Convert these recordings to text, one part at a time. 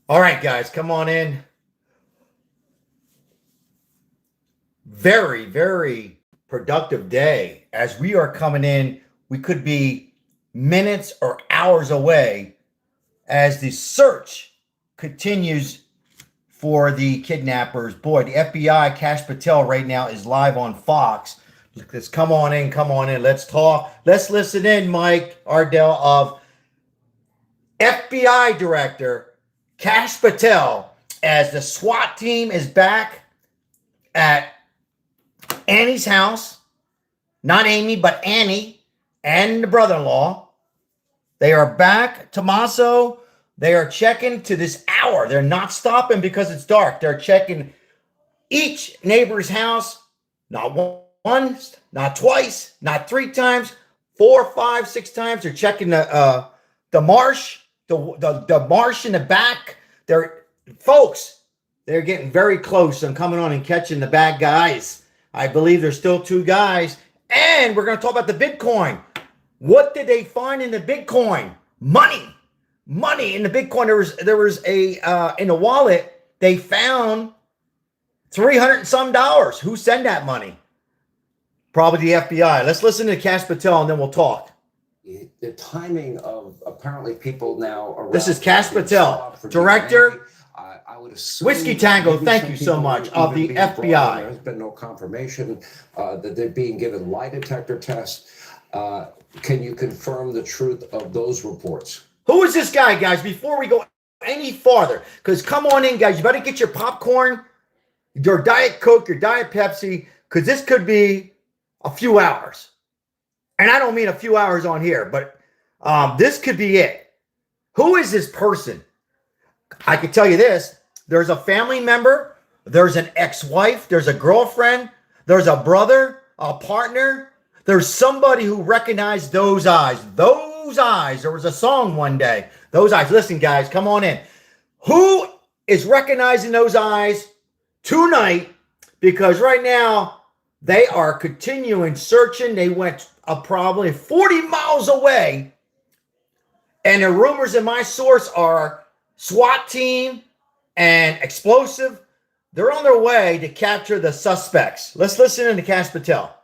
All right, guys, come on in. Very, very productive day. As we are coming in, we could be minutes or hours away as the search continues for the kidnappers. Boy, the FBI, Cash Patel, right now is live on Fox. Let's come on in, come on in. Let's talk. Let's listen in, Mike Ardell of FBI Director Cash Patel, as the SWAT team is back at Annie's house. Not Amy, but Annie and the brother-in-law. They are back. Tommaso, they are checking to this hour. They're not stopping because it's dark. They're checking each neighbor's house. Not once, not twice, not three times, 4, 5, 6 times. They're checking the marsh, the marsh in the back. They're getting very close on coming on and catching the bad guys. I believe there's still 2 guys. And we're going to talk about the Bitcoin. What did they find in the Bitcoin? Money in the Bitcoin. There was a in the wallet. They found $300 and some. Who sent that money? Probably the FBI. Let's listen to Cash Patel and then we'll talk. The timing of apparently people now around. This is Cash Patel, Director. I would assume Whiskey Tango, thank you so much, of the FBI. There has been no confirmation that they're being given lie detector tests. Can you confirm the truth of those reports? Who is this guy, guys? Before we go any farther, because come on in, guys. You better get your popcorn, your Diet Coke, your Diet Pepsi, because this could be a few hours. And I don't mean a few hours on here, but this could be it. Who is this person? I can tell you this. There's a family member. There's an ex-wife. There's a girlfriend. There's a brother, a partner. There's somebody who recognized those eyes. Those eyes. There was a song one day. Those eyes. Listen, guys, come on in. Who is recognizing those eyes tonight? Because right now, they are continuing searching. They went probably 40 miles away. And the rumors in my source are SWAT team and explosive. They're on their way to capture the suspects. Let's listen to Cash Patel.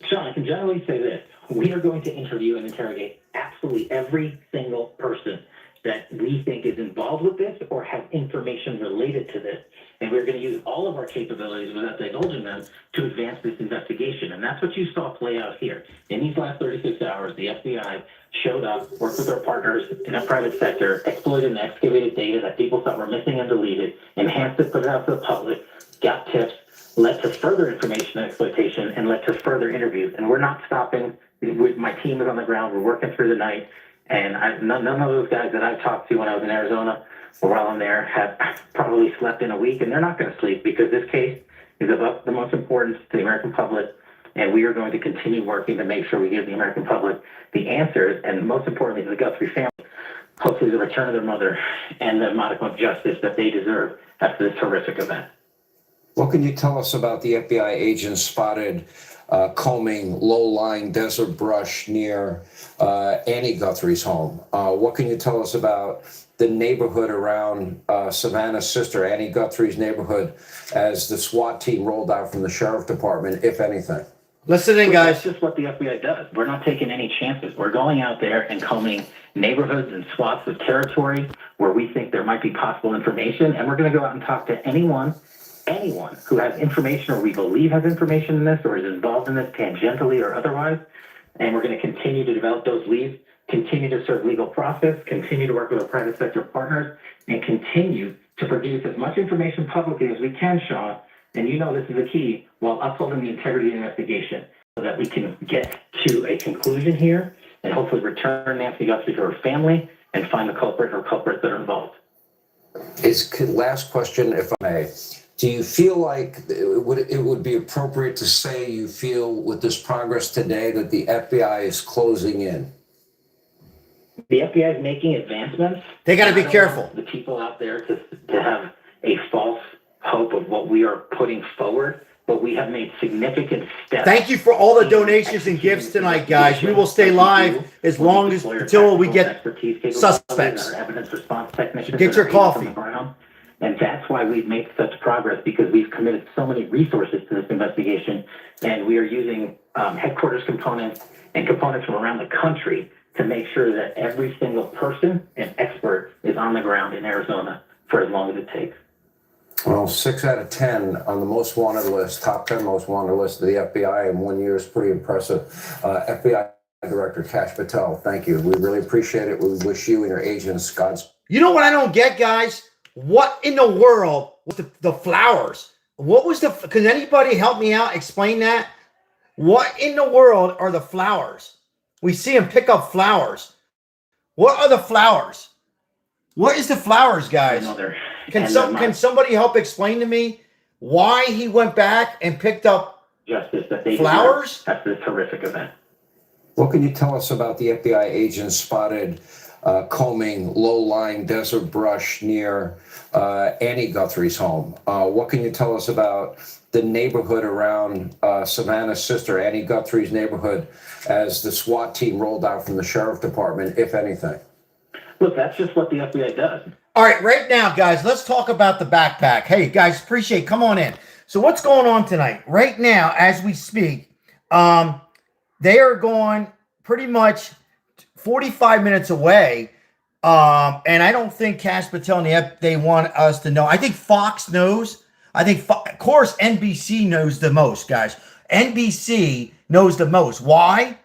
Sean, I can generally say this. We are going to interview and interrogate absolutely every single person that we think is involved with this or has information related to this. And we're going to use all of our capabilities without divulging them to advance this investigation. And that's what you saw play out here. In these last 36 hours, the FBI showed up, worked with our partners in the private sector, exploited and excavated data that people thought were missing and deleted, enhanced it, put it out to the public, got tips, led to further information and exploitation, and led to further interviews. And we're not stopping. My team is on the ground. We're working through the night. And none of those guys that I talked to when I was in Arizona or while I'm there have probably slept in a week, and they're not going to sleep because this case is of the most importance to the American public, and we are going to continue working to make sure we give the American public the answers, and most importantly to the Guthrie family, hopefully the return of their mother and the modicum of justice that they deserve after this horrific event. What can you tell us about the FBI agents spotted combing low-lying desert brush near Annie Guthrie's home? What can you tell us about the neighborhood around Savannah's sister, Annie Guthrie's neighborhood, as the SWAT team rolled out from the sheriff department, if anything? Listen in, guys. That's just what the FBI does. We're not taking any chances. We're going out there and combing neighborhoods and swaths of territory where we think there might be possible information, and we're going to go out and talk to anyone who has information or we believe has information in this or is involved in this tangentially or otherwise, and we're going to continue to develop those leads, continue to serve legal process, continue to work with our private sector partners, and continue to produce as much information publicly as we can, Sean, and you know this is the key, while upholding the integrity of the investigation so that we can get to a conclusion here and hopefully return Nancy Guthrie to her family and find the culprit or culprits that are involved. Last question, if I may. Do you feel like it would be appropriate to say you feel with this progress today that the FBI is closing in? The FBI is making advancements. They got to be careful. The people out there to have a false hope of what we are putting forward but we have made significant steps. Thank you for all the donations and gifts tonight, guys. We will stay live as long as until we get suspects. Evidence response technicians. Get your coffee. And that's why we've made such progress, because we've committed so many resources to this investigation, and we are using headquarters components and components from around the country to make sure that every single person and expert is on the ground in Arizona for as long as it takes. Well, 6 out of 10 on the most wanted list, top 10 most wanted list of the FBI in 1 year is pretty impressive. FBI Director Kash Patel, thank you. We really appreciate it. We wish you and your agents God's. You know what I don't get, guys? What in the world was the flowers? What was can anybody help me out? Explain that. What in the world are the flowers? We see him pick up flowers. What are the flowers? What is the flowers, guys? Can somebody help explain to me why he went back and picked up justice that they flowers at this horrific event? What can you tell us about the FBI agents spotted combing low-lying desert brush near Annie Guthrie's home? What can you tell us about the neighborhood around Savannah's sister, Annie Guthrie's neighborhood, as the SWAT team rolled out from the sheriff department, if anything? Look, that's just what the FBI does. All right, right now, guys, let's talk about the backpack. Hey, guys, appreciate it. Come on in. So what's going on tonight? Right now, as we speak, they are going pretty much 45 minutes away. And I don't think Kash Patel and they want us to know. I think Fox knows. I think, of course, NBC knows the most, guys. NBC knows the most. Why?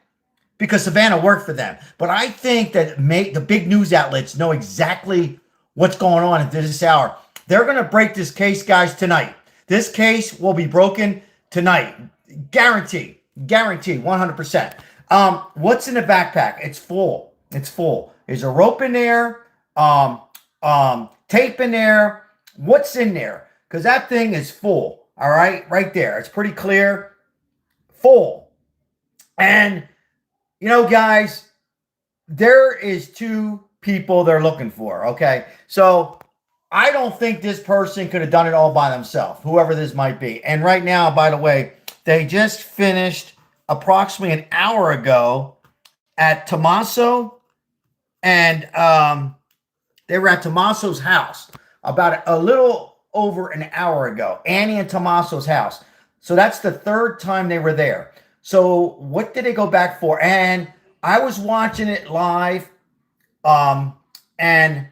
Because Savannah worked for them. But I think that the big news outlets know exactly what's going on at this hour. They're going to break this case, guys, tonight. This case will be broken tonight. Guarantee, 100%. What's in the backpack? It's full. It's full. There's a rope in there, tape in there. What's in there? Because that thing is full. All right, right there. It's pretty clear. Full. And, you know, guys, there is 2 people they're looking for, okay? So I don't think this person could have done it all by themselves, whoever this might be. And right now, by the way, they just finished approximately an hour ago at Tommaso, and they were at Tommaso's house about a little over an hour ago. Annie and Tommaso's house. So that's the 3rd time they were there. So what did they go back for? And I was watching it live, and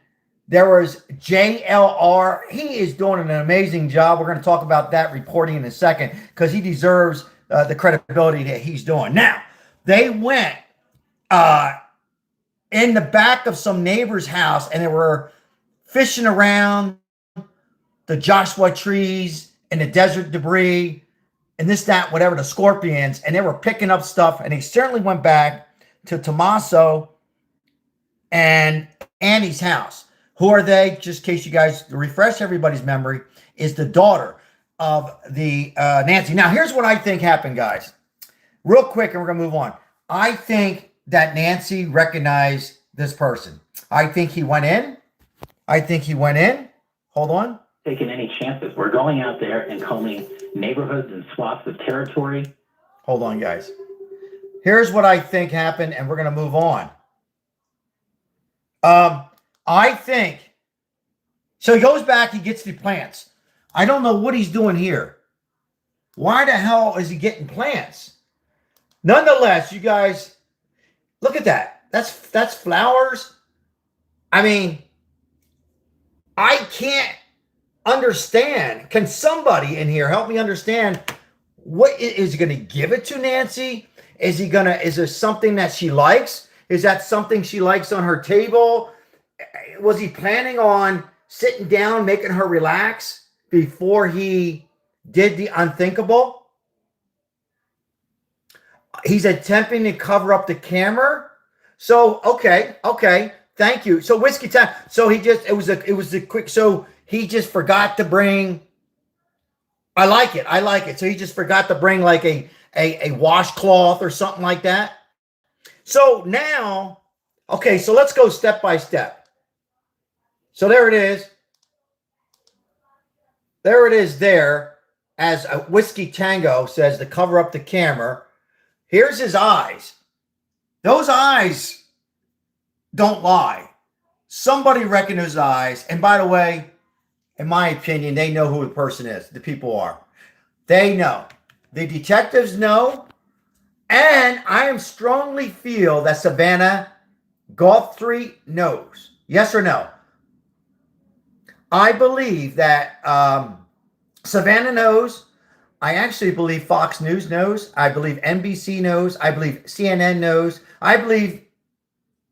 there was JLR. He is doing an amazing job. We're going to talk about that reporting in a second because he deserves the credibility that he's doing. Now, they went in the back of some neighbor's house, and they were fishing around the Joshua trees and the desert debris and this, that, whatever, the scorpions, and they were picking up stuff, and they certainly went back to Tommaso and Annie's house. Who are they? Just in case you guys refresh everybody's memory, is the daughter of the Nancy. Now, here's what I think happened, guys. Real quick, and we're going to move on. I think that Nancy recognized this person. I think he went in. Hold on. Taking any chances. We're going out there and combing neighborhoods and swaths of territory. Hold on, guys. Here's what I think happened, and we're going to move on. I think, so he goes back, he gets the plants. I don't know what he's doing here. Why the hell is he getting plants? Nonetheless, you guys, look at that. That's flowers. I mean, I can't understand. Can somebody in here help me understand what is he going to give it to Nancy? Is there something that she likes? Is that something she likes on her table? Was he planning on sitting down, making her relax before he did the unthinkable? He's attempting to cover up the camera. So, okay. Thank you. So whiskey time. So it was a quick, so he just forgot to bring, I like it. So he just forgot to bring like a washcloth or something like that. So now, okay, so let's go step by step. So there it is. There. as a Whiskey Tango says, to cover up the camera. Here's his eyes. Those eyes don't lie. Somebody reckoned his eyes. And by the way, in my opinion, they know who the person is. The people are. They know. The detectives know. And I am strongly feel that Savannah Guthrie knows. Yes or no? I believe that Savannah knows. I actually believe Fox News knows. I believe NBC knows. I believe CNN knows. I believe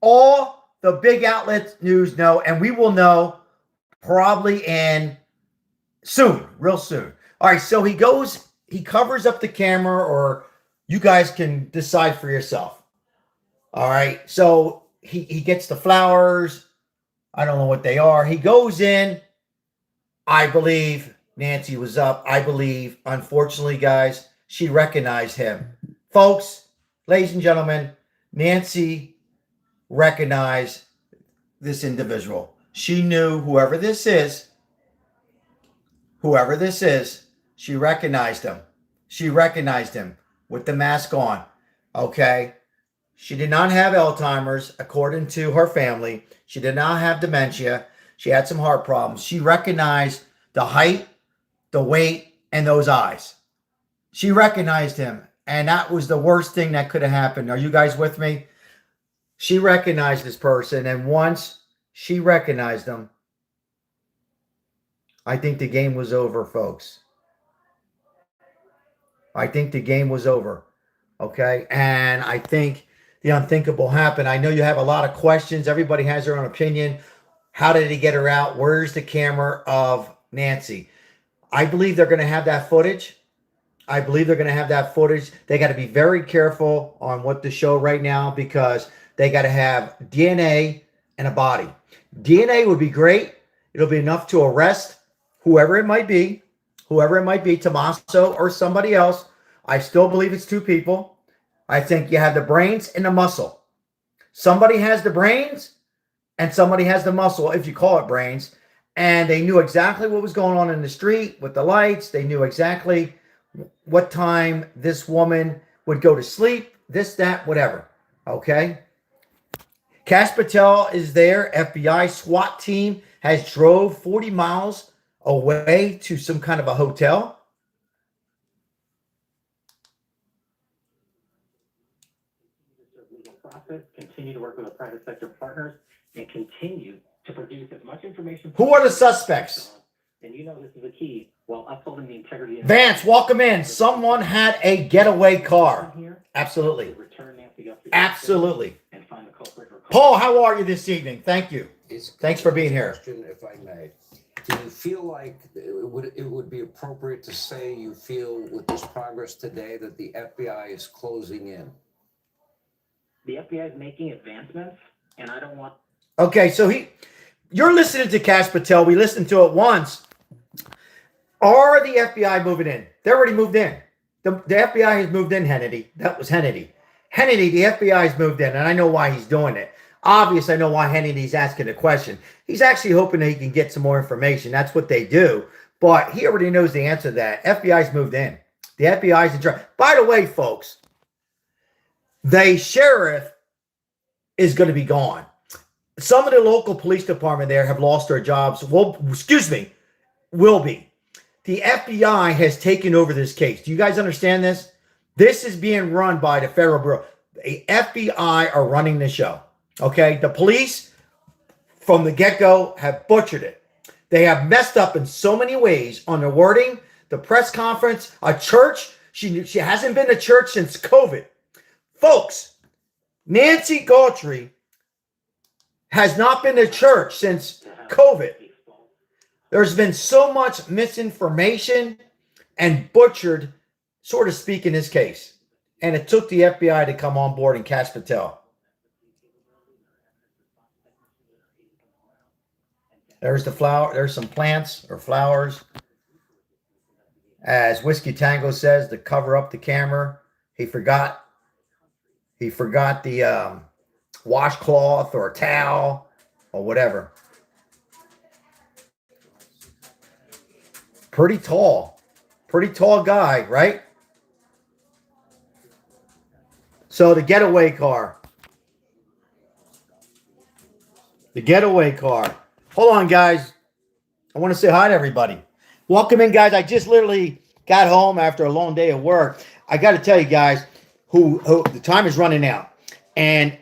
all the big outlets news know, and we will know probably in soon, real soon. All right, so he covers up the camera, or you guys can decide for yourself. All right, so he gets the flowers. I don't know what they are. He goes in. I believe Nancy was up. I believe, unfortunately, guys, she recognized him. Folks, ladies and gentlemen, Nancy recognized this individual. She knew whoever this is, she recognized him. She recognized him with the mask on. Okay? She did not have Alzheimer's, according to her family. She did not have dementia. She had some heart problems. She recognized the height, the weight, and those eyes. She recognized him, and that was the worst thing that could have happened. Are you guys with me? She recognized this person, and once she recognized him, I think the game was over, folks. I think the game was over. Okay? And I think the unthinkable happened. I know you have a lot of questions. Everybody has their own opinion. How did he get her out? Where's the camera of Nancy? I believe they're going to have that footage. They got to be very careful on what to show right now, because they got to have DNA and a body. DNA would be great. It'll be enough to arrest whoever it might be, Tommaso or somebody else. I still believe it's two people. I think you have the brains and the muscle. Somebody has the brains and somebody has the muscle, if you call it brains. And they knew exactly what was going on in the street with the lights. They knew exactly what time this woman would go to sleep, this, that, whatever. Okay? Cash Patel is there. FBI SWAT team has drove 40 miles away to some kind of a hotel. Legal process, continue to work with our private sector partners, and continue to produce as much information. Who are the suspects? And you know this is the key, while upholding the integrity of Vance, welcome in. Someone had a getaway car. Absolutely. Return Nancy Guthrie. Absolutely. And find the culprit. Paul, how are you this evening? Thank you. Thanks for being here. Question, if I may. Do you feel like it would be appropriate to say you feel with this progress today that the FBI is closing in? The FBI is making advancements, and I don't want. Okay, so you're listening to Cash Patel. We listened to it once. Are the FBI moving in? They already moved in. The FBI has moved in, Hannity. That was Hannity. Hannity, the FBI has moved in, and I know why he's doing it. Obviously, I know why Hannity's asking the question. He's actually hoping that he can get some more information. That's what they do. But he already knows the answer to that. FBI's moved in. The FBI's in charge. By the way, folks, the sheriff is going to be gone. Some of the local police department there have lost their jobs. Will be. The FBI has taken over this case. Do you guys understand this? This is being run by the Federal Bureau. The FBI are running the show. Okay? The police, from the get-go, have butchered it. They have messed up in so many ways on the wording, the press conference, a church. She hasn't been to church since COVID. Folks, Nancy Guthrie has not been to church since COVID. There's been so much misinformation and butchered, so to speak, in this case. And it took the FBI to come on board and Cash Patel. There's the flower. There's some plants or flowers. As Whiskey Tango says, to cover up the camera. He forgot the washcloth or a towel or whatever. Pretty tall. Pretty tall guy, right? So the getaway car. The getaway car. Hold on, guys. I want to say hi to everybody. Welcome in, guys. I just literally got home after a long day of work. I got to tell you guys, who the time is running out. And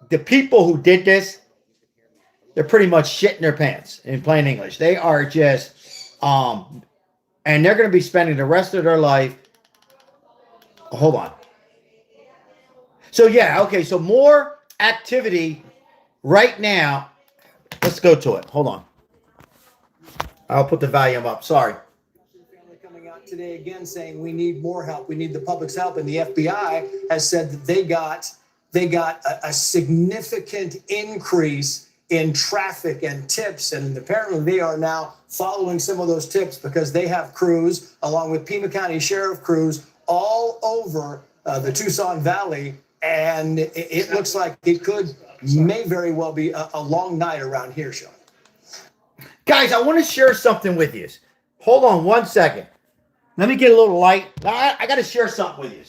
the people who did this, they're pretty much shitting their pants in plain English. They are just, and they're going to be spending the rest of their life. Hold on. So, yeah, okay. So, more activity right now. Let's go to it. Hold on. I'll put the volume up. Sorry. Family coming out today again saying we need more help. We need the public's help. And the FBI has said that they got a significant increase in traffic and tips. And apparently they are now following some of those tips because they have crews along with Pima County Sheriff crews all over the Tucson Valley. And it looks like it may very well be a long night around here, Sean. Guys, I want to share something with you. Hold on 1 second. Let me get a little light. I got to share something with you.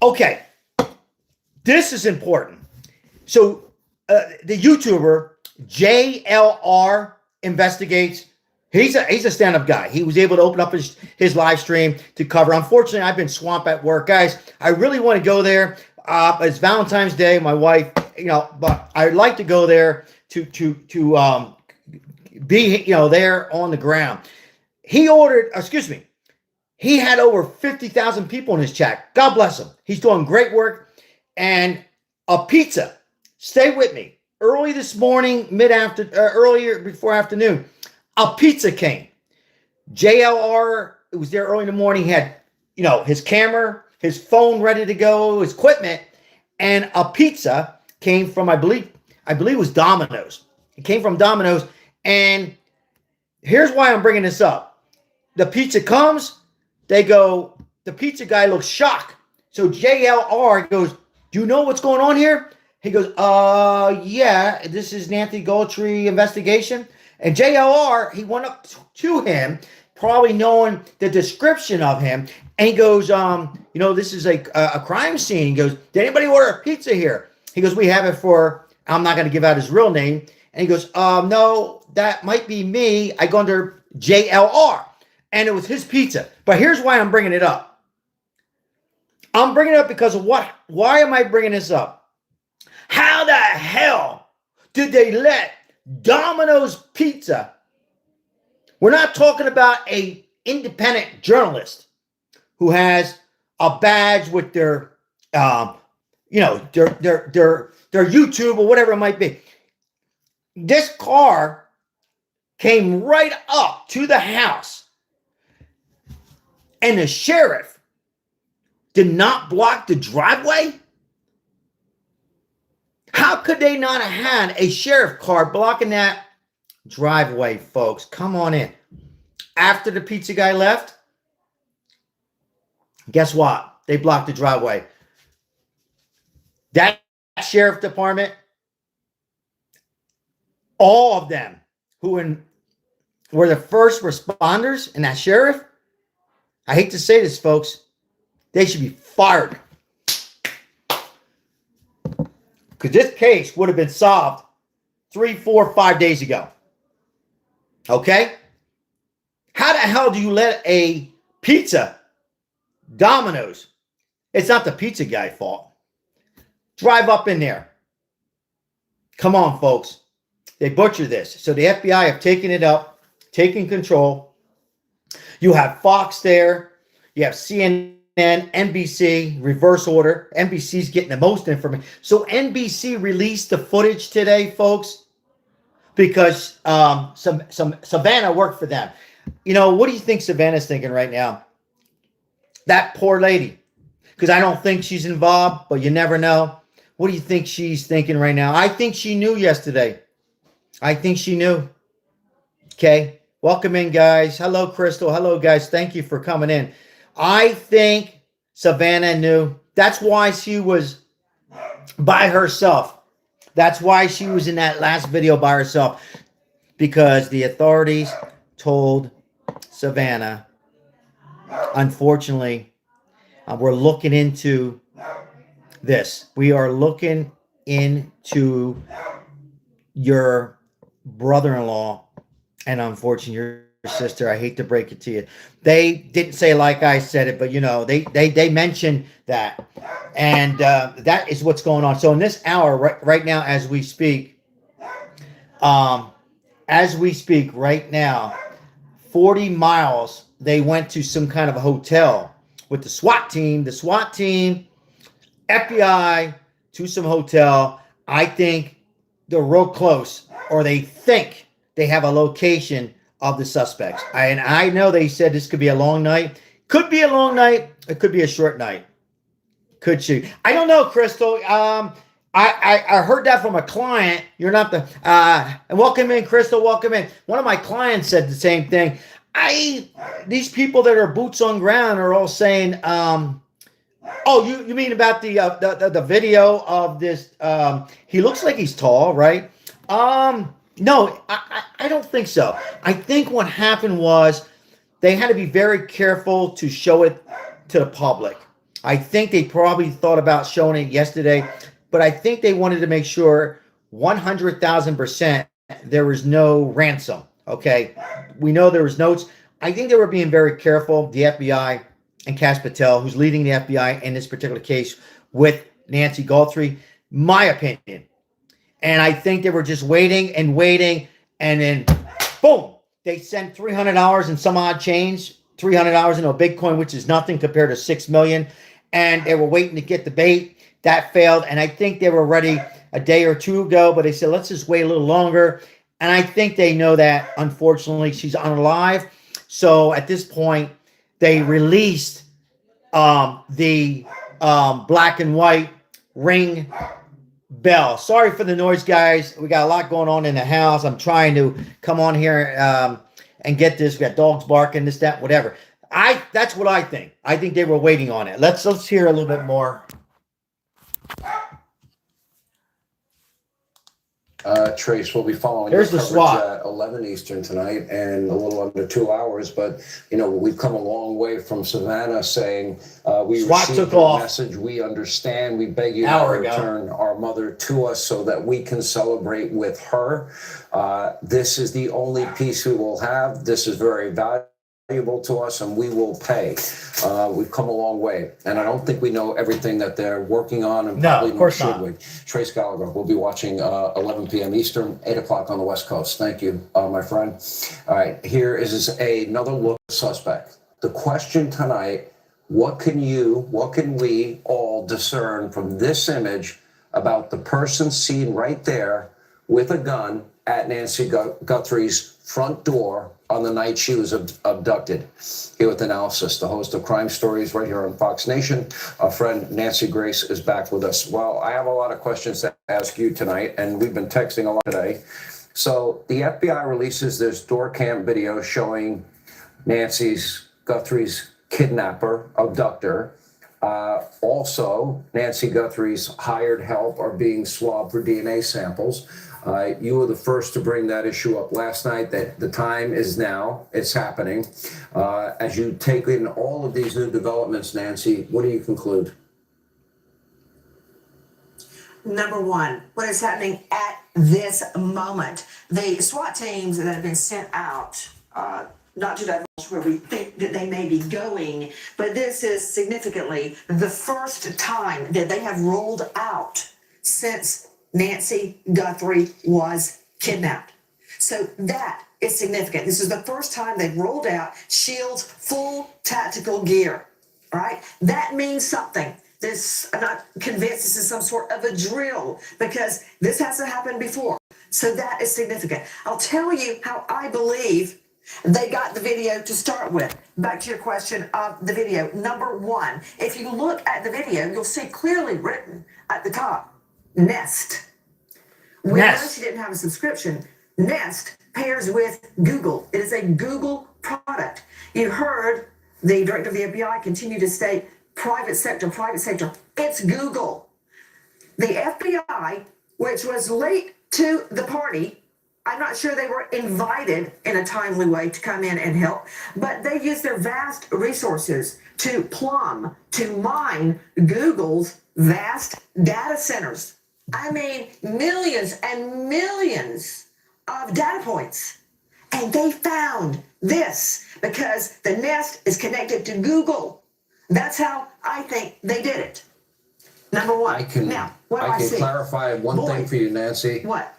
Okay. This is important. So, the YouTuber, JLR Investigates, he's a stand-up guy. He was able to open up his live stream to cover. Unfortunately, I've been swamped at work. Guys, I really want to go there. It's Valentine's Day. My wife, but I'd like to go there to be, there on the ground. He had over 50,000 people in his chat. God bless him. He's doing great work. And a pizza. Stay with me. Early this morning, earlier before afternoon, a pizza came. JLR, it was there early in the morning. He had, his camera, his phone ready to go, his equipment, and a pizza came from, I believe it was Domino's. It came from Domino's, and here's why I'm bringing this up. The pizza comes, the pizza guy looks shocked. So JLR goes, do you know what's going on here? He goes, yeah, this is Nancy Guthrie investigation. And JLR, he went up to him, probably knowing the description of him, and he goes, this is a crime scene. He goes, did anybody order a pizza here? He goes, we have it for, I'm not going to give out his real name. And he goes, no, that might be me. I go under JLR. And it was his pizza. But here's why I'm bringing it up. I'm bringing it up because of what? Why am I bringing this up? How the hell did they let Domino's Pizza? We're not talking about a independent journalist who has a badge with their, their YouTube or whatever it might be. This car came right up to the house, and the sheriff did not block the driveway. How could they not have had a sheriff car blocking that driveway, folks? Come on in. After the pizza guy left, guess what? They blocked the driveway. That sheriff department, all of them who were the first responders and that sheriff, I hate to say this, folks, they should be fired. Because this case would have been solved 3, 4, 5 days ago. Okay? How the hell do you let a pizza, Domino's, it's not the pizza guy's fault, drive up in there? Come on, folks. They butchered this. So the FBI have taken it up, taken control. You have Fox there. You have CNN, NBC, reverse order. NBC's getting the most information. So NBC released the footage today, folks, because some Savannah worked for them. What do you think Savannah's thinking right now? That poor lady. Because I don't think she's involved, but you never know. What do you think she's thinking right now? I think she knew yesterday. I think she knew. Okay. Welcome in, guys. Hello, Crystal. Hello, guys. Thank you for coming in. I think Savannah knew. That's why she was by herself. That's why she was in that last video by herself, because the authorities told Savannah, unfortunately, we're looking into this. We are looking into your brother-in-law and unfortunately your sister. I hate to break it to you. They didn't say like I said it, but you know, they mentioned that. And that is what's going on. So in this hour, right now, as we speak right now, 40 miles, they went to some kind of a hotel with the SWAT team, FBI, to some hotel. I think they're real close, or they think they have a location of the suspects. And I know they said this could be a long night. Could be a long night. It could be a short night. Could she? I don't know, Crystal. I heard that from a client. You're not the and welcome in, Crystal. Welcome in. One of my clients said the same thing. These people that are boots on ground are all saying, oh, you mean about the video of this? He looks like he's tall, right? No, I don't think so. I think what happened was they had to be very careful to show it to the public. I think they probably thought about showing it yesterday, but I think they wanted to make sure 100,000% there was no ransom. Okay, we know there was notes. I think they were being very careful, the FBI and Cash Patel, who's leading the FBI in this particular case with Nancy Guthrie, my opinion. And I think they were just waiting, and then boom, they sent $300 and some odd change, $300 into a Bitcoin, which is nothing compared to 6 million. And they were waiting to get the bait. That failed. And I think they were ready a day or two ago, but they said, let's just wait a little longer. And I think they know that, unfortunately, she's unalive. So at this point, they released the black and white ring bell. Sorry for the noise, guys. We got a lot going on in the house. I'm trying to come on here and get this. We got dogs barking, this, that, whatever. That's what I think. I think they were waiting on it. Let's hear a little bit more. Trace, we'll be following There's your the coverage SWAT. at 11 Eastern tonight and a little under 2 hours. But, you know, we've come a long way from Savannah saying we SWAT received took your off message. We understand. We beg you to hour ago. return our mother to us so that we can celebrate with her. This is the only piece we will have. This is very valuable to us, and we will pay. We've come a long way, and I don't think we know everything that they're working on, and No, probably of course should not. we. Trace Gallagher, we'll be watching 11 p.m. Eastern, 8 o'clock on the West Coast. Thank you, my friend. All right, here is another look at the suspect. The question tonight, what can we all discern from this image about the person seen right there with a gun at Nancy Guthrie's front door on the night she was abducted? Here with analysis, the host of Crime Stories right here on Fox Nation. Our friend Nancy Grace is back with us. Well, I have a lot of questions to ask you tonight, and we've been texting a lot today. So the FBI releases this door cam video showing Nancy's Guthrie's kidnapper, abductor. Also, Nancy Guthrie's hired help are being swabbed for DNA samples. You were the first to bring that issue up last night. That the time is now. It's happening. As you take in all of these new developments, Nancy, what do you conclude? Number one, what is happening at this moment? The SWAT teams that have been sent out, not to divulge where we think that they may be going, but this is significantly the first time that they have rolled out since Nancy Guthrie was kidnapped. So that is significant. This is the first time they've rolled out Shield's full tactical gear, right? That means something. I'm not convinced this is some sort of a drill, because this hasn't happened before. So that is significant. I'll tell you how I believe they got the video to start with. Back to your question of the video. Number one, if you look at the video, you'll see clearly written at the top, Nest. We know she didn't have a subscription. Nest pairs with Google. It is a Google product. You heard the director of the FBI continue to state private sector. It's Google. The FBI which was late to the party. I'm not sure they were invited in a timely way to come in and help, but they used their vast resources to mine Google's vast data centers. I mean, millions and millions of data points. And they found this because the Nest is connected to Google. That's how I think they did it. Number one. I can clarify one thing for you, Nancy. What?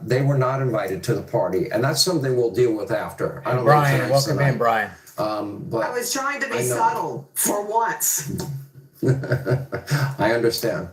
They were not invited to the party, and that's something we'll deal with after. I don't Brian, know welcome in, Brian. But I was trying to be subtle for once. I understand.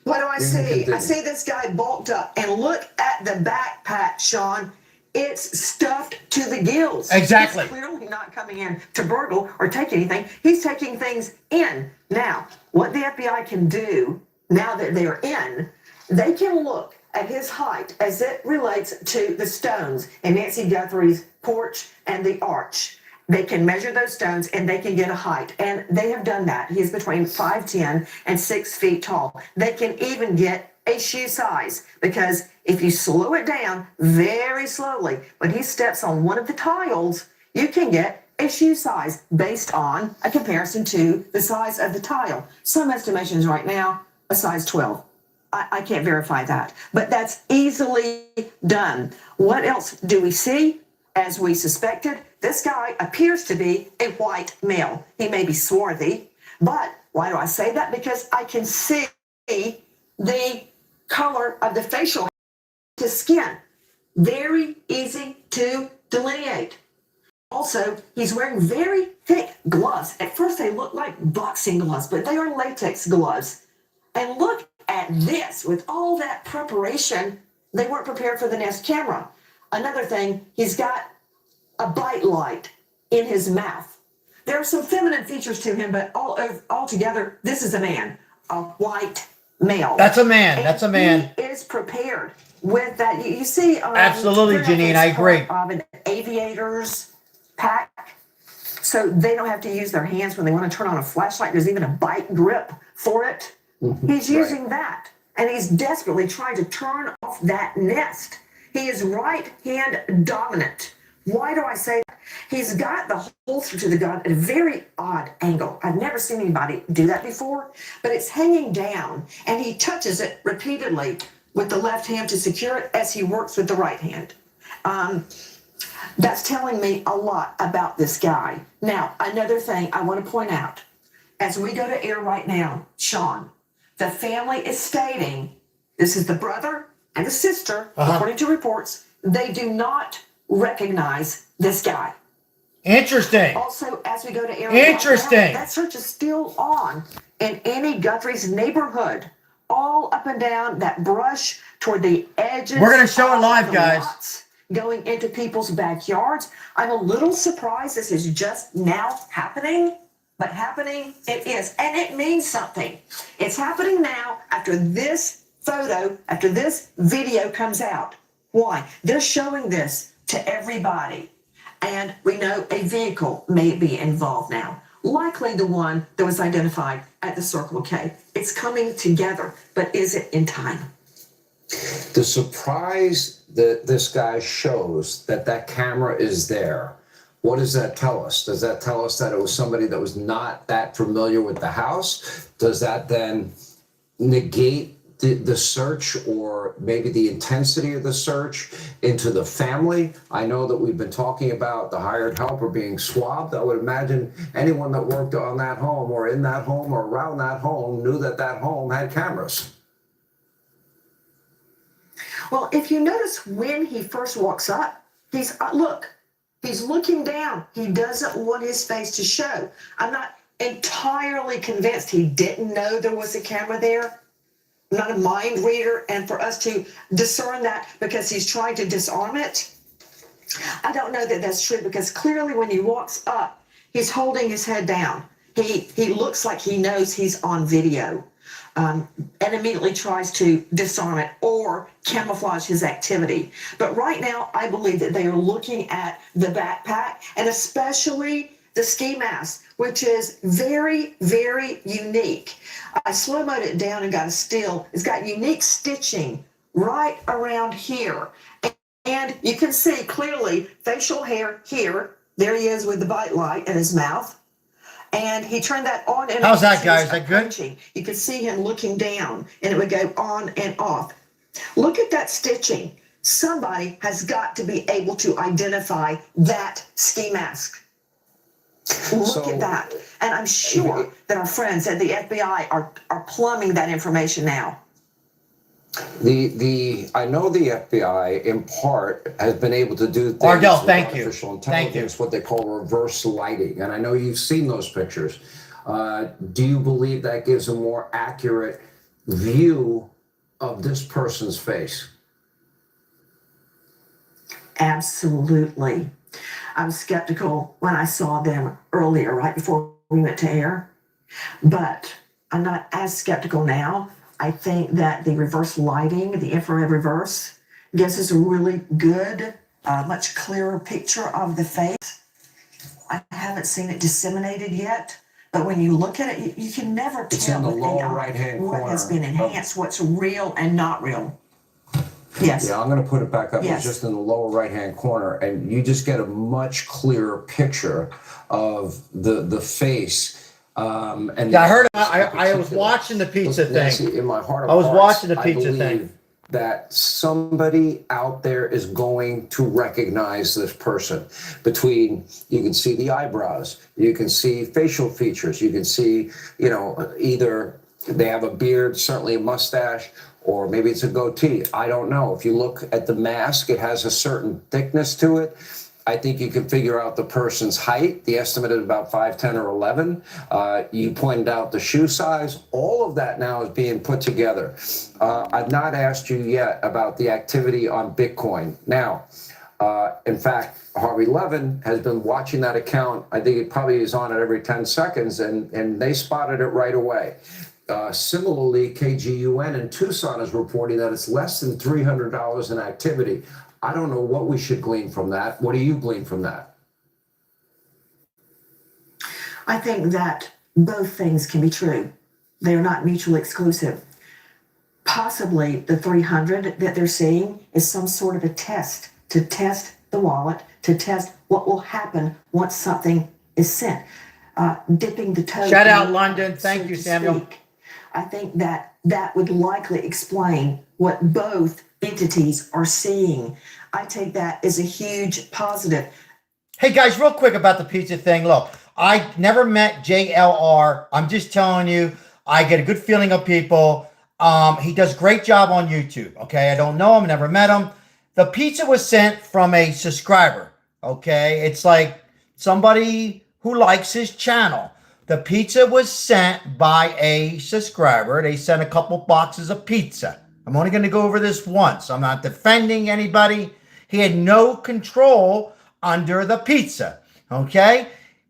What do I see? I see this guy bulked up, and look at the backpack, Sean. It's stuffed to the gills. Exactly. He's clearly not coming in to burgle or take anything. He's taking things in. Now, what the FBI can do, now that they're in, they can look at his height as it relates to the stones in Nancy Guthrie's porch and the arch. They can measure those stones and they can get a height. And they have done that. He is between 5'10" and 6 feet tall. They can even get a shoe size, because if you slow it down very slowly, when he steps on one of the tiles, you can get a shoe size based on a comparison to the size of the tile. Some estimations right now, a size 12. I can't verify that, but that's easily done. What else do we see? As we suspected, this guy appears to be a white male. He may be swarthy, but why do I say that? Because I can see the color of the facial to skin. Very easy to delineate. Also, he's wearing very thick gloves. At first, they look like boxing gloves, but they are latex gloves. And look at this. With all that preparation, they weren't prepared for the Nest camera. Another thing, he's got a bite light in his mouth. There are some feminine features to him, but all together, this is a man, a white male. That's a man. That's a man. He is prepared with that. You see, absolutely, Janine. I agree. Of an aviator's pack, so they don't have to use their hands when they want to turn on a flashlight. There's even a bite grip for it. He's using that, and he's desperately trying to turn off that Nest. He is right hand dominant. Why do I say that? He's got the holster to the gun at a very odd angle. I've never seen anybody do that before, but it's hanging down, and he touches it repeatedly with the left hand to secure it as he works with the right hand. That's telling me a lot about this guy. Now, another thing I want to point out, as we go to air right now, Sean, the family is stating, this is the brother and the sister, according to reports, they do not recognize this guy. Interesting. Also, as we go to air, interesting. That search is still on in Annie Guthrie's neighborhood, all up and down that brush toward the edges. We're going to show it live, guys. Lots, going into people's backyards. I'm a little surprised this is just now happening, but happening it is, and it means something. It's happening now after this photo, after this video comes out. Why? They're showing this to everybody. And we know a vehicle may be involved now, likely the one that was identified at the Circle K. It's coming together, but is it in time? The surprise that this guy shows that camera is there, what does that tell us? Does that tell us that it was somebody that was not that familiar with the house? Does that then negate the search, or maybe the intensity of the search into the family? I know that we've been talking about the hired helper being swabbed. I would imagine anyone that worked on that home or in that home or around that home knew that that home had cameras. Well, if you notice when he first walks up, he's looking down. He doesn't want his face to show. I'm not entirely convinced he didn't know there was a camera there. I'm not a mind reader, and for us to discern that because he's trying to disarm it, I don't know that that's true, because clearly when he walks up, he's holding his head down. He looks like he knows he's on video, and immediately tries to disarm it or camouflage his activity. But right now, I believe that they are looking at the backpack, and especially the ski mask, which is very, very unique. I slow-moed it down and got a still. It's got unique stitching right around here. And you can see clearly facial hair here. There he is with the bite light in his mouth. And he turned that on and off. How's that, guys? Is that good? Approaching. You could see him looking down, and it would go on and off. Look at that stitching. Somebody has got to be able to identify that ski mask. Look at that. And I'm sure that our friends at the FBI are plumbing that information now. I know the FBI in part has been able to do things Ardell, with thank you. artificial intelligence, what they call reverse lighting, and I know you've seen those pictures. Do you believe that gives a more accurate view of this person's face? Absolutely. I was skeptical when I saw them earlier, right before we went to air, but I'm not as skeptical now. I think that the reverse lighting, the infrared reverse, gives us a really good, much clearer picture of the face. I haven't seen it disseminated yet, but when you look at it, you can never It's tell in the with lower AI right-hand what corner. has been enhanced, what's real and not real. Yes. Yeah, I'm going to put it back up. Yes. It's just in the lower right-hand corner, and you just get a much clearer picture of the face. And Yeah, I heard. I was watching the pizza Listen, Nancy, thing. in my heart of I was hearts, watching the pizza I believe thing. that somebody out there is going to recognize this person. You can see the eyebrows, you can see facial features, you can see, either they have a beard, certainly a mustache, or maybe it's a goatee. I don't know. If you look at the mask, it has a certain thickness to it. I think you can figure out the person's height. The estimate is about 5'10" or 11. You pointed out the shoe size. All of that now is being put together. I've not asked you yet about the activity on Bitcoin. Now, in fact, Harvey Levin has been watching that account. I think it probably is on it every 10 seconds, and they spotted it right away. Similarly, KGUN in Tucson is reporting that it's less than $300 in activity. I don't know what we should glean from that. What do you glean from that? I think that both things can be true. They are not mutually exclusive. Possibly the 300 that they're seeing is some sort of a test to test the wallet, to test what will happen once something is sent. Dipping the toe. Shout out London. Thank you, Samuel. Speak. I think that would likely explain what both entities are seeing. I take that as a huge positive. Hey guys, real quick about the pizza thing. Look, I never met JLR. I'm just telling you, I get a good feeling of people. He does a great job on YouTube. Okay, I don't know him, never met him. The pizza was sent from a subscriber. Okay, it's like somebody who likes his channel. The pizza was sent by a subscriber. They sent a couple boxes of pizza. I'm only going to go over this once. I'm not defending anybody. He had no control under the pizza. Okay?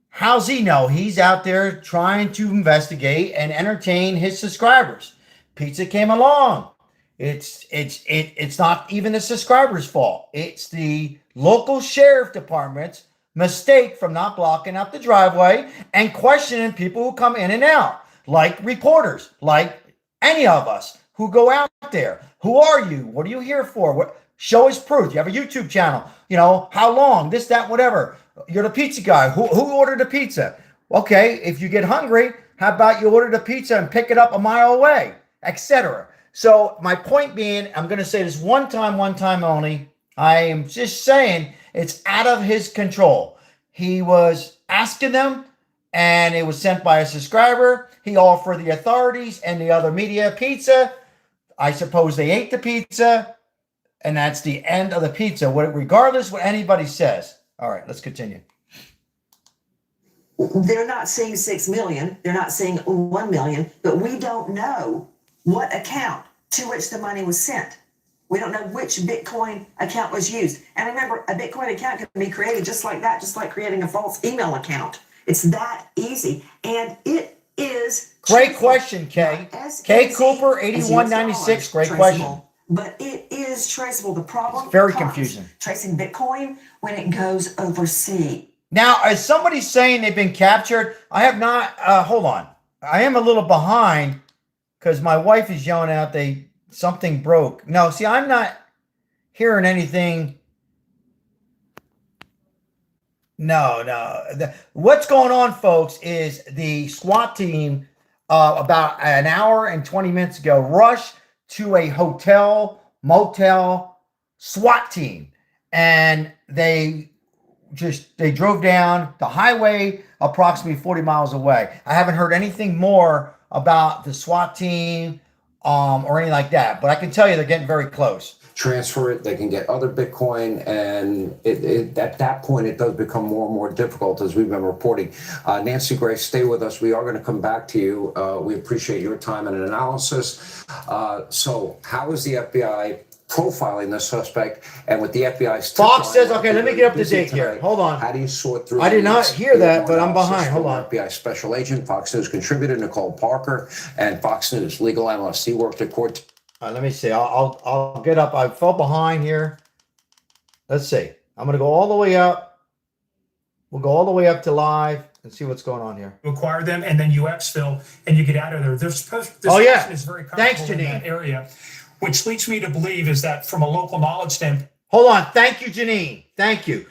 How's he know? He's out there trying to investigate and entertain his subscribers. Pizza came along. It's not even the subscriber's fault. It's the local sheriff department's mistake from not blocking up the driveway and questioning people who come in and out, like reporters, like any of us who go out there. Who are you? What are you here for? Show us proof. You have a YouTube channel. How long? This, that, whatever. You're the pizza guy. Who ordered the pizza? Okay, if you get hungry, how about you order the pizza and pick it up a mile away, etc. So my point being, I'm going to say this one time only. I am just saying it's out of his control. He was asking them, and it was sent by a subscriber. He offered the authorities and the other media pizza. I suppose they ate the pizza, and that's the end of the pizza, regardless what anybody says. All right, let's continue. They're not seeing 6 million. They're not seeing 1 million, but we don't know what account to which the money was sent. We don't know which Bitcoin account was used. And remember, a Bitcoin account can be created just like that, just like creating a false email account. It's that easy. And it is great question, Kay. Kay Cooper, 8196. Great question. But it is traceable. The problem it's very confusing. Tracing Bitcoin when it goes overseas. Now, is somebody saying they've been captured? I have not. Hold on. I am a little behind because my wife is yelling out something broke. No, see, I'm not hearing anything. No. What's going on, folks, is the SWAT team about an hour and 20 minutes ago rushed to a hotel, motel SWAT team. And they drove down the highway approximately 40 miles away. I haven't heard anything more about the SWAT team or anything like that, but I can tell you they're getting very close. Transfer it, they can get other Bitcoin, and at that point it does become more and more difficult, as we've been reporting. Nancy Grace, stay with us. We are going to come back to you. We appreciate your time and analysis. So how is the FBI profiling the suspect, and with the FBI's Fox says, okay, let me get up to date here. Hold on. How do you sort through? I did not hear that, but I'm behind. Hold on. FBI special agent, Fox News contributor Nicole Parker, and Fox News legal analyst. He worked at court. Let me see. I'll get up. I fell behind here. Let's see. I'm going to go all the way up. We'll go all the way up to live and see what's going on here. Acquire them, and then you exfil and you get out of there. This Oh, yeah. person is very comfortable Thanks, in that Janine. area, which leads me to believe is that from a local knowledge standpoint. Hold on. Thank you, Janine. Thank you.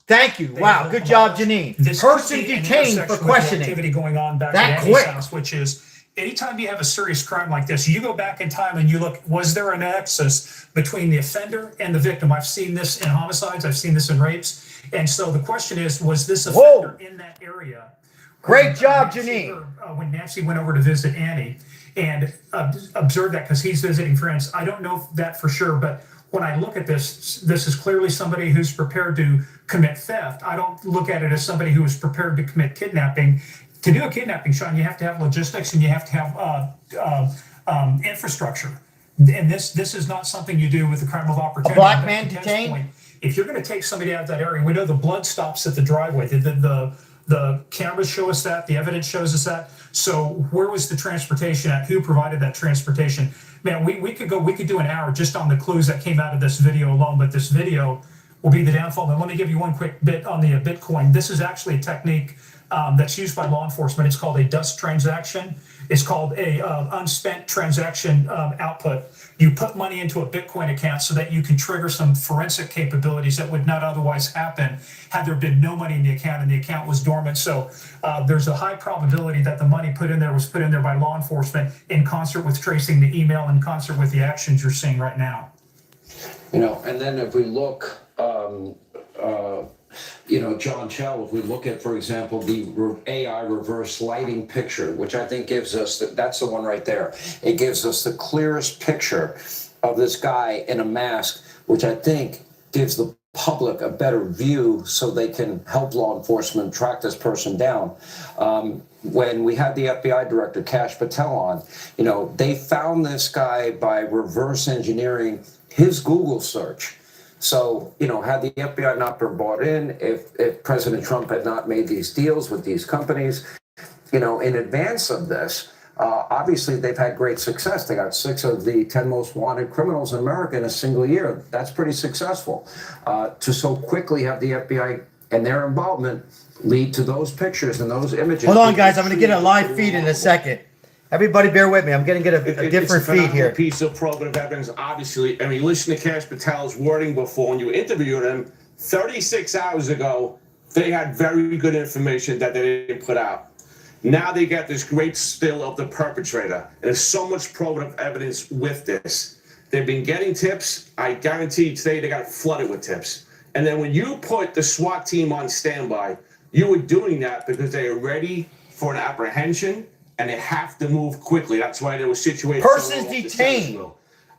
Wow. Good job, Janine. This Person could be an detained for intersection with the questioning. activity going on back That at Andy's quick. house, which is anytime you have a serious crime like this, you go back in time and you look, was there a nexus between the offender and the victim? I've seen this in homicides. I've seen this in rapes. And so the question is, was this offender in that area? Great job, Janine. When Nancy went over to visit Annie and observed that, because he's visiting friends. I don't know that for sure, but when I look at this, this is clearly somebody who's prepared to commit theft. I don't look at it as somebody who is prepared to commit kidnapping. To do a kidnapping, Sean, you have to have logistics and you have to have infrastructure. And this is not something you do with the crime of opportunity. A black man detained? Point, if you're going to take somebody out of that area, we know the blood stops at the driveway. The cameras show us that. The evidence shows us that. So where was the transportation at? Who provided that transportation? Man, we could do an hour just on the clues that came out of this video alone, but this video will be the downfall. And let me give you one quick bit on the Bitcoin. This is actually a technique that's used by law enforcement. It's called a dust transaction. It's called a unspent transaction output. You put money into a Bitcoin account so that you can trigger some forensic capabilities that would not otherwise happen had there been no money in the account and the account was dormant. So there's a high probability that the money put in there was put in there by law enforcement in concert with tracing the email, in concert with the actions you're seeing right now. And then if we look, John Chell, if we look at, for example, the AI reverse lighting picture, which I think gives us, that's the one right there. It gives us the clearest picture of this guy in a mask, which I think gives the public a better view so they can help law enforcement track this person down. When we had the FBI director, Kash Patel, on, they found this guy by reverse engineering his Google search. So, had the FBI not been brought in, if President Trump had not made these deals with these companies, in advance of this, obviously they've had great success. They got 6 of the 10 most wanted criminals in America in a single year. That's pretty successful. To so quickly have the FBI and their involvement lead to those pictures and those images. Hold on, guys. I'm going to get a live feed in a second. Everybody bear with me. I'm going to get a different feed here. Piece of probative evidence, obviously. I mean, listen to Kash Patel's wording before when you interviewed him 36 hours ago. They had very good information that they didn't put out. Now they got this great still of the perpetrator. And there's so much probative evidence with this. They've been getting tips. I guarantee today they got flooded with tips. And then when you put the SWAT team on standby, you were doing that because they are ready for an apprehension. And they have to move quickly. That's why there was situations. Persons detained.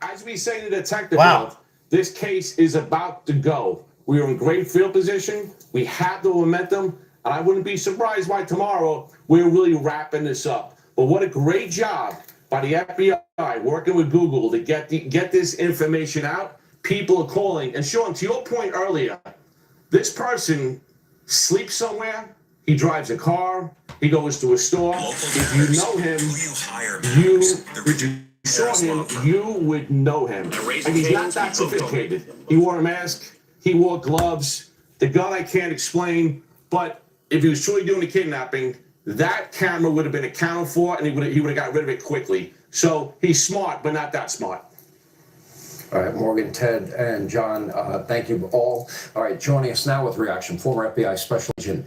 As we say in the detective Wow. world, this case is about to go. We are in great field position. We have the momentum. And I wouldn't be surprised by tomorrow we're really wrapping this up. But what a great job by the FBI working with Google to get this information out. People are calling. And Sean, to your point earlier, this person sleeps somewhere. He drives a car. He goes to a store. If you know him, if you saw him, you would know him. And he's not that sophisticated. He wore a mask. He wore gloves. The gun I can't explain. But if he was truly doing the kidnapping, that camera would have been accounted for, and he would have got rid of it quickly. So he's smart, but not that smart. All right, Morgan, Ted, and John, thank you all. All right, joining us now with reaction, former FBI Special Agent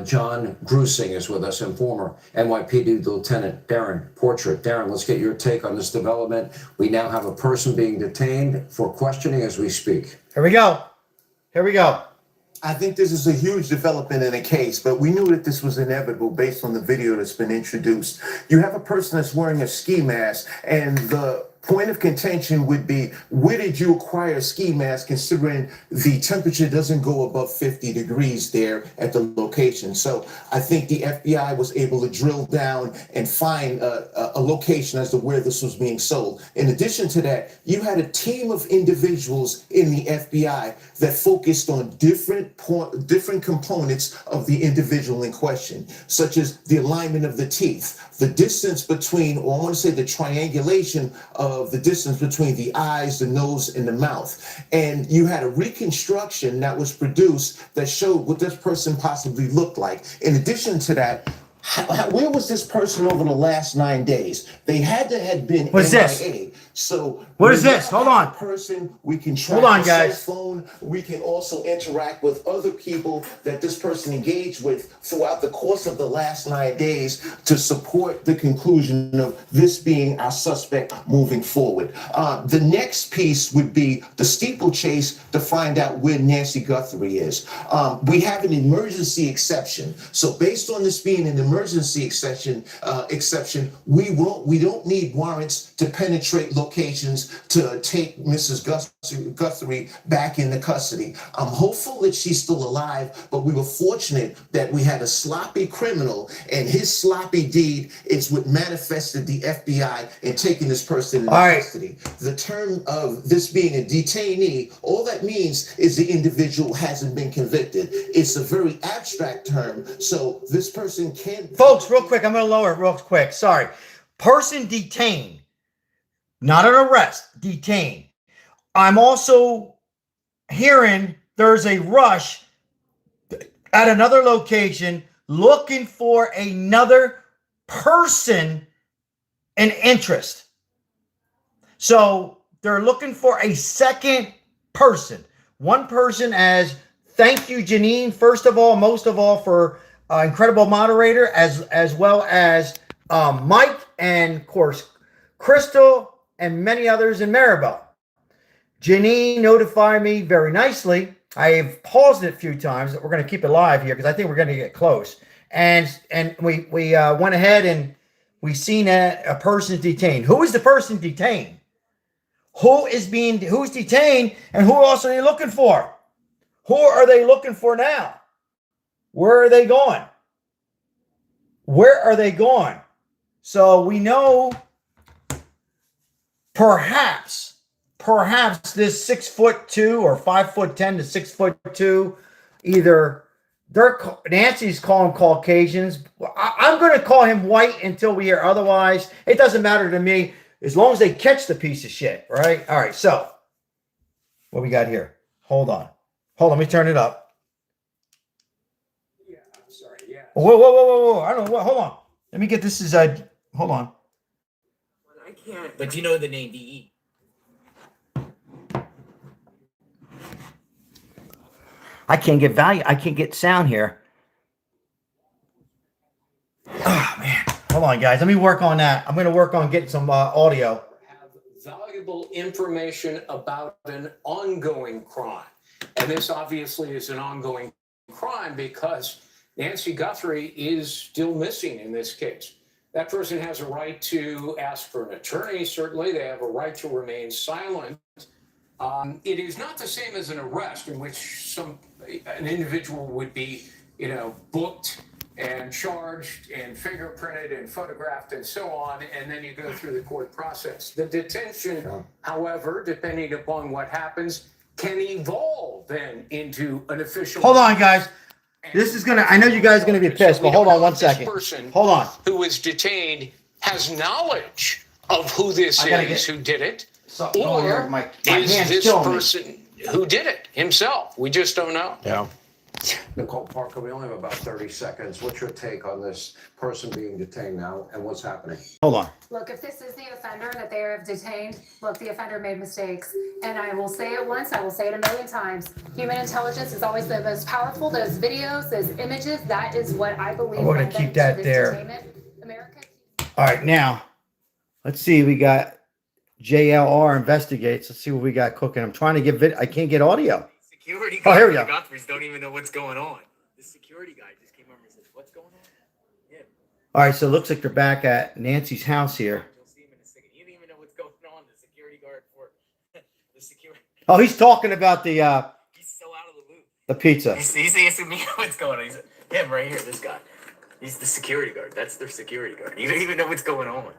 John Grusing is with us, and former NYPD Lieutenant Darren Portrait. Darren, let's get your take on this development. We now have a person being detained for questioning as we speak. Here we go. Here we go. I think this is a huge development in a case, but we knew that this was inevitable based on the video that's been introduced. You have a person that's wearing a ski mask, and the point of contention would be, where did you acquire a ski mask considering the temperature doesn't go above 50 degrees there at the location? So I think the FBI was able to drill down and find a location as to where this was being sold. In addition to that, you had a team of individuals in the FBI that focused on different components of the individual in question, such as the alignment of the teeth, the distance between, or I want to say the triangulation of the distance between the eyes, the nose, and the mouth. And you had a reconstruction that was produced that showed what this person possibly looked like. In addition to that, where was this person over the last 9 days? They had to have been What's MIA. this? So what is this? Hold on. Person, we can track Hold on, the guys. cell phone. We can also interact with other people that this person engaged with throughout the course of the last 9 days to support the conclusion of this being our suspect moving forward. The next piece would be the steeplechase to find out where Nancy Guthrie is. We have an emergency exception. So based on this being an emergency exception, we don't need warrants to penetrate locations to take Mrs. Guthrie back into custody. I'm hopeful that she's still alive, but we were fortunate that we had a sloppy criminal, and his sloppy deed is what manifested the FBI in taking this person into custody. The term of this being a detainee, all that means is the individual hasn't been convicted. It's a very abstract term, so this person can't... Folks, real quick, I'm going to lower it real quick. Sorry. Person detained. Not an arrest, detained. I'm also hearing there's a rush at another location looking for another person in interest. So they're looking for a second person. One person as thank you, Janine, first of all, most of all, for incredible moderator, as well as Mike and, of course, Crystal, and many others in Maribel. Janine notified me very nicely. I've paused it a few times. We're going to keep it live here because I think we're going to get close. And we went ahead and we seen a person detained. Who is the person detained? Who's detained, and who else are they looking for? Who are they looking for now? Where are they going? Where are they going? So we know perhaps this 6'2" or 5'10" to 6'2", either Nancy's calling Caucasians. I'm going to call him white until we hear otherwise. It doesn't matter to me as long as they catch the piece of shit, right? All right, so what we got here? Hold on, let me turn it up. Yeah, I'm sorry. Yeah. Whoa! I don't know what. Hold on, let me get this. Hold on. I can't, but you know the name DE. I can't get value. I can't get sound here. Oh, man. Hold on, guys. Let me work on that. I'm going to work on getting some audio. Have valuable information about an ongoing crime. And this obviously is an ongoing crime because Nancy Guthrie is still missing in this case. That person has a right to ask for an attorney. Certainly, they have a right to remain silent. It is not the same as an arrest in which an individual would be, booked and charged and fingerprinted and photographed and so on, and then you go through the court process. The detention, however, depending upon what happens, can evolve then into an official... Hold on, guys. This is I know you guys are going to be pissed, but hold on 1 second. Hold on. Who is detained has knowledge of who this is, who did it. Or my is this person who did it himself? We just don't know. Yeah. Nicole Parker, we only have about 30 seconds. What's your take on this person being detained now and what's happening? Hold on. Look, if this is the offender that they have detained, look, the offender made mistakes. And I will say it once, I will say it a million times. Human intelligence is always the most powerful. Those videos, those images, that is what I believe. We're gonna led keep them to that this there. detainment. America. All right, now let's see. We got JLR investigates. Let's see what we got cooking. I'm trying to get I can't get audio. Security Oh, guys here we and go. Guthries don't even know what's going on. The security guy just came over and said, "What's going on?" Yeah. All right, so it looks like they're back at Nancy's house here. You'll see him in a second. You don't even know what's going on. The security guard for the security. Oh, he's talking about the He's so out of the loop. the pizza. He's asking me what's going on. He's him right here. This guy. He's the security guard. That's their security guard. You don't even know what's going on.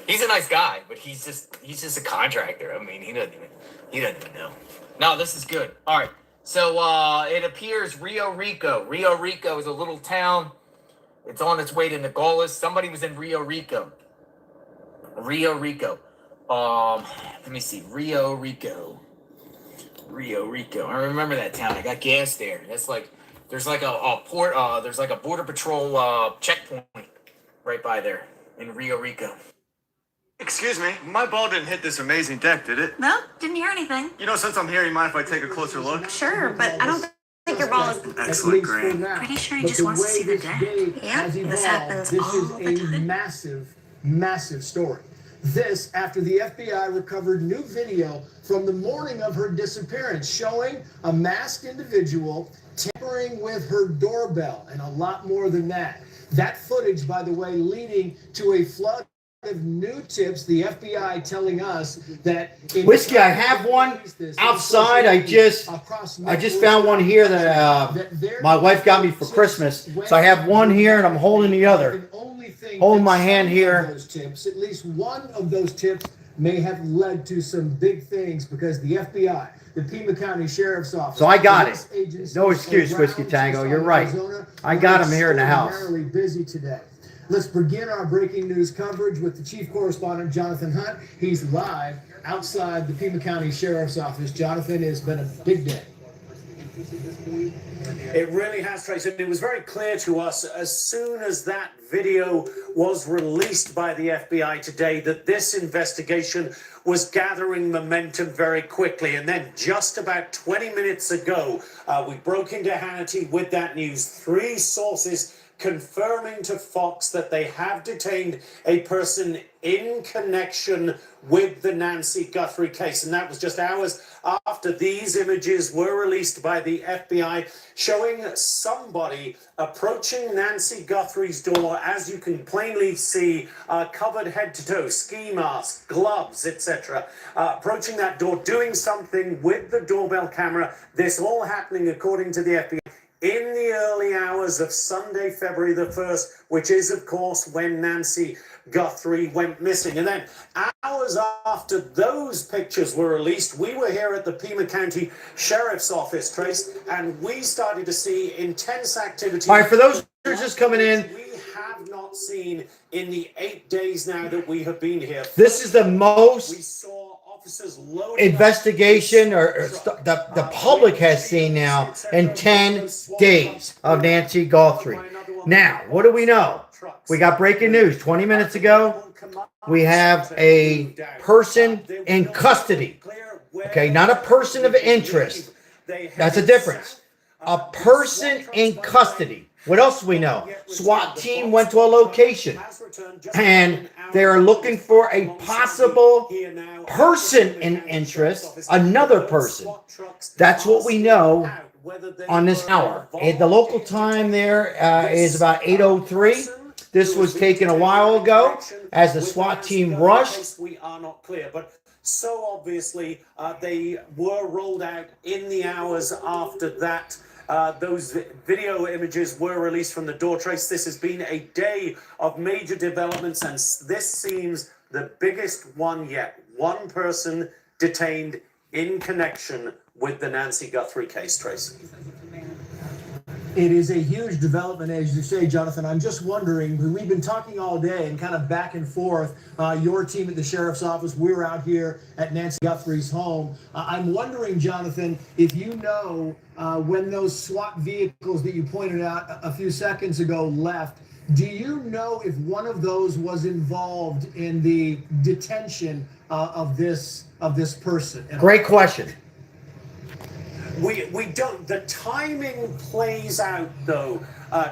He's a nice guy, but he's just a contractor. I mean, he doesn't even know. No, this is good. All right. So it appears Rio Rico. Rio Rico is a little town. It's on its way to Nogales. Somebody was in Rio Rico. Rio Rico. Let me see. Rio Rico. Rio Rico. I remember that town. I got gas there. That's like there's like a port. There's like a border patrol checkpoint right by there in Rio Rico. Excuse me, my ball didn't hit this amazing deck, did it? No, didn't hear anything. You know, since I'm here, you mind if I take a closer look? Sure, but I don't think your ball is. Excellent, great. Pretty sure he just wants to see the deck. Yeah, this happens This all the is a time. massive story. This after the FBI recovered new video from the morning of her disappearance showing a masked individual tampering with her doorbell and a lot more than that. That footage, by the way, leading to a flood of new tips, the FBI telling us that Whiskey, I have one outside. I just found one here that my wife got me for Christmas. So I have one here and I'm holding the other. Holding my hand here. Those tips, at least one of those tips may have led to some big things because the FBI, the Pima County Sheriff's Office. So I got it. No excuse, Whiskey Tango. You're right. I got him here in the house. Extraordinarily busy today. Let's begin our breaking news coverage with the chief correspondent, Jonathan Hunt. He's live outside the Pima County Sheriff's Office. Jonathan, it's been a big day. It really has, Tracy. It was very clear to us as soon as that video was released by the FBI today that this investigation was gathering momentum very quickly. And then just about 20 minutes ago, we broke into Hannity with that news. 3 sources confirming to Fox that they have detained a person in connection with the Nancy Guthrie case. And that was just hours after these images were released by the FBI showing somebody approaching Nancy Guthrie's door, as you can plainly see, covered head to toe, ski mask, gloves, etc. Approaching that door, doing something with the doorbell camera. This all happening, according to the FBI, in the early hours of Sunday, February the 1st, which is, of course, when Nancy Guthrie went missing. And then hours after those pictures were released, we were here at the Pima County Sheriff's Office, Trace, and we started to see intense activity. All right, for those who are just coming in, we have not seen in the 8 days now that we have been here. this is the most We saw officers loading investigation or the public has seen now in 10 days of Nancy Guthrie. Now, what do we know? We got breaking news 20 minutes ago. We have a person in custody. Okay, not a person of interest. That's a difference. A person in custody. What else do we know? SWAT team went to a location and they're looking for a possible person in interest, another person. That's what we know on this hour. And the local time there is about 8:03. This was taken a while ago as the SWAT team rushed. We are not clear, but so obviously they were rolled out in the hours after that. Those video images were released from the door trace. This has been a day of major developments, and this seems the biggest one yet. One person detained in connection with the Nancy Guthrie case, Tracy. It is a huge development, as you say, Jonathan. I'm just wondering, we've been talking all day and kind of back and forth. Your team at the sheriff's office, we're out here at Nancy Guthrie's home. I'm wondering, Jonathan, if you know when those SWAT vehicles that you pointed out a few seconds ago left, do you know if one of those was involved in the detention of this person? Great question. We don't. The timing plays out, though,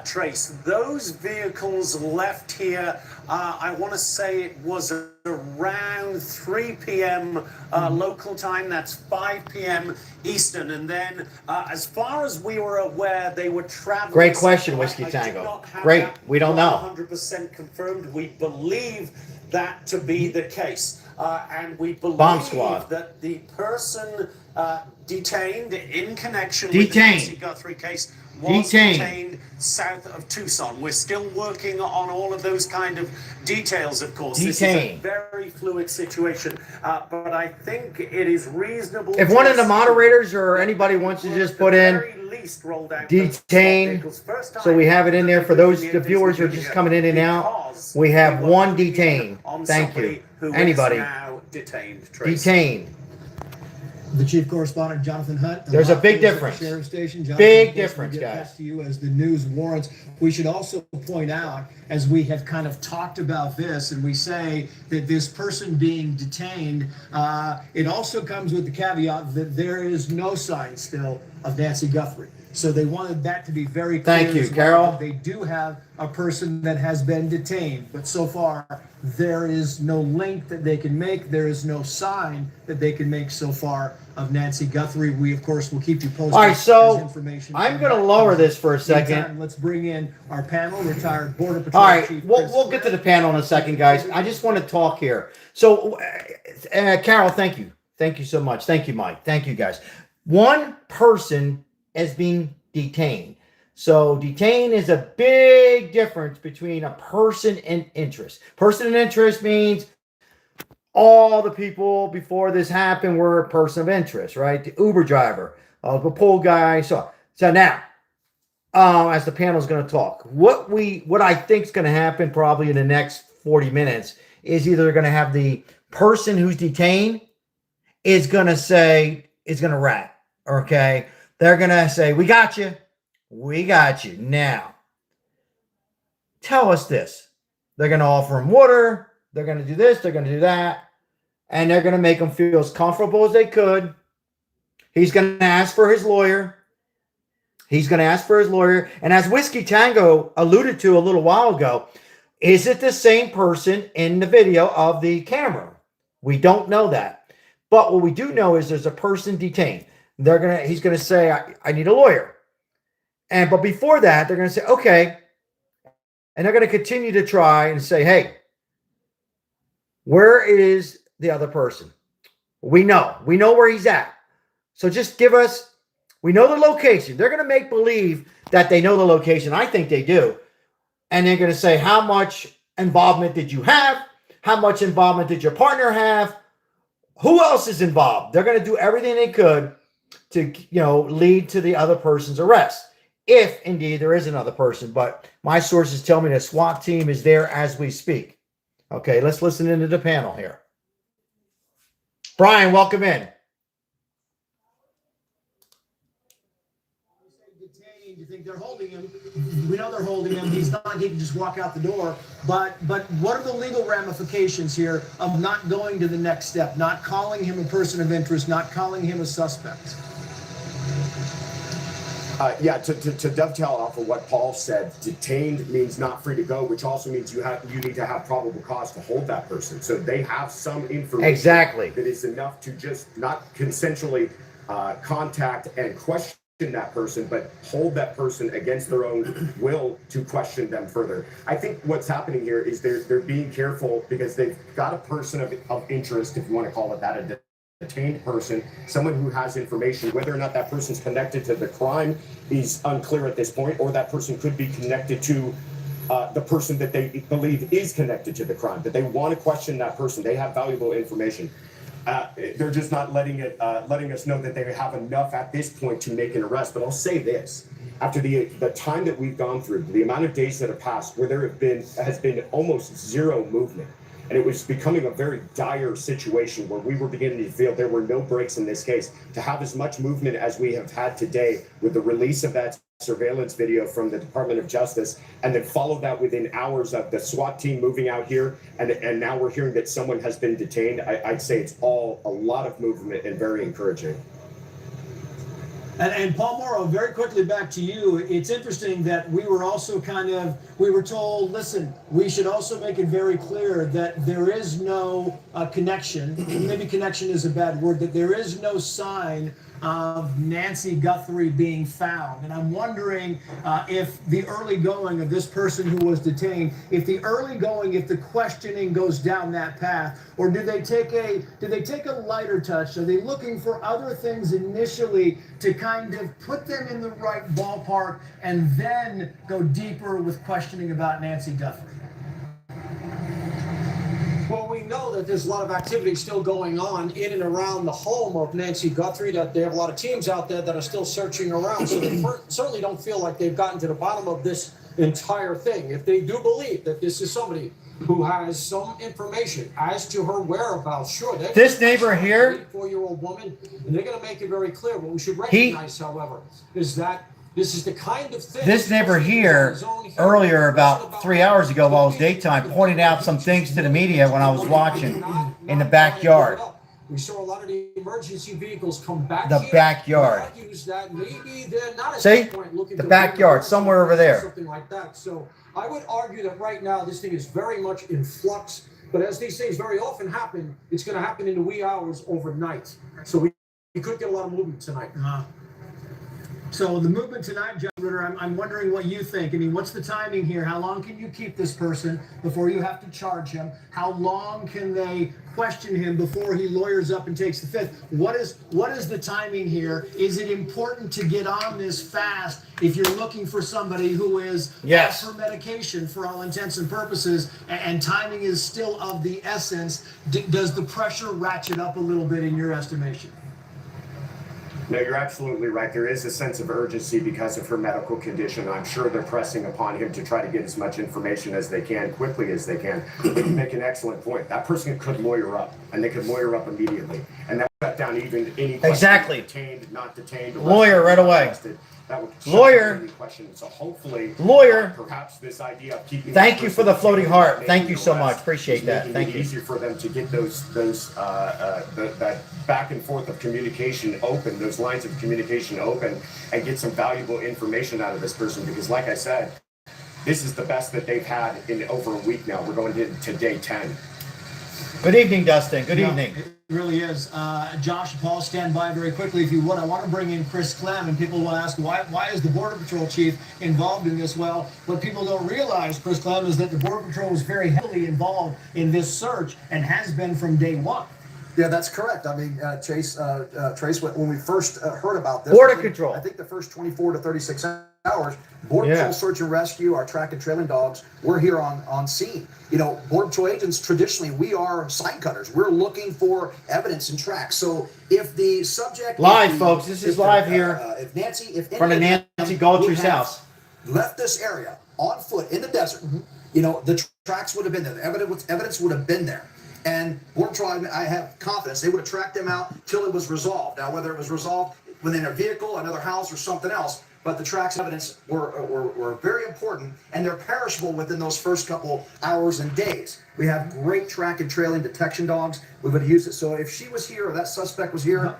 Trace. Those vehicles left here, I want to say it was around 3 p.m. Local time. That's 5 p.m. Eastern. And then, as far as we were aware, they were traveling. Great question, Whiskey Tango. Great. We don't know. 100% confirmed. We believe that to be the case. And we believe Bomb squad. that the person detained in connection with the Nancy Guthrie case was detained south of Tucson. We're still working on all of those kind of details, of course. This is a very fluid situation, but I think it is reasonable. If one of the moderators or anybody wants to just put in detained, so we have it in there for those the viewers who are just coming in and out. We have one detained. Thank you. Anybody detained. The chief correspondent, Jonathan Hunt. There's a big difference. Sheriff Station. Jonathan, big difference, we'll get guys. back to you as the news warrants. We should also point out, as we have kind of talked about this, and we say that this person being detained, it also comes with the caveat that there is no sign still of Nancy Guthrie. So they wanted that to be very clear. Thank you, Carol. They do have a person that has been detained, but so far there is no link that they can make. There is no sign that they can make so far of Nancy Guthrie. We, of course, will keep you posted. All right, so information I'm going to lower this for a second. Meantime, let's bring in our panel, retired Border Patrol All right, Chief. we'll get to the panel in a second, guys. I just want to talk here. So, Carol, thank you. Thank you so much. Thank you, Mike. Thank you, guys. One person is being detained. So detained is a big difference between a person in interest. Person in interest means all the people before this happened were a person of interest, right? The Uber driver, the pool guy. So now, as the panel is going to talk, what I think is going to happen probably in the next 40 minutes is either going to have the person who's detained is going to rat, okay? They're going to say, we got you. We got you. Now, tell us this. They're going to offer him water. They're going to do this. They're going to do that. And they're going to make him feel as comfortable as they could. He's going to ask for his lawyer. And as Whiskey Tango alluded to a little while ago, is it the same person in the video of the camera? We don't know that. But what we do know is there's a person detained. He's going to say, I need a lawyer. But before that, they're going to say, okay. And they're going to continue to try and say, hey, where is the other person? We know where he's at. So just give us, we know the location. They're going to make believe that they know the location. I think they do. And they're going to say, how much involvement did you have? How much involvement did your partner have? Who else is involved? They're going to do everything they could to, lead to the other person's arrest, if indeed there is another person. But my sources tell me the SWAT team is there as we speak. Okay, let's listen into the panel here. Brian, welcome in. Detained, you think they're holding him? We know they're holding him. He's not. He can just walk out the door. But what are the legal ramifications here of not going to the next step, not calling him a person of interest, not calling him a suspect? To dovetail off of what Paul said, detained means not free to go, which also means you need to have probable cause to hold that person. So they have some information that is enough to just not consensually contact and question that person, but hold that person against their own will to question them further. I think what's happening here is they're being careful because they've got a person of interest, if you want to call it that, a detained person, someone who has information. Whether or not that person's connected to the crime is unclear at this point, or that person could be connected to the person that they believe is connected to the crime, but they want to question that person. They have valuable information. They're just not letting us know that they have enough at this point to make an arrest. But I'll say this, after the time that we've gone through, the amount of days that have passed where there has been almost zero movement, and it was becoming a very dire situation where we were beginning to feel there were no breaks in this case, to have as much movement as we have had today with the release of that surveillance video from the Department of Justice, and then follow that within hours of the SWAT team moving out here, and now we're hearing that someone has been detained. I'd say it's all a lot of movement and very encouraging. And Paul Morrow, very quickly back to you. It's interesting that we were also we were told, listen, we should also make it very clear that there is no connection, maybe connection is a bad word, that there is no sign of Nancy Guthrie being found. And I'm wondering if the early going of this person who was detained, if the questioning goes down that path, or do they take a lighter touch? Are they looking for other things initially to kind of put them in the right ballpark and then go deeper with questioning about Nancy Guthrie? Well, we know that there's a lot of activity still going on in and around the home of Nancy Guthrie, that they have a lot of teams out there that are still searching around. So they certainly don't feel like they've gotten to the bottom of this entire thing. If they do believe that this is somebody who has some information as to her whereabouts, sure. This neighbor here, 4-year-old woman, and they're going to make it very clear. What we should recognize, however, is that this is the kind of thing. This neighbor here, earlier, about 3 hours ago while it was daytime, pointed out some things to the media when I was watching in the backyard. We saw a lot of the emergency vehicles come back. The backyard. Maybe they're not at See? this point looking The to backyard, somewhere over there. something like that. So I would argue that right now this thing is very much in flux. But as these things very often happen, it's going to happen in the wee hours overnight. So we could get a lot of movement tonight. So the movement tonight, John Ritter, I'm wondering what you think. I mean, what's the timing here? How long can you keep this person before you have to charge him? How long can they question him before he lawyers up and takes the fifth? What is the timing here? Is it important to get on this fast if you're looking for somebody who is off for medication for all intents and purposes, and timing is still of the essence? Does the pressure ratchet up a little bit in your estimation? No, you're absolutely right. There is a sense of urgency because of her medical condition. I'm sure they're pressing upon him to try to get as much information as they can, quickly as they can. But you make an excellent point. That person could lawyer up, and they could lawyer up immediately. And that would cut down even any question, detained, not detained, arrested, lawyer right away. Arrested. That would Lawyer. So hopefully, lawyer. Perhaps this idea of keeping. Thank you for the floating heart. Thank you so much. Appreciate that. Thank you. Easier for them to get that back and forth of communication open, those lines of communication open, and get some valuable information out of this person. Because, like I said, this is the best that they've had in over a week now. We're going to day 10. Good evening, Dustin. Good evening. It really is. Josh and Paul, stand by very quickly if you would. I want to bring in Chris Clem, and people will ask, why is the Border Patrol chief involved in this? Well, what people don't realize, Chris Clem, is that the Border Patrol was very heavily involved in this search and has been from day one. Yeah, that's correct. I mean, Trace, when we first heard about this, Border Control. I think the first 24 to 36 hours, Border Patrol Search and Rescue, our track and trailing dogs, we're here on scene. You know, Border Patrol agents, traditionally, we are sign cutters. We're looking for evidence and tracks. So if the subject... Folks, this is live here. If Nancy... If in front of Nancy Guthry's house. Left this area on foot in the desert, you know, the tracks would have been there. The evidence would have been there. And Border Patrol, I have confidence, they would have tracked them out till it was resolved. Now, whether it was resolved within a vehicle, another house, or something else, but the tracks evidence were very important, and they're perishable within those first couple hours and days. We have great track and trailing detection dogs. We would have used it. So if she was here or that suspect was here,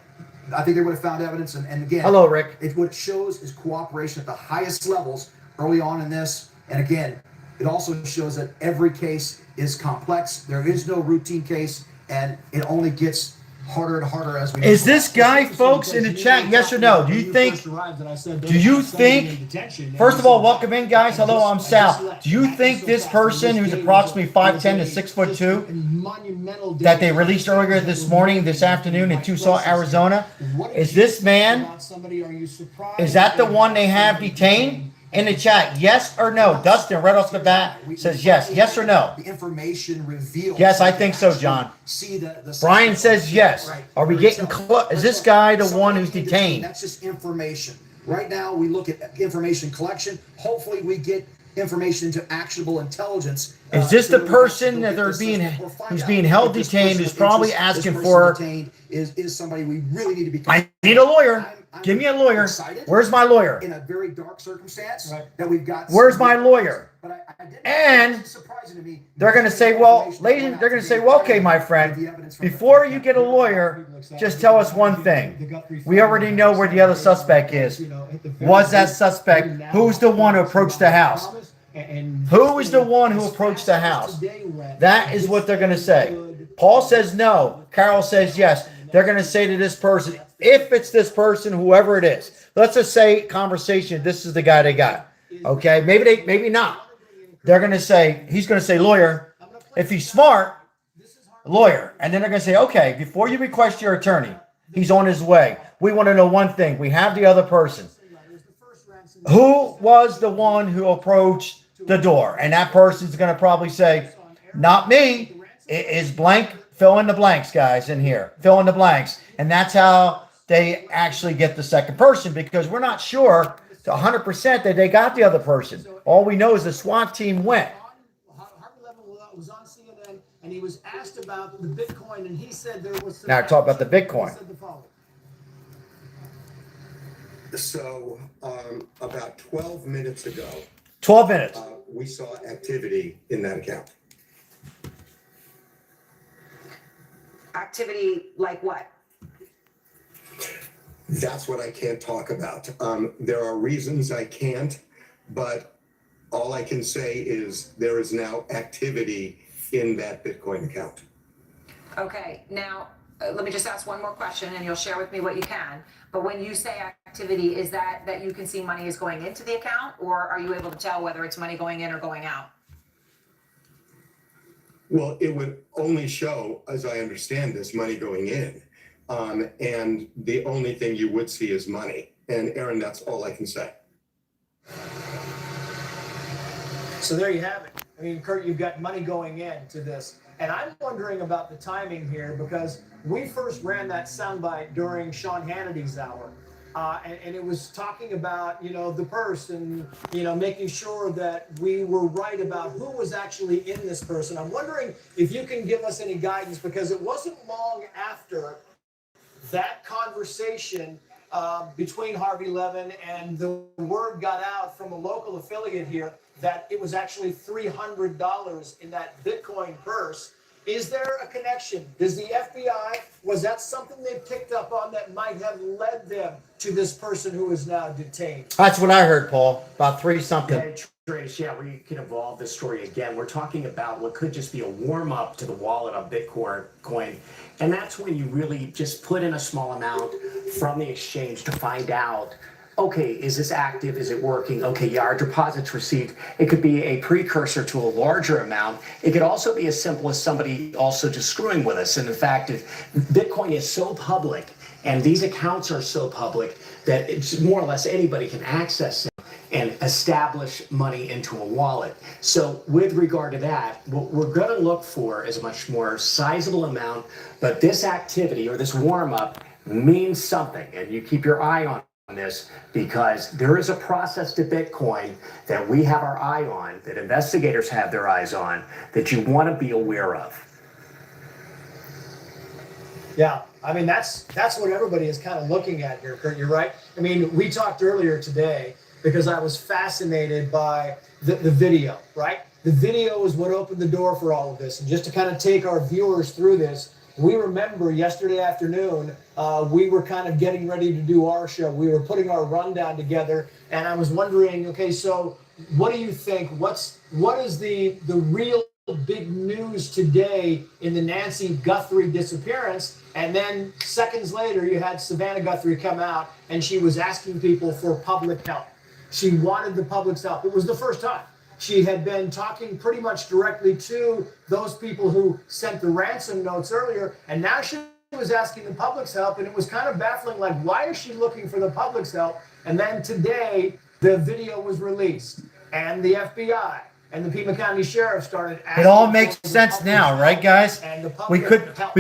I think they would have found evidence. And again, hello, Rick. What it shows is cooperation at the highest levels early on in this. And again, it also shows that every case is complex. There is no routine case, and it only gets harder and harder as we. Is this guy, folks, in the chat? Yes or no? Do you think? First of all, welcome in, guys. Hello, I'm Sal. Do you think this person, who's approximately 5'10" to 6'2", that they released earlier this morning, this afternoon in Tucson, Arizona, is this man? Is that the one they have detained? In the chat, yes or no? Dustin, right off the bat, says yes. Yes or no? The information revealed. Yes, I think so, John. Brian says yes. Are we getting close? Is this guy the one who's detained? That's just information. Right now, we look at information collection. Hopefully, we get information into actionable intelligence. Is this the person that who's being held detained is probably asking for? Is somebody we really need to be. I need a lawyer. Give me a lawyer. Where's my lawyer? In a very dark circumstance that we've got. Where's my lawyer? And they're going to say, well, ladies, they're going to say, well, okay, my friend, before you get a lawyer, just tell us one thing. We already know where the other suspect is. Was that suspect? Who's the one who approached the house? Who is the one who approached the house? That is what they're going to say. Paul says no. Carol says yes. They're going to say to this person, if it's this person, whoever it is, let's just say conversation, this is the guy they got. Okay, maybe not. They're going to say, he's going to say lawyer. If he's smart, lawyer. And then they're going to say, okay, before you request your attorney, he's on his way. We want to know one thing. We have the other person. Who was the one who approached the door? And that person's going to probably say, not me. It is blank. Fill in the blanks, guys, in here. Fill in the blanks. And that's how they actually get the second person, because we're not sure to 100% that they got the other person. All we know is the SWAT team went. Harvey Levin was on CNN, and he was asked about the Bitcoin, and he said there was some. Now talk about the Bitcoin. So, about 12 minutes ago, 12 minutes. We saw activity in that account. Activity like what? That's what I can't talk about. There are reasons I can't, but all I can say is there is now activity in that Bitcoin account. Okay, now let me just ask one more question and you'll share with me what you can. But when you say activity, is that you can see money is going into the account, or are you able to tell whether it's money going in or going out? Well, it would only show, as I understand this, money going in. And the only thing you would see is money. And Aaron, that's all I can say. So there you have it. I mean, Kurt, you've got money going into this. And I'm wondering about the timing here, because we first ran that soundbite during Sean Hannity's hour. And it was talking about, the purse and, making sure that we were right about who was actually in this person. I'm wondering if you can give us any guidance, because it wasn't long after that conversation between Harvey Levin and the word got out from a local affiliate here that it was actually $300 in that Bitcoin purse. Is there a connection? Does the FBI, was that something they picked up on that might have led them to this person who is now detained? That's what I heard, Paul. About 3-something. Yeah, Trace, yeah, we can evolve this story again. We're talking about what could just be a warm-up to the wallet of Bitcoin. And that's when you really just put in a small amount from the exchange to find out, okay, is this active? Is it working? Okay, yeah, our deposit's received. It could be a precursor to a larger amount. It could also be as simple as somebody also just screwing with us. And in fact, if Bitcoin is so public and these accounts are so public that it's more or less anybody can access it and establish money into a wallet. So with regard to that, what we're going to look for is a much more sizable amount, but this activity or this warm-up means something, and you keep your eye on this, because there is a process to Bitcoin that we have our eye on, that investigators have their eyes on, that you want to be aware of. Yeah, I mean, that's what everybody is kind of looking at here, Kurt. You're right. I mean, we talked earlier today because I was fascinated by the video, right? The video is what opened the door for all of this. And just to kind of take our viewers through this, we remember yesterday afternoon, we were kind of getting ready to do our show. We were putting our rundown together, and I was wondering, okay, so what do you think? What is the real big news today in the Nancy Guthrie disappearance? And then seconds later, you had Savannah Guthrie come out, and she was asking people for public help. She wanted the public's help. It was the first time. She had been talking pretty much directly to those people who sent the ransom notes earlier, and now she was asking the public's help, and it was kind of baffling, like, why is she looking for the public's help? And then today, the video was released, and the FBI and the Pima County Sheriff started asking. It all makes sense now, right, guys? We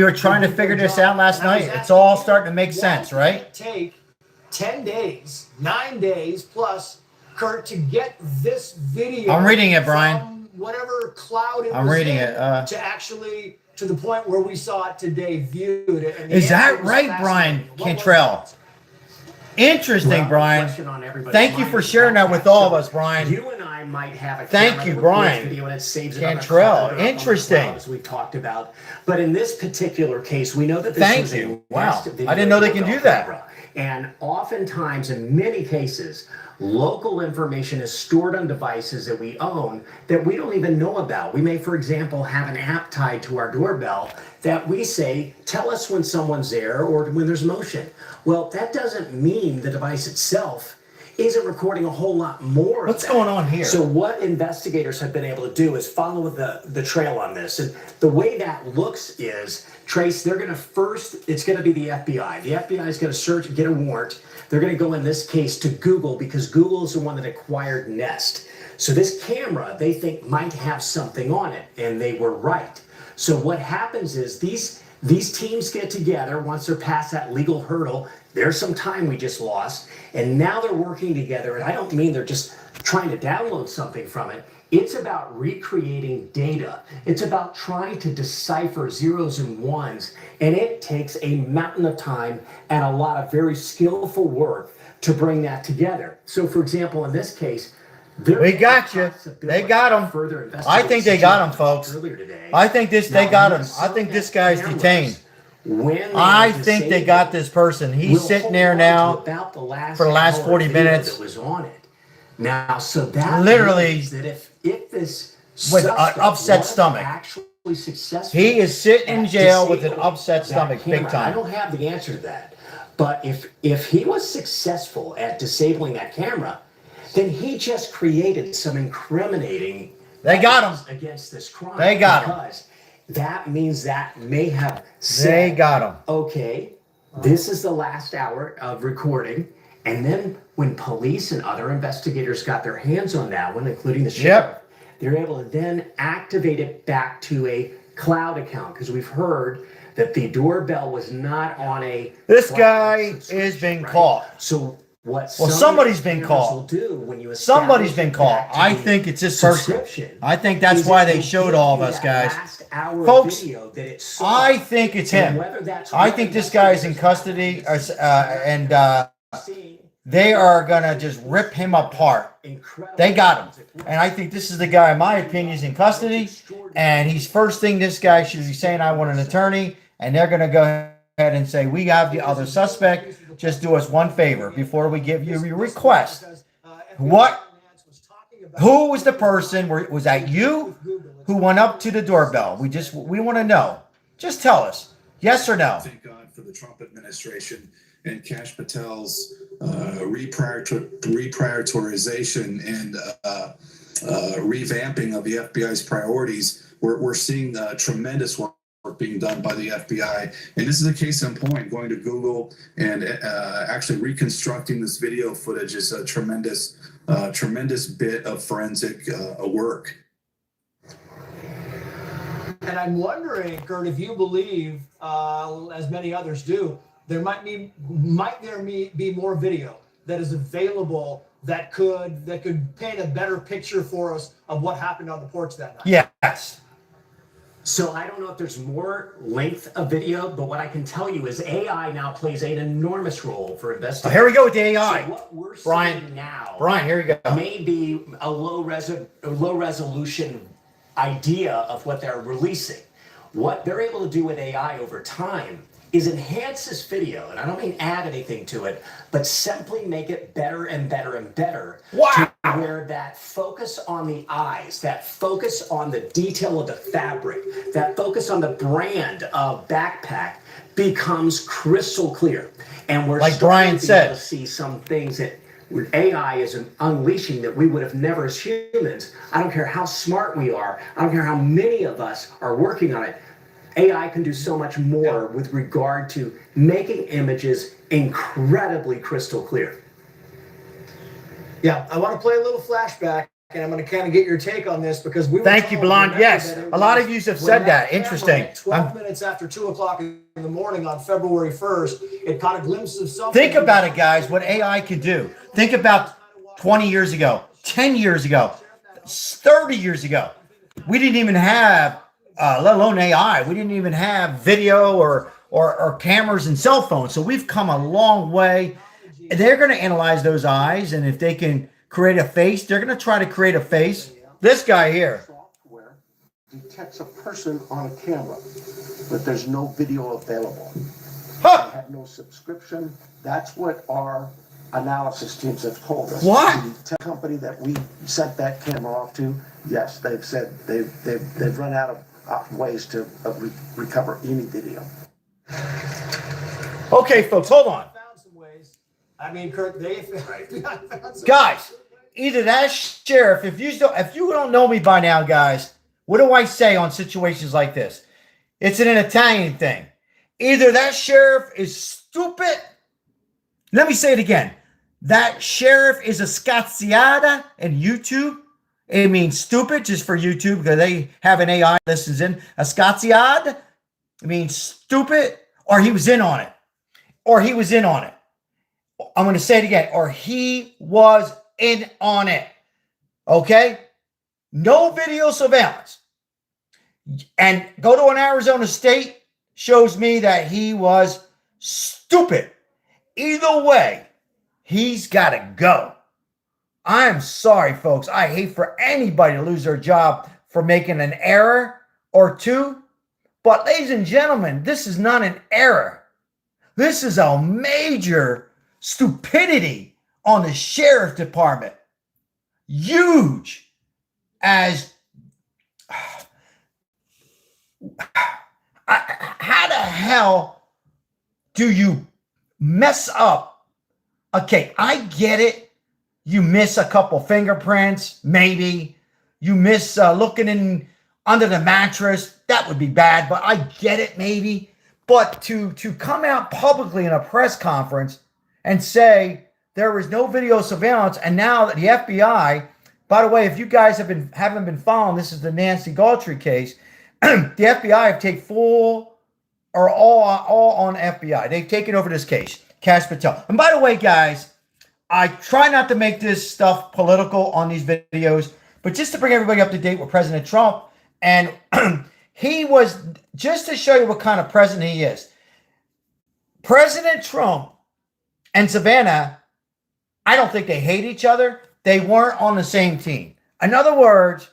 were trying to figure this out last night. It's all starting to make sense, right? Take 10 days, 9 days plus, Kurt, to get this video. I'm reading it, Brian. From whatever cloud it I'm was reading in, it. to actually to the point where we saw it today viewed. And the Is that answer was right, Brian fascinating. What was Cantrell? it? Interesting, Well, Brian. question on everybody's Thank you mind for is sharing that with all of us, Brian. You and I might have a Thank camera you, that records Brian. video and it saves it on a Cantrell, cloud or up on the interesting. cloud, as we talked about. But in this particular case, we know that this Thank was you. a Wow. Nest video I didn't know they can doorbell do that. camera. And oftentimes, in many cases, local information is stored on devices that we own that we don't even know about. We may, for example, have an app tied to our doorbell that we say, tell us when someone's there or when there's motion. Well, that doesn't mean the device itself isn't recording a whole lot more. What's of that. going on here? So what investigators have been able to do is follow the trail on this. And the way that looks is, Trace, they're going to first, it's going to be the FBI. The FBI is going to search and get a warrant. They're going to go in this case to Google because Google is the one that acquired Nest. So this camera, they think might have something on it, and they were right. So what happens is these teams get together once they're past that legal hurdle. There's some time we just lost, and now they're working together. And I don't mean they're just trying to download something from it. It's about recreating data. It's about trying to decipher zeros and ones, and it takes a mountain of time and a lot of very skillful work to bring that together. So, for example, in this case, We got you. They got him. I think they got him, folks. I think they got him. I think this guy's detained. I think they got this person. He's sitting there now for the last 40 minutes. That was on it. Now, so that Literally means that if this with an suspect upset was stomach. actually successful, He is sitting in at jail with an disabling upset that stomach, big camera. I time. don't have the answer to that, but if he was successful at disabling that camera, then he just created some incriminating. They got him. evidence against this crime. They got him. Because that means that may have said, They got him. okay, this is the last hour of recording. And then when police and other investigators got their hands on that one, including the sheriff, they're able to then activate it back to a cloud account. Because we've heard that the doorbell was not on a This cloud guy subscription, is being right? caught. So what Well, some somebody's been cameras caught. will do when you Somebody's establish been it caught. back to I the think it's this person. subscription, I think that's is why it they will showed give all of you us, that guys. last hour of Folks, video that it saw. I think it's And him. whether that's I what think this guy is in custody, and they are gonna just rip him apart. They got him, and I think this is the guy, in my opinion, is in custody. And he's first thing this guy should be saying, "I want an attorney," and they're gonna go ahead and say, "We have the other suspect. Just do us one favor before we give you your request." What? Who was the person? Was that you who went up to the doorbell? We want to know. Just tell us, yes or no. Thank God for the Trump administration and Kash Patel's reprioritization and revamping of the FBI's priorities. We're seeing tremendous work being done by the FBI, and this is a case in point. Going to Google and actually reconstructing this video footage is a tremendous bit of forensic work. And I'm wondering, Kurt, if you believe, as many others do, might there be more video that is available that could paint a better picture for us of what happened on the porch that night? Yes. So I don't know if there's more length of video, but what I can tell you is AI now plays an enormous role for investigators. Here we go with the AI. So what we're Brian, seeing now, here you go. May be a low resolution idea of what they're releasing. What they're able to do with AI over time is enhance this video, and I don't mean add anything to it, but simply make it better and better and better. Wow. To where that focus on the eyes, that focus on the detail of the fabric, that focus on the brand of backpack becomes crystal clear. And we're like Brian said, to see some things that AI is unleashing that we would have never as humans. I don't care how smart we are. I don't care how many of us are working on it. AI can do so much more with regard to making images incredibly crystal clear. Yeah, I want to play a little flashback and I'm going to kind of get your take on this because we were Thank you, told, Blonde. remember, Yes, that it a lot was of you have when said that. camera Interesting. at 12 minutes after 2 o'clock in the morning on February 1st, it caught a glimpse of something. Think about it, guys, what AI could do. Think about 20 years ago, 10 years ago, 30 years ago. We didn't even have, let alone AI, we didn't even have video or cameras and cell phones. So we've come a long way. They're going to analyze those eyes, and if they can create a face, they're going to try to create a face. This guy here. Software detects a person on a camera, but there's no video available. Huh. They have no subscription. That's what our analysis teams have told us. What? The company that we sent that camera off to, yes, they've said they've run out of ways to recover any video. Okay, folks, hold on. I mean, Kurt, Guys, either that sheriff, if you don't know me by now, guys, what do I say on situations like this? It's an Italian thing. Either that sheriff is stupid. Let me say it again. That sheriff is a scazziata in YouTube. It means stupid just for YouTube because they have an AI listens in. A scazziata, it means stupid, or he was in on it. Or he was in on it. I'm going to say it again. Or he was in on it. Okay? No video surveillance. And go to an Arizona state shows me that he was stupid. Either way, he's got to go. I'm sorry, folks. I hate for anybody to lose their job for making an error or two. But ladies and gentlemen, this is not an error. This is a major stupidity on the sheriff department. Huge. As how the hell do you mess up? Okay, I get it. You miss a couple fingerprints, maybe. You miss looking in under the mattress. That would be bad, but I get it, maybe. But to come out publicly in a press conference and say there was no video surveillance, and now that the FBI, by the way, if you guys haven't been following, this is the Nancy Guthrie case. The FBI have taken full or all on FBI. They've taken over this case. Cash Patel. And by the way, guys, I try not to make this stuff political on these videos, but just to bring everybody up to date with President Trump. And he was, just to show you what kind of president he is. President Trump and Savannah, I don't think they hate each other. They weren't on the same team. In other words,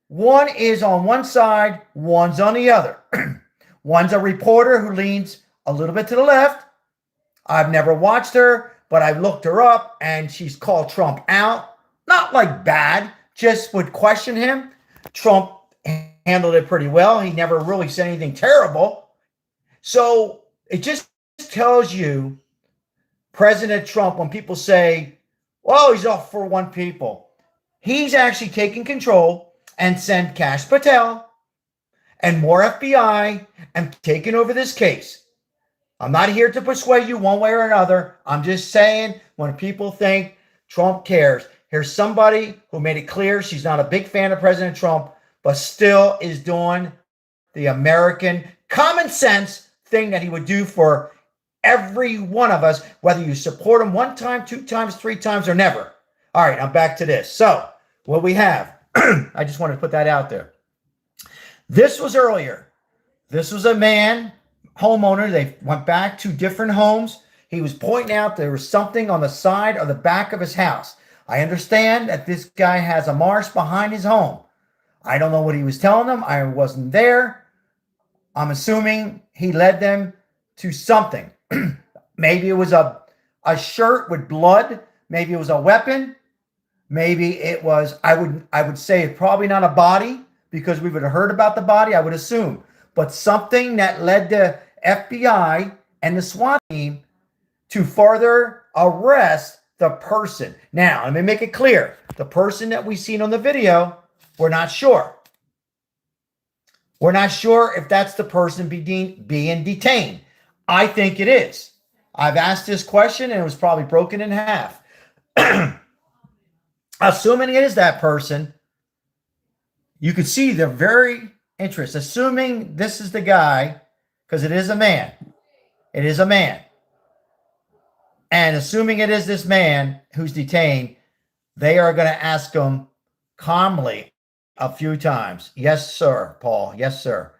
one is on one side, one's on the other. One's a reporter who leans a little bit to the left. I've never watched her, but I've looked her up, and she's called Trump out. Not like bad, just would question him. Trump handled it pretty well. He never really said anything terrible. So it just tells you, President Trump, when people say, well, he's off for one people, he's actually taking control and sent Cash Patel and more FBI and taking over this case. I'm not here to persuade you one way or another. I'm just saying, when people think Trump cares, here's somebody who made it clear she's not a big fan of President Trump, but still is doing the American common sense thing that he would do for every one of us, whether you support him one time, two times, three times, or never. All right, I'm back to this. So what we have, I just wanted to put that out there. This was earlier. This was a man, homeowner. They went back to different homes. He was pointing out there was something on the side or the back of his house. I understand that this guy has a marsh behind his home. I don't know what he was telling them. I wasn't there. I'm assuming he led them to something. Maybe it was a shirt with blood. Maybe it was a weapon. Maybe it was, I would say it's probably not a body, because we would have heard about the body, I would assume. But something that led the FBI and the SWAT team to further arrest the person. Now, let me make it clear. The person that we seen on the video, we're not sure. We're not sure if that's the person being detained. I think it is. I've asked this question, and it was probably broken in half. assuming it is that person, you could see they're very interested. Assuming this is the guy, because it is a man. It is a man. And assuming it is this man who's detained, they are going to ask him calmly a few times. Yes, sir, Paul. Yes, sir.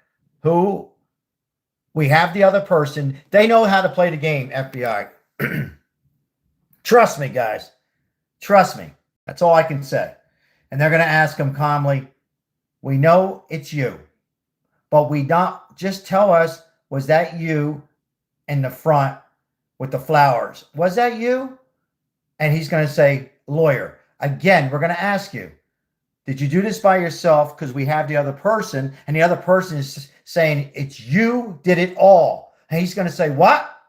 Who? We have the other person. They know how to play the game, FBI. Trust me, guys. Trust me. That's all I can say. And they're going to ask him calmly, we know it's you, but we don't, just tell us, was that you in the front with the flowers? Was that you? And he's going to say, lawyer. Again, we're going to ask you, did you do this by yourself? Because we have the other person, and the other person is saying, it's you did it all. And he's going to say, what?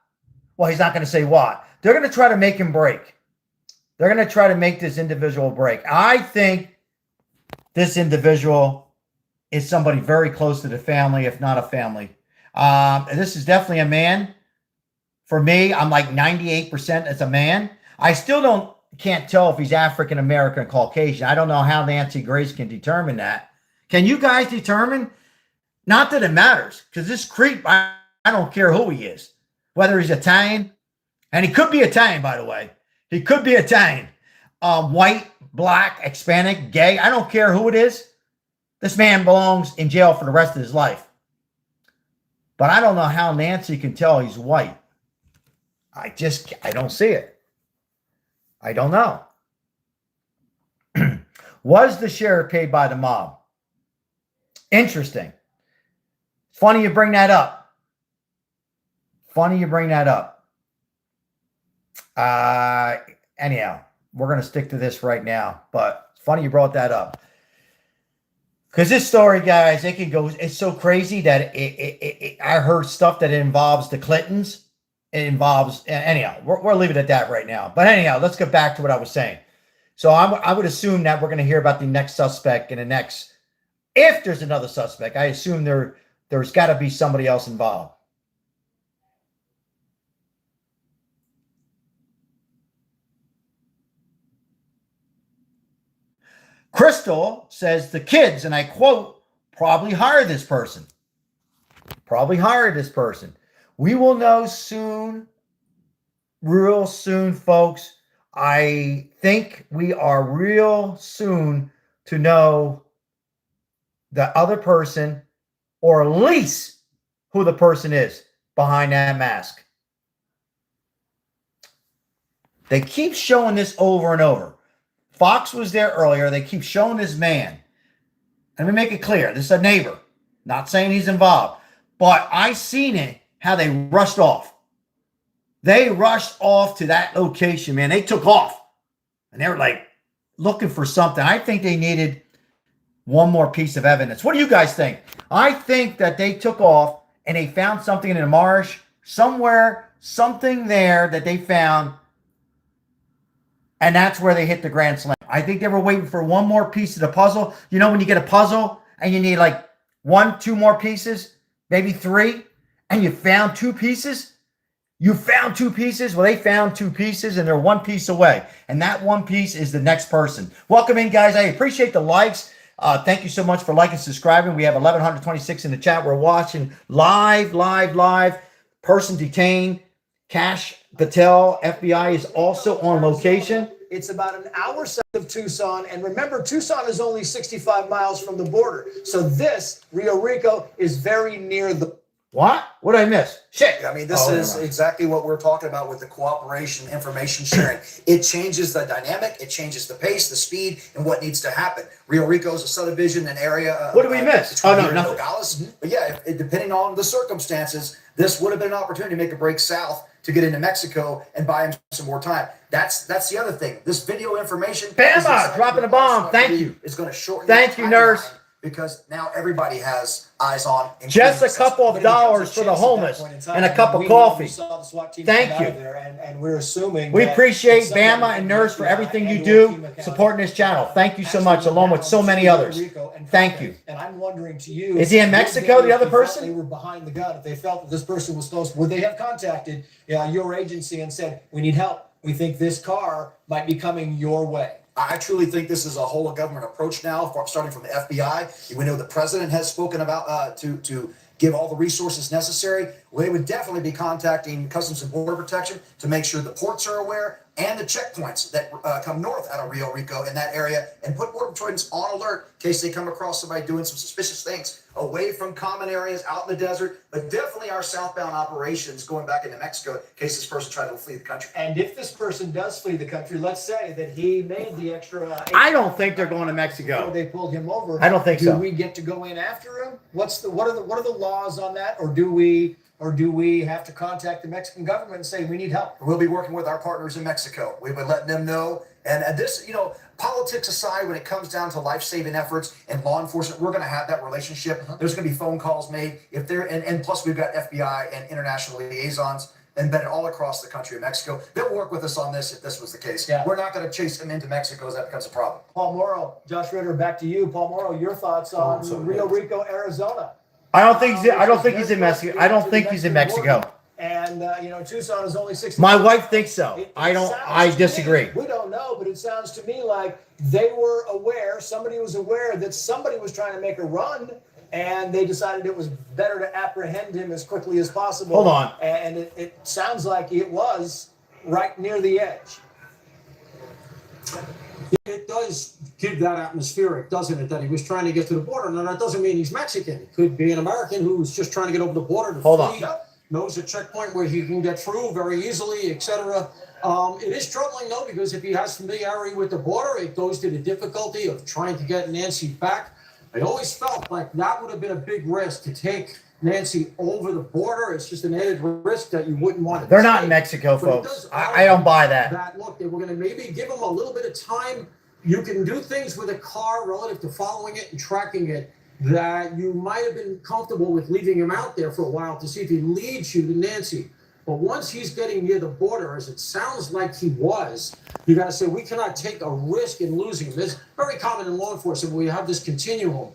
Well, he's not going to say what. They're going to try to make him break. They're going to try to make this individual break. I think this individual is somebody very close to the family, if not a family. This is definitely a man. For me, I'm like 98% as a man. I still can't tell if he's African American, Caucasian. I don't know how Nancy Grace can determine that. Can you guys determine? Not that it matters, because this creep, I don't care who he is, whether he's Italian, and he could be Italian, by the way. He could be Italian, white, black, Hispanic, gay. I don't care who it is. This man belongs in jail for the rest of his life. But I don't know how Nancy can tell he's white. I don't see it. I don't know. Was the sheriff paid by the mob? Interesting. Funny you bring that up. Funny you bring that up. Anyhow, we're going to stick to this right now. But it's funny you brought that up. Because this story, guys, it can go. It's so crazy that I heard stuff that it involves the Clintons. It involves, anyhow, we'll leave it at that right now. But anyhow, let's get back to what I was saying. So I would assume that we're going to hear about the next suspect in the next, if there's another suspect, I assume there's got to be somebody else involved. Crystal says the kids, and I quote, probably hired this person. Probably hired this person. We will know soon, real soon, folks. I think we are real soon to know the other person, or at least who the person is behind that mask. They keep showing this over and over. Fox was there earlier. They keep showing this man. Let me make it clear. This is a neighbor. Not saying he's involved. But I seen it, how they rushed off. They rushed off to that location, man. They took off. And they were like looking for something. I think they needed one more piece of evidence. What do you guys think? I think that they took off and they found something in the marsh, somewhere, something there that they found. And that's where they hit the grand slam. I think they were waiting for one more piece of the puzzle. You know, when you get a puzzle and you need like 1, 2 more pieces, maybe 3, and you found 2 pieces. You found 2 pieces. Well, they found 2 pieces and they're 1 piece away. And that 1 piece is the next person. Welcome in, guys. I appreciate the likes. Thank you so much for liking and subscribing. We have 1,126 in the chat. We're watching live. Person detained. Cash Patel, FBI, is also on location. It's about an hour south of Tucson. And remember, Tucson is only 65 miles from the border. So this, Rio Rico, is very near the... What? What did I miss? Shit. I mean, this is exactly what we're talking about with the cooperation, information sharing. It changes the dynamic, it changes the pace, the speed, and what needs to happen. Rio Rico is a subdivision, an area. What did we miss? Oh, no, nothing. Nogales. But yeah, depending on the circumstances, this would have been an opportunity to make a break south to get into Mexico and buy him some more time. That's the other thing. This video information. Bama, dropping a bomb. Thank you. It's going to shorten. Thank you, nurse. Because now everybody has eyes on. Just a couple of dollars for the homeless and a cup of coffee. Thank you. And we're assuming we appreciate Bama and Nurse for everything you do supporting this channel. Thank you so much, along with so many others. Thank you. And I'm wondering to you, is he in Mexico, the other person? They were behind the gun. If they felt that this person was close, would they have contacted your agency and said, we need help? We think this car might be coming your way. I truly think this is a whole of government approach now, starting from the FBI. We know the president has spoken about to give all the resources necessary. They would definitely be contacting Customs and Border Protection to make sure the ports are aware and the checkpoints that come north out of Rio Rico in that area, and put Border Patrolmen on alert in case they come across somebody doing some suspicious things away from common areas out in the desert, but definitely our southbound operations going back into Mexico in case this person tried to flee the country. And if this person does flee the country, let's say that he made the extra. I don't think they're going to Mexico. They pulled him over. I don't think so. Do we get to go in after him? What are the laws on that, or do we have to contact the Mexican government and say we need help? We'll be working with our partners in Mexico. We've been letting them know. And this, politics aside, when it comes down to life-saving efforts and law enforcement, we're going to have that relationship. There's going to be phone calls made if they're, and plus we've got FBI and international liaisons embedded all across the country of Mexico. They'll work with us on this if this was the case. Yeah. We're not going to chase them into Mexico as that becomes a problem. Paul Morrow, Josh Ritter, back to you. Paul Morrow, your thoughts on Rio Rico, Arizona? I don't think he's in Mexico. I don't think he's in Mexico. And Tucson is only 60. My wife thinks so. I disagree. We don't know, but it sounds to me like they were aware. Somebody was aware that somebody was trying to make a run, and they decided it was better to apprehend him as quickly as possible. Hold on. And it sounds like it was right near the edge. It does give that atmospheric, doesn't it, that he was trying to get to the border. Now, that doesn't mean he's Mexican. It could be an American who's just trying to get over the border to Hold on. knows a checkpoint where he can get through very easily, etc. It is troubling, though, because if he has familiarity with the border, it goes to the difficulty of trying to get Nancy back. I always felt like that would have been a big risk to take Nancy over the border. It's just an added risk that you wouldn't want to They're take. not in Mexico, But it folks. does I don't buy that. Look, they were going to maybe give him a little bit of time. You can do things with a car relative to following it and tracking it that you might have been comfortable with leaving him out there for a while to see if he leads you to Nancy. But once he's getting near the border, as it sounds like he was, you got to say, we cannot take a risk in losing him. It's very common in law enforcement where you have this continuum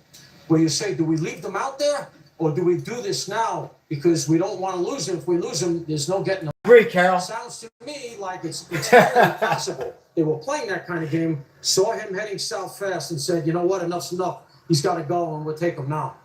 where you say, do we leave them out there or do we do this now because we don't want to lose him? If we lose him, there's no getting him. Agree, Carol. It sounds to me like it's totally possible. They were playing that kind of game, saw him heading south fast and said, you know what, enough's enough. He's got to go and we'll take him now.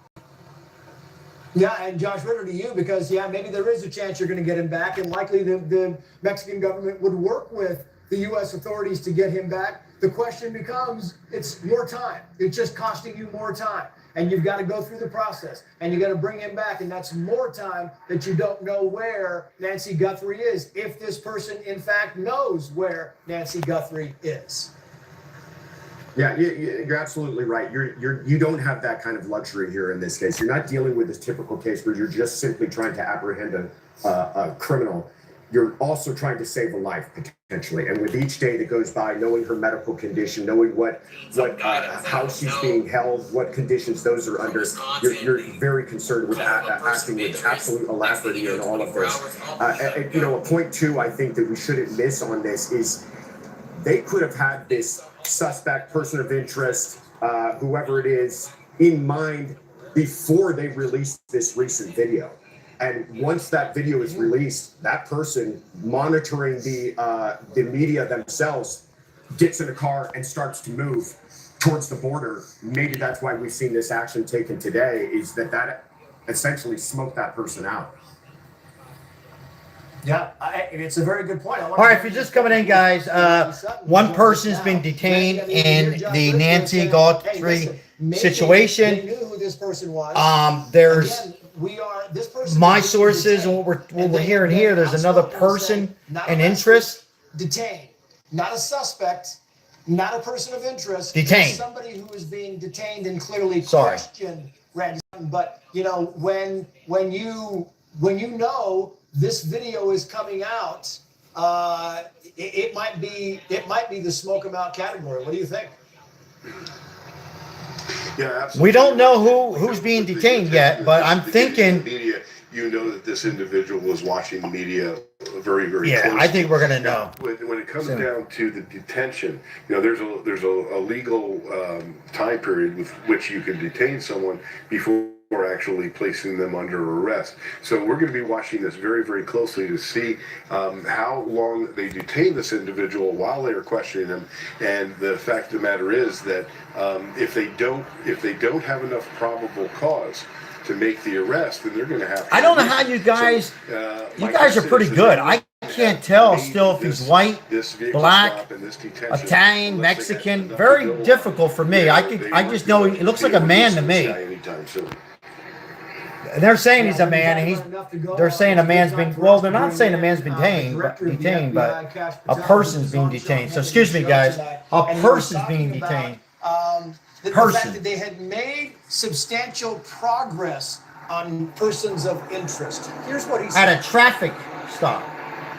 Yeah, and Josh Ritter, to you, because, maybe there is a chance you're going to get him back, and likely the Mexican government would work with the U.S. authorities to get him back. The question becomes, it's more time. It's just costing you more time, and you've got to go through the process, and you got to bring him back, and that's more time that you don't know where Nancy Guthrie is, if this person, in fact, knows where Nancy Guthrie is. Yeah, you're absolutely right. You don't have that kind of luxury here in this case. You're not dealing with this typical case where you're just simply trying to apprehend a criminal. You're also trying to save a life potentially. And with each day that goes by, knowing her medical condition, knowing how she's being held, what conditions those are under, you're very concerned with acting with absolute alacrity in all of this. A point too, I think that we shouldn't miss on this is they could have had this suspect, person of interest, whoever it is, in mind before they released this recent video. And once that video is released, that person monitoring the media themselves gets in a car and starts to move towards the border. Maybe that's why we've seen this action taken today, is that essentially smoked that person out. Yeah, it's a very good point. All right, if you're just coming in, guys, one person's been detained in the Nancy Guthrie situation. They knew who this person was. There's this person my sources and what we're hearing here. There's another person in interest. Detained, not a suspect, not a person of interest. Detained. Somebody who is being detained and clearly questioned. Randy, but when you know this video is coming out, it might be the smoke 'em out category. What do you think? Yeah, absolutely. We don't know who's being detained yet, but I'm thinking. Media, you know that this individual was watching the media very, very closely. I think we're gonna know. When it comes down to the detention, there's a legal time period with which you can detain someone before actually placing them under arrest. So we're going to be watching this very, very closely to see how long they detain this individual while they are questioning them. And the fact of the matter is that if they don't have enough probable cause to make the arrest, then they're going to have to. I don't know how you guys. So, you guys are pretty good. I can't tell still if he's white, black, Italian, Mexican. Very difficult for me. I just know he looks like a man to me. And they're saying he's a man, and they're saying a man's been. Well, they're not saying a man's been detained, but a person's being detained. So excuse me, guys. A person's being detained. The fact that they had made substantial progress on persons of interest. Here's what he said. At a traffic stop.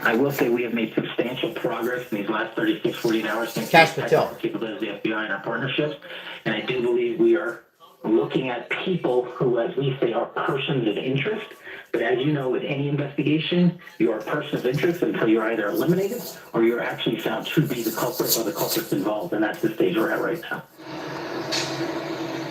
I will say we have made substantial progress in these last 36, 48 hours thanks Cash to the Patel. technical capabilities of the FBI and our partnerships. And I do believe we are looking at people who, as we say, are persons of interest. But as you know, with any investigation, you are a person of interest until you're either eliminated or you're actually found to be the culprit or the culprits involved. And that's the stage we're at right now.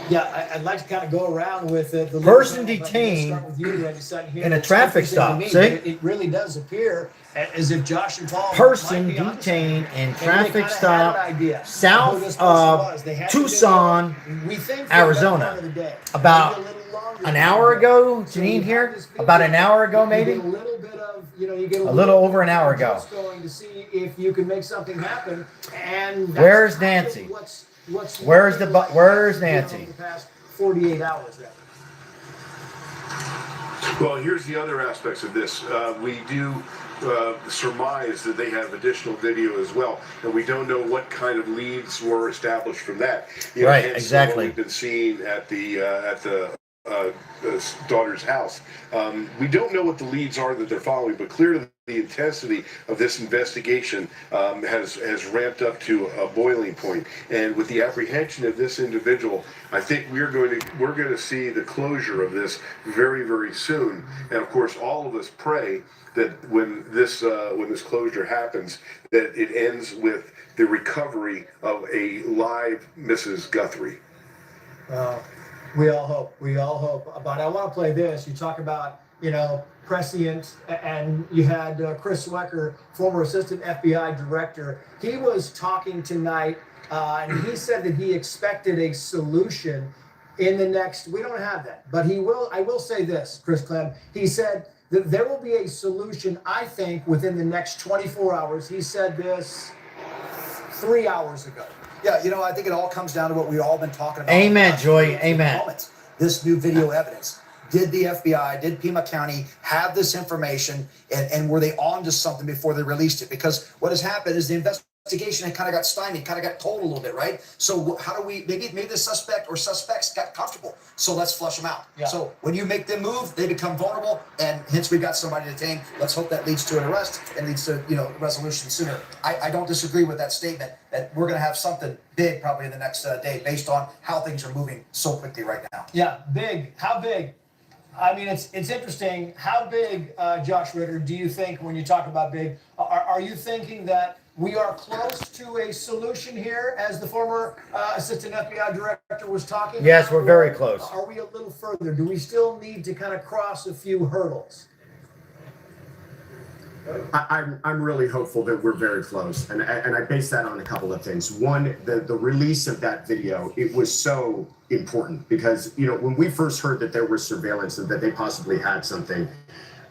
Yeah, I'd like to kind of go around with the Person detained in a traffic stop. See? It really does appear as if Josh and Paul Person detained in traffic stop south of Tucson, Arizona. About an hour ago, Janine here? About an hour ago, maybe? A little over an hour ago. Going to see if you can make something happen. And where's Nancy? Where's Nancy? The past 48 hours. Well, here's the other aspects of this. We do surmise that they have additional video as well, and we don't know what kind of leads were established from that. Right, exactly. What we've been seeing at the daughter's house. We don't know what the leads are that they're following, but clearly the intensity of this investigation has ramped up to a boiling point. And with the apprehension of this individual, I think we're going to see the closure of this very, very soon. And of course, all of us pray that when this closure happens, that it ends with the recovery of a live Mrs. Guthrie. We all hope. But I want to play this. You talk about, prescient, and you had Chris Swecker, former assistant FBI director. He was talking tonight, and he said that he expected a solution in the next. We don't have that, but he will. I will say this, Chris Clem. He said that there will be a solution, I think, within the next 24 hours. He said this 3 hours ago. Yeah, I think it all comes down to what we've all been talking about. Amen, Joy. Amen. This new video evidence. Did the FBI, did Pima County have this information, and were they on to something before they released it? Because what has happened is the investigation had kind of got stymied, kind of got told a little bit, right? So how do we, maybe the suspect or suspects got comfortable, so let's flush them out. Yeah. So when you make them move, they become vulnerable, and hence we got somebody detained. Let's hope that leads to an arrest and leads to, resolution sooner. I don't disagree with that statement that we're going to have something big probably in the next day based on how things are moving so quickly right now. Yeah, big. How big? I mean, it's interesting. How big, Josh Ritter, do you think when you talk about big? Are you thinking that we are close to a solution here, as the former assistant FBI director was talking? Yes, we're very close. Are we a little further? Do we still need to kind of cross a few hurdles? I'm really hopeful that we're very close, and I base that on a couple of things. One, the release of that video, it was so important because when we first heard that there was surveillance and that they possibly had something,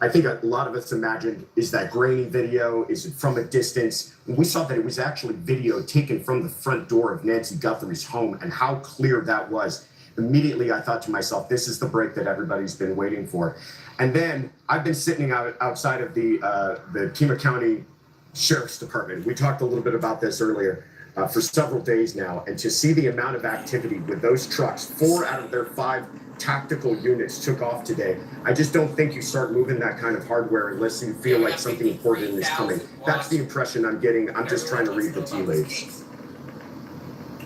I think a lot of us imagined, is that grainy video? Is it from a distance? When we saw that it was actually video taken from the front door of Nancy Guthrie's home and how clear that was, immediately I thought to myself, this is the break that everybody's been waiting for. And then I've been sitting outside of the Pima County Sheriff's Department. We talked a little bit about this earlier for several days now. And to see the amount of activity with those trucks, 4 out of their 5 tactical units took off today. I just don't think you start moving that kind of hardware unless you feel like something important is coming. That's the impression I'm getting. I'm just trying to read the tea leaves.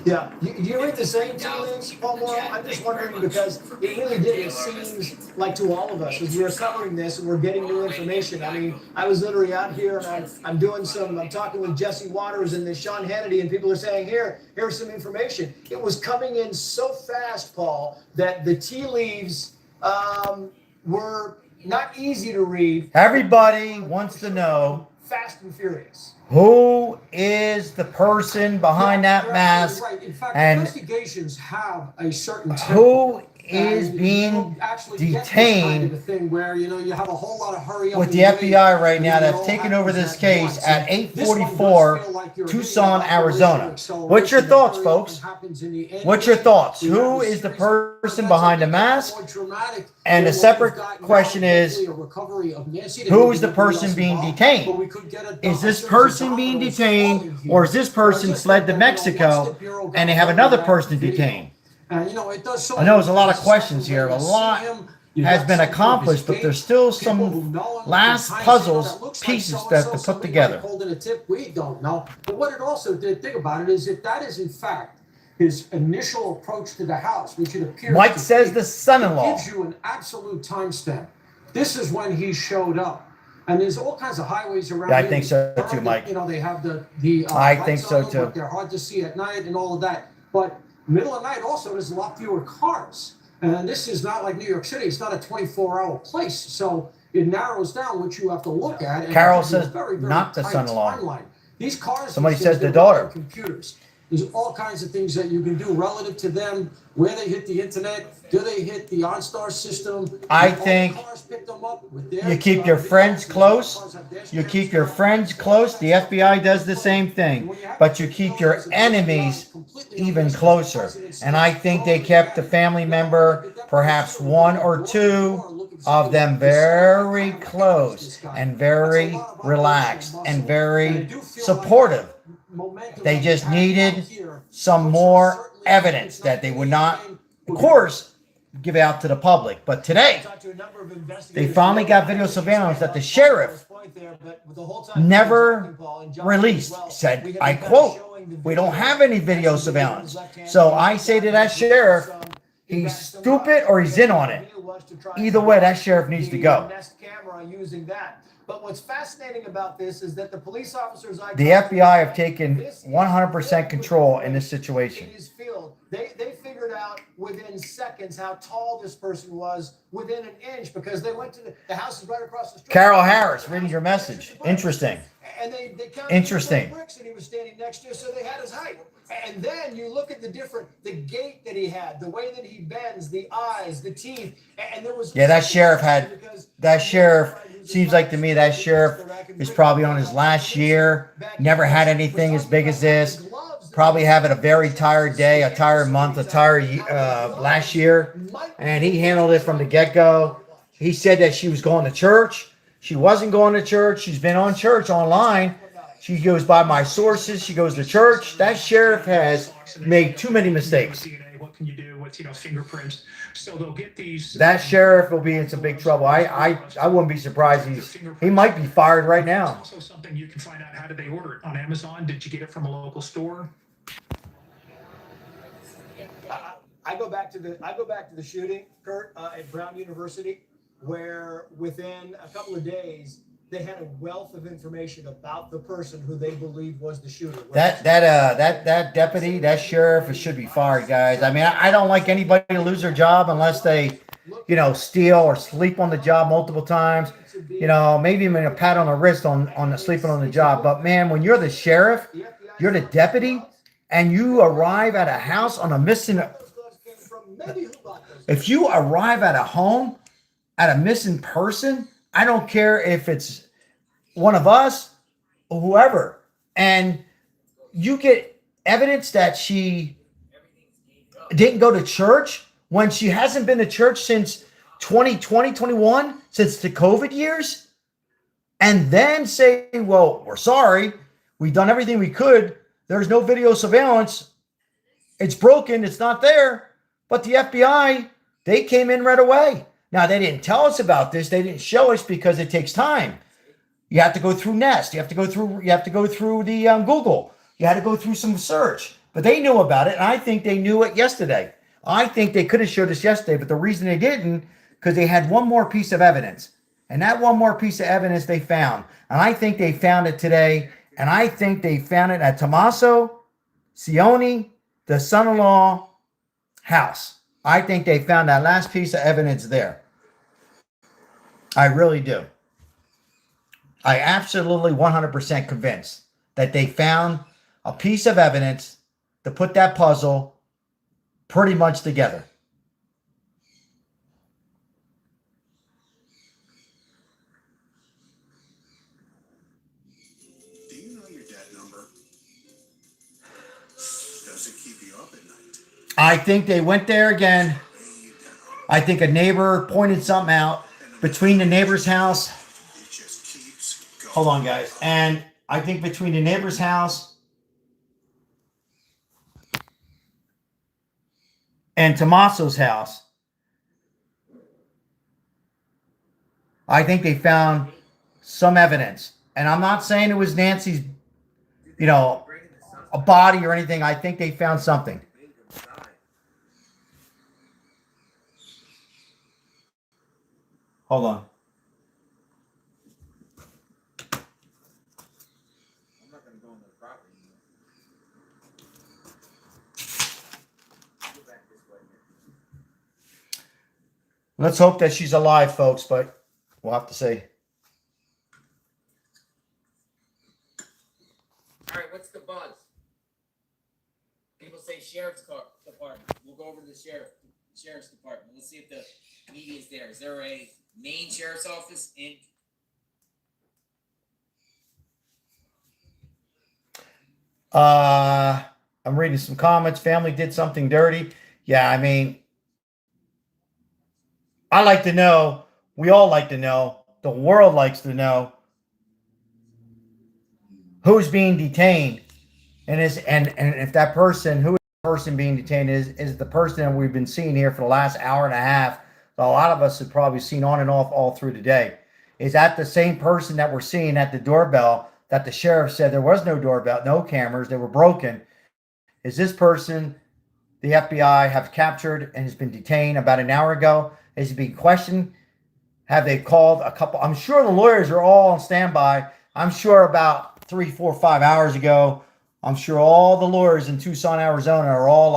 Yeah, do you read the same tea leaves, Paul Morrow? I'm just wondering because it really did. It seems like to all of us as we're covering this and we're getting new information. I mean, I was literally out here and I'm talking with Jesse Waters and Sean Hannity, and people are saying, here's some information. It was coming in so fast, Paul, that the tea leaves were not easy to read. Everybody wants to know Fast and Furious. who is the person behind that mask, Right. In fact, and investigations have a certain tempo. who is And being you actually get this kind detained of a thing where you have a whole lot of hurry up with and the wait, FBI right and now then it that's all taken over happens this at case once. at And this one does 8:44 feel like you're Tucson, hitting an Arizona. operational What's your acceleration thoughts, that hurry up folks? and happens in the end. What's your thoughts? We have Who this is the series of person events behind the that mask? more dramatic And than a what separate we've got now, question is, hopefully a recovery of Nancy. There who may is be the nobody person else being involved, detained? but we could get a Is this series of person being dominoes detained, falling here. or is this person just fled think to that, once the Mexico Bureau got and they have word of another that person video, detained? it does so I know there's a lot of many questions things. here. A You see lot him, you has got been some of his accomplished, but gate, there's still people who some know him last behind puzzles, that looks like pieces so-and-so, that to put somebody might together. have called in a tip, we don't know. But what it also did, think about it, is if that is in fact his initial approach to the house, which it appears Mike to says be, the son-in-law. it gives you an absolute timestamp. This is when he showed up. And there's all kinds of highways around Yeah, I here. think so Dark, too, Mike. They have the I lights think so on them, too. but they're hard to see at night and all of that. But middle of night also, there's a lot fewer cars. And this is not like New York City. It's not a 24-hour place. So it narrows down what you have to look at. And Carol it gives you a says very, very not the tight son-in-law. timeline. These cars, Somebody these says things, the they run on daughter. computers. There's all kinds of things that you can do relative to them, where they hit the internet, do they hit the OnStar system? I All the think cars pick them up with their, you keep your friends close. You keep your friends close. The FBI does the same thing. But you keep your enemies even closer. And I think they kept the family member, perhaps one or two of them, very close and very relaxed and very supportive. They just needed some more evidence that they would not, of course, give out to the public. But today, they finally got video surveillance that the sheriff never released. Said, I quote, "We don't have any video surveillance." So I say to that sheriff, he's stupid or he's in on it. Either way, that sheriff needs to go. But what's fascinating about this is that the police officers The FBI have taken 100% control in this situation. They figured out within seconds how tall this person was within an inch because they went to the house is right across the street. Carol Harris reading your message. Interesting. And they counted Interesting. the bricks and he was standing next to, so they had his height. And then you look at the gait that he had, the way that he bends, the eyes, the teeth, and there was. Yeah, that sheriff seems like to me that sheriff is probably on his last year, never had anything as big as this, probably having a very tired day, a tired month, a tired last year, and he handled it from the get-go. He said that she was going to church. She wasn't going to church. She's been on church online. She goes by my sources. She goes to church. That sheriff has made too many mistakes. What can you do with fingerprints? So they'll get these. That sheriff will be in some big trouble. I wouldn't be surprised. He might be fired right now. It's also something you can find out. How did they order it on Amazon? Did you get it from a local store? I go back to the shooting, Kurt, at Brown University, where within a couple of days they had a wealth of information about the person who they believed was the shooter. That deputy, that sheriff should be fired, guys. I mean, I don't like anybody to lose their job unless they, steal or sleep on the job multiple times. Maybe even a pat on the wrist on the sleeping on the job. But man, when you're the sheriff, you're the deputy, and you arrive at a house on a missing. If you arrive at a home at a missing person, I don't care if it's one of us or whoever, and you get evidence that she didn't go to church when she hasn't been to church since 2020, 21, since the COVID years, and then say, well, we're sorry, we've done everything we could, there's no video surveillance, it's broken, it's not there. But the FBI, they came in right away. Now, they didn't tell us about this. They didn't show us because it takes time. You have to go through Nest. You have to go through the Google. You had to go through some search. But they knew about it, and I think they knew it yesterday. I think they could have showed us yesterday, but the reason they didn't, because they had one more piece of evidence. And that one more piece of evidence they found. And I think they found it today. And I think they found it at Tommaso Cioni, the son-in-law house. I think they found that last piece of evidence there. I really do. I absolutely 100% convinced that they found a piece of evidence to put that puzzle pretty much together. Do you know your debt number? Does it keep you up at night? I think they went there again. I think a neighbor pointed something out between the neighbor's house. Hold on, guys. And I think between the neighbor's house and Tommaso's house, I think they found some evidence. And I'm not saying it was Nancy's, a body or anything. I think they found something. Hold on. Let's hope that she's alive, folks, but we'll have to see. All right, what's the buzz? People say sheriff's department. We'll go over to the sheriff's department. Let's see if the media's there. Is there a main sheriff's office in? I'm reading some comments. Family did something dirty. Yeah, I mean, I like to know. We all like to know. The world likes to know who's being detained, and if that person, who is the person being detained, is the person that we've been seeing here for the last hour and a half. A lot of us have probably seen on and off all through the day. Is that the same person that we're seeing at the doorbell that the sheriff said there was no doorbell, no cameras, they were broken? Is this person the FBI have captured and has been detained about an hour ago? Is he being questioned? Have they called a couple? I'm sure the lawyers are all on standby. I'm sure about 3, 4, 5 hours ago, I'm sure all the lawyers in Tucson, Arizona are all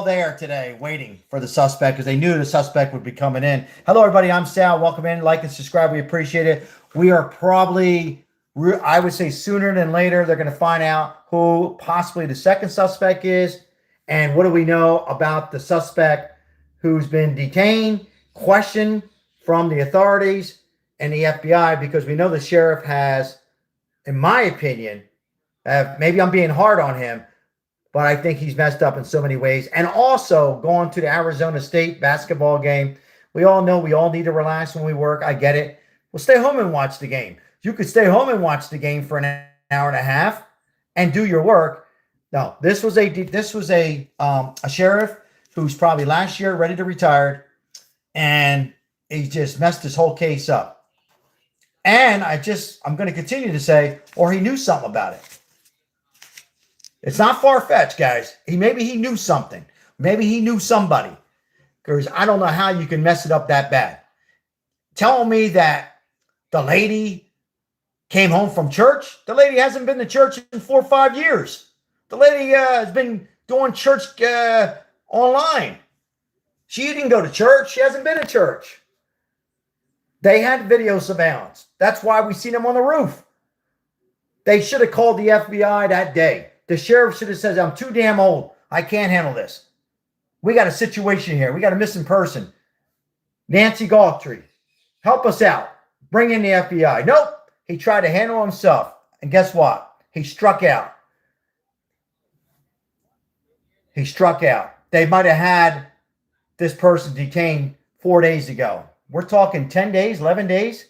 there today waiting for the suspect because they knew the suspect would be coming in. Hello, everybody. I'm Sal. Welcome in. Like and subscribe. We appreciate it. We are probably, I would say sooner than later, they're going to find out who possibly the second suspect is and what do we know about the suspect who's been detained, questioned from the authorities and the FBI, because we know the sheriff has, in my opinion, maybe I'm being hard on him, but I think he's messed up in so many ways. And also going to the Arizona State basketball game. We all know we all need to relax when we work. I get it. Well, stay home and watch the game. You could stay home and watch the game for an hour and a half and do your work. No, this was a sheriff who's probably last year ready to retire, and he just messed his whole case up. And I'm going to continue to say, or he knew something about it. It's not far-fetched, guys. Maybe he knew something. Maybe he knew somebody. Because I don't know how you can mess it up that bad. Telling me that the lady came home from church? The lady hasn't been to church in 4 or 5 years. The lady has been doing church online. She didn't go to church. She hasn't been to church. They had video surveillance. That's why we seen them on the roof. They should have called the FBI that day. The sheriff should have said, I'm too damn old. I can't handle this. We got a situation here. We got a missing person. Nancy Guthrie, help us out. Bring in the FBI. Nope. He tried to handle himself. And guess what? He struck out. He struck out. They might have had this person detained 4 days ago. We're talking 10 days, 11 days.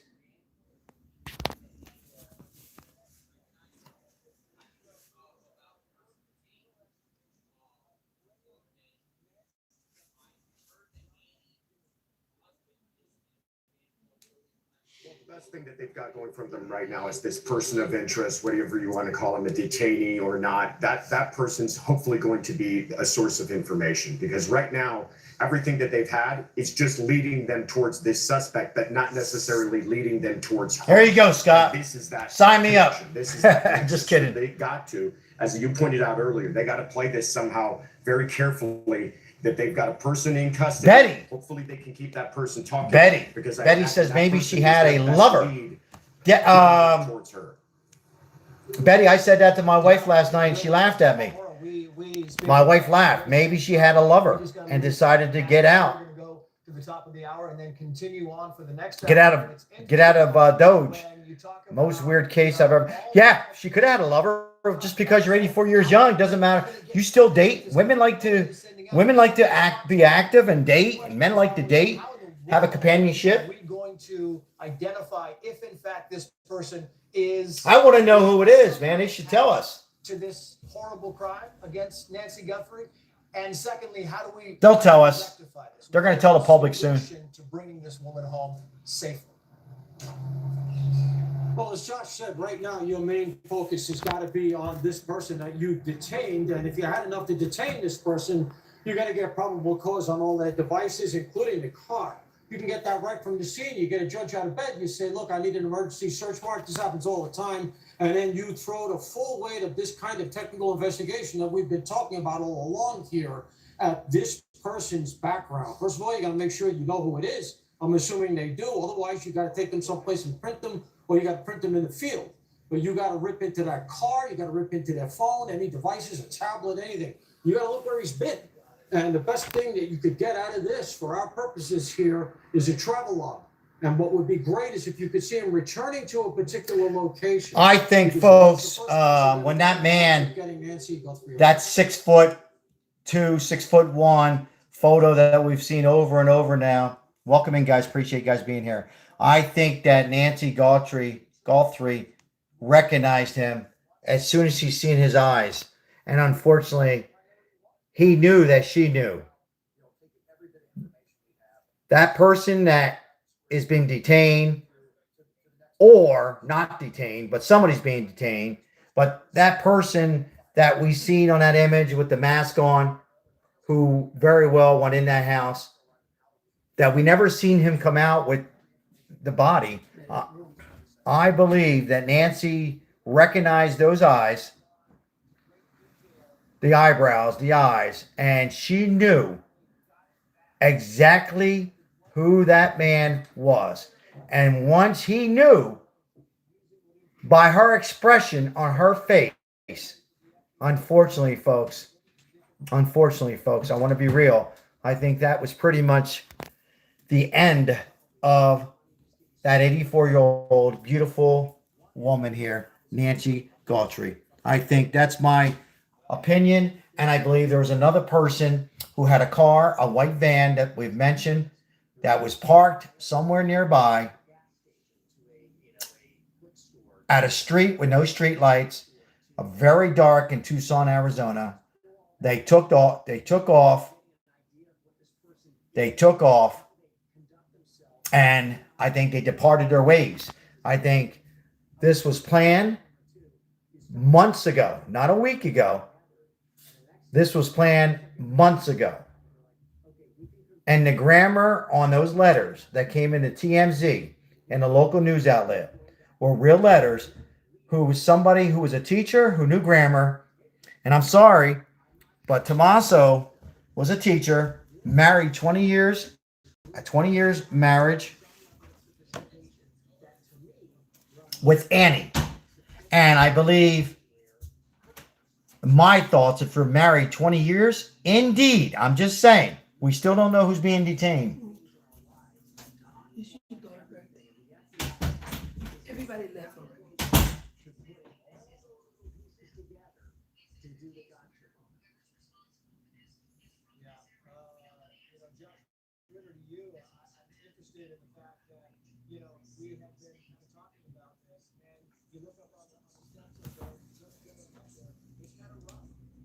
The best thing that they've got going for them right now is this person of interest, whatever you want to call him, a detainee or not. That person's hopefully going to be a source of information, because right now everything that they've had is just leading them towards this suspect, but not necessarily leading them towards harm. There you go, Scott. And this is that. Sign me up. This is that Just kidding. They got to. as you pointed out earlier, they got to play this somehow very carefully. That they've got a person in custody. Betty. Hopefully, they can keep that person talking. Betty. Because Betty says maybe she had a lover. Yeah. Towards her. Betty, I said that to my wife last night, and she laughed at me. My wife laughed. Maybe she had a lover and decided to get out. To the top of the hour and then continue on for the next Get out of Doge. Most weird case I've ever. Yeah, she could have had a lover. Just because you're 84 years young doesn't matter. You still date. Women like to be active and date, and men like to date, have a companionship. Are we going to identify if in fact this person is? I want to know who it is, man. They should tell us. To this horrible crime against Nancy Guthrie, and secondly, how do we? They'll tell us. They're going to tell the public soon. To bringing this woman home safely. Well, as Josh said, right now your main focus has got to be on this person that you detained, and if you had enough to detain this person, you're going to get probable cause on all their devices, including the car. You can get that right from the scene. You get a judge out of bed, you say, look, I need an emergency search warrant. This happens all the time. And then you throw the full weight of this kind of technical investigation that we've been talking about all along here at this person's background. First of all, you got to make sure you know who it is. I'm assuming they do. Otherwise, you got to take them someplace and print them, or you got to print them in the field. But you got to rip into that car. You got to rip into their phone, any devices, a tablet, anything. You got to look where he's been. And the best thing that you could get out of this for our purposes here is a travel log. And what would be great is if you could see him returning to a particular location. I think, folks, when that man, that 6'2", 6'1" photo that we've seen over and over now. Welcome in, guys. Appreciate you guys being here. I think that Nancy Guthrie recognized him as soon as she seen his eyes. And unfortunately, he knew that she knew. That person that is being detained, or not detained, but somebody's being detained. But that person that we seen on that image with the mask on, who very well went in that house, that we never seen him come out with the body. I believe that Nancy recognized those eyes, the eyebrows, the eyes, and she knew exactly who that man was. And once he knew, by her expression on her face, unfortunately, folks, I want to be real. I think that was pretty much the end of that 84-year-old beautiful woman here, Nancy Guthrie. I think that's my opinion. And I believe there was another person who had a car, a white van that we've mentioned, that was parked somewhere nearby at a street with no street lights, very dark in Tucson, Arizona. They took off, and I think they departed their ways. I think this was planned months ago, not a week ago. This was planned months ago. And the grammar on those letters that came into TMZ and the local news outlet were real letters, who was somebody who was a teacher who knew grammar. And I'm sorry, but Tommaso was a teacher, married 20 years, a 20 years marriage with Annie. And I believe my thoughts, if you're married 20 years, indeed, I'm just saying, we still don't know who's being detained. Everybody left already.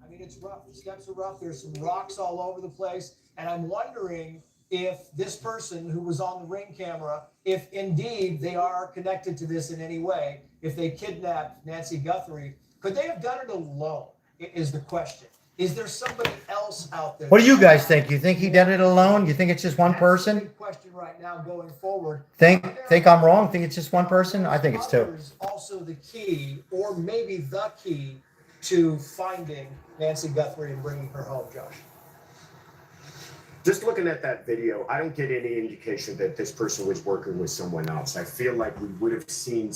I mean, it's rough. The steps are rough. There's some rocks all over the place. And I'm wondering if this person who was on the ring camera, if indeed they are connected to this in any way, if they kidnapped Nancy Guthrie, could they have done it alone, is the question. Is there somebody else out there? What do you guys think? You think he did it alone? You think it's just one person? That's the big question right now going forward. Think I'm wrong? Think it's just one person? I think it's two. Also the key, or maybe the key, to finding Nancy Guthrie and bringing her home, Josh? Just looking at that video, I don't get any indication that this person was working with someone else. I feel like we would have seen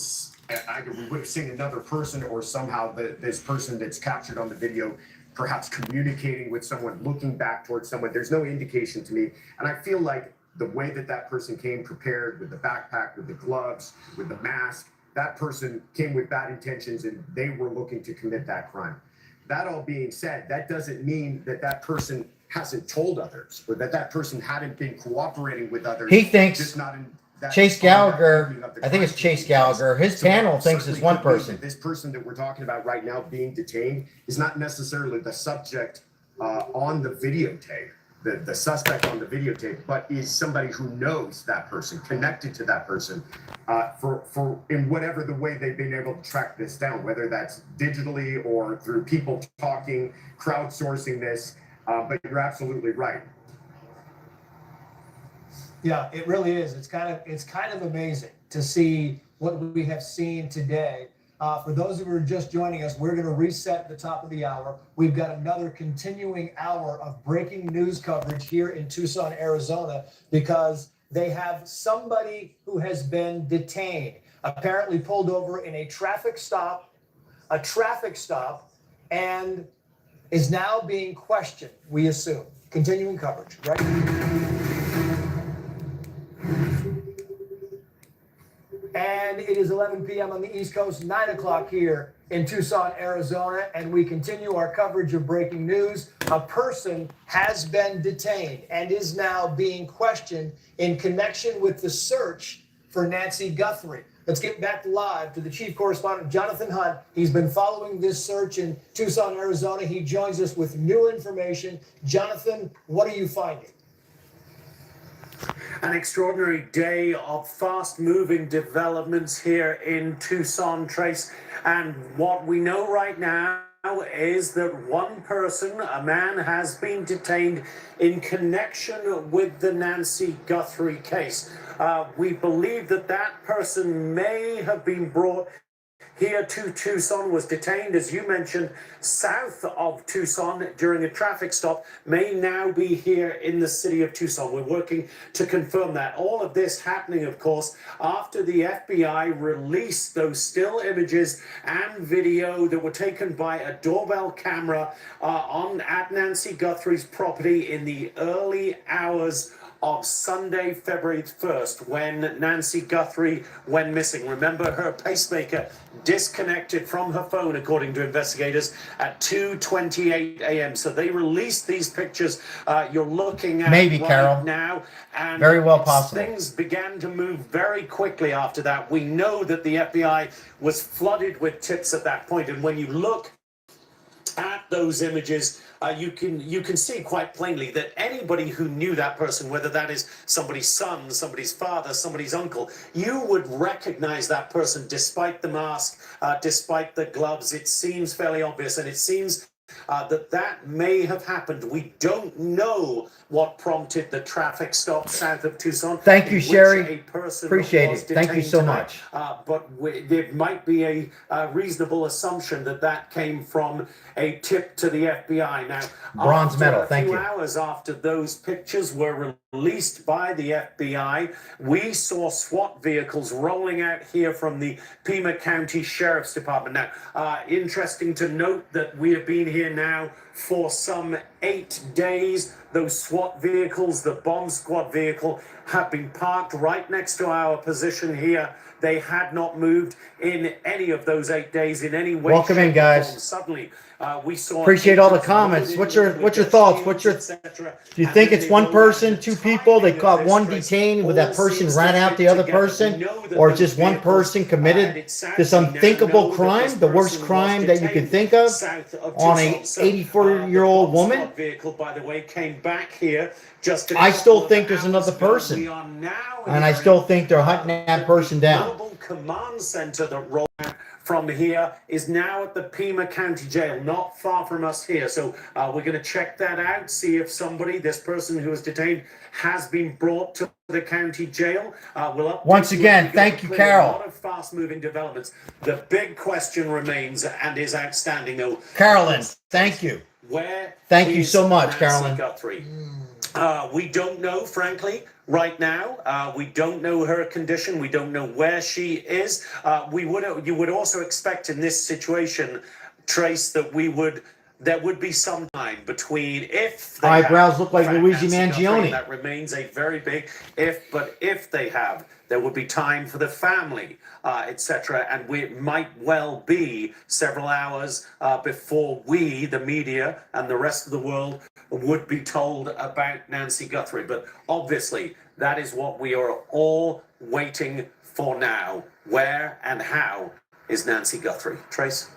either we would have seen another person, or somehow this person that's captured on the video perhaps communicating with someone, looking back towards someone. There's no indication to me. And I feel like the way that that person came prepared, with the backpack, with the gloves, with the mask, that person came with bad intentions and they were looking to commit that crime. That all being said, that doesn't mean that that person hasn't told others, or that that person hadn't been cooperating with others. He thinks just not in that Chase Gallagher, I think it's Chase Gallagher, his panel thinks it's one person. This person that we're talking about right now being detained is not necessarily the subject on the videotape, the suspect on the videotape, but is somebody who knows that person, connected to that person, for in whatever the way they've been able to track this down, whether that's digitally or through people talking, crowdsourcing this. But you're absolutely right. Yeah, it really is. It's kind of amazing to see what we have seen today. For those who are just joining us, we're going to reset at the top of the hour. We've got another continuing hour of breaking news coverage here in Tucson, Arizona, because they have somebody who has been detained, apparently pulled over in a traffic stop, and is now being questioned, we assume. Continuing coverage, right? And it is 11 p.m. on the East Coast, 9 o'clock here in Tucson, Arizona, and we continue our coverage of breaking news. A person has been detained and is now being questioned in connection with the search for Nancy Guthrie. Let's get back live to the chief correspondent, Jonathan Hunt. He's been following this search in Tucson, Arizona. He joins us with new information. Jonathan, what are you finding? An extraordinary day of fast-moving developments here in Tucson, Trace. And what we know right now is that one person, a man, has been detained in connection with the Nancy Guthrie case. We believe that that person may have been brought here to Tucson, was detained, as you mentioned, south of Tucson during a traffic stop, may now be here in the city of Tucson. We're working to confirm that. All of this happening, of course, after the FBI released those still images and video that were taken by a doorbell camera at Nancy Guthrie's property in the early hours of Sunday, February 1st, when Nancy Guthrie went missing. Remember, her pacemaker disconnected from her phone, according to investigators, at 2:28 a.m. So they released these pictures you're looking at Maybe, right Carol. now. And very well possible. Things began to move very quickly after that. We know that the FBI was flooded with tips at that point. And when you look at those images, you can see quite plainly that anybody who knew that person, whether that is somebody's son, somebody's father, somebody's uncle, you would recognize that person despite the mask, despite the gloves. It seems fairly obvious, and it seems that may have happened. We don't know what prompted the traffic stop south of Tucson. Thank you, Sherry. Appreciate it. Thank you so much. But there might be a reasonable assumption that that came from a tip to the FBI. Now, bronze medal. Thank you. A few hours after those pictures were released by the FBI, we saw SWAT vehicles rolling out here from the Pima County Sheriff's Department. Now, interesting to note that we have been here now for some 8 days. Those SWAT vehicles, the bomb squad vehicle, have been parked right next to our position here. They had not moved in any of those 8 days in any way. Welcome in, guys. Suddenly, we saw. Appreciate all the comments. What's your thoughts? Do you think it's one person, two people? They caught one detained, with that person ran out the other person, or just one person committed this unthinkable crime, the worst crime that you could think of, on a 84-year-old woman? Vehicle, by the way, came back here I still think there's another person, and I still think they're hunting that person down. command center that rolled out from here is now at the Pima County Jail, not far from us here. So we're going to check that out, see if this person who was detained, has been brought to the county jail. We'll update Once again, thank you, Carol. A lot of fast-moving developments. The big question remains and is outstanding, though. Carolyn, thank you. Thank you so much, Carolyn. Guthrie? We don't know, frankly, right now. We don't know her condition. We don't know where she is. You would also expect in this situation, Trace, that there would be some time between if they eyebrows look like Luigi Mangione. That remains a very big if, but if they have, there would be time for the family, etc. And it might well be several hours before we, the media, and the rest of the world would be told about Nancy Guthrie. But obviously, that is what we are all waiting for now. Where and how is Nancy Guthrie? Trace?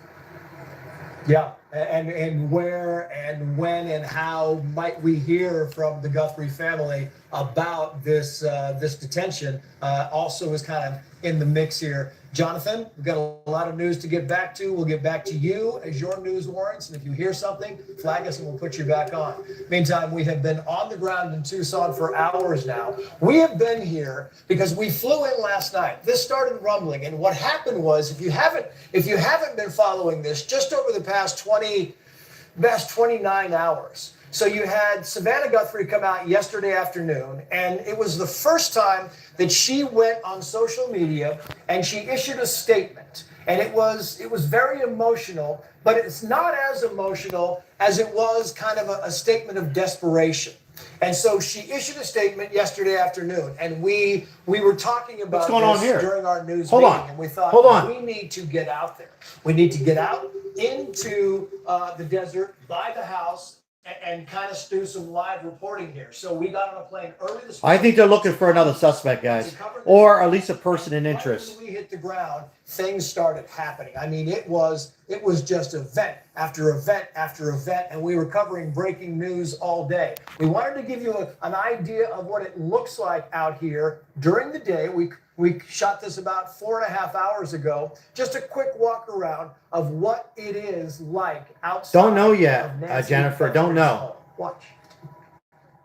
Yeah, and where and when and how might we hear from the Guthrie family about this this detention also is kind of in the mix here. Jonathan, we've got a lot of news to get back to. We'll get back to you as your news warrants, and if you hear something, flag us and we'll put you back on. Meantime, we have been on the ground in Tucson for hours now. We have been here because we flew in last night. This started rumbling, and what happened was, if you haven't been following this, just over the past 29 hours. So you had Savannah Guthrie come out yesterday afternoon, and it was the first time that she went on social media and she issued a statement. And it was very emotional, but it's not as emotional as it was kind of a statement of desperation. And so she issued a statement yesterday afternoon, and we were talking about this during our news meeting, and we thought we need to get out there. We need to get out into the desert, by the house, and kind of do some live reporting here. So we got on a plane early this morning. I think they're looking for another suspect, guys, or at least a person in interest. When we hit the ground, things started happening. I mean, it was just event after event after event, and we were covering breaking news all day. We wanted to give you an idea of what it looks like out here during the day. We shot this about 4.5 hours ago. Just a quick walk around of what it is like outside. Don't know yet, Jennifer. Don't know. Watch.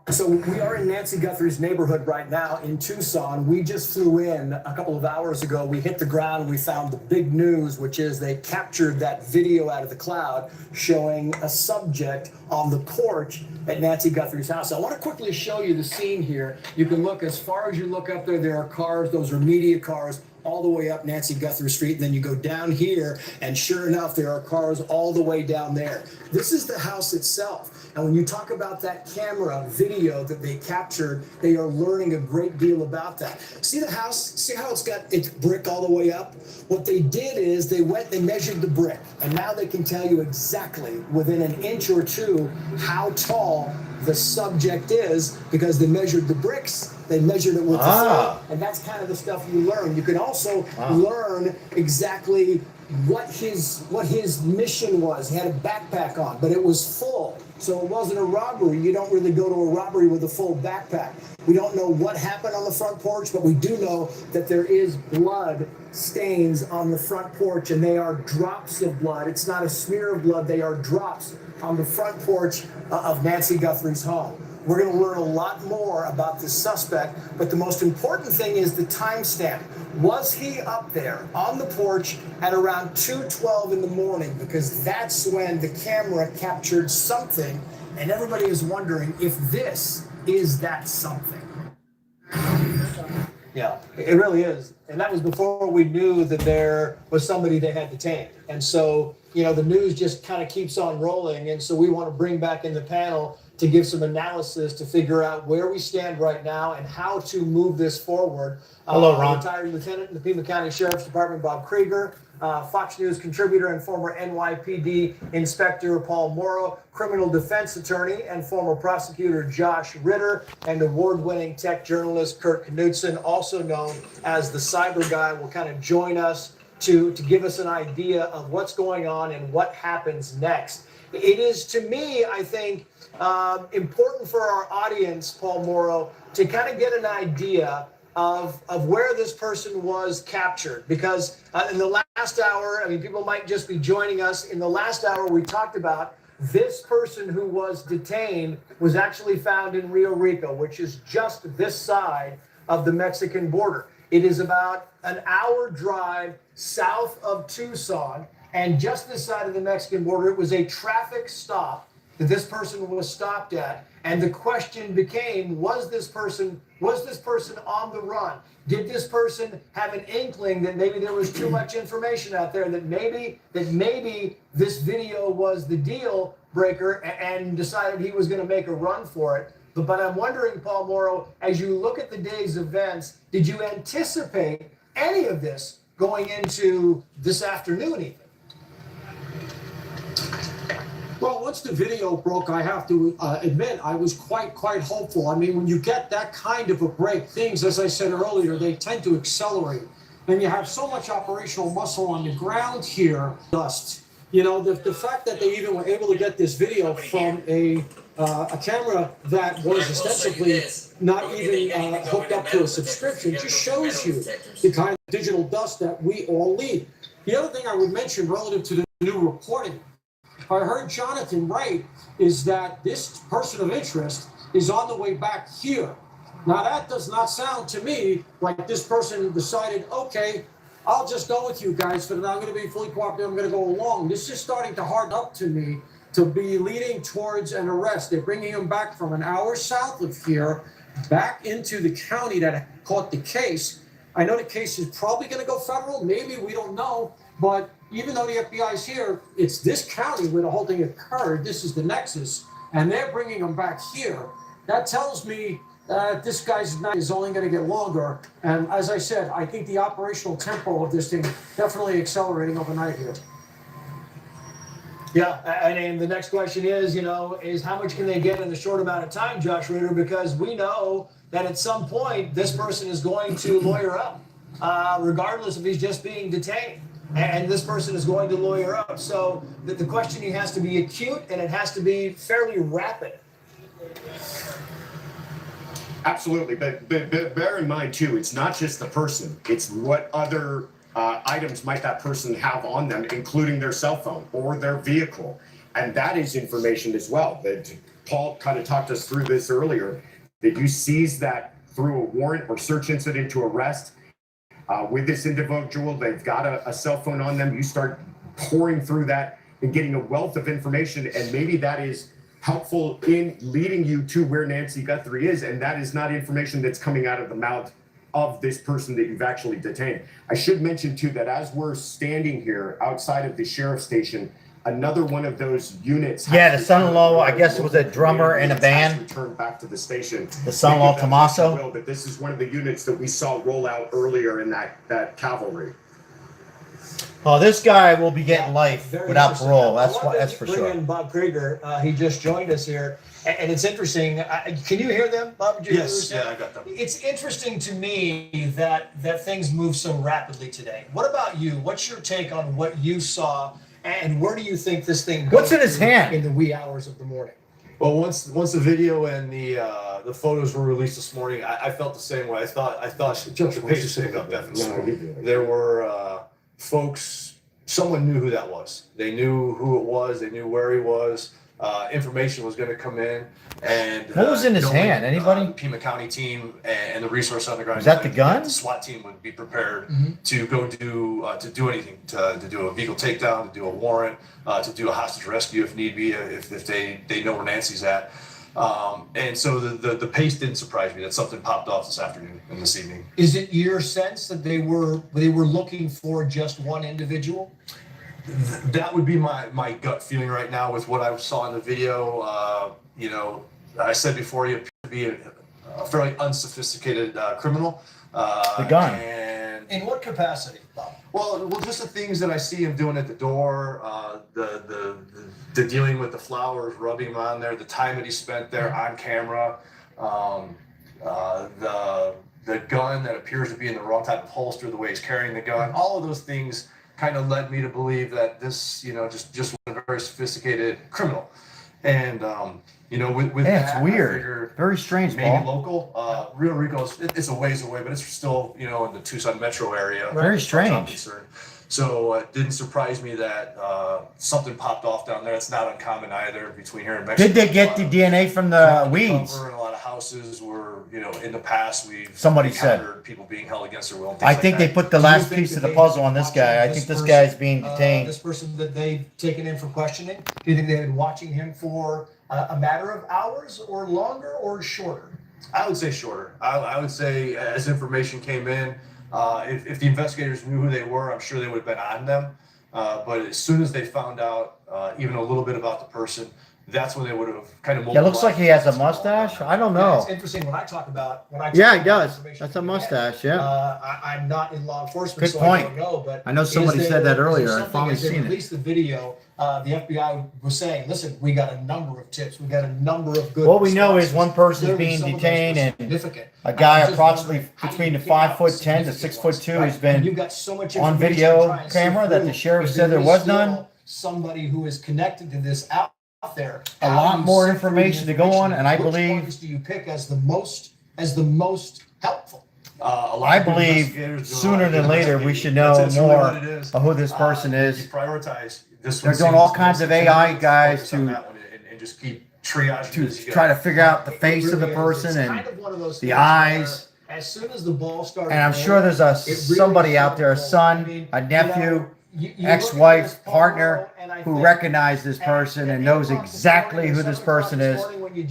So we are in Nancy Guthrie's neighborhood right now in Tucson. We just flew in a couple of hours ago. We hit the ground and we found the big news, which is they captured that video out of the cloud showing a subject on the porch at Nancy Guthrie's house. I want to quickly show you the scene here. You can look as far as you look up there. There are cars. Those are media cars all the way up Nancy Guthrie Street. And then you go down here, and sure enough, there are cars all the way down there. This is the house itself. And when you talk about that camera video that they captured, they are learning a great deal about that. See the house? See how it's got its brick all the way up? What they did is they measured the brick, and now they can tell you exactly within an inch or two how tall the subject is, because they measured the bricks, they measured it with the floor, and that's kind of the stuff you learn. You can also learn exactly what his mission was. He had a backpack on, but it was full. So it wasn't a robbery. You don't really go to a robbery with a full backpack. We don't know what happened on the front porch, but we do know that there is blood stains on the front porch, and they are drops of blood. It's not a smear of blood. They are drops on the front porch of Nancy Guthrie's home. We're going to learn a lot more about the suspect, but the most important thing is the timestamp. Was he up there on the porch at around 2:12 in the morning? Because that's when the camera captured something, and everybody is wondering if this is that something. Yeah, it really is. And that was before we knew that there was somebody they had detained. And so, the news just kind of keeps on rolling. And so we want to bring back in the panel to give some analysis to figure out where we stand right now and how to move this forward. Hello, Ron. Retired Lieutenant in the Pima County Sheriff's Department, Bob Krieger, Fox News contributor and former NYPD Inspector Paul Morrow, criminal defense attorney and former prosecutor Josh Ritter, and award-winning tech journalist Kurt Knudsen, also known as the Cyber Guy, will kind of join us to give us an idea of what's going on and what happens next. It is, to me, I think, important for our audience, Paul Morrow, to kind of get an idea of where this person was captured. Because in the last hour, I mean, people might just be joining us. In the last hour, we talked about this person who was detained was actually found in Rio Rico, which is just this side of the Mexican border. It is about an hour drive south of Tucson, and just this side of the Mexican border. It was a traffic stop that this person was stopped at, and the question became, was this person on the run? Did this person have an inkling that maybe there was too much information out there, that maybe this video was the deal breaker, and decided he was going to make a run for it? But I'm wondering, Paul Morrow, as you look at the day's events, did you anticipate any of this going into this afternoon even? Well, once the video broke, I have to admit I was quite hopeful. I mean, when you get that kind of a break, things, as I said earlier, they tend to accelerate. And you have so much operational muscle on the ground here. Dust. You know, the fact that they even were able to get this video from a camera that was ostensibly not even hooked up to a subscription just shows you the kind of digital dust that we all lead. The other thing I would mention relative to the new reporting, I heard Jonathan right, is that this person of interest is on the way back here. Now that does not sound to me like this person decided, okay, I'll just go with you guys, but I'm going to be fully cooperative, I'm going to go along. This is starting to harden up to me to be leading towards an arrest. They're bringing him back from an hour south of here, back into the county that caught the case. I know the case is probably going to go federal, maybe, we don't know, but even though the FBI is here, it's this county where the whole thing occurred. This is the nexus, and they're bringing them back here. That tells me this guy's night is only going to get longer. And as I said, I think the operational tempo of this thing definitely accelerating overnight here. Yeah, and the next question is, is how much can they get in a short amount of time, Josh Ritter? Because we know that at some point this person is going to lawyer up, regardless if he's just being detained. And this person is going to lawyer up. So the questioning has to be acute, and it has to be fairly rapid. Absolutely, but bear in mind too, it's not just the person, it's what other items might that person have on them, including their cell phone or their vehicle. And that is information as well. That Paul kind of talked us through this earlier, that you seize that through a warrant or search incident to arrest. With this individual, they've got a cell phone on them. You start pouring through that and getting a wealth of information, and maybe that is helpful in leading you to where Nancy Guthrie is, and that is not information that's coming out of the mouth of this person that you've actually detained. I should mention too that as we're standing here outside of the sheriff's station, another one of those units. Yeah, the son-in-law, I guess it was a drummer in a band. Returned back to the station. The son-in-law, Tommaso. But this is one of the units that we saw roll out earlier in that cavalry. Oh, this guy will be getting life without parole. That's for sure. Bring in Bob Krieger. He just joined us here, and it's interesting. Can you hear them, Bob? Yes, yeah, I got them. It's interesting to me that things move so rapidly today. What about you? What's your take on what you saw, and where do you think this thing goes? What's in his hand? In the wee hours of the morning. Well, once the video and the photos were released this morning, I felt the same way. I thought the pace picked up definitely. There were folks. Someone knew who that was. They knew who it was. They knew where he was. Information was going to come in. And what was in his hand? Anybody? Pima County team and the Resource Underground. Is that the gun? The SWAT team would be prepared to go do anything, to do a vehicle takedown, to do a warrant, to do a hostage rescue if need be, if they know where Nancy's at. And so the pace didn't surprise me that something popped off this afternoon and this evening. Is it your sense that they were looking for just one individual? That would be my gut feeling right now with what I saw in the video. I said before, he appeared to be a fairly unsophisticated criminal. The gun. And in what capacity, Bob? Well, just the things that I see him doing at the door, the dealing with the flowers, rubbing them on there, the time that he spent there on camera, the gun that appears to be in the wrong type of holster, the way he's carrying the gun, all of those things kind of led me to believe that this, just was a very sophisticated criminal. And you know, with Yeah, that, it's I weird. figured Very strange, maybe Paul. local. Rio Rico's it's a ways away, but it's still, you know, in the Tucson metro area. Very as far as I'm strange. concerned. So it didn't surprise me that something popped off down there. It's not uncommon either between here and Mexico. Did they get the DNA from the weeds? In a lot of houses where, you know, in the past we've Somebody said. encountered people being held against their will. And I things think like they that. put the Do you last think piece that of the they've puzzle been on this watching guy. I this think this person, guy's being detained. This person that they've taken in for questioning, do you think they've been watching him for a matter of hours or longer or shorter? I would say shorter. I would say as information came in, if the investigators knew who they were, I'm sure they would have been on them. But as soon as they found out even a little bit about the person, that's when they would have kind of Yeah, looks like he has a mustache. I don't Yeah, know. it's interesting when I talk about Yeah, he does. That's a mustache. Yeah. I'm not in law enforcement, Good so point. I don't know. But I know somebody said that earlier. I've finally As they seen it. released the video, the FBI was saying, "Listen, we got a number of tips. We got a number of good." What we know is responses. one person's Clearly, being some of those detained were and significant. a guy I'm just approximately wondering how between you the pick out 5'10" to significant 6'2" ones, has right? been And you've got so much on information to video try and sift camera that the through. sheriff If said there is was still none. Somebody who is connected to this out there. A How lot do you more sift through the information to go on, and I Which believe- ones do you pick as the most helpful? I believe sooner than later we should know That's really more what it is. of who this person You is. prioritize this. They're one doing all seems kinds of most AI significant. guys Focus on to that one and just keep triaging to as you go. try to figure out the It face of the really is. person It's and kind of one of those the things eyes. where as soon as the ball started And I'm rolling, sure there's a it really somebody out there, a started rolling. son, I mean, a nephew, you look at ex-wife, this, Paul, partner, and I who think recognized this person and knows exactly who this person is.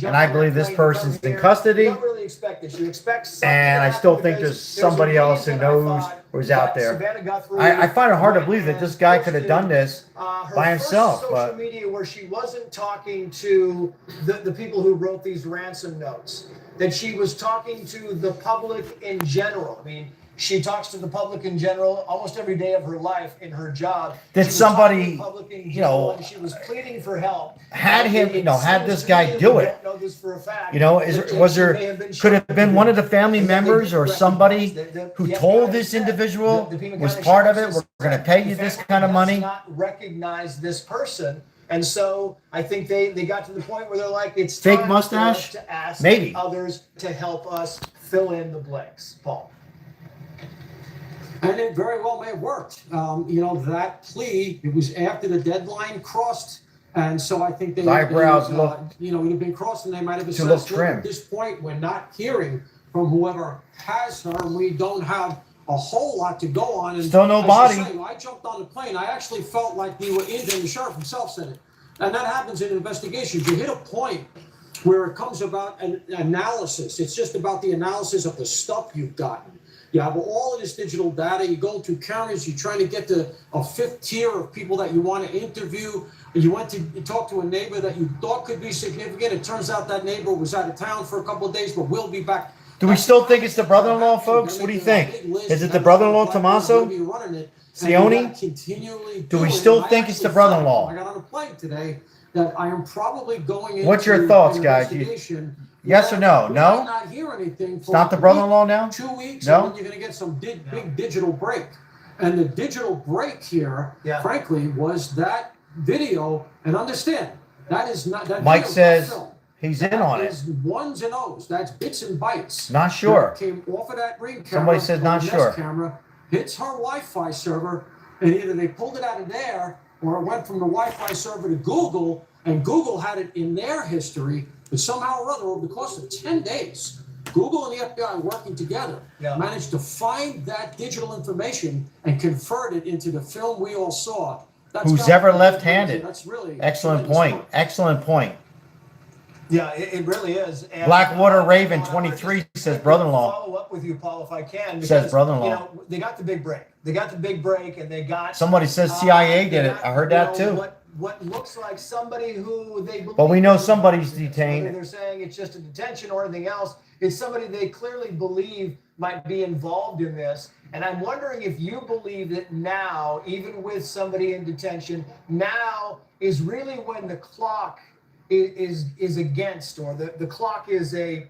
And I believe this person's in custody. You don't really expect this. You expect something And to I still happen think because there's somebody a else who reason I knows thought who's out that there. Savannah Guthrie I find it hard to went believe that and this guy could have done posted, this her by first himself. social But media where she wasn't talking to the people who wrote these ransom notes, that she was talking to the public in general. I mean, she talks to the public in general almost every day of her life in her job. Did She was talking somebody, to the public in you general, know, and she was pleading for help. had him, you know, had seems this to guy me, and do we it? don't know this for a fact, You know, that was she there, may have been could it have been one of the family and that they members didn't or somebody recognize who the told FBI this said, individual the Pima was County part of it? Sheriff's We're going to pay the you this family kind of does money. not recognize this person. And so I think they got to the point where they're like, it's Fake time mustache? for us to ask Maybe. others to help us fill in the blanks. Paul. And it very well may have worked. You know, that plea, it was after the deadline crossed. And so I think His eyebrows look you know, it had been crossed and they might have to assessed, look look, trim. at this point, we're not hearing from whoever has her. And we don't have a whole lot to go on. And Still no as you body. say, I jumped on the plane. I actually felt like we were in, and the sheriff himself said it. And that happens in investigations. You hit a point where it comes about an analysis. It's just about the analysis of the stuff you've gotten. You have all of this digital data. You go through cameras. You're trying to get to a fifth tier of people that you want to interview. You went to talk to a neighbor that you thought could be significant. It turns out that neighbor was out of town for a couple of days, but will be back. Do we still think it's the brother-in-law, folks? What do you think? Is it the brother-in-law, Tommaso? Sione? Do we still think it's the brother-in-law? I got on a plane today that I am probably going into What's your thoughts, an guys? investigation. Yes or no? We No? might not hear anything It's for not the a brother-in-law week, now? 2 weeks, No? and then you're going to get some big digital break. And the digital break here, frankly, was that video. And understand, that is not that. Mike video is not says film. he's in on That it. is ones and O's. That's bits and bytes. Not sure. That came off of that ring camera. Somebody says not or Nest sure. Camera hits her Wi-Fi server, and either they pulled it out of there, or it went from the Wi-Fi server to Google, and Google had it in their history. But somehow or other, over the course of 10 days, Google and the FBI working together managed to find that digital information and convert it into the film we all saw. That's Who's gotta ever be- left-handed? That's really Excellent tremendous point. Excellent point. Yeah, it really is. And Blackwater Raven 23 says brother-in-law. Follow up with you, Paul, if I can. Says because, brother-in-law. You know, they got the big break. They got the big break, and they got. Somebody says CIA did it. I heard that too. What looks like somebody who they believe. But we know somebody's Whether detained. they're saying it's just a detention or anything else, it's somebody they clearly believe might be involved in this. And I'm wondering if you believe that now, even with somebody in detention, now is really when the clock is against, or the clock is a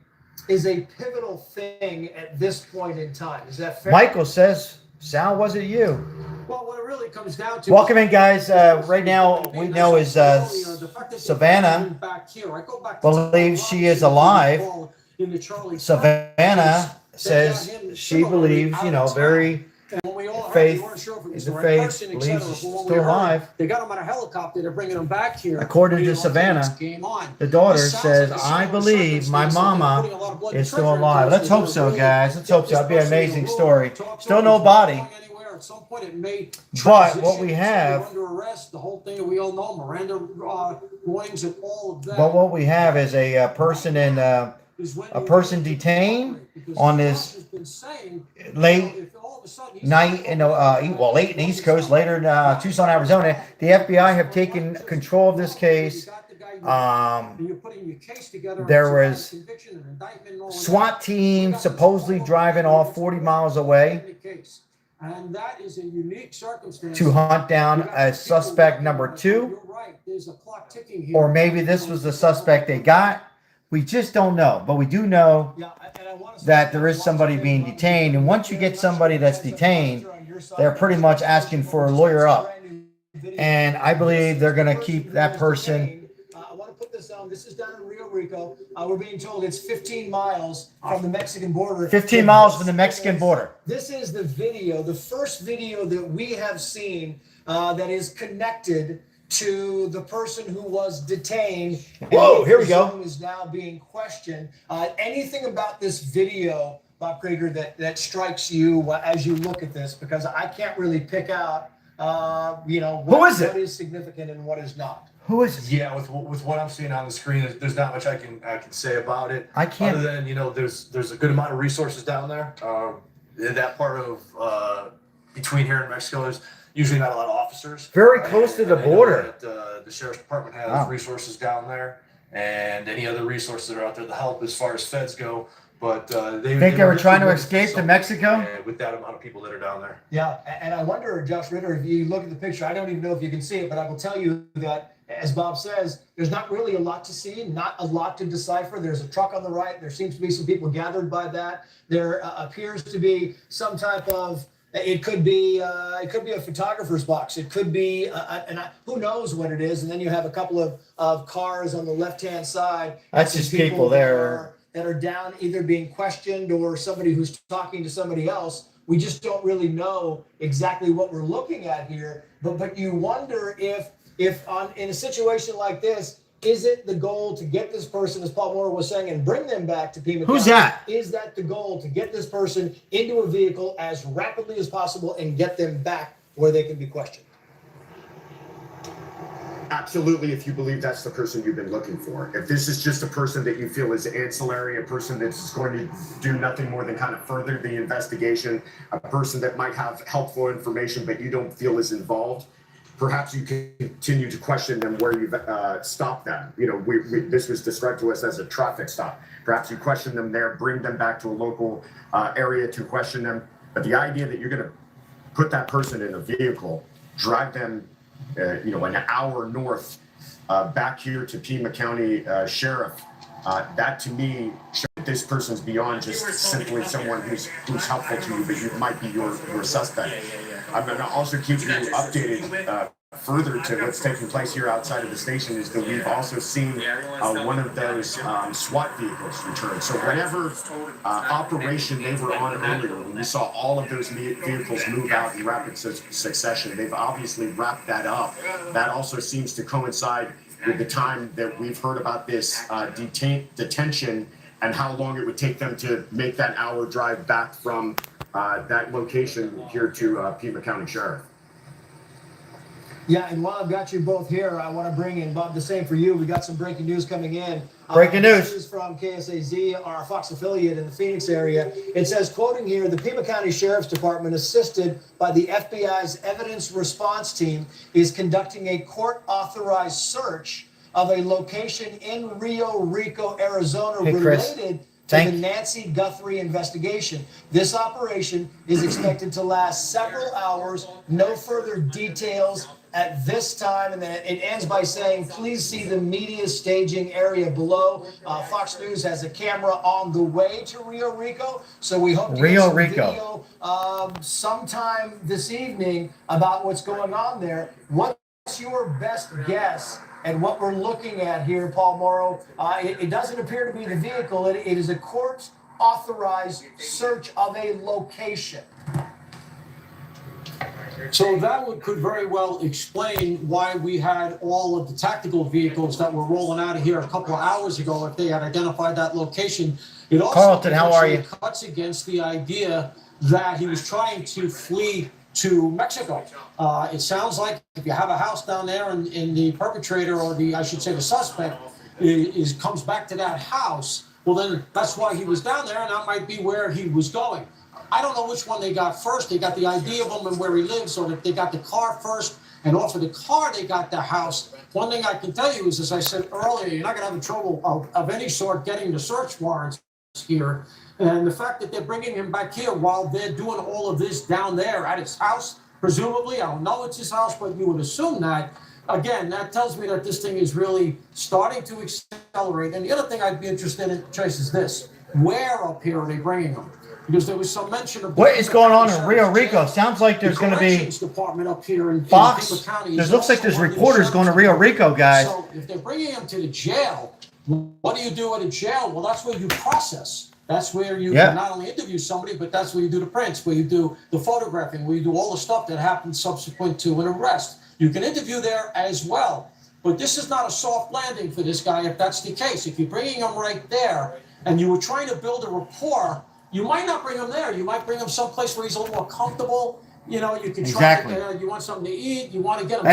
pivotal thing at this point in time. Is that fair? Michael says, Sal, was it you? Well, what it really really comes down to. Welcome in, guys. Right now, we know is Savannah believes she is alive. Savannah says she believes, very faith in the faith, believes she's still alive. They got him on a helicopter. They're bringing him back here. According to Savannah, the daughter says, I believe my mama is still alive. Let's hope so, guys. Let's hope so. That'd be an amazing story. Still no body. At some point, it may. But what we have, under arrest, the whole thing that we all know, Miranda warnings and all of that. but what we have is a person in a person detained on this late night in late in the East Coast, later in Tucson, Arizona. The FBI have taken control of this case. There was SWAT team supposedly driving off 40 miles away and that is a unique circumstance to hunt down a suspect number 2. You're right. There's a clock ticking here. Or maybe this was the suspect they got. We just don't know. But we do know that there is somebody being detained. And once you get somebody that's detained, they're pretty much asking for a lawyer up. And I believe they're going to keep that person. I want to put this on. This is down in Rio Rico. We're being told it's 15 miles from the Mexican border. 15 miles from the Mexican border. This is the video, the first video that we have seen that is connected to the person who was detained. Whoa, here we go. Is now being questioned. Anything about this video, Bob Krieger, that strikes you as you look at this? Because I can't really pick out, what is significant and what is not. Who is it? Yeah, with what I'm seeing on the screen, there's not much I can say about it. I can't. Other than there's a good amount of resources down there. In that part of between here and Mexico, there's usually not a lot of officers. Very close to the border. The sheriff's department has resources down there, and any other resources that are out there to help as far as feds go. But they were trying to escape to Mexico? With that amount of people that are down there. Yeah, and I wonder, Josh Ritter, if you look at the picture, I don't even know if you can see it, but I will tell you that, as Bob says, there's not really a lot to see, not a lot to decipher. There's a truck on the right. There seems to be some people gathered by that. There appears to be some type of, it could be a photographer's box. It could be, who knows what it is. And then you have a couple of cars on the left-hand side. That's just people there. That are down, either being questioned or somebody who's talking to somebody else. We just don't really know exactly what we're looking at here. But you wonder if in a situation like this, is it the goal to get this person, as Paul Moore was saying, and bring them back to Pima County? Who's that? Is that the goal, to get this person into a vehicle as rapidly as possible and get them back where they can be questioned? Absolutely, if you believe that's the person you've been looking for. If this is just a person that you feel is ancillary, a person that's going to do nothing more than kind of further the investigation, a person that might have helpful information but you don't feel is involved, perhaps you continue to question them where you've stopped them. This was described to us as a traffic stop. Perhaps you question them there, bring them back to a local area to question them. But the idea that you're going to put that person in a vehicle, drive them an hour north back here to Pima County Sheriff, that to me shows that this person's beyond just simply someone who's helpful to you, but you might be your suspect. I'm going to also keep you updated further to what's taking place here outside of the station, is that we've also seen one of those SWAT vehicles return. So whatever operation they were on earlier, when we saw all of those vehicles move out in rapid succession, they've obviously wrapped that up. That also seems to coincide with the time that we've heard about this detention and how long it would take them to make that hour drive back from that location here to Pima County Sheriff. Yeah, and while I've got you both here, I want to bring in, Bob, the same for you. We got some breaking news coming in. Breaking news. This is from KSAZ, our Fox affiliate in the Phoenix area. It says, quoting here, the Pima County Sheriff's Department, assisted by the FBI's evidence response team, is conducting a court-authorized search of a location in Rio Rico, Arizona, related to the Nancy Guthrie investigation. This operation is expected to last several hours. No further details at this time, and then it ends by saying, please see the media staging area below. Fox News has a camera on the way to Rio Rico, so we hope to get some video sometime this evening about what's going on there. What's your best guess at what we're looking at here, Paul Morrow? It doesn't appear to be the vehicle. It is a court-authorized search of a location. So that could very well explain why we had all of the tactical vehicles that were rolling out of here a couple of hours ago if they had identified that location. It also Carlton, how are you? cuts against the idea that he was trying to flee to Mexico. It sounds like if you have a house down there and the perpetrator, or I should say the suspect, comes back to that house, well then that's why he was down there, and that might be where he was going. I don't know which one they got first. They got the ID of him and where he lives, or if they got the car first, and off of the car they got the house. One thing I can tell you is, as I said earlier, you're not going to have trouble of any sort getting the search warrants here. And the fact that they're bringing him back here while they're doing all of this down there at his house, presumably, I don't know it's his house, but you would assume that. Again, that tells me that this thing is really starting to accelerate. And the other thing I'd be interested in, Chase, is this. Where up here are they bringing him? Because there was some mention of what is going on in Rio Rico. Sounds like there's going to be department up here in Fox. County. There looks like there's reporters going to Rio Rico, guys. So if they're bringing him to the jail, what do you do at a jail? Well, that's where you process. That's where you not only interview somebody, but that's where you do the prints, where you do the photographing, where you do all the stuff that happens subsequent to an arrest. You can interview there as well. But this is not a soft landing for this guy if that's the case. If you're bringing him right there and you were trying to build a rapport, you might not bring him there. You might bring him someplace where he's a little more comfortable. You know, you can try to, you want something to eat, you want to get him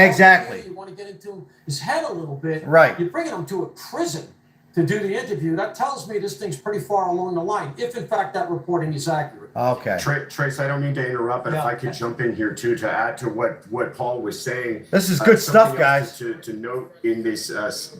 you want to get into his head a little bit. Right. You're bringing him to a prison to do the interview. That tells me this thing's pretty far along the line, if in fact that reporting is accurate. Okay. Trace, I don't mean to interrupt, but if I could jump in here too to add to what Paul was saying. This is good stuff, guys. To note in this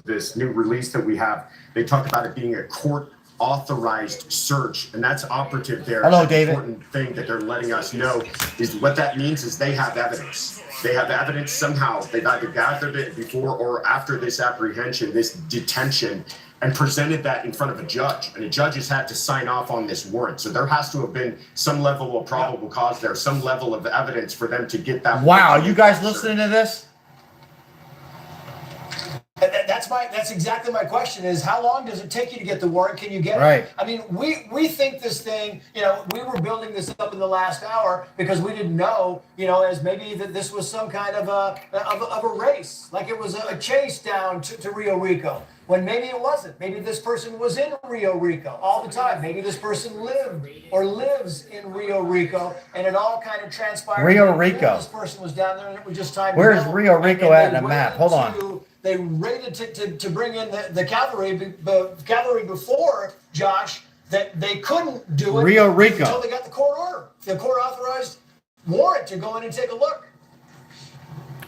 this new release that we have, they talk about it being a court-authorized search, and that's operative there. Hello, the David. Important thing that they're letting us know is what that means is they have evidence. They have evidence somehow. They've either gathered it before or after this apprehension, this detention, and presented that in front of a judge. And the judges had to sign off on this warrant. So there has to have been some level of probable cause there, some level of evidence for them to get that. Wow, you guys listening to this? That's exactly my question is, how long does it take you to get the warrant? Can you get it? I mean, we think this thing, you know, we were building this up in the last hour because we didn't know, you know, as maybe that this was some kind of a race, like it was a chase down to Rio Rico, when maybe it wasn't. Maybe this person was in Rio Rico all the time. Maybe this person lived or lives in Rio Rico, and it all kind of transpired. Rio Rico. This person was down there, and it was just time. Where's to go. Rio Rico And at in they the map? Hold on. They raided to bring in the cavalry before, Josh, that they couldn't do it Rio Rico until they got the court order, the court authorized warrant to go in and take a look.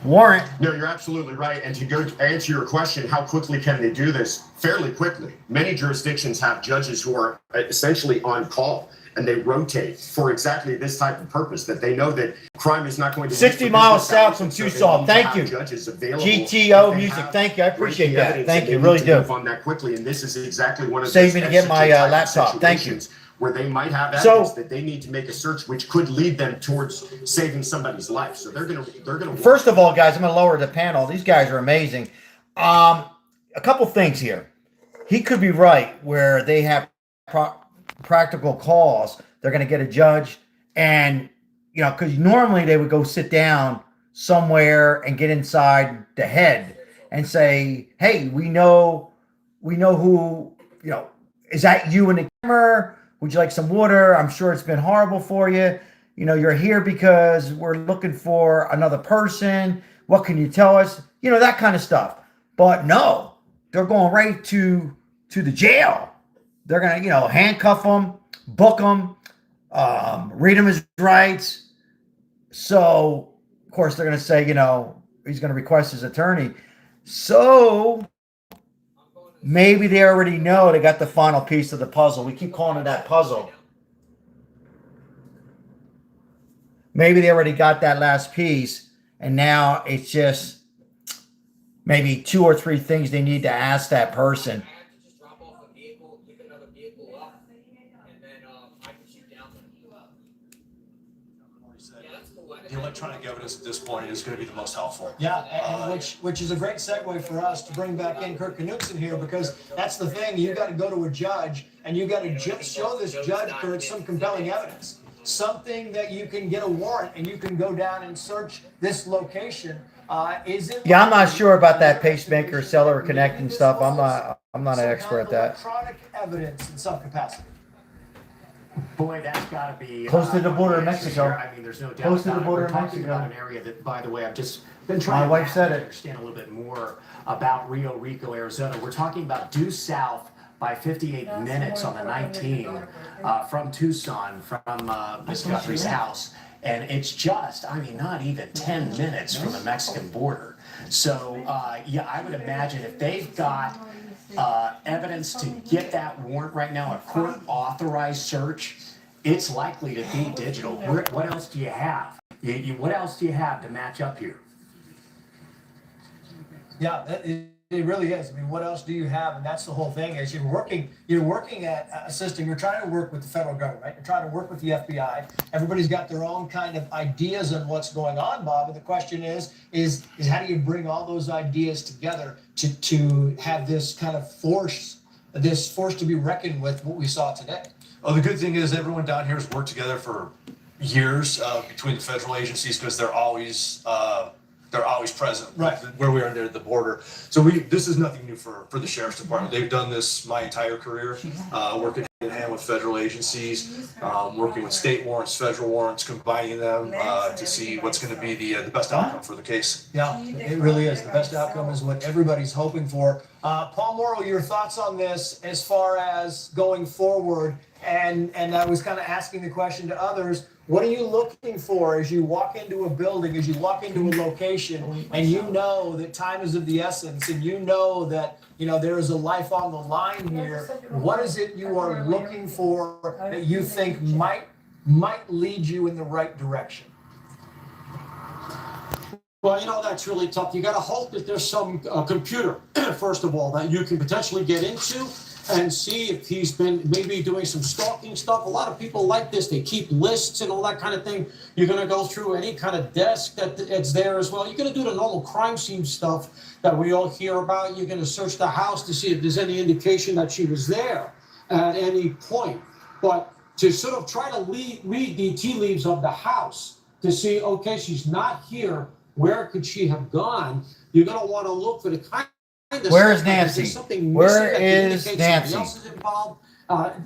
Warrant. No, you're absolutely right. And to go to answer your question, how quickly can they do this? Fairly quickly. Many jurisdictions have judges who are essentially on call, and they rotate for exactly this type of purpose, that they know that crime is not going to 60 miles south from Tucson. Thank you. GTO Music. Thank you. I appreciate that. Thank you. Really do. Move on that quickly, and this is exactly one of save those me to get my laptop. Thank you. Where they might have evidence that they need to make a search, which could lead them towards saving somebody's life. So they're gonna. First of all, guys, I'm gonna lower the panel. These guys are amazing. A couple things here. He could be right where they have practical calls. They're gonna get a judge, and you know, because normally they would go sit down somewhere and get inside the head and say, "Hey, we know who, you know, is that you in the camera? Would you like some water? I'm sure it's been horrible for you. You know, you're here because we're looking for another person. What can you tell us?" You know, that kind of stuff. But no, they're going right to the jail. They're going to, you know, handcuff him, book him, read him his rights. So, of course, they're going to say, you know, he's going to request his attorney. So maybe they already know they got the final piece of the puzzle. We keep calling it that puzzle. Maybe they already got that last piece, And now it's just maybe 2 or 3 things they need to ask that person. Just drop off a vehicle, pick another vehicle up, and then I can shoot down there. Yeah, that's cool. The electronic evidence at this point is going to be the most helpful. Yeah, and which is a great segue for us to bring back in Kirk Knudsen here, because that's the thing. You got to go to a judge and you got to show this judge, Kirk, some compelling evidence, something that you can get a warrant and you can go down and search this location. Is it? Yeah, I'm not sure about that pacemaker seller connecting stuff. I'm not an expert at that. Electronic evidence in some capacity. Boy, that's got to be Close to the border of Mexico. I mean, there's no doubt Close to the about it. border We're of talking Mexico. about an area that, by the way, I've just been trying My to wife said it. understand a little bit more about Rio Rico, Arizona. We're talking about due south by 58 minutes on the 19 from Tucson, from Miss Guthrie's house. And it's just, I mean, not even 10 minutes from the Mexican border. So, yeah, I would imagine if they've got evidence to get that warrant right now, a court-authorized search, it's likely to be digital. What else do you have? What else do you have to match up here? Yeah, it really is. I mean, what else do you have? And that's the whole thing. As you're working at a system, you're trying to work with the federal government, you're trying to work with the FBI. Everybody's got their own kind of ideas on what's going on, Bob. And the question is how do you bring all those ideas together to have this kind of force to be reckoned with what we saw today? Oh, the good thing is everyone down here has worked together for years between the federal agencies, because they're always present, right, where we are near the border. So this is nothing new for the sheriff's department. They've done this my entire career, working hand in hand with federal agencies, working with state warrants, federal warrants, combining them to see what's going to be the best outcome for the case. Yeah, it really is. The best outcome is what everybody's hoping for. Paul Morrow, your thoughts on this as far as going forward? And I was kind of asking the question to others, what are you looking for as you walk into a building, as you walk into a location, and you know that time is of the essence, and you know that there is a life on the line here? What is it you are looking for that you think might lead you in the right direction? Well, that's really tough. You got to hope that there's some computer, first of all, that you can potentially get into and see if he's been maybe doing some stalking stuff. A lot of people like this. They keep lists and all that kind of thing. You're going to go through any kind of desk that's there as well. You're going to do the normal crime scene stuff that we all hear about. You're going to search the house to see if there's any indication that she was there at any point. But to sort of try to read the tea leaves of the house to see, okay, she's not here. Where could she have gone? You're going to want to look for the kind. Where is Nancy? Where is Nancy? Else is involved,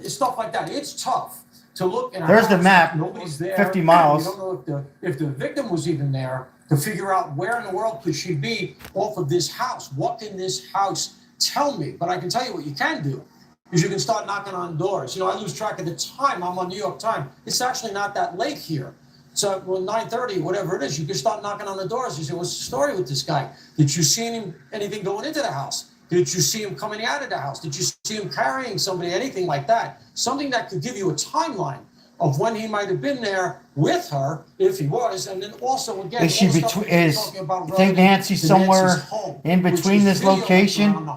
stuff like that. It's tough to look at. There's the map. Nobody's there. 50 miles. You don't know if the victim was even there to figure out where in the world could she be off of this house. What can this house tell me? But I can tell you what you can do is you can start knocking on doors. I lose track of the time. I'm on New York time. It's actually not that late here. So, 9:30, whatever it is, you can start knocking on the doors. You say, what's the story with this guy? Did you see anything going into the house? Did you see him coming out of the house? Did you see him carrying somebody, anything like that? Something that could give you a timeline of when he might have been there with her, if he was. And then also, again, Is she think Nancy's somewhere in between this location?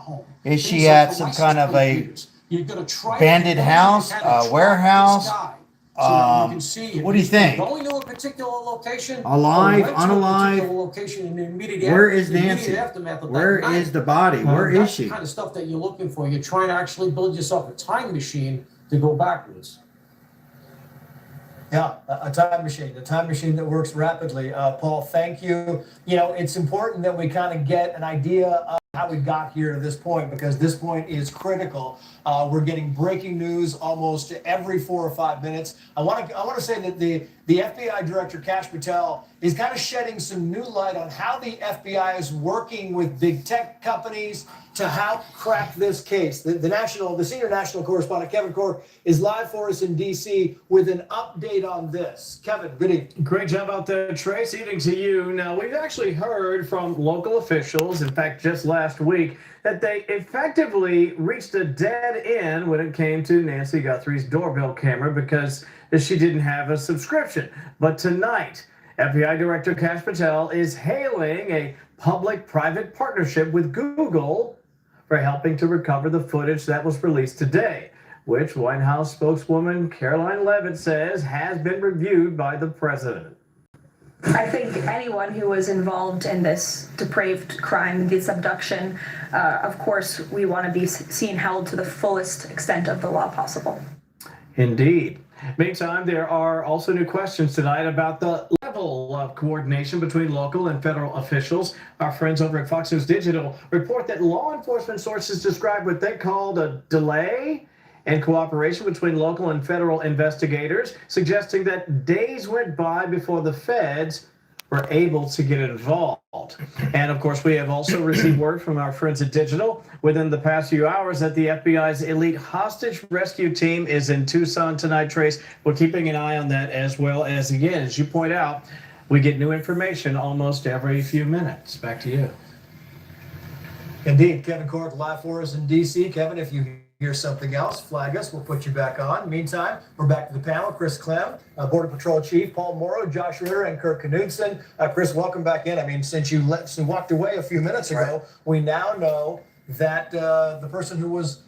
Is she at some kind of a bandit house, a warehouse? What do you think? Going to a particular location, Alive, unalive? Where is Nancy? Aftermath of Where that is night. the body? Where is That's she? the kind of stuff that you're looking for. You're trying to actually build yourself a time machine to go backwards. Yeah, a time machine that works rapidly. Paul, thank you. It's important that we kind of get an idea of how we got here to this point, because this point is critical. We're getting breaking news almost every 4 or 5 minutes. I want to say that the FBI Director Kash Patel is kind of shedding some new light on how the FBI is working with big tech companies to help crack this case. The senior national correspondent Kevin Cork is live for us in D.C. with an update on this. Kevin, good evening. Great job out there, Trace. Evening to you. Now, we've actually heard from local officials, in fact, just last week, that they effectively reached a dead end when it came to Nancy Guthrie's doorbell camera because she didn't have a subscription. But tonight, FBI Director Kash Patel is hailing a public-private partnership with Google for helping to recover the footage that was released today, which White House spokeswoman Caroline Leavitt says has been reviewed by the president. I think anyone who was involved in this depraved crime, this abduction, of course, we want to be seen held to the fullest extent of the law possible. Indeed. Meantime, there are also new questions tonight about the level of coordination between local and federal officials. Our friends over at Fox News Digital report that law enforcement sources describe what they called a delay in cooperation between local and federal investigators, suggesting that days went by before the feds were able to get involved. And of course, we have also received word from our friends at Digital within the past few hours that the FBI's elite hostage rescue team is in Tucson tonight, Trace. We're keeping an eye on that, as well as, again, as you point out, we get new information almost every few minutes. Back to you. Indeed, Kevin Cork live for us in D.C. Kevin, if you hear something else, flag us. We'll put you back on. Meantime, we're back to the panel. Chris Clem, Border Patrol Chief Paul Morrow, Josh Ritter, and Kirk Knudsen. Chris, welcome back in. I mean, since you walked away a few minutes ago, we now know that the person who was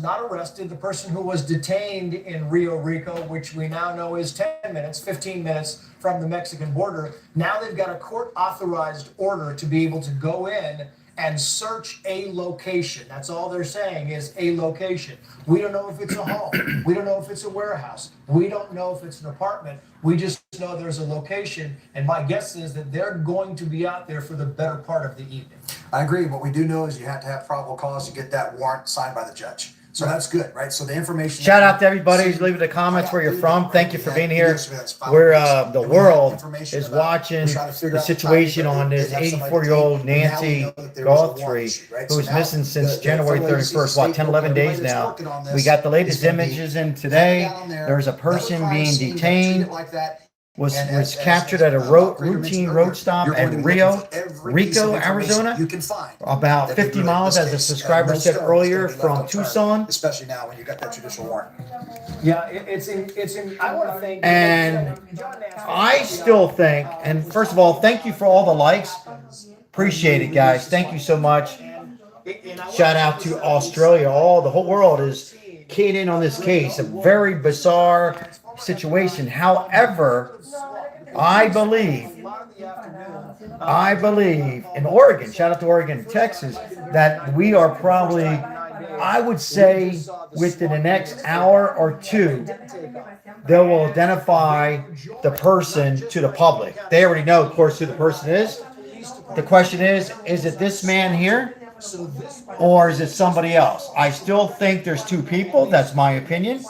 not arrested, the person who was detained in Rio Rico, which we now know is 15 minutes from the Mexican border, now they've got a court-authorized order to be able to go in and search a location. That's all they're saying is a location. We don't know if it's a home. We don't know if it's a warehouse. We don't know if it's an apartment. We just know there's a location. And my guess is that they're going to be out there for the better part of the evening. I agree. What we do know is you have to have probable cause to get that warrant signed by the judge. So that's good, right? So the information. Shout out to everybody who's leaving the comments where you're from. Thank you for being here. We're the world is watching the situation on this 84-year-old Nancy Guthrie, who was missing since January 31st. 10, 11 days now. We got the latest images in today. There's a person being detained. Was captured at a routine road stop at Rico, Arizona, about 50 miles, as the subscriber said earlier, from Tucson. Especially now when you got that judicial warrant. Yeah, I want to thank. And I still think, and first of all, thank you for all the likes. Appreciate it, guys. Thank you so much. Shout out to Australia. The whole world is keyed in on this case. A very bizarre situation. However, I believe in Oregon, shout out to Oregon and Texas, that we are probably, I would say, within the next hour or two, they will identify the person to the public. They already know, of course, who the person is. The question is it this man here? Or is it somebody else? I still think there's two people. That's my opinion.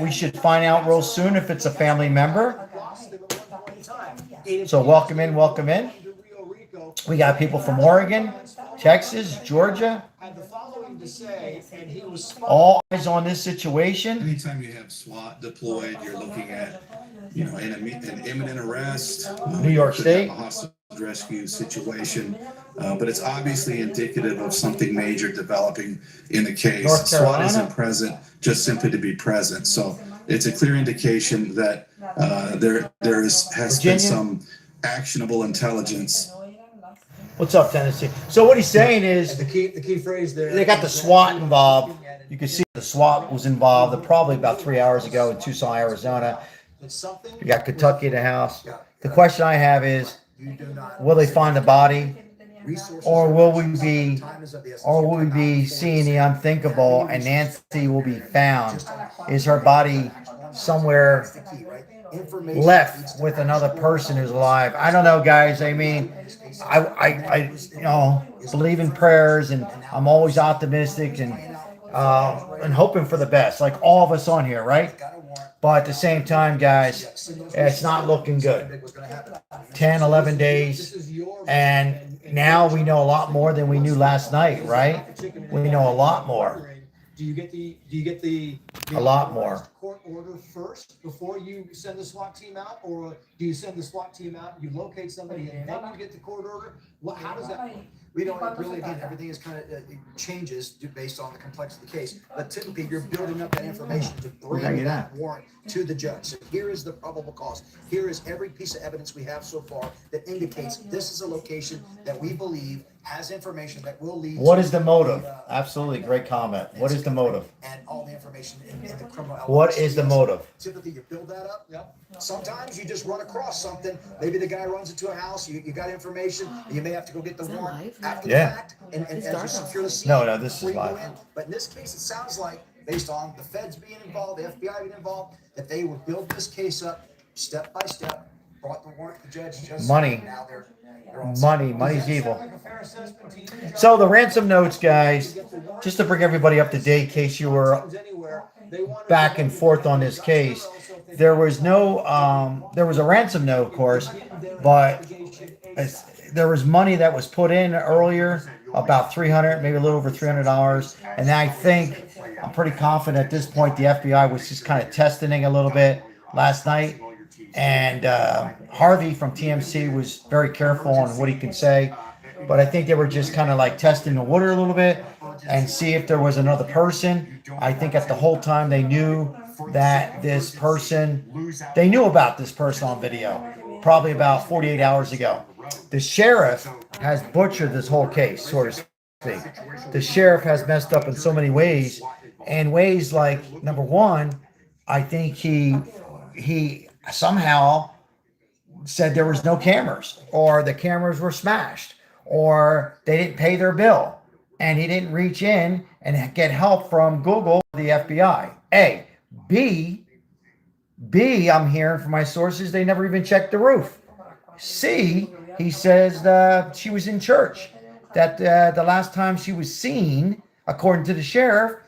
We should find out real soon if it's a family member. So welcome in, welcome in. We got people from Oregon, Texas, Georgia. All eyes on this situation. Anytime you have SWAT deployed, you're looking at, an imminent arrest. New York State. A hostage rescue situation. But it's obviously indicative of something major developing in the case. SWAT isn't present just simply to be present. So it's a clear indication that there has been some actionable intelligence. What's up, Tennessee? So what he's saying is the key phrase there. They got the SWAT involved. You can see the SWAT was involved probably about 3 hours ago in Tucson, Arizona. You got Kentucky in the house. The question I have is, will they find the body? Or will we be seeing the unthinkable and Nancy will be found? Is her body somewhere left with another person who's alive? I don't know, guys. I mean, I believe in prayers, and I'm always optimistic and hoping for the best, like all of us on here, right? But at the same time, guys, it's not looking good. 10, 11 days, and now we know a lot more than we knew last night, right? We know a lot more. Do you get the a lot more court order first before you send the SWAT team out, or do you send the SWAT team out, you locate somebody, and then you get the court order? How does that work? We don't really, again, everything is kind of changes based on the complexity of the case. But typically, you're building up that information to bring that warrant to the judge. So here is the probable cause. Here is every piece of evidence we have so far that indicates this is a location that we believe has information that will lead. What is the motive? Absolutely, great comment. What is the motive? And all the information in the criminal elements. What is the motive? Typically, you build that up. Yep. Sometimes you just run across something. Maybe the guy runs into a house. You got information. And you may have to go get the warrant after the fact and as you secure the scene. No, this is live. But in this case, it sounds like, based on the feds being involved, the FBI being involved, that they would build this case up step by step. Brought the warrant to the judge. Just Money. Now they're Money's evil. So the ransom notes, guys, just to bring everybody up to date, in case you were back and forth on this case, there was no, there was a ransom note, of course, but there was money that was put in earlier, about $300, maybe a little over $300, and I think I'm pretty confident at this point the FBI was just kind of testing a little bit last night. And Harvey from TMC was very careful on what he can say. But I think they were just kind of like testing the water a little bit and see if there was another person. I think at the whole time they knew that this person, they knew about this person on video, probably about 48 hours ago. The sheriff has butchered this whole case, so to speak. The sheriff has messed up in so many ways. And ways like, number one, I think he somehow said there was no cameras, or the cameras were smashed, or they didn't pay their bill, and he didn't reach in and get help from Google, the FBI. A. B, I'm hearing from my sources, they never even checked the roof. C, he says she was in church, that the last time she was seen, according to the sheriff,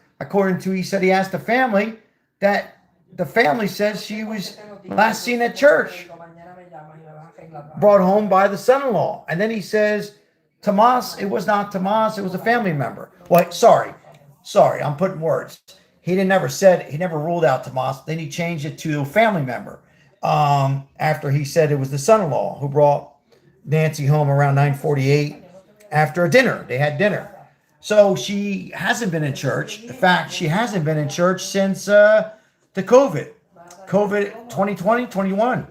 he said he asked the family, that the family says she was last seen at church, brought home by the son-in-law. And then he says, Tomas, it was not Tomas, it was a family member. Well, sorry, I'm putting words. He never ruled out Tomas. Then he changed it to a family member. After he said it was the son-in-law who brought Nancy home around 9:48 after a dinner. They had dinner. So she hasn't been in church. In fact, she hasn't been in church since the COVID 2020, 21.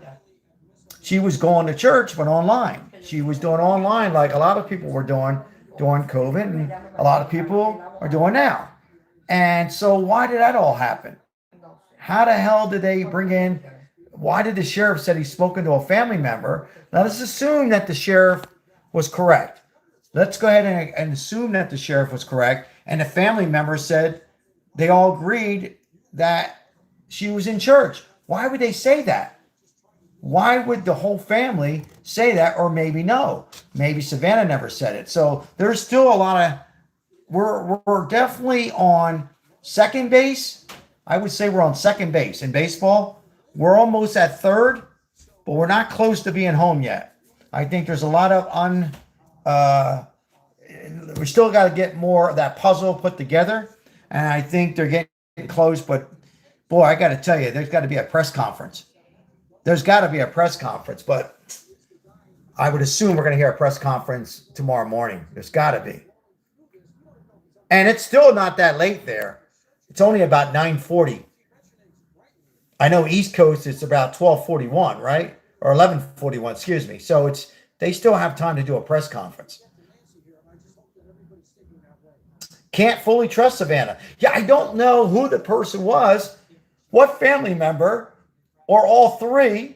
She was going to church, but online. She was doing online like a lot of people were doing during COVID, and a lot of people are doing now. And so why did that all happen? How the hell did they bring in, why did the sheriff said he's spoken to a family member? Now let's assume that the sheriff was correct. Let's go ahead and assume that the sheriff was correct, and the family member said they all agreed that she was in church. Why would they say that? Why would the whole family say that? Or maybe no. Maybe Savannah never said it. So there's still a lot of, we're definitely on second base. I would say we're on second base. In baseball, we're almost at third, but we're not close to being home yet. I think there's a lot of we still got to get more of that puzzle put together. And I think they're getting close, but boy, I got to tell you, there's got to be a press conference. There's got to be a press conference, but I would assume we're going to hear a press conference tomorrow morning. There's got to be. And it's still not that late there. It's only about 9:40. I know East Coast, it's about 12:41, right? Or 11:41, excuse me. So they still have time to do a press conference. Can't fully trust Savannah. Yeah, I don't know who the person was. What family member or all three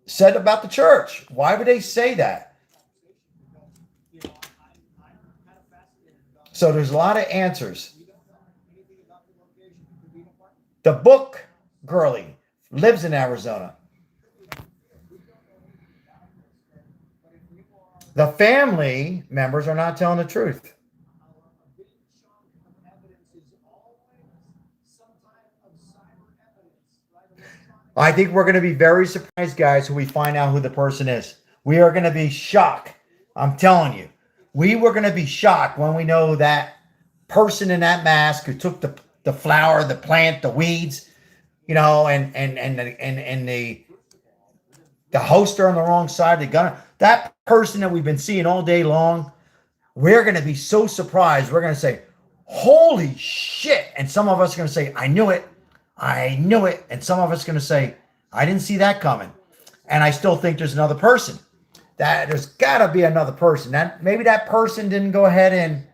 said about the church? Why would they say that? So there's a lot of answers. The book girlie lives in Arizona. The family members are not telling the truth. I think we're going to be very surprised, guys, when we find out who the person is. We are going to be shocked. I'm telling you. We were going to be shocked when we know that person in that mask who took the flower, the plant, the weeds, you know, and the holster on the wrong side, the gun. That person that we've been seeing all day long, we're going to be so surprised. We're going to say, holy shit. And some of us are going to say, I knew it. I knew it. And some of us are going to say, I didn't see that coming. And I still think there's another person. That there's got to be another person. That maybe that person didn't go ahead and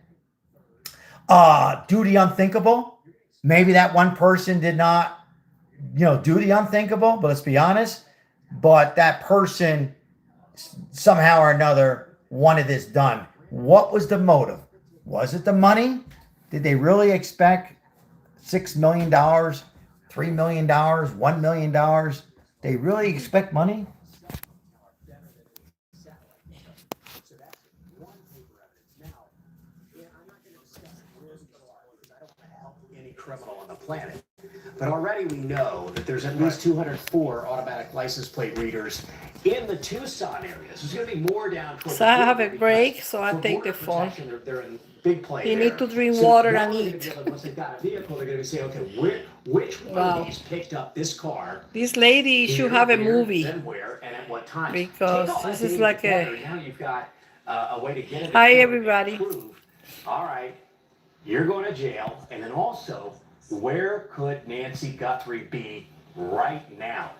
do the unthinkable. Maybe that one person did not, do the unthinkable. But let's be honest. But that person somehow or another wanted this done. What was the motive? Was it the money? Did they really expect $6 million, $3 million, $1 million? They really expect money? Any criminal on the planet. But already we know that there's at least 204 automatic license plate readers in the Tucson area. So there's going to be more down towards So I have a break, so I take the phone. They're in big play. You there. need to drink So water now and they're gonna eat. be able to- Once they've got a vehicle, they're going to say, okay, which one of these picked up this car? This lady Here, should have a where, movie then where, and at what time? because Take all this that is data like together, a. Now you've got a way to get it. Hi everybody. All right, you're going to jail, and then also, where could Nancy Guthrie be right now?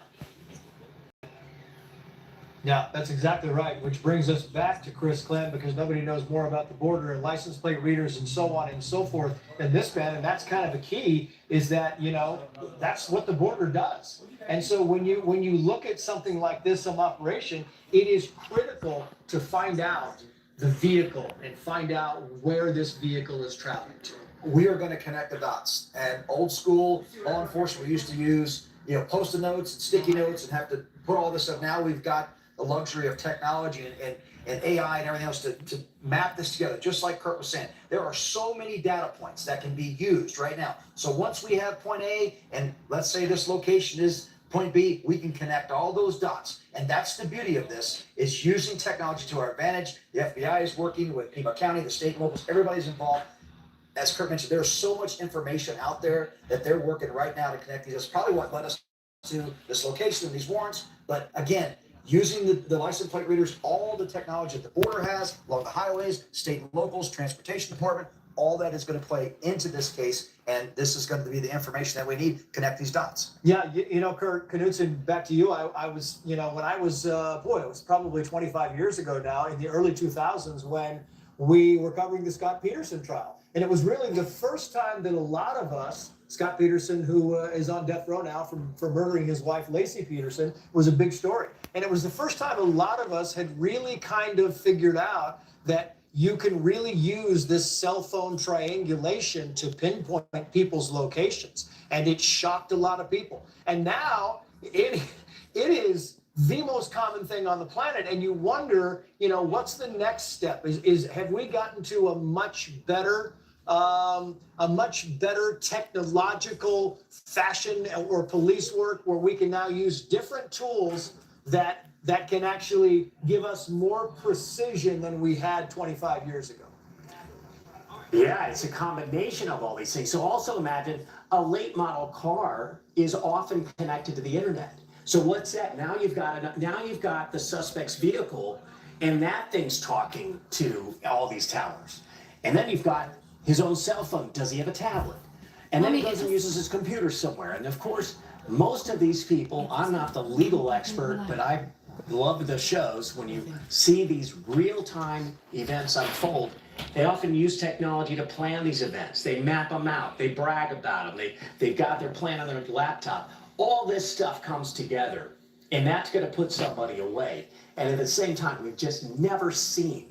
Yeah, that's exactly right, which brings us back to Chris Clem, because nobody knows more about the border and license plate readers and so on and so forth than this man. And that's kind of the key, is that, that's what the border does. And so when you look at something like this, some operation, it is critical to find out the vehicle and find out where this vehicle is traveling to. We are going to connect the dots. And old school law enforcement, we used to use, post-it notes and sticky notes and have to put all this stuff. Now we've got the luxury of technology and AI and everything else to map this together. Just like Kurt was saying, there are so many data points that can be used right now. So once we have point A, and let's say this location is point B, we can connect all those dots. And that's the beauty of this, is using technology to our advantage. The FBI is working with Pima County, the state and locals, everybody's involved. As Kurt mentioned, there's so much information out there that they're working right now to connect these. That's probably what led us to this location and these warrants. But again, using the license plate readers, all the technology that the border has, along the highways, state and locals, transportation department, all that is going to play into this case. And this is going to be the information that we need to connect these dots. Yeah, Kurt Knudsen, back to you. I was, when I was, it was probably 25 years ago now, in the early 2000s, when we were covering the Scott Peterson trial. And it was really the first time that a lot of us, Scott Peterson, who is on death row now for murdering his wife, Lacey Peterson, was a big story. And it was the first time a lot of us had really kind of figured out that you can really use this cell phone triangulation to pinpoint people's locations. And it shocked a lot of people. And now it is the most common thing on the planet. And you wonder, what's the next step? Have we gotten to a much better technological fashion or police work where we can now use different tools that can actually give us more precision than we had 25 years ago? Yeah, it's a combination of all these things. So also imagine a late model car is often connected to the internet. So what's that? Now you've got the suspect's vehicle, and that thing's talking to all these towers. And then you've got his own cell phone. Does he have a tablet? And then he goes and uses his computer somewhere. And of course, most of these people, I'm not the legal expert, but I love the shows when you see these real-time events unfold. They often use technology to plan these events. They map them out. They brag about them. They've got their plan on their laptop. All this stuff comes together, and that's going to put somebody away. And at the same time, we've just never seen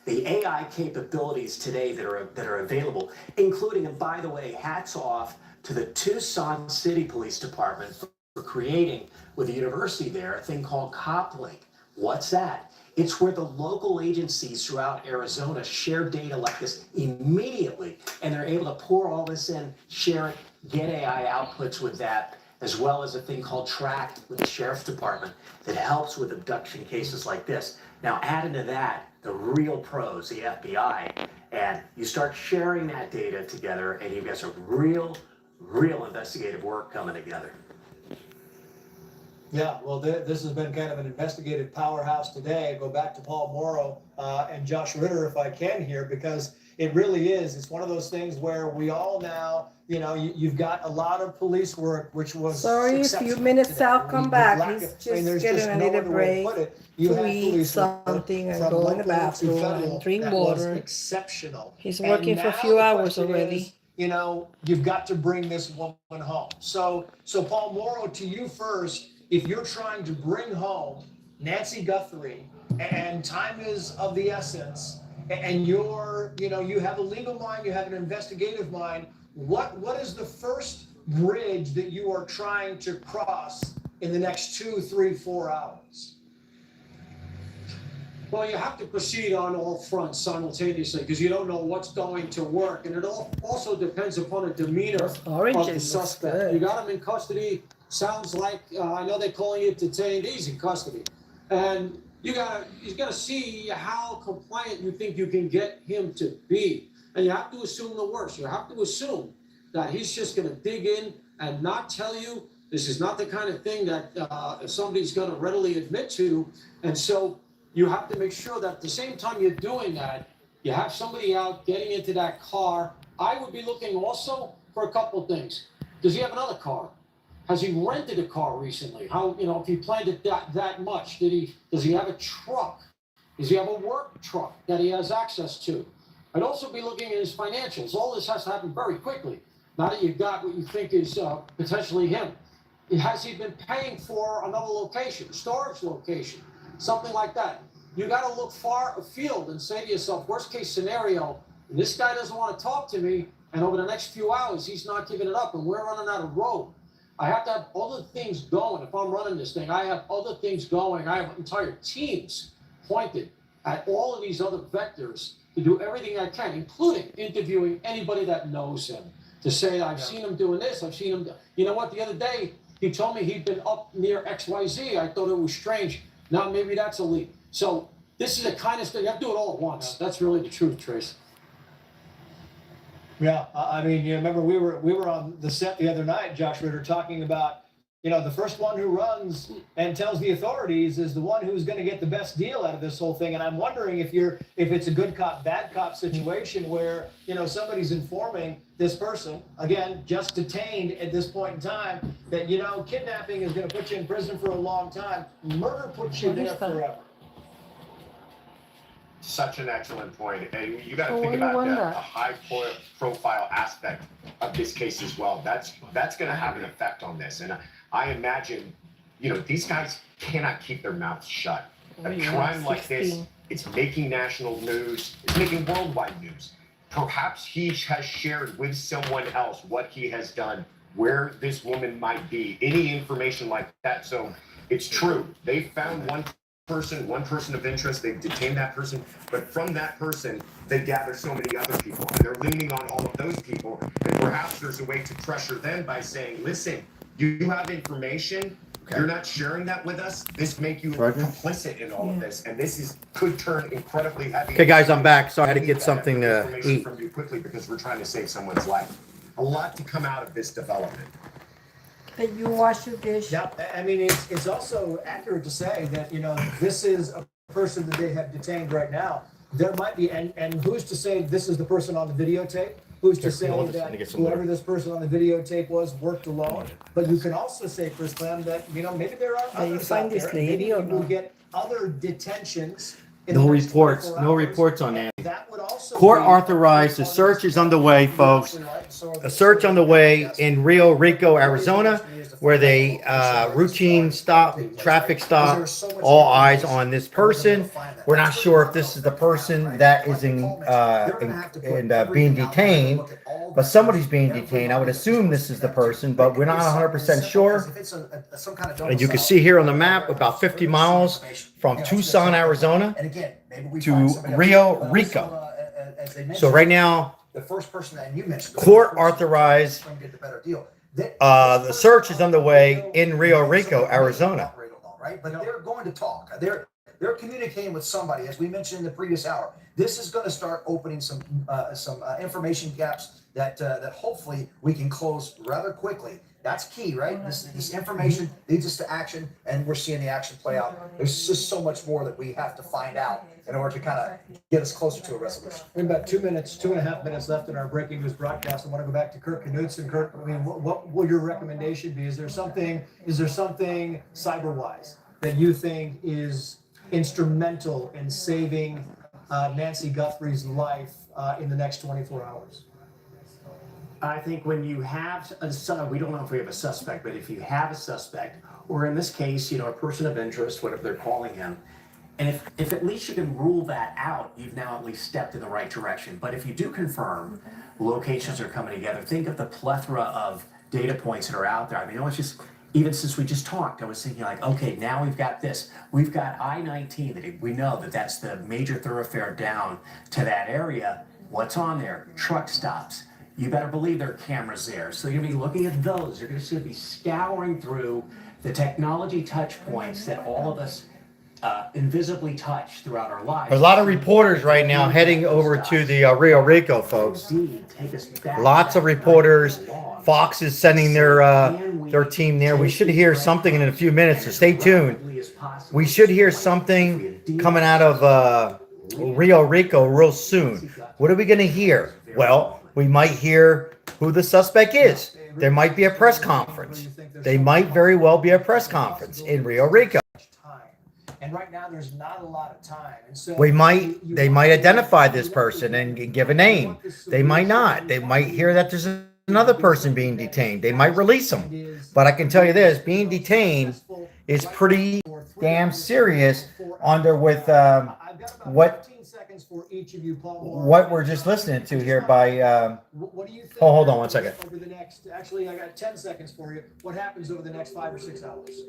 the AI capabilities today that are available, including, and by the way, hats off to the Tucson City Police Department for creating, with the university there, a thing called CopLink. What's that? It's where the local agencies throughout Arizona share data like this immediately, and they're able to pour all this in, share it, get AI outputs with that, as well as a thing called Track with the Sheriff's Department that helps with abduction cases like this. Now, add into that the real pros, the FBI, and you start sharing that data together, and you've got some real investigative work coming together. Yeah, well, this has been kind of an investigative powerhouse today. I go back to Paul Morrow and Josh Ritter, if I can here, because it really is. It's one of those things where we all now, you've got a lot of police work, which was Sorry, a few minutes, I'll come back. He's just getting a little break to eat something and go in the bathroom and drink water. Exceptional. He's working for a few hours already. You've got to bring this woman home. So Paul Morrow, to you first. If you're trying to bring home Nancy Guthrie and time is of the essence, and you have a legal mind, you have an investigative mind, what is the first bridge that you are trying to cross in the next 2, 3, 4 hours? Well, you have to proceed on all fronts simultaneously because you don't know what's going to work. And it also depends upon the demeanor of the suspect. You got him in custody. Sounds like, I know they're calling it detained. He's in custody. And you got to see how compliant you think you can get him to be. And you have to assume the worst. You have to assume that he's just going to dig in and not tell you. This is not the kind of thing that somebody's going to readily admit to. And so you have to make sure that at the same time you're doing that, you have somebody out getting into that car. I would be looking also for a couple of things. Does he have another car? Has he rented a car recently? How, if he planned it that much, does he have a truck? Does he have a work truck that he has access to? I'd also be looking at his financials. All this has to happen very quickly. Now that you've got what you think is potentially him. Has he been paying for another location, storage location, something like that? You got to look far afield and say to yourself, worst case scenario, this guy doesn't want to talk to me, and over the next few hours, he's not giving it up, and we're running out of road. I have to have other things going. If I'm running this thing, I have other things going. I have entire teams pointed at all of these other vectors to do everything I can, including interviewing anybody that knows him, to say, I've seen him doing this, I've seen him. You know what? The other day, he told me he'd been up near XYZ. I thought it was strange. Now maybe that's a lead. So this is the kind of stuff, you have to do it all at once. That's really the truth, Trace. Yeah, I mean, remember we were on the set the other night, Josh Ritter, talking about, the first one who runs and tells the authorities is the one who's going to get the best deal out of this whole thing. And I'm wondering if it's a good cop, bad cop situation where, somebody's informing this person, again, just detained at this point in time, that, kidnapping is going to put you in prison for a long time. Murder puts you there forever. Such an excellent point. And you got to think about the high-profile aspect of this case as well. That's going to have an effect on this. And I imagine, these guys cannot keep their mouths shut. A crime like this, it's making national news. It's making worldwide news. Perhaps he has shared with someone else what he has done, where this woman might be, any information like that. So it's true. They found one person of interest, they've detained that person, but from that person, they gather so many other people, and they're leaning on all of those people, and perhaps there's a way to pressure them by saying, listen, you have information, you're not sharing that with us, this make you complicit in all of this, and this could turn incredibly heavy. Okay, guys, I'm back, so I had to get something to eat. From you quickly because we're trying to save someone's life. A lot to come out of this development. Did you wash your dish? Yeah, I mean, it's also accurate to say that, this is a person that they have detained right now. There might be, and who's to say this is the person on the videotape? Who's to say that whoever this person on the videotape was worked alone? But you can also say, Chris Clem, that, maybe there are others out there. Maybe you will get other detentions. No reports on that. Court authorized. The search is underway, folks. A search underway in Rio Rico, Arizona, where they routine traffic stop, all eyes on this person. We're not sure if this is the person that is being detained, but somebody's being detained. I would assume this is the person, but we're not 100% sure. And you can see here on the map, about 50 miles from Tucson, Arizona, to Rio Rico. So right now, the first person that you mentioned, court authorized. The search is underway in Rio Rico, Arizona. Right, but they're going to talk. They're communicating with somebody, as we mentioned in the previous hour. This is going to start opening some information gaps that hopefully we can close rather quickly. That's key, right? This information leads us to action, and we're seeing the action play out. There's just so much more that we have to find out in order to kind of get us closer to a resolution. We have about 2.5 minutes left in our breaking news broadcast. I want to go back to Kirk Knudsen. Kirk, I mean, what will your recommendation be? Is there something cyber-wise that you think is instrumental in saving Nancy Guthrie's life in the next 24 hours? I think when you have we don't know if we have a suspect, but if you have a suspect, or in this case, a person of interest, whatever they're calling him, and if at least you can rule that out, you've now at least stepped in the right direction. But if you do confirm locations are coming together, think of the plethora of data points that are out there. I mean, it's just, even since we just talked, I was thinking like, okay, now we've got this. We've got I-19, that we know that's the major thoroughfare down to that area. What's on there? Truck stops. You better believe there are cameras there. So you're going to be looking at those. You're going to be scouring through the technology touch points that all of us invisibly touch throughout our lives. There's a lot of reporters right now heading over to the Rio Rico, folks. Lots of reporters. Fox is sending their team there. We should hear something in a few minutes, so stay tuned. We should hear something coming out of Rio Rico real soon. What are we going to hear? Well, we might hear who the suspect is. There might be a press conference. They might very well be a press conference in Rio Rico. And right now, there's not a lot of time. And so they might identify this person and give a name. They might not. They might hear that there's another person being detained. They might release them. But I can tell you this: being detained is pretty damn serious under with what we're just listening to here by. What do you think? Hold on 1 second. Actually, I got 10 seconds for you. What happens over the next 5 or 6 hours?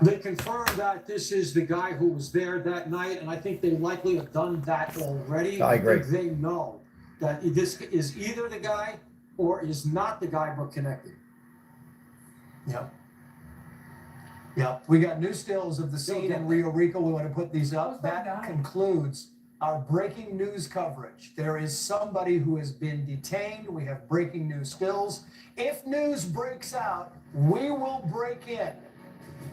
They confirmed that this is the guy who was there that night, and I think they likely have done that already. I agree. They know that this is either the guy or is not the guy, but connected. Yeah. Yeah. We got new stills of the scene in Rio Rico. We want to put these up. That concludes our breaking news coverage. There is somebody who has been detained. We have breaking news stills. If news breaks out, we will break in.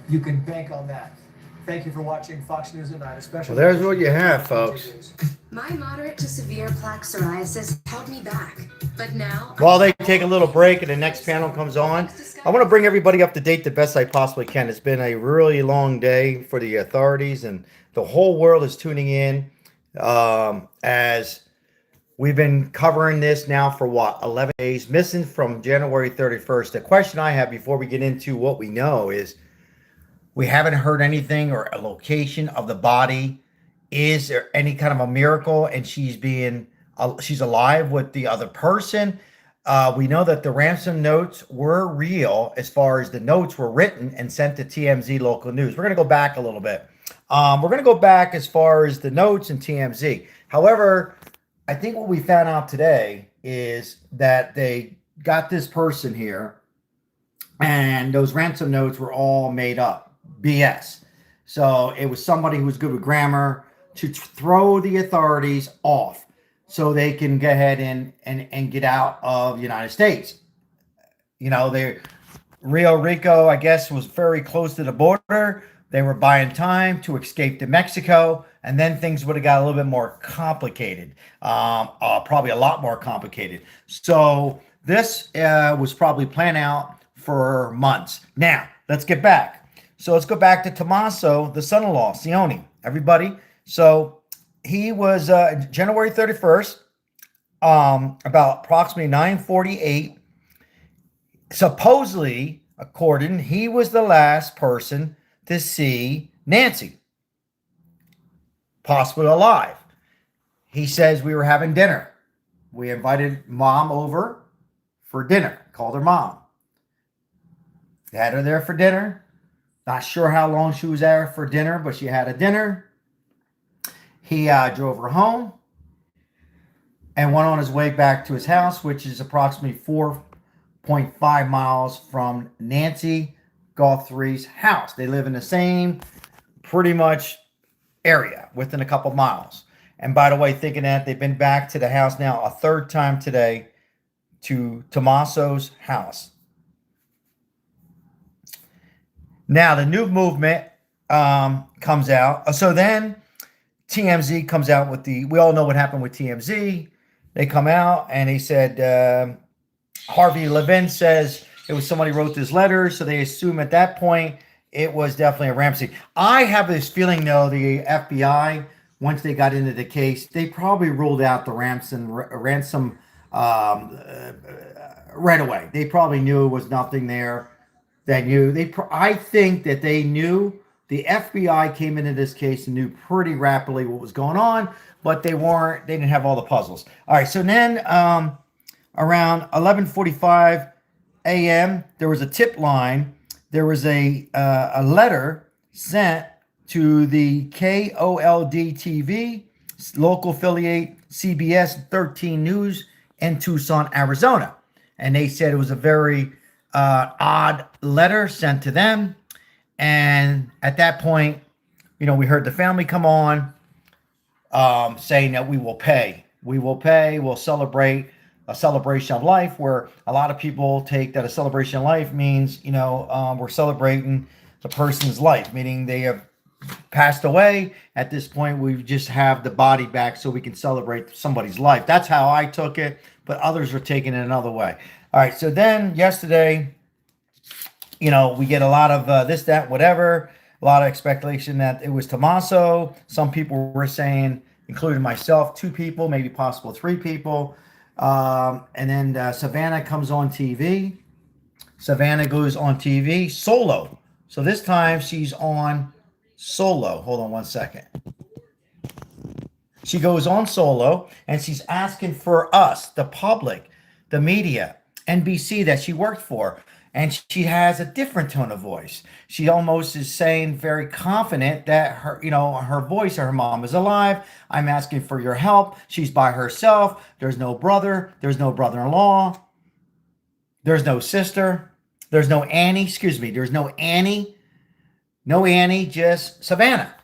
You can bank on that. Thank you for watching Fox News at Night. Especially. Well, there's what you have, folks. My moderate to severe plaque psoriasis held me back, but now. While they take a little break and the next panel comes on, I want to bring everybody up to date the best I possibly can. It's been a really long day for the authorities, and the whole world is tuning in as we've been covering this now for 11 days, missing from January 31st. The question I have before we get into what we know is, we haven't heard anything or a location of the body. Is there any kind of a miracle and she's alive with the other person? We know that the ransom notes were real as far as the notes were written and sent to TMZ local news. We're going to go back a little bit. We're going to go back as far as the notes and TMZ. However, I think what we found out today is that they got this person here and those ransom notes were all made up. BS. So it was somebody who was good with grammar to throw the authorities off so they can go ahead and get out of the United States. Rio Rico, I guess, was very close to the border. They were buying time to escape to Mexico, and then things would have got a little bit more complicated, probably a lot more complicated. So this was probably planned out for months. Now, let's get back. So let's go back to Tommaso, the son-in-law, Sione, everybody. So he was January 31st, about approximately 9:48. Supposedly, he was the last person to see Nancy, possibly alive. He says we were having dinner. We invited mom over for dinner, called her mom. They had her there for dinner. Not sure how long she was there for dinner, but she had a dinner. He drove her home and went on his way back to his house, which is approximately 4.5 miles from Nancy Guthrie's house. They live in the same pretty much area within a couple miles. And by the way, thinking that they've been back to the house now a third time today, to Tommaso's house. Now the new movement comes out. So then TMZ comes out with we all know what happened with TMZ. They come out and they said, Harvey Levin says it was somebody wrote this letter. So they assume at that point it was definitely a Ramsey. I have this feeling, though, the FBI, once they got into the case, they probably ruled out the ransom right away. They probably knew it was nothing there. I think that they knew. The FBI came into this case and knew pretty rapidly what was going on, but they didn't have all the puzzles. All right, so then around 11:45 a.m., there was a tip line. There was a letter sent to the KOLD TV local affiliate CBS 13 News in Tucson, Arizona. And they said it was a very odd letter sent to them. And at that point, we heard the family come on saying that we will pay. We will pay. We'll celebrate a celebration of life, where a lot of people take that a celebration of life means, we're celebrating the person's life, meaning they have passed away. At this point, we just have the body back so we can celebrate somebody's life. That's how I took it, but others are taking it another way. All right, so then yesterday, we get a lot of this, that, whatever, a lot of speculation that it was Tommaso. Some people were saying, including myself, 2 people, maybe possible 3 people. And then Savannah comes on TV. Savannah goes on TV solo. So this time she's on solo. Hold on one second. She goes on solo and she's asking for us, the public, the media, NBC that she worked for. And she has a different tone of voice. She almost is saying very confident that her voice, her mom is alive. I'm asking for your help. She's by herself. There's no brother. There's no brother-in-law. There's no sister. There's no Annie. Excuse me. There's no Annie. No Annie, just Savannah.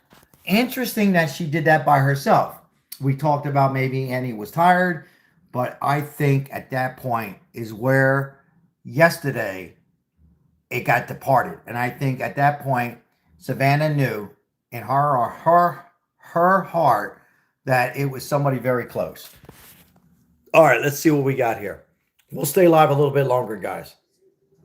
Interesting that she did that by herself. We talked about maybe Annie was tired, but I think at that point is where yesterday it got departed. And I think at that point, Savannah knew in her heart that it was somebody very close. All right, let's see what we got here. We'll stay live a little bit longer, guys.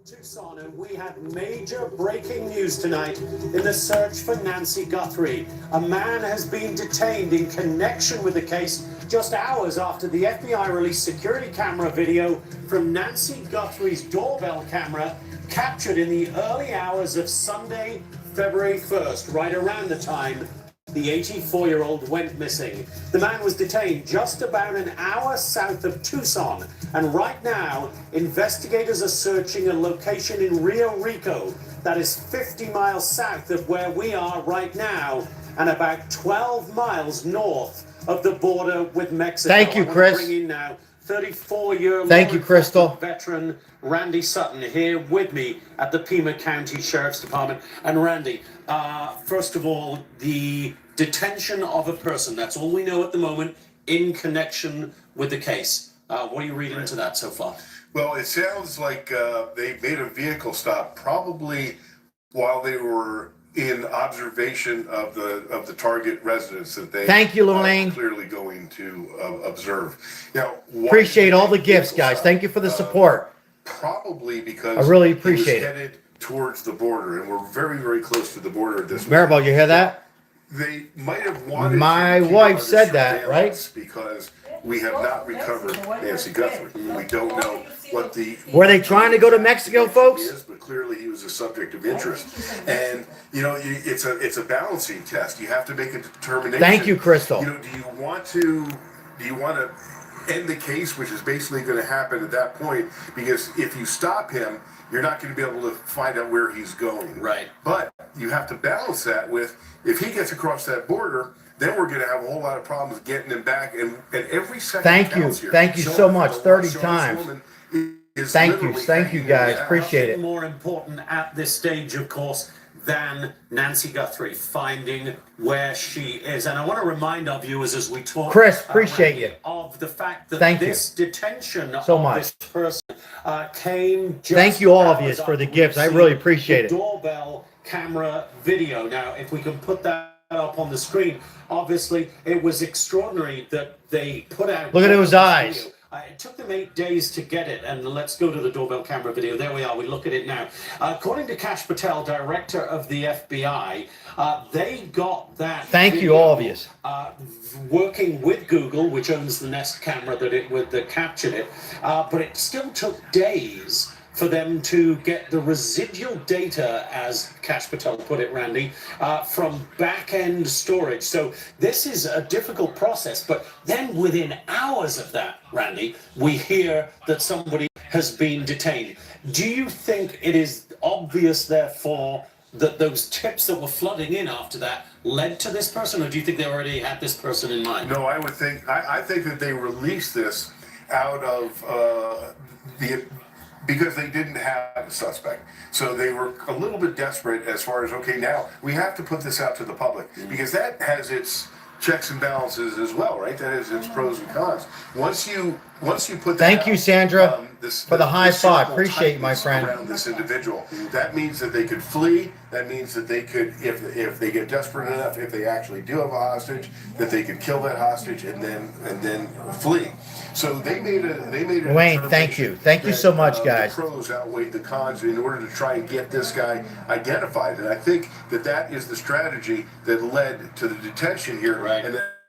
Tucson, and we have major breaking news tonight in the search for Nancy Guthrie. A man has been detained in connection with the case just hours after the FBI released security camera video from Nancy Guthrie's doorbell camera captured in the early hours of Sunday, February 1st, right around the time the 84-year-old went missing. The man was detained just about an hour south of Tucson, and right now, investigators are searching a location in Rio Rico that is 50 miles south of where we are right now, and about 12 miles north of the border with Mexico. Thank you, Chris. Bring in now 34-year Thank you, Crystal. Veteran Randy Sutton here with me at the Pima County Sheriff's Department. And Randy, first of all, the detention of a person, that's all we know at the moment in connection with the case. What are you reading into that so far? Well, it sounds like they made a vehicle stop probably while they were in observation of the target residence that they Thank you, Lorraine. clearly going to observe. Now, Appreciate all the gifts, guys. Thank you for the support. Probably because I really he appreciate was it. headed towards the border, and we're very, very close to the border at this Maribel, you hear that? They might have wanted My to keep wife under said that, surveillance because we have not recovered Nancy Guthrie. We don't know what the Were they trying to go to Mexico, folks? is, but clearly he was a subject of interest. And it's a balancing test. You have to make a determination. Thank you, Crystal. Do you want to end the case, which is basically going to happen at that point? Because if you stop him, you're not going to be able to find out where he's going. Right. But you have to balance that with, if he gets across that border, then we're going to have a whole lot of problems getting him back. And every second Thank you. counts here. Thank you so much. 30 times. Thank you, guys. Appreciate it. More important at this stage, of course, than Nancy Guthrie finding where she is. And I want to remind our viewers as we talk, Chris, appreciate you. of the fact that Thank this detention so of much. this person came just Thank you all of you hours for the after gifts. we've I really seen appreciate the it. doorbell camera video. Now, if we can put that up on the screen, obviously it was extraordinary that they put out. Look at those eyes. Video. It took them 8 days to get it, and let's go to the doorbell camera video. There we are. We look at it now. According to Kash Patel, director of the FBI, they got that. Thank video, you, all of you. Working with Google, which owns the Nest camera that captured it, but it still took days for them to get the residual data, as Kash Patel put it, Randy, from back-end storage. So this is a difficult process, but then within hours of that, Randy, we hear that somebody has been detained. Do you think it is obvious, therefore, that those tips that were flooding in after that led to this person, or do you think they already had this person in mind? No, I would think, I think that they released this out of because they didn't have a suspect. So they were a little bit desperate as far as, okay, now we have to put this out to the public, because that has its checks and balances as well, right? That has its pros and cons. Once you put that Thank you, out, Sandra, for the high five. circle Appreciate you, my tightens friend. around this individual. That means that they could flee. That means that they could, if they get desperate enough, if they actually do have a hostage, that they could kill that hostage and then flee. So they made a Wayne, thank you. Thank you so much, guys. The pros outweighed the cons in order to try and get this guy identified. And I think that is the strategy that led to the detention here. Right.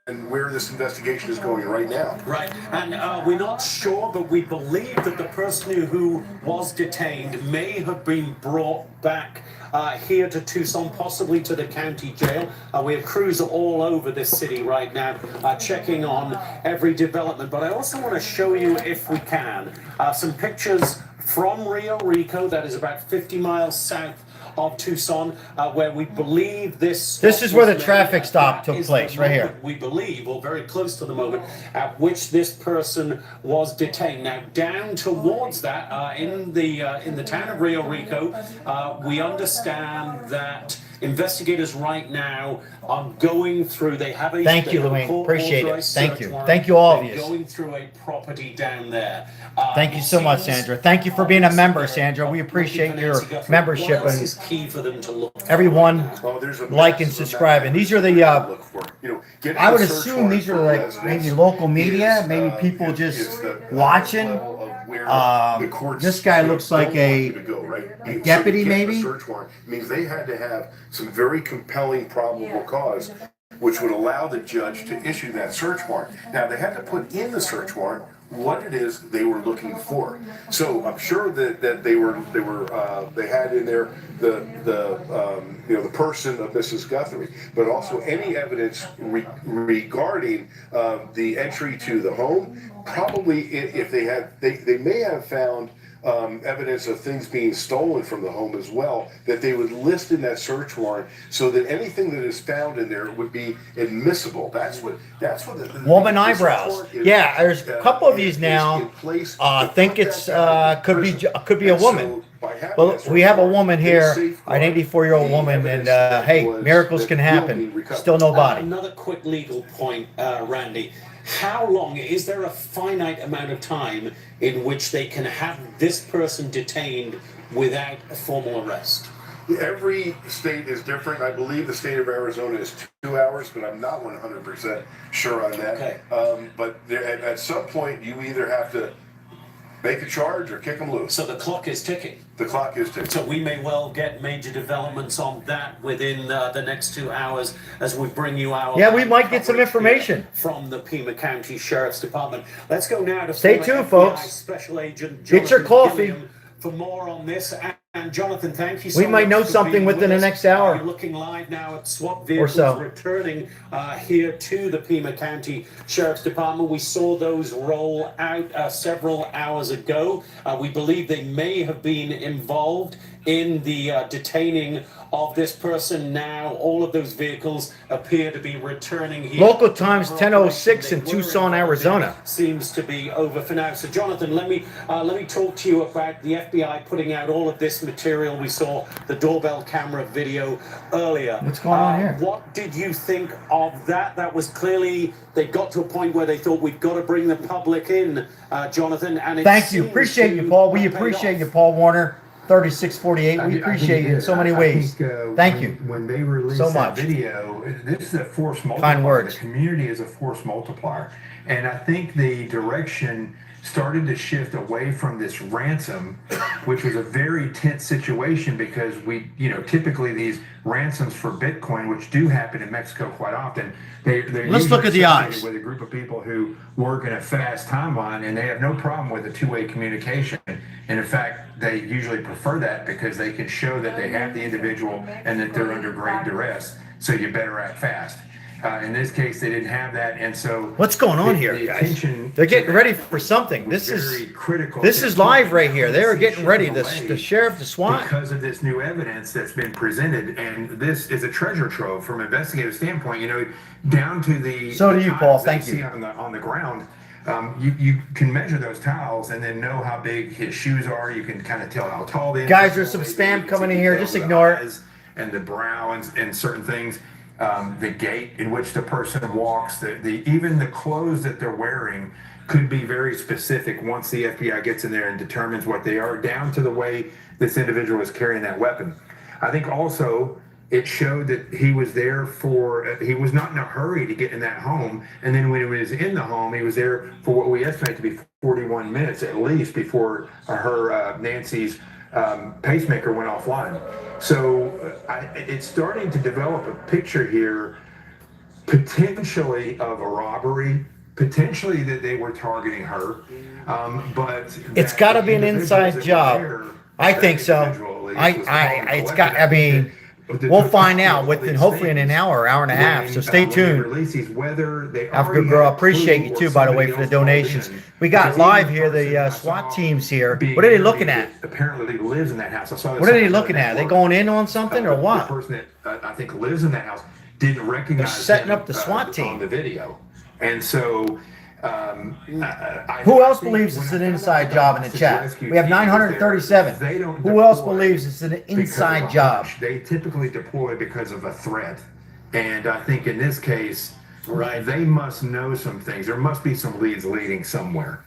And where this investigation is going right now. Right, and we're not sure, but we believe that the person who was detained may have been brought back here to Tucson, possibly to the county jail. We have crews all over this city right now checking on every development. But I also want to show you, if we can, some pictures from Rio Rico, that is about 50 miles south of Tucson, where we believe this is where the traffic stop took place, right here. We believe, or very close to the moment at which this person was detained. Now, down towards that, in the town of Rio Rico, we understand that investigators right now are going through. They have a Thank you, Louine. Appreciate it. Thank you. Thank you, all of you. Going through a property down there. Thank you so much, Sandra. Thank you for being a member, Sandra. We appreciate your membership What else and is key for them to look for? everyone There's a like and massive subscribe. And these are the look for. Getting I would a search assume warrant these are for like residents maybe local media, is, maybe people is just the watching. level of where the courts, This guy looks like don't want a you to go, right? So deputy, getting a maybe? search warrant means they had to have some very compelling probable cause, which would allow the judge to issue that search warrant. Now they had to put in the search warrant what it is they were looking for. So I'm sure that they had in there the person of Mrs. Guthrie, but also any evidence regarding the entry to the home. Probably if they may have found evidence of things being stolen from the home as well, that they would list in that search warrant, so that anything that is found in there would be admissible. That's what the Woman eyebrows. Yeah, there's a couple of these now. I think it's could be a woman. Well, we have a woman here, an 84-year-old woman, and hey, miracles can happen. Still no body. Another quick legal point, Randy. How long, is there a finite amount of time in which they can have this person detained without a formal arrest? Every state is different. I believe the state of Arizona is 2 hours, but I'm not 100% sure on that. Okay. But at some point, you either have to make a charge or kick them loose. So the clock is ticking. The clock is ticking. So we may well get major developments on that within the next 2 hours as we bring you our... Yeah, we might get some information from the Pima County Sheriff's Department. Let's go now to... Stay tuned, folks. Special Agent Get your coffee. Gilliam for more on this. And Jonathan, thank you so much. We might know for something being within with the us. next hour. You're looking live now at SWAT vehicles so. returning here to the Pima County Sheriff's Department. We saw those roll out several hours ago. We believe they may have been involved in the detaining of this person. Now all of those vehicles appear to be returning here. Local times 10:06 in Tucson, Arizona. Seems to be over for now. So Jonathan, let me talk to you about the FBI putting out all of this material. We saw the doorbell camera video earlier. What's going on here? What did you think of that? That was clearly, they got to a point where they thought we've got to bring the public in, Jonathan. And Thank you. Appreciate you, Paul. We appreciate you, Paul Warner. 3648. We appreciate you in so many ways. Thank you. When they released so that much. video, this is a force multiplier. Kind words. The community is a force multiplier. And I think the direction started to shift away from this ransom, which was a very tense situation because typically these ransoms for Bitcoin, which do happen in Mexico quite often, they're Let's look at the odds with a group of people who work in a fast timeline, and they have no problem with a two-way communication. And in fact, they usually prefer that because they can show that they have the individual and that they're under great duress. So you better act fast. In this case, they didn't have that, and so what's going on here, guys? They're getting ready for something. This is critical. This is live right here. They are getting ready. The sheriff, the SWAT, because of this new evidence that's been presented, and this is a treasure trove from an investigative standpoint. Down to the so do you, Paul. Thank you. On the ground. You can measure those tiles and then know how big his shoes are. You can kind of tell how tall they are. Guys, there's some spam coming in here. Just ignore it. And the brow and certain things. The gait in which the person walks, even the clothes that they're wearing could be very specific once the FBI gets in there and determines what they are, down to the way this individual is carrying that weapon. I think also it showed that he was there he was not in a hurry to get in that home. And then when he was in the home, he was there for what we estimate to be 41 minutes at least before Nancy's pacemaker went offline. So it's starting to develop a picture here, potentially of a robbery, potentially that they were targeting her, but it's got to be an inside job. I think so. It's got. I mean, we'll find out within hopefully in an hour and a half. So stay tuned. Have a good girl. Appreciate you too, by the way, for the donations. We got live here the SWAT teams here. What are they looking at? Apparently lives in that house. I saw. What are they looking at? Are they going in on something or what? The person that I think lives in that house didn't recognize. They're setting up the SWAT team on the video, and so. Who else believes it's an inside job in the chat? We have 937. Who else believes it's an inside job? They typically deploy because of a threat. And I think in this case, they must know some things. There must be some leads leading somewhere.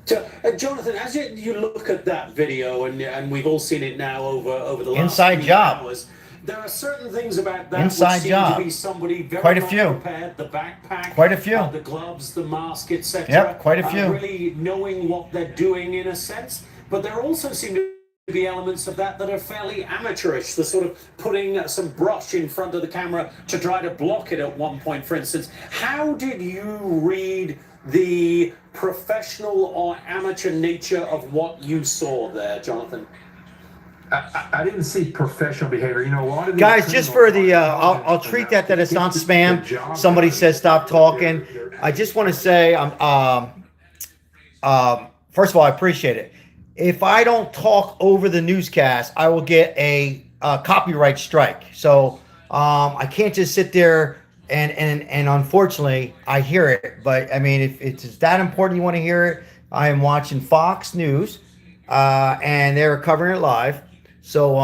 So, Jonathan, as you look at that video, and we've all seen it now over the last inside job. Hours, there are certain things about that inside which seem job. to be somebody very quite a few. Prepared, the backpack, quite a few. The gloves, the mask, etc. Yep, quite a few. Really knowing what they're doing in a sense, but there also seem to be elements of that are fairly amateurish. The sort of putting some brush in front of the camera to try to block it at one point, for instance. How did you read the professional or amateur nature of what you saw there, Jonathan? I didn't see professional behavior. A lot of guys, just for the, I'll treat that it's not spam. Somebody says stop talking. I just want to say, first of all, I appreciate it. If I don't talk over the newscast, I will get a copyright strike. So I can't just sit there and unfortunately I hear it. But I mean, if it's that important, you want to hear it. I am watching Fox News, and they're covering it live. So,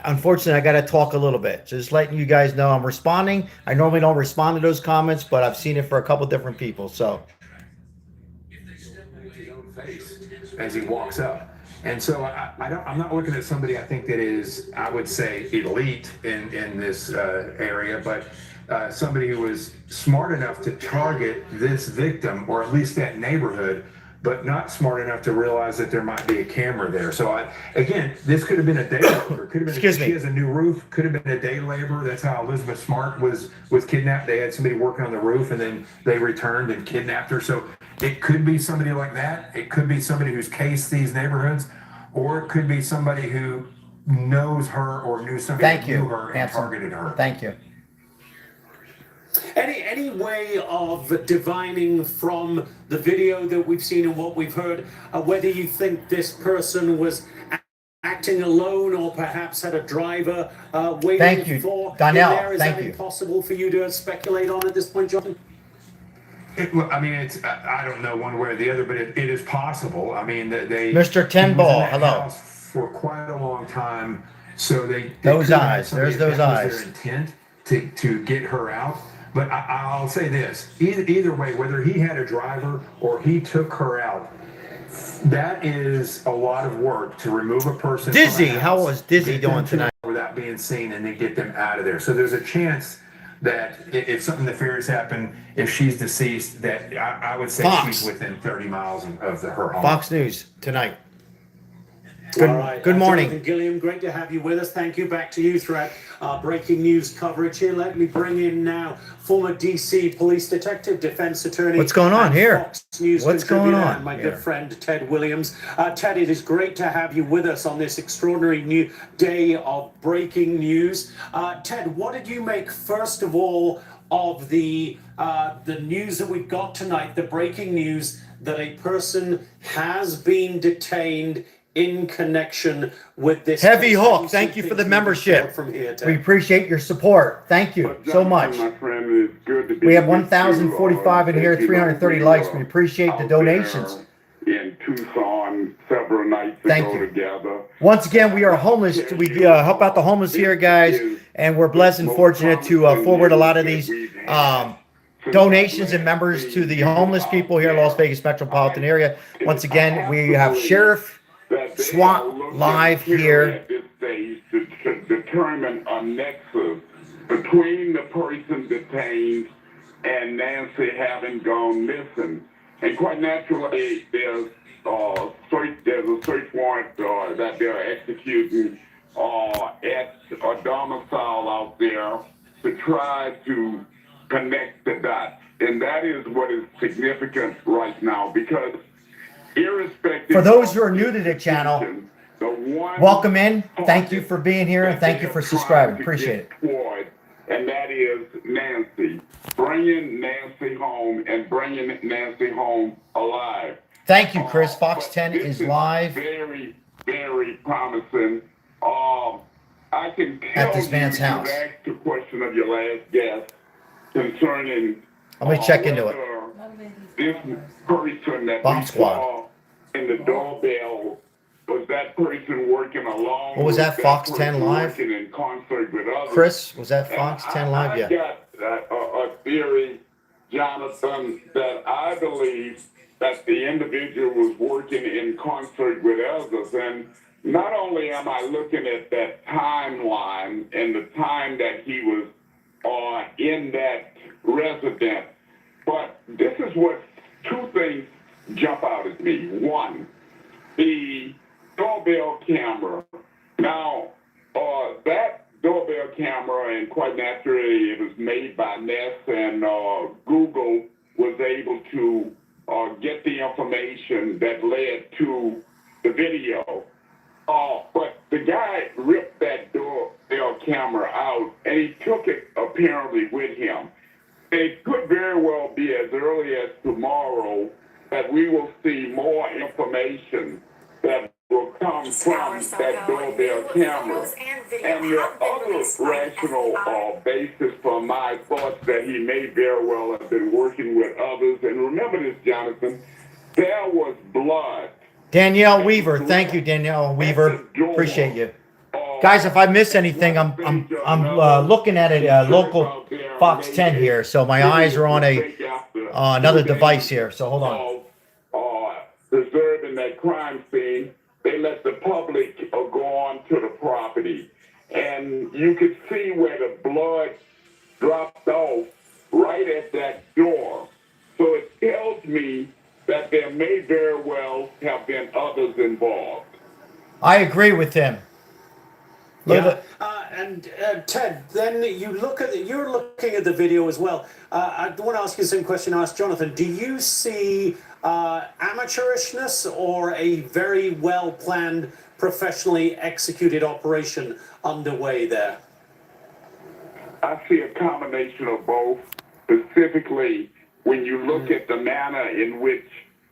unfortunately, I got to talk a little bit. So just letting you guys know I'm responding. I normally don't respond to those comments, but I've seen it for a couple different people. So, as he walks up, and so I'm not looking at somebody I think that is, I would say, elite in this area, but somebody who was smart enough to target this victim, or at least that neighborhood, but not smart enough to realize that there might be a camera there. So again, this could have been a day laborer. Could have been. She has a new roof. Could have been a day laborer. That's how Elizabeth Smart was kidnapped. They had somebody working on the roof, and then they returned and kidnapped her. So it could be somebody like that. It could be somebody who's cased these neighborhoods, or it could be somebody who knows her or knew somebody who knew her and targeted her. Thank you. Any way of divining from the video that we've seen and what we've heard, whether you think this person was acting alone or perhaps had a driver waiting Thank you, for Donnell. in there? Is Thank that you. impossible for you to speculate on at this point, Jonathan? I mean, I don't know one way or the other, but it is possible. I mean, they Mr. he was in Tenball, that hello. house for quite a long time, so they Those could have had eyes, somebody, there's if those that was eyes. their intent to get her out. But I'll say this: either way, whether he had a driver or he took her out, that is a lot of work to remove a person. Dizzy, from a how house, was Dizzy get them doing to tonight? without being seen, and then get them out of there. So there's a chance that if something nefarious happened, if she's deceased, that I would say Fox. she's within 30 miles of her home. Fox News tonight. Good, All right. good morning. Jonathan Gilliam, great to have you with us. Thank you. Back to you throughout our breaking news coverage here. Let me bring in now former DC police detective, defense attorney. What's going on and here? Fox News What's going contributor, on and my here? good friend Ted Williams. Ted, it is great to have you with us on this extraordinary new day of breaking news. Ted, what did you make first of all of the news that we've got tonight, the breaking news that a person has been detained in connection with this Heavy case? How do Hook, you thank see you for things the moving membership. forward from here, Ted? We appreciate your support. Thank you so much. My friend, it's good to be We have with 1,045 in you. here, As you know, 330 we likes. were We appreciate the out donations. there in Tucson several nights Thank ago you. together. Once again, we are homeless. We help out the homeless here, guys, and we're blessed and fortunate to forward a lot of these donations and members to the homeless people here in Las Vegas metropolitan area. Once again, we have Sheriff SWAT live here. At this stage to determine a nexus between the person detained and Nancy having gone missing. And quite naturally, there's a search warrant that they're executing at a domicile out there to try to connect the dots. And that is what is significant right now, because irrespective For those who are new to the channel, welcome in. Thank you for being here, and thank you for subscribing. Appreciate it. Toward, and that is Nancy. Bringing Nancy home and bringing Nancy home alive. Thank you, Chris. Fox 10 is live Very, very promising. I can tell at this man's you house. asked the question of your last guest concerning Let me check into it. this person that Bomb we Squad. saw in the doorbell, was that person working alone? What was that, Fox 10 person Live? Working in concert with others? Chris, was that Fox 10 Live? I Yeah. got a theory, Jonathan, that I believe that the individual was working in concert with others. And not only am I looking at that timeline and the time that he was in that residence, but this is what two things jump out at me. One, the doorbell camera. Now, that doorbell camera, and quite naturally, it was made by Ness, and Google was able to get the information that led to the video. But the guy ripped that doorbell camera out, and he took it apparently with him. It could very well be as early as tomorrow that we will see more information that will come from that doorbell camera. And the other rational basis for my thoughts that he may very well have been working with others, and remember this, Jonathan, there was blood. Danielle Weaver, thank you, Danielle Weaver. Appreciate you, guys. If I miss anything, I'm looking at a local Fox 10 here, so my eyes are on another device here. So hold on. Preserving that crime scene, they let the public go on to the property, and you could see where the blood dropped off right at that door. So it tells me that there may very well have been others involved. I agree with him. And Ted, then you look at you're looking at the video as well. I want to ask you the same question I asked Jonathan. Do you see amateurishness or a very well planned, professionally executed operation underway there? I see a combination of both. Specifically, when you look at the manner in which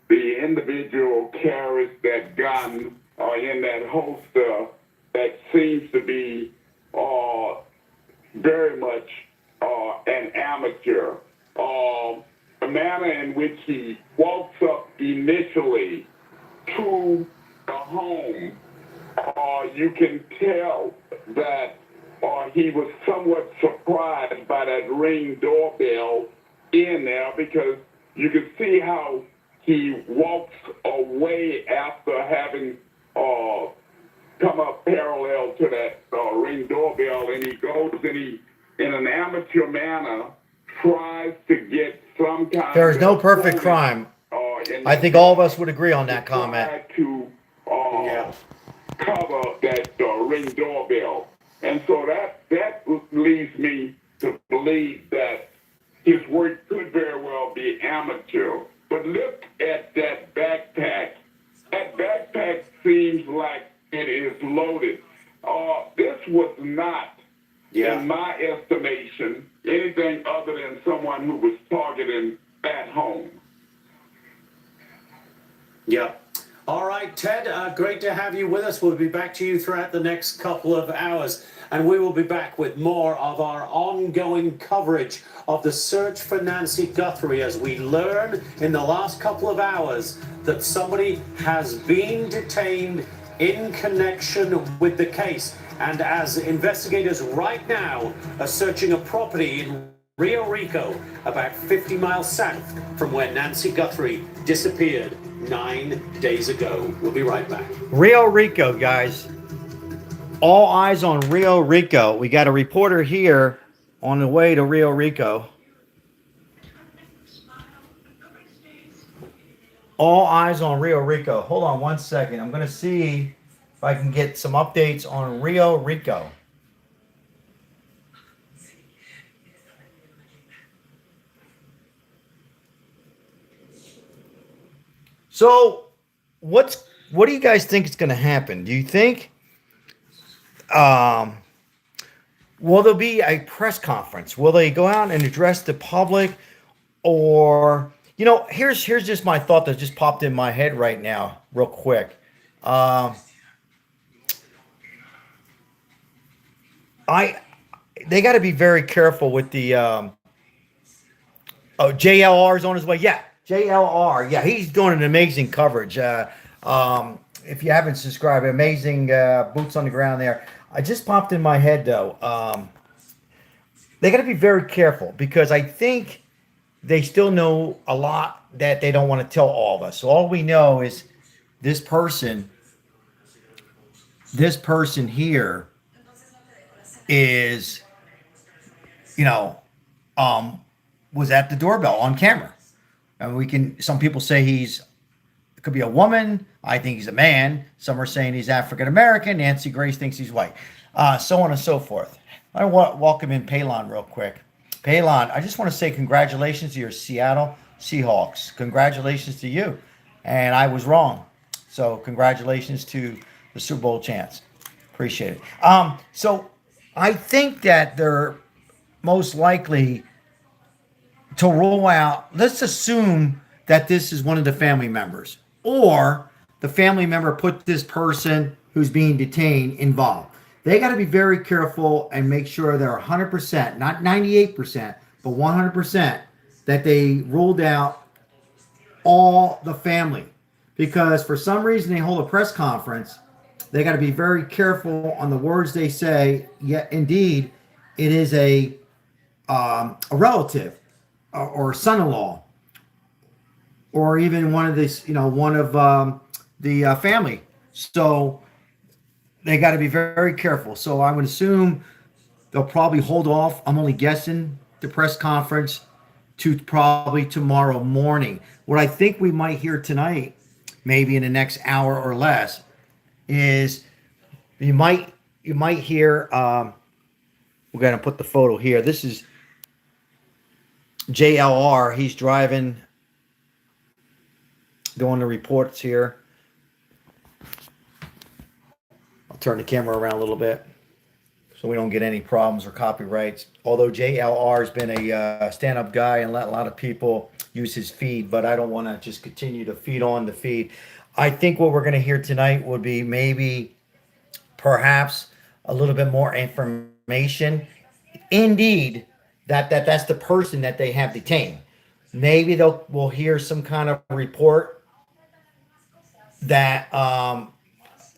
the individual carries that gun in that holster, home, you can tell that he was somewhat surprised by that Ring doorbell in there, because you can see how he walks away after having come up parallel to that Ring doorbell, and he goes and he, in an amateur manner, tries to get some kind There is no of perfect crime. I think all of us would agree on that comment. to cover that Ring doorbell. And so that leads me to believe that his work could very well be amateur. But look at that backpack. That backpack seems like it is loaded. This was not, in my estimation, anything other than someone who was targeting at home. Yeah. All right, Ted, great to have you with us. We'll be back to you throughout the next couple of hours, and we will be back with more of our ongoing coverage of the search for Nancy Guthrie, as we learn in the last couple of hours that somebody has been detained in connection with the case. And as investigators right now are searching a property in Rio Rico, about 50 miles south from where Nancy Guthrie disappeared 9 days ago. We'll be right back. Rio Rico, guys. All eyes on Rio Rico. We got a reporter here on the way to Rio Rico. All eyes on Rio Rico. Hold on one second. I'm going to see if I can get some updates on Rio Rico. So, what do you guys think is going to happen? Do you think will there be a press conference? Will they go out and address the public? Or, here's just my thought that just popped in my head right now, real quick. They got to be very careful with the JLR's on his way. Yeah, JLR. Yeah, he's doing an amazing coverage. If you haven't subscribed, amazing boots on the ground there. I just popped in my head though. They got to be very careful, because I think they still know a lot that they don't want to tell all of us. So all we know is this person here is, was at the doorbell on camera. And some people say it could be a woman. I think he's a man. Some are saying he's African American. Nancy Grace thinks he's white. So on and so forth. I want to welcome in Palon real quick. Palon, I just want to say congratulations to your Seattle Seahawks. Congratulations to you. And I was wrong. So congratulations to the Super Bowl champs. Appreciate it. So I think that they're most likely to roll out, let's assume that this is one of the family members, or the family member put this person who's being detained involved. They got to be very careful and make sure they're 100%, not 98%, but 100% that they ruled out all the family. Because for some reason they hold a press conference, they got to be very careful on the words they say. Yeah, indeed, it is a relative or son-in-law, or even one of the family. So they got to be very, very careful. So I would assume they'll probably hold off. I'm only guessing the press conference to probably tomorrow morning. What I think we might hear tonight, maybe in the next hour or less, is you might hear. We're gonna put the photo here. This is JLR. He's driving, doing the reports here. I'll turn the camera around a little bit so we don't get any problems or copyrights. Although JLR has been a stand-up guy and let a lot of people use his feed, but I don't want to just continue to feed on the feed. I think what we're going to hear tonight would be maybe perhaps a little bit more information. Indeed, that's the person that they have detained. Maybe we'll hear some kind of report that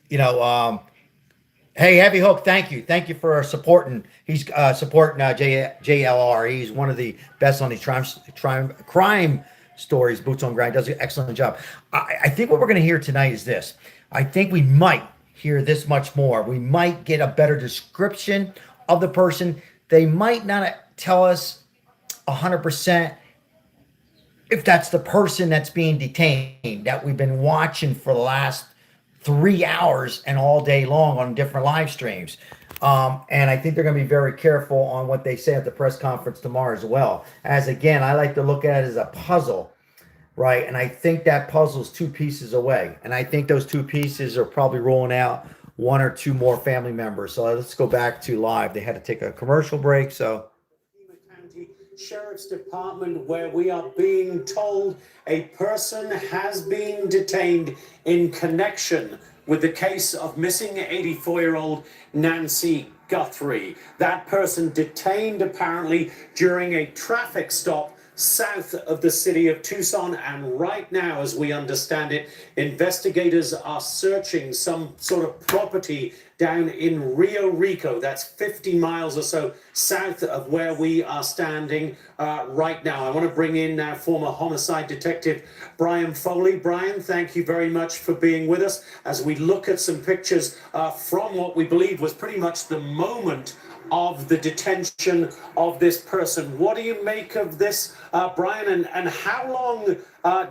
you know, hey, Heavy Hook, thank you. Thank you for supporting. He's supporting JLR. He's one of the best on these crime stories. Boots on Grind does an excellent job. I think what we're going to hear tonight is this. I think we might hear this much more. We might get a better description of the person. They might not tell us 100% if that's the person that's being detained that we've been watching for the last 3 hours and all day long on different live streams. And I think they're going to be very careful on what they say at the press conference tomorrow as well. As again, I like to look at it as a puzzle, right? And I think that puzzle's 2 pieces away. And I think those 2 pieces are probably rolling out 1 or 2 more family members. So let's go back to live. They had to take a commercial break. So Sheriff's Department, where we are being told a person has been detained in connection with the case of missing 84-year-old Nancy Guthrie. That person detained apparently during a traffic stop south of the city of Tucson, and right now, as we understand it, investigators are searching some sort of property down in Rio Rico. That's 50 miles or so south of where we are standing right now. I want to bring in now former homicide detective Brian Foley. Brian, thank you very much for being with us as we look at some pictures from what we believe was pretty much the moment of the detention of this person. What do you make of this, Brian, and how long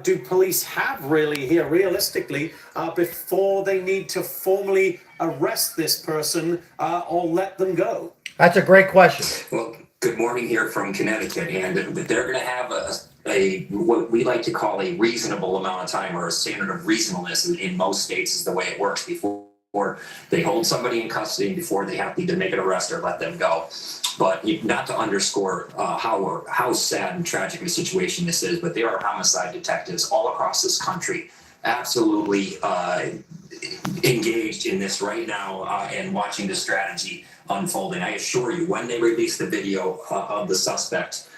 do police have really here, realistically, before they need to formally arrest this person or let them go? that's a great question. Well, good morning here from Connecticut, and they're going to have a what we like to call a reasonable amount of time, or a standard of reasonableness in most states is the way it works before they hold somebody in custody and before they have to either make an arrest or let them go. But not to underscore how sad and tragic a situation this is, but there are homicide detectives all across this country absolutely engaged in this right now and watching the strategy unfolding. I assure you, when they released the video of the suspect,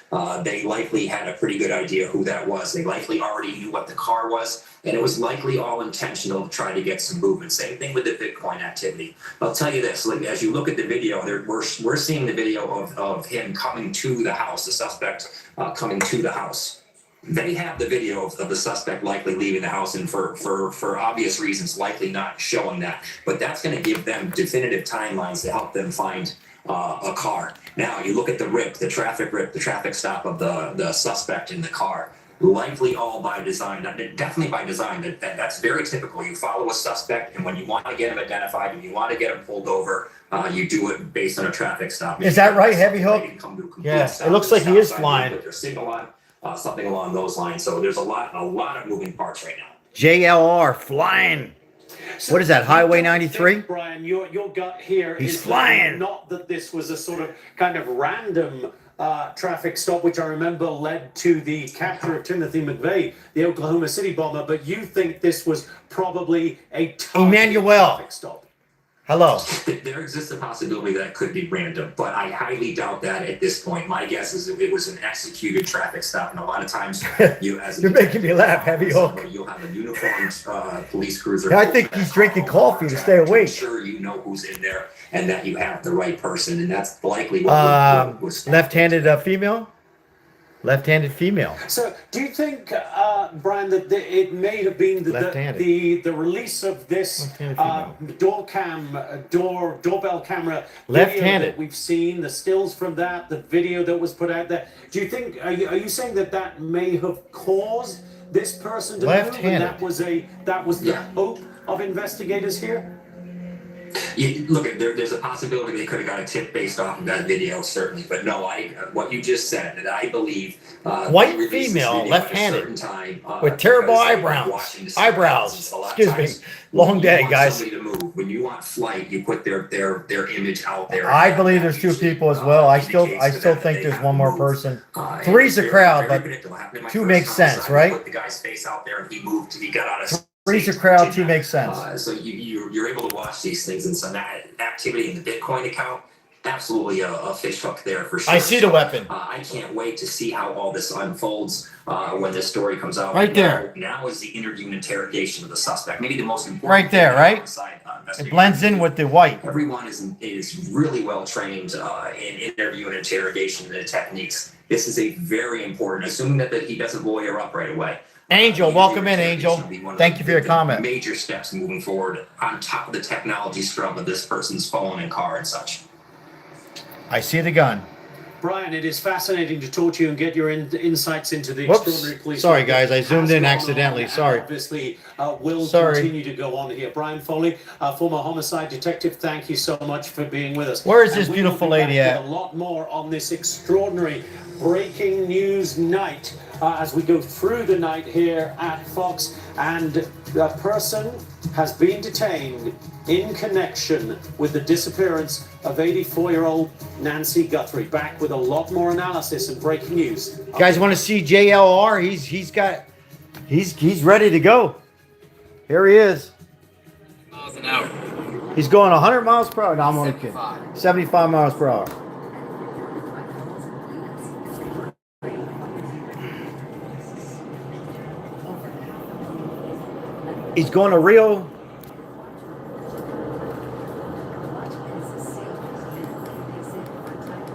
they likely had a pretty good idea who that was. They likely already knew what the car was, and it was likely all intentional to try to get some movement. Same thing with the Bitcoin activity. I'll tell you this, like, as you look at the video, we're seeing the video of him coming to the house, the suspect coming to the house. They have the video of the suspect likely leaving the house, and for obvious reasons, likely not showing that. But that's going to give them definitive timelines to help them find a car. Now, you look at the traffic stop of the suspect in the car. Likely all by design, definitely by design. That's very typical. You follow a suspect, and when you want to get him identified and you want to get him pulled over, you do it based on a traffic stop. Is that right, Heavy Hook? Yes, it looks like he is flying. Put their signal on, something along those lines. So there's a lot of moving parts right now. JLR flying. What is that, Highway 93? Brian, your gut here He's is flying. Not that this was a sort of kind of random traffic stop, which I remember led to the capture of Timothy McVeigh, the Oklahoma City bomber, but you think this was probably a Emmanuel. traffic stop. Hello. There exists a possibility that it could be random, but I highly doubt that at this point. My guess is it was an executed traffic stop, and a lot of times you, as You're making me laugh, Heavy Hook. You'll have a uniformed police cruiser. I think he's drinking coffee to stay awake. Sure, you know who's in there and that you have the right person, and that's likely what was left-handed female. Left-handed female. So, do you think, Brian, that it may have been the release of this doorbell camera video that we've seen, the stills from that, the video that was put out there? Do you think? Are you saying that may have caused this person to move, and that was the hope of investigators here? Look, there's a possibility they could have got a tip based off of that video, certainly. But no, what you just said, that I believe white female, left-handed, with terrible eyebrows. Excuse me. Long day, guys. To move. When you want flight, you put their image out there. I believe there's 2 people as well. I still think there's one more person. 3's a crowd, but 2 makes sense, right? Put the guy's face out there, and he moved. He got out of. 3's a crowd, 2 makes sense. So you're able to watch these things, and so that activity in the Bitcoin account, absolutely a fish hook there for sure. I see the weapon. I can't wait to see how all this unfolds when this story comes out. Right there. Now is the interview and interrogation of the suspect. Maybe the most important. Right there, thing right? alongside, It blends in with the white. Everyone is really well trained in interview and interrogation techniques. This is a very important, assuming that he doesn't lawyer up right away. Angel, welcome in, Angel. Thank you for your comment. Major steps moving forward on top of the technology scrub of this person's phone and car and such. I see the gun. Brian, it is fascinating to talk to you and get your insights into the Whoops. extraordinary police. Sorry, work guys. that I zoomed has in gone accidentally. on and Sorry. Obviously, will Sorry. continue to go on here. Brian Foley, former homicide detective, thank you so much for being with us. Where is this And we will beautiful be back lady at? with a lot more on this extraordinary breaking news night as we go through the night here at Fox. And a person has been detained in connection with the disappearance of 84-year-old Nancy Guthrie. Back with a lot more analysis and breaking news. You guys want to see JLR? He's ready to go. Here he is. Miles an hour. He's going 100 miles per hour. No, I'm only kidding. 75 miles per hour. He's going to Rio.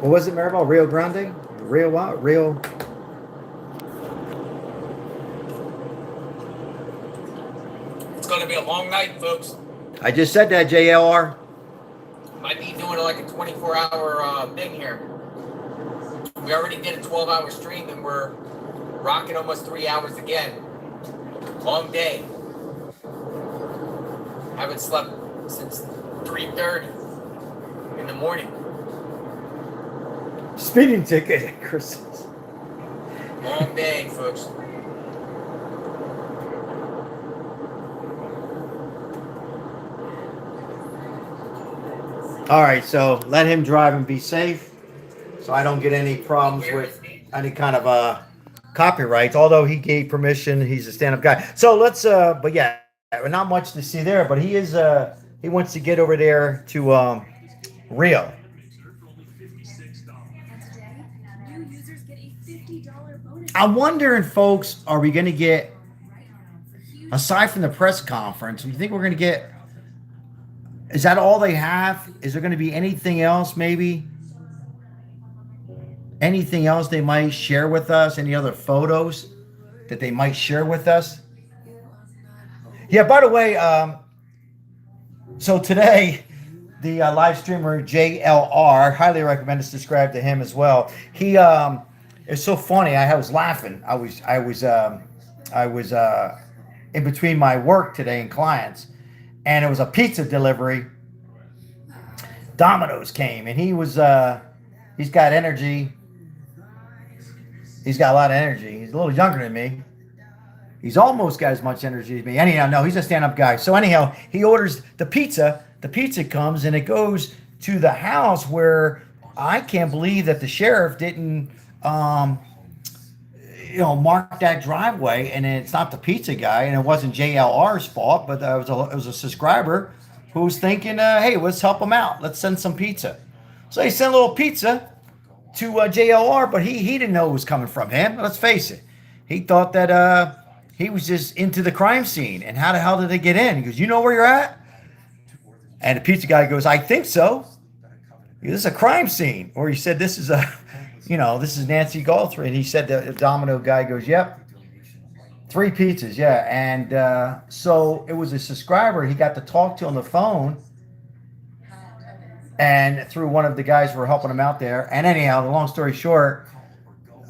What was it, Maribel? Rio Grande? Rio what? Rio. It's going to be a long night, folks. I just said that, JLR. Might be doing like a 24-hour thing here. We already did a 12-hour stream, and we're rocking almost 3 hours again. Long day. Haven't slept since 3:30 in the morning. Speeding ticket, Chris. Long day, folks. All right, so let him drive and be safe, so I don't get any problems with any kind of copyrights. Although he gave permission, he's a stand-up guy. So let's, but yeah, not much to see there. But he is, he wants to get over there to Rio. I'm wondering, folks, are we going to get, aside from the press conference, do you think we're going to get? Is that all they have? Is there going to be anything else, maybe? Anything else they might share with us? Any other photos that they might share with us? Yeah, by the way, so today, the live streamer JLR, highly recommend to subscribe to him as well. He, it's so funny. I was laughing. I was in between my work today and clients. And it was a pizza delivery. Domino's came, and he's got energy. He's got a lot of energy. He's a little younger than me. He's almost got as much energy as me. Anyhow, no, he's a stand-up guy. So anyhow, he orders the pizza. The pizza comes, and it goes to the house where I can't believe that the sheriff didn't, mark that driveway, and it's not the pizza guy, and it wasn't JLR's fault, but it was a subscriber who was thinking, hey, let's help him out. Let's send some pizza. So he sent a little pizza to JLR, but he didn't know it was coming from him. Let's face it. He thought that he was just into the crime scene, and how the hell did they get in? He goes, you know where you're at? And the pizza guy goes, I think so. This is a crime scene. Or he said, this is this is Nancy Guthrie. And he said, the Domino guy goes, yep. 3 pizzas, yeah. And so it was a subscriber he got to talk to on the phone. And through one of the guys who were helping him out there. And anyhow, the long story short,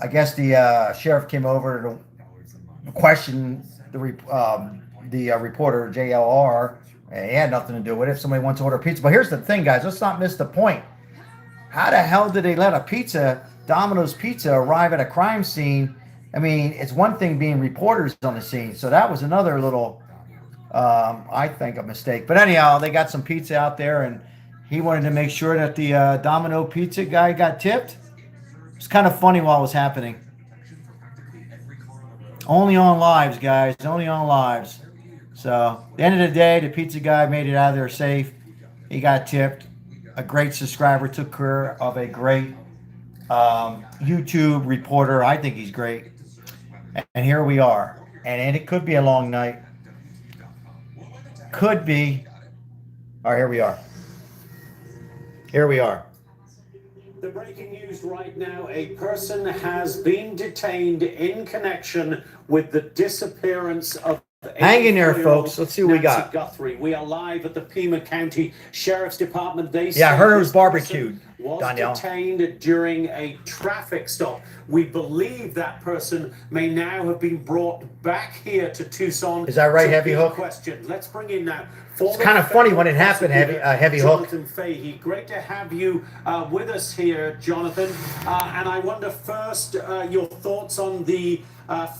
I guess the sheriff came over to question the reporter, JLR. He had nothing to do with it. If somebody wants to order pizza. But here's the thing, guys. Let's not miss the point. How the hell did they let Domino's Pizza, arrive at a crime scene? I mean, it's one thing being reporters on the scene. So that was another little, I think, a mistake. But anyhow, they got some pizza out there, and he wanted to make sure that the Domino Pizza guy got tipped. It's kind of funny while it was happening. Only on lives, guys. Only on lives. So, at the end of the day, the pizza guy made it out of there safe. He got tipped. a great subscriber, took care of a great YouTube reporter. I think he's great. And here we are. And it could be a long night. Could be. All right, here we are. Here we are. The breaking news right now, a person has been detained in connection with the disappearance of hang in there, folks. Let's see what we got. Guthrie. We are live at the Pima County Sheriff's Department. They I heard it was barbecued. Was Danielle. detained during a traffic stop. We believe that person may now have been brought back here to Tucson. Is that right, Heavy Hook? Question. Let's bring in now. It's kind of funny when it happened, Heavy Hook. Jonathan Fahey, great to have you with us here, Jonathan. And I wonder first your thoughts on the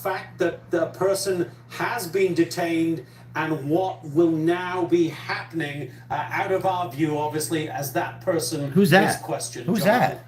fact that the person has been detained and what will now be happening out of our view, obviously, as that person is questioned. Who's Jonathan? that?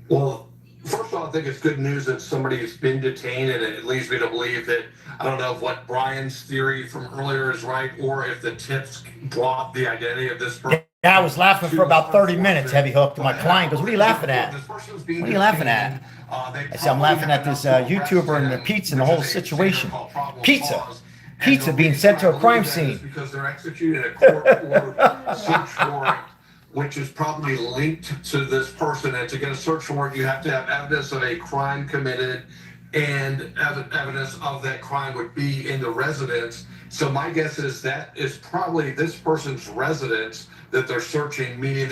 Well, first of all, I think it's good news that somebody's been detained, and it leads me to believe that, I don't know if what Brian's theory from earlier is right, or if the tips brought the identity of this person. Yeah, I was laughing for about 30 minutes, Heavy Hook, to my client goes, what are you laughing at? What are you laughing at? I said, I'm laughing at this YouTuber and the pizza and the whole situation. Pizza being sent to a crime scene. Because they're executing a court-ordered search warrant, which is probably linked to this person. And to get a search warrant, you have to have evidence of a crime committed, and evidence of that crime would be in the residence. So my guess is that is probably this person's residence that they're searching, meaning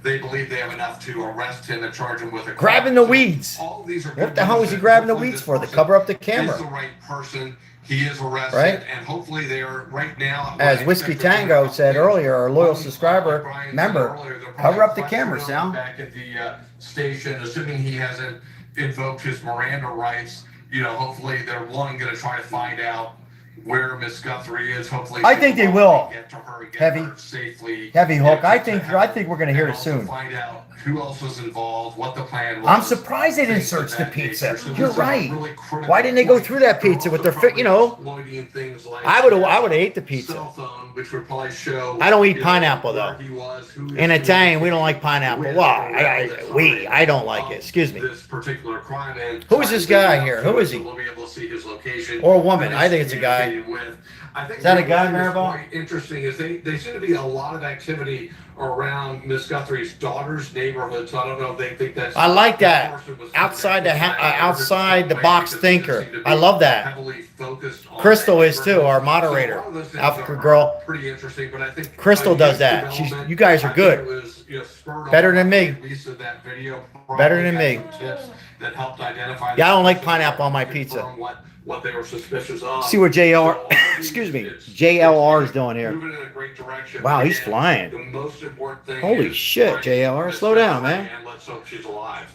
they believe they have enough to arrest him and charge him with a crime. Grabbing the weeds. All of these are what the hell was he grabbing the weeds for? To cover up the camera. He's the right person. He is arrested, right? And hopefully they are right now. As Whiskey Tango said earlier, our loyal subscriber, member, cover up the camera, Sal. Back at the station, assuming he hasn't invoked his Miranda rights, hopefully they're going to try to find out where Miss Guthrie is. Hopefully, I think they will. Get to her and get Heavy, her safely. Heavy Hook. I think we're going to hear it soon. Find out who else was involved, what the plan was. I'm surprised they didn't search the pizza. You're right. Why didn't they go through that pizza with their fit? I would have ate the pizza. Which would probably show. I don't eat pineapple though. In Italian, we don't like pineapple. Why? I don't like it. Excuse me. This particular crime. Who is this guy here? Who is he? We'll be able to see his location. Or a woman? I think it's a guy. Is that a guy, Maribel? Quite interesting is they seem to be a lot of activity around Miss Guthrie's daughter's neighborhood. So I don't know if they think that's. I like that outside the box thinker. I love that. Crystal is too, our moderator, Africa girl. Pretty interesting, but I think Crystal does that. You guys are good. Better than me. Better than me. That helped identify. Yeah, I don't like pineapple on my pizza. What they were suspicious of. See what excuse me, JLR is doing here. Moving in a great direction. Wow, he's flying. The most important thing. Holy shit, JLR, slow down, man. And let's hope she's alive.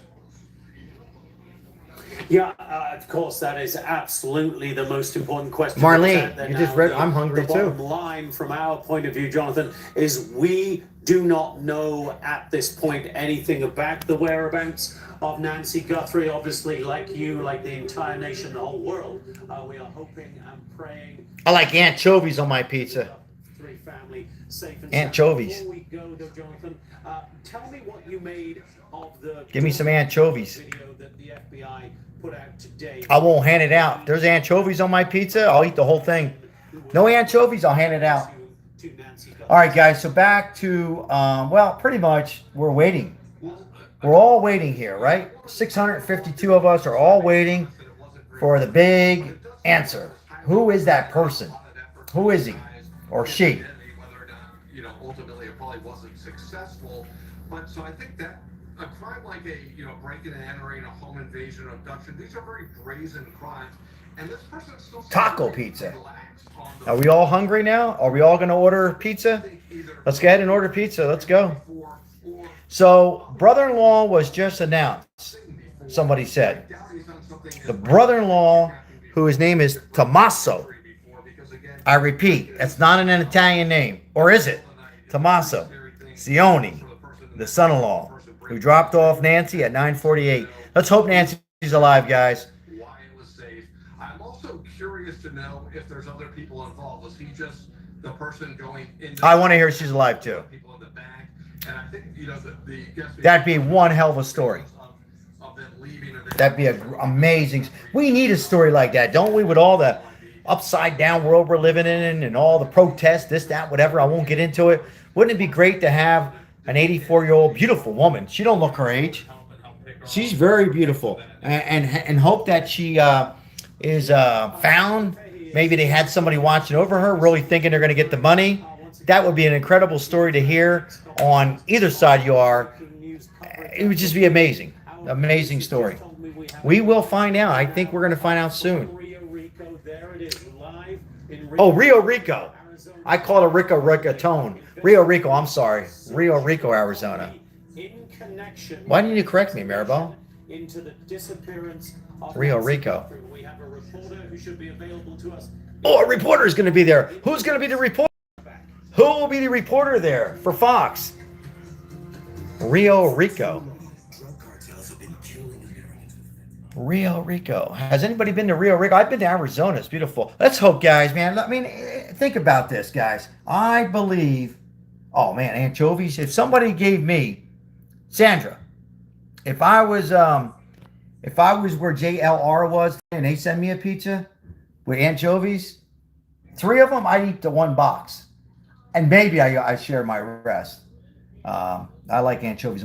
Yeah, of course, that is absolutely the most important question. Marlene, you just read. I'm hungry the too. Bottom line, from our point of view, Jonathan, is we do not know at this point anything about the whereabouts of Nancy Guthrie. Obviously, like you, like the entire nation, the whole world, we are hoping and praying. I like anchovies on my pizza. Family safe and anchovies. Before we go, though, Jonathan, tell me what you made of the. Give me some anchovies. Video that the FBI put out today. I won't hand it out. If there's anchovies on my pizza, I'll eat the whole thing. No anchovies, I'll hand it out. All right, guys. So back to pretty much we're waiting. We're all waiting here, right? 652 of us are all waiting for the big answer. Who is that person? Who is he or she? Ultimately it probably wasn't successful. But so I think that a crime like breaking and entering, a home invasion, abduction, these are very brazen crimes. And this person still taco pizza. Are we all hungry now? Are we all going to order pizza? Let's go ahead and order pizza. Let's go. So, brother-in-law was just announced, somebody said. The brother-in-law, whose name is Tommaso. I repeat, it's not an Italian name. Or is it? Tommaso Sioni, the son-in-law, who dropped off Nancy at 9:48. Let's hope Nancy's alive, guys. Why it was safe. I'm also curious to know if there's other people involved. Was he just the person going in? I want to hear she's alive, too. People in the back. And I think, you know, the That'd be one hell of a story. That'd be amazing. We need a story like that, don't we? With all the upside down world we're living in and all the protests, this, that, whatever. I won't get into it. Wouldn't it be great to have an 84-year-old beautiful woman? She don't look her age. She's very beautiful, and hope that she is found. Maybe they had somebody watching over her, really thinking they're going to get the money. That would be an incredible story to hear on either side you are. It would just be amazing. Amazing story. We will find out. I think we're going to find out soon. Oh, Rio Rico. I call it Rico Tone. Rio Rico, I'm sorry. Rio Rico, Arizona. Why didn't you correct me, Maribel? Into the disappearance of Rio Rico. We have a reporter who should be available to us. Oh, a reporter is going to be there. Who's going to be the reporter? Who will be the reporter there for Fox? Rio Rico. Rio Rico. Has anybody been to Rio Rico? I've been to Arizona. It's beautiful. Let's hope, guys, man. I mean, think about this, guys. I believe, oh, man, anchovies. If somebody gave me, Sandra, if I was where JLR was and they send me a pizza with anchovies, 3 of them, I'd eat the 1 box. And maybe I share my rest. I like anchovies.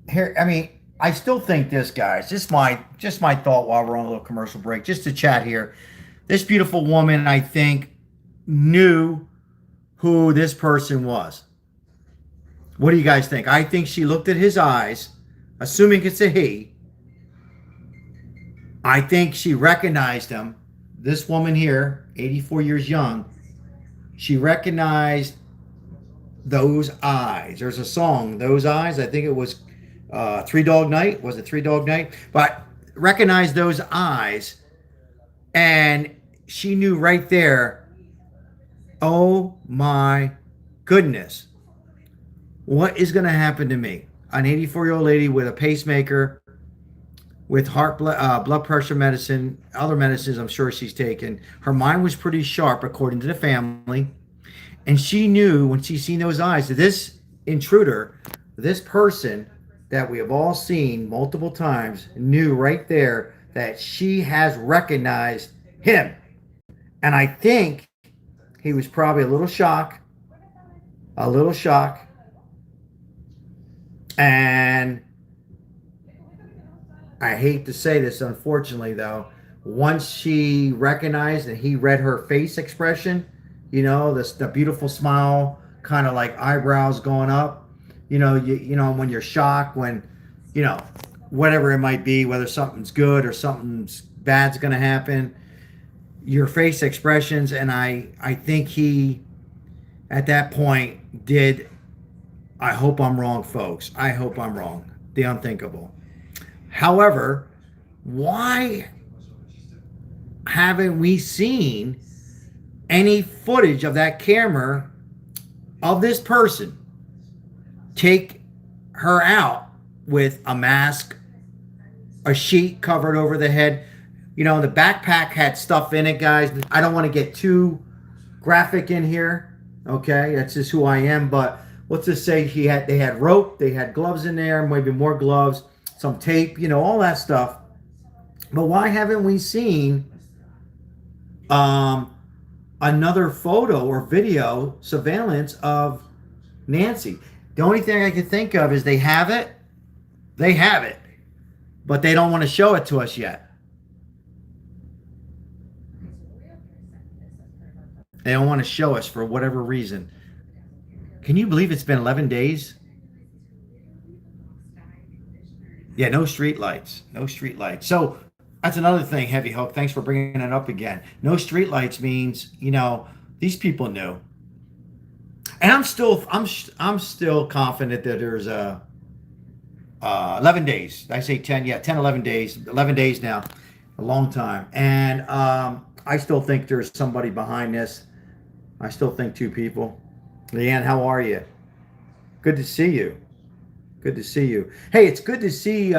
Here, I mean, I still think this, guys. Just my thought while we're on a little commercial break, just to chat here. This beautiful woman, I think, knew who this person was. What do you guys think? I think she looked at his eyes, assuming it's a he. I think she recognized him. This woman here, 84 years young, she recognized those eyes. There's a song, Those Eyes. I think it was Three Dog Night. Was it Three Dog Night? But recognized those eyes, and she knew right there, oh my goodness, what is going to happen to me? An 84-year-old lady with a pacemaker, with blood pressure medicine, other medicines I'm sure she's taken. Her mind was pretty sharp, according to the family. And she knew when she seen those eyes that this intruder, this person that we have all seen multiple times, knew right there that she has recognized him. And I think he was probably a little shocked. And I hate to say this, unfortunately, though, once she recognized and he read her face expression, you know, the beautiful smile, kind of like eyebrows going up, you know, when you're shocked, when, you know, whatever it might be, whether something's good or something's bad's going to happen, your face expressions. And I think he, at that point, did, I hope I'm wrong, folks. I hope I'm wrong. The unthinkable. However, why haven't we seen any footage of that camera of this person take her out with a mask, a sheet covered over the head? You know, the backpack had stuff in it, guys. I don't want to get too graphic in here. Okay, that's just who I am. But let's just say they had rope, they had gloves in there, maybe more gloves, some tape, you know, all that stuff. But why haven't we seen another photo or video surveillance of Nancy? The only thing I can think of is they have it, but they don't want to show it to us yet. They don't want to show us for whatever reason. Can you believe it's been 11 days? Yeah, no street lights. No street lights. So that's another thing, Heavy Hook. Thanks for bringing it up again. No street lights means, you know, these people knew. And I'm still confident that there's 11 days. I say 10, 11 days. 11 days now. A long time. And I still think there's somebody behind this. I still think 2 people. Leanne, how are you? Good to see you. Good to see you. Hey, it's good to see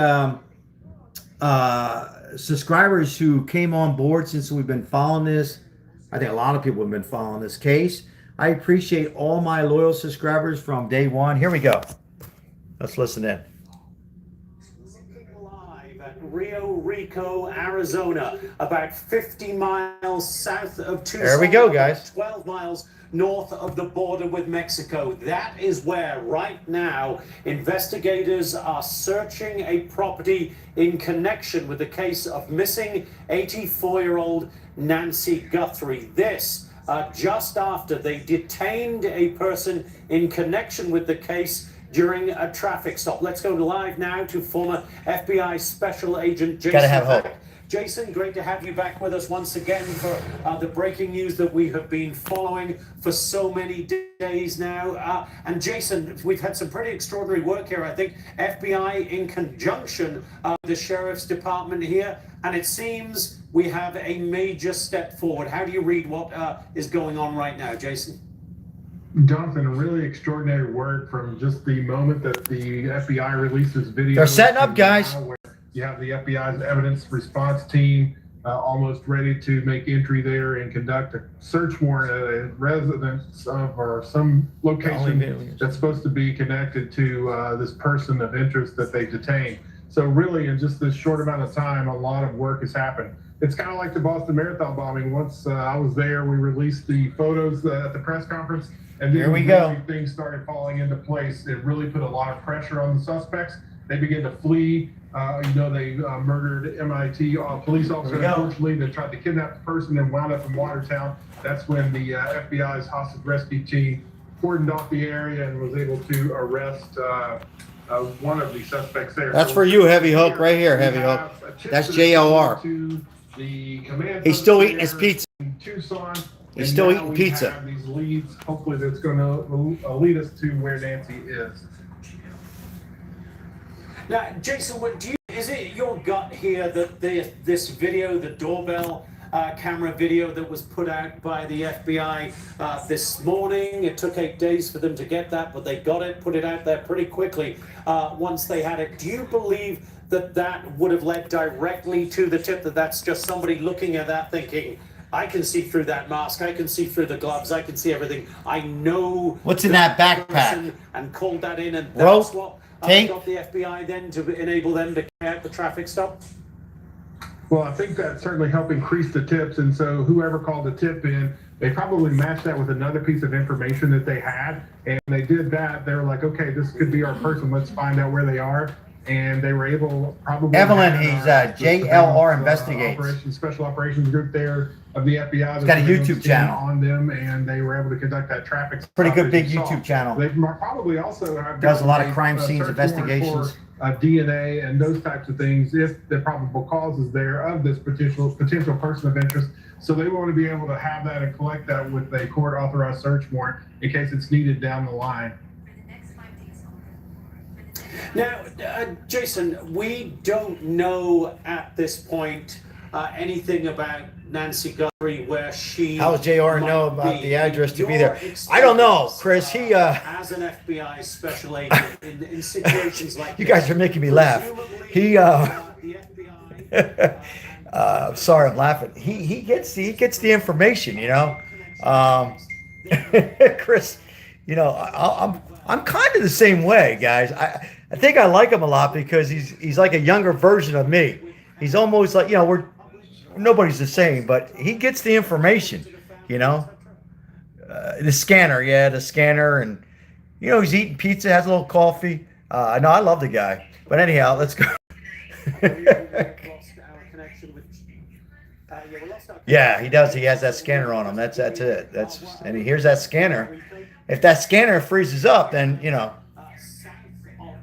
subscribers who came on board since we've been following this. I think a lot of people have been following this case. I appreciate all my loyal subscribers from day one. Here we go. Let's listen in. Live at Rio Rico, Arizona, about 50 miles south of Tucson. There we go, guys. 12 miles north of the border with Mexico. That is where, right now, investigators are searching a property in connection with the case of missing 84-year-old Nancy Guthrie. This just after they detained a person in connection with the case during a traffic stop. Let's go live now to former FBI Special Agent Jason. Gotta have hope. Jason, great to have you back with us once again for the breaking news that we have been following for so many days now. And Jason, we've had some pretty extraordinary work here. I think FBI in conjunction with the Sheriff's Department here, and it seems we have a major step forward. How do you read what is going on right now, Jason? Jonathan, really extraordinary work from just the moment that the FBI releases video. They're setting up, guys. You have the FBI's evidence response team almost ready to make entry there and conduct a search warrant at a residence of or some location that's supposed to be connected to this person of interest that they detained. So really, in just this short amount of time, a lot of work has happened. It's kind of like the Boston Marathon bombing. Once I was there, we released the photos at the press conference, and then here we go. Things started falling into place. It really put a lot of pressure on the suspects. They began to flee. They murdered MIT police officer. Unfortunately, they tried to kidnap the person and wound up in Watertown. That's when the FBI's hostage rescue team cordoned off the area and was able to arrest one of the suspects there. That's for you, Heavy Hook, right here, Heavy Hook. That's JLR. He's still eating his pizza. Tucson. He's still eating pizza. Have these leads. Hopefully, that's going to lead us to where Nancy is. Now, Jason, is it your gut here that this video, the doorbell camera video that was put out by the FBI this morning, it took 8 days for them to get that, but they got it, put it out there pretty quickly once they had it. Do you believe that would have led directly to the tip that that's just somebody looking at that thinking, I can see through that mask, I can see through the gloves, I can see everything, I know what's in that backpack, and called that in, and that's what got the FBI then to enable them to carry out the traffic stop? Well, I think that certainly helped increase the tips, and so whoever called the tip in, they probably matched that with another piece of information that they had, and they did that. They were like, okay, this could be our person, let's find out where they are. And they were able probably. Evelyn, he's JLR Investigates. Special Operations Group there of the FBI. He's got a YouTube channel on them, and they were able to conduct that traffic. Pretty good big YouTube channel. They probably also have does a lot of crime scenes investigations, DNA and those types of things if the probable cause is there of this potential person of interest. So they want to be able to have that and collect that with a court authorized search warrant in case it's needed down the line. Now, Jason, we don't know at this point anything about Nancy Guthrie, where she. How does JR know about the address to be there? I don't know, Chris. He as an FBI special agent in situations like you guys are making me laugh. He the FBI. Sorry, I'm laughing. He gets the information, you know. Chris, you know, I'm kind of the same way, guys. I think I like him a lot because he's like a younger version of me. He's almost like, you know, nobody's the same, but he gets the information, you know. The scanner, and you know, he's eating pizza, has a little coffee. No, I love the guy. But anyhow, let's go. Yeah, he does. He has that scanner on him. That's it. And he hears that scanner. If that scanner freezes up, then you know.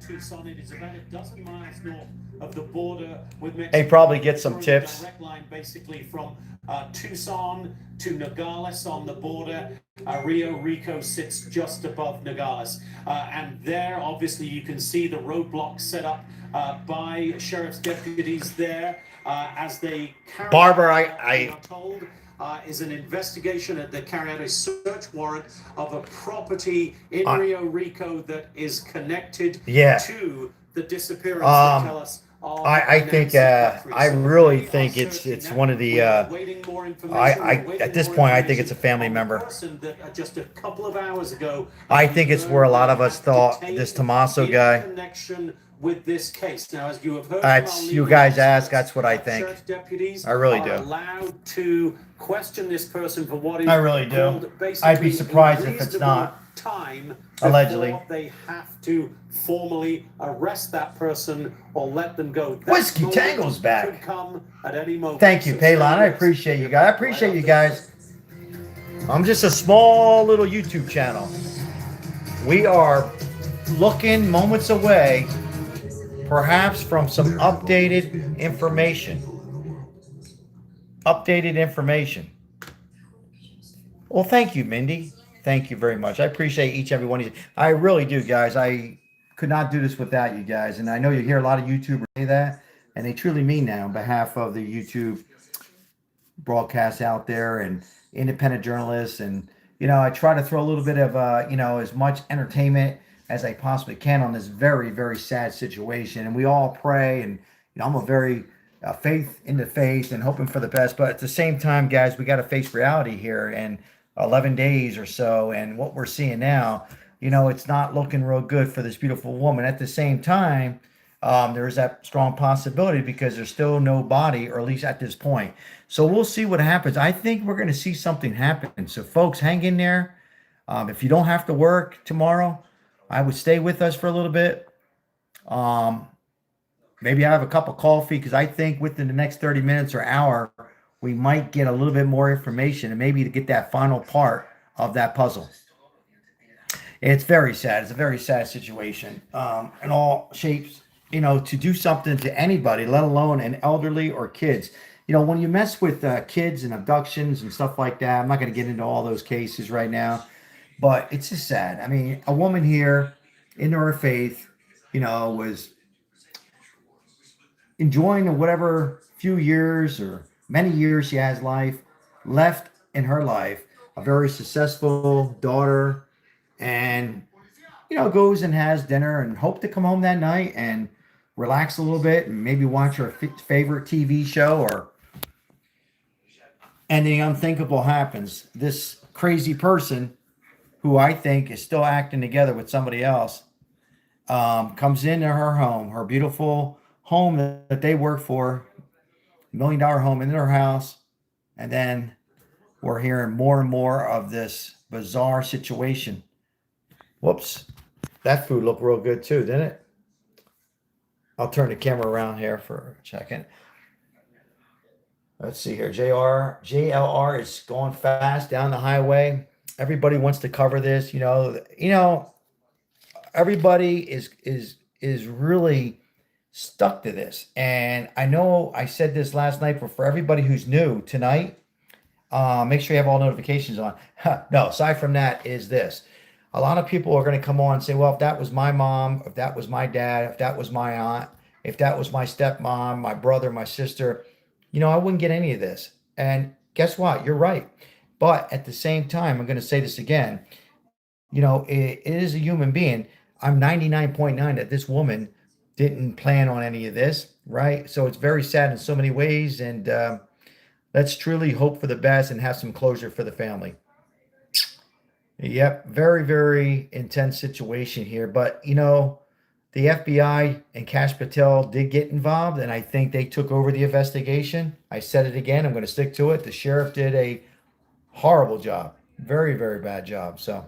Tucson, it is about a dozen miles north of the border with Mexico. They probably get some tips. Direct line basically from Tucson to Nogales on the border. Rio Rico sits just above Nogales. And there, obviously, you can see the roadblocks set up by sheriff's deputies there as they carry Barbara, I told, is an investigation that they carry out a search warrant of a property in Rio Rico that is connected to the disappearance, they tell us, I think I really think it's one of the I at this point I think it's a family member. Just a couple of hours ago, I think it's where a lot of us thought this Tommaso guy. connection with this case. Now, as you have heard, That's you guys ask. That's what I think. Deputies I really are do. allowed to question this person for what is I really do. called I'd basically be surprised if it's reasonable not. time Allegedly. before they have to formally arrest that person or let them go. That Whiskey moment Tangle's back. could come at any moment. Thank you, So Paylon. I stay appreciate you guys. I appreciate you guys. I'm just a small little YouTube channel. We are looking moments away, perhaps from some updated information. Updated information. Well, thank you, Mindy. Thank you very much. I appreciate each and every one of you. I really do, guys. I could not do this without you guys. And I know you hear a lot of YouTubers say that, and they truly mean that on behalf of the YouTube broadcasts out there and independent journalists. And, you know, I try to throw a little bit of, you know, as much entertainment as I possibly can on this very, very sad situation. And we all pray. And, you know, I'm a very faith into faith and hoping for the best. But at the same time, guys, we got to face reality here. And 11 days or so, and what we're seeing now, you know, it's not looking real good for this beautiful woman. At the same time, there's that strong possibility because there's still no body, or at least at this point. So we'll see what happens. I think we're going to see something happen. So folks, hang in there. If you don't have to work tomorrow, I would stay with us for a little bit. Maybe I have a cup of coffee, because I think within the next 30 minutes or hour, we might get a little bit more information and maybe to get that final part of that puzzle. It's very sad. It's a very sad situation in all shapes, you know, to do something to anybody, let alone an elderly or kids. You know, when you mess with kids and abductions and stuff like that, I'm not going to get into all those cases right now, but it's just sad. I mean, a woman here into her faith, you know, was enjoying whatever few years or many years she has life left in her life, a very successful daughter, and, you know, goes and has dinner and hope to come home that night and relax a little bit and maybe watch her favorite TV show, and the unthinkable happens. This crazy person, who I think is still acting together with somebody else, comes into her home, her beautiful home that they work for, $1 million home, into her house, and then we're hearing more and more of this bizarre situation. Whoops, that food looked real good too, didn't it? I'll turn the camera around here for a second. Let's see here. JLR is going fast down the highway. Everybody wants to cover this. You know, everybody is really stuck to this. And I know I said this last night, but for everybody who's new tonight, make sure you have all notifications on. No, aside from that is this. A lot of people are going to come on and say, well, if that was my mom, if that was my dad, if that was my aunt, if that was my stepmom, my brother, my sister, you know, I wouldn't get any of this. And guess what? You're right. But at the same time, I'm going to say this again. You know, it is a human being. I'm 99.9 that this woman didn't plan on any of this, right? So it's very sad in so many ways. And let's truly hope for the best and have some closure for the family. Yep, very, very intense situation here. But, you know, the FBI and Kash Patel did get involved, and I think they took over the investigation. I said it again. I'm going to stick to it. The sheriff did a horrible job. Very, very bad job. So,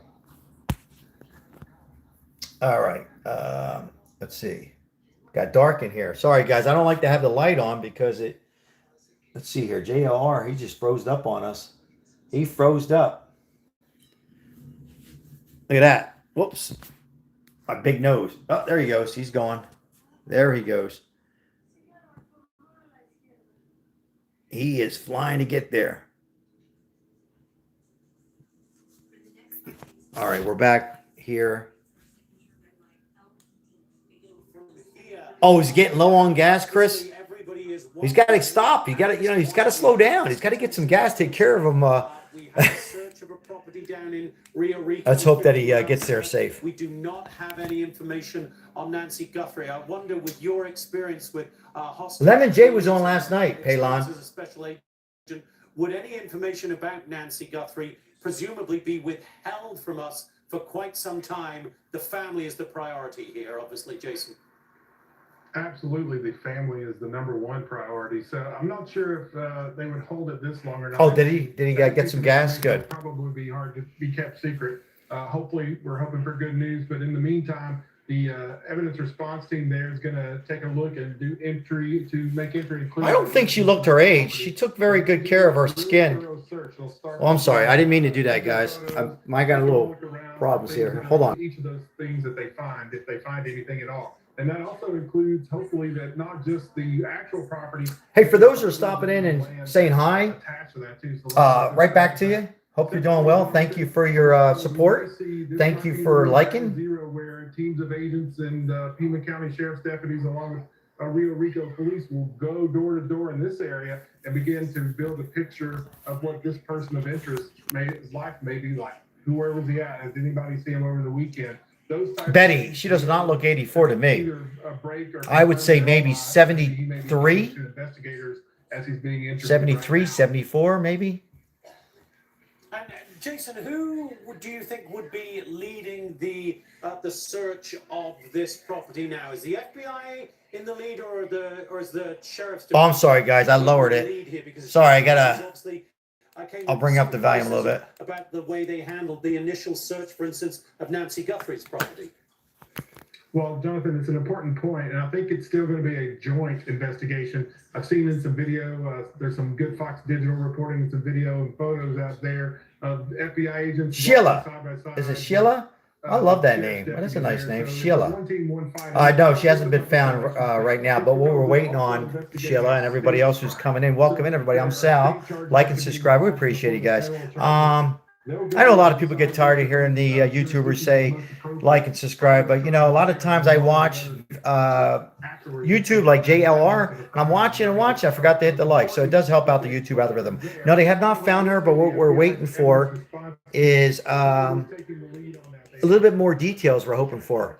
all right. Let's see. Got dark in here. Sorry, guys. I don't like to have the light on because it... Let's see here. JLR, he just froze up on us. He froze up. Look at that. Whoops. My big nose. Oh, there he goes. He's gone. There he goes. He is flying to get there. All right, we're back here. Oh, he's getting low on gas, Chris? He's got to stop. He's got to slow down. He's got to get some gas, take care of him. property down in Rio Rico. Let's hope that he gets there safe. We do not have any information on Nancy Guthrie. I wonder, with your experience with Lemon J was on last night, Palon. As a special agent, would any information about Nancy Guthrie presumably be withheld from us for quite some time? The family is the priority here, obviously, Jason. Absolutely, the family is the number one priority. So I'm not sure if they would hold it this long or not. Oh, did he? Did he get some gas? Good. Probably be hard to be kept secret. Hopefully, we're hoping for good news. But in the meantime, the evidence response team there is going to take a look and do entry to make entry. I don't think she looked her age. She took very good care of her skin. Oh, I'm sorry. I didn't mean to do that, guys. I got a little problems here. Hold on. Each of those things that they find, if they find anything at all. And that also includes, hopefully, that not just the actual property. Hey, for those who are stopping in and saying hi, right back to you. Hope you're doing well. Thank you for your support. Thank you for liking. Where teams of agents and Pima County Sheriff's deputies, along with Rio Rico Police, will go door to door in this area and begin to build a picture of what this person of interest his life may be like. Where was he at? Has anybody seen him over the weekend? Betty, she does not look 84 to me. I would say maybe 73, 73, 74, maybe. And Jason, who do you think would be leading the search of this property now? Is the FBI in the lead, or is the sheriff's? Oh, I'm sorry, guys. I lowered it. Sorry, I gotta. I'll bring up the volume a little bit. About the way they handled the initial search, for instance, of Nancy Guthrie's property. Well, Jonathan, it's an important point, and I think it's still going to be a joint investigation. I've seen in some video, there's some good Fox Digital reporting and some video and photos out there of FBI agents. Sheila. Is it Sheila? I love that name. That's a nice name, Sheila. No, she hasn't been found right now, but what we're waiting on, Sheila, and everybody else who's coming in. Welcome in, everybody. I'm Sal. Like and subscribe. We appreciate you guys. I know a lot of people get tired of hearing the YouTubers say like and subscribe, but, you know, a lot of times I watch YouTube like JLR, and I'm watching and watching. I forgot to hit the like, so it does help out the YouTube algorithm. No, they have not found her, but what we're waiting for is a little bit more details we're hoping for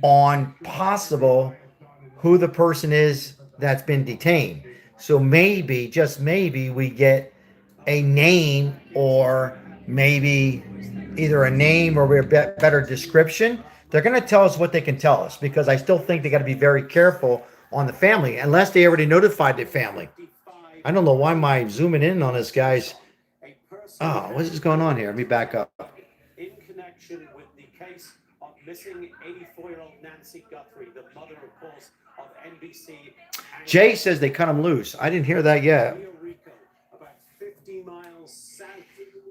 on possible who the person is that's been detained. So maybe, just maybe, we get a name, or maybe either a name or a better description. They're going to tell us what they can tell us, because I still think they got to be very careful on the family, unless they already notified the family. I don't know why my zooming in on this, guys. Oh, what is going on here? Let me back up. In connection with the case of missing 84-year-old Nancy Guthrie, the mother, of course, of NBC. Jay says they cut him loose. I didn't hear that yet. Rio Rico, about 50 miles south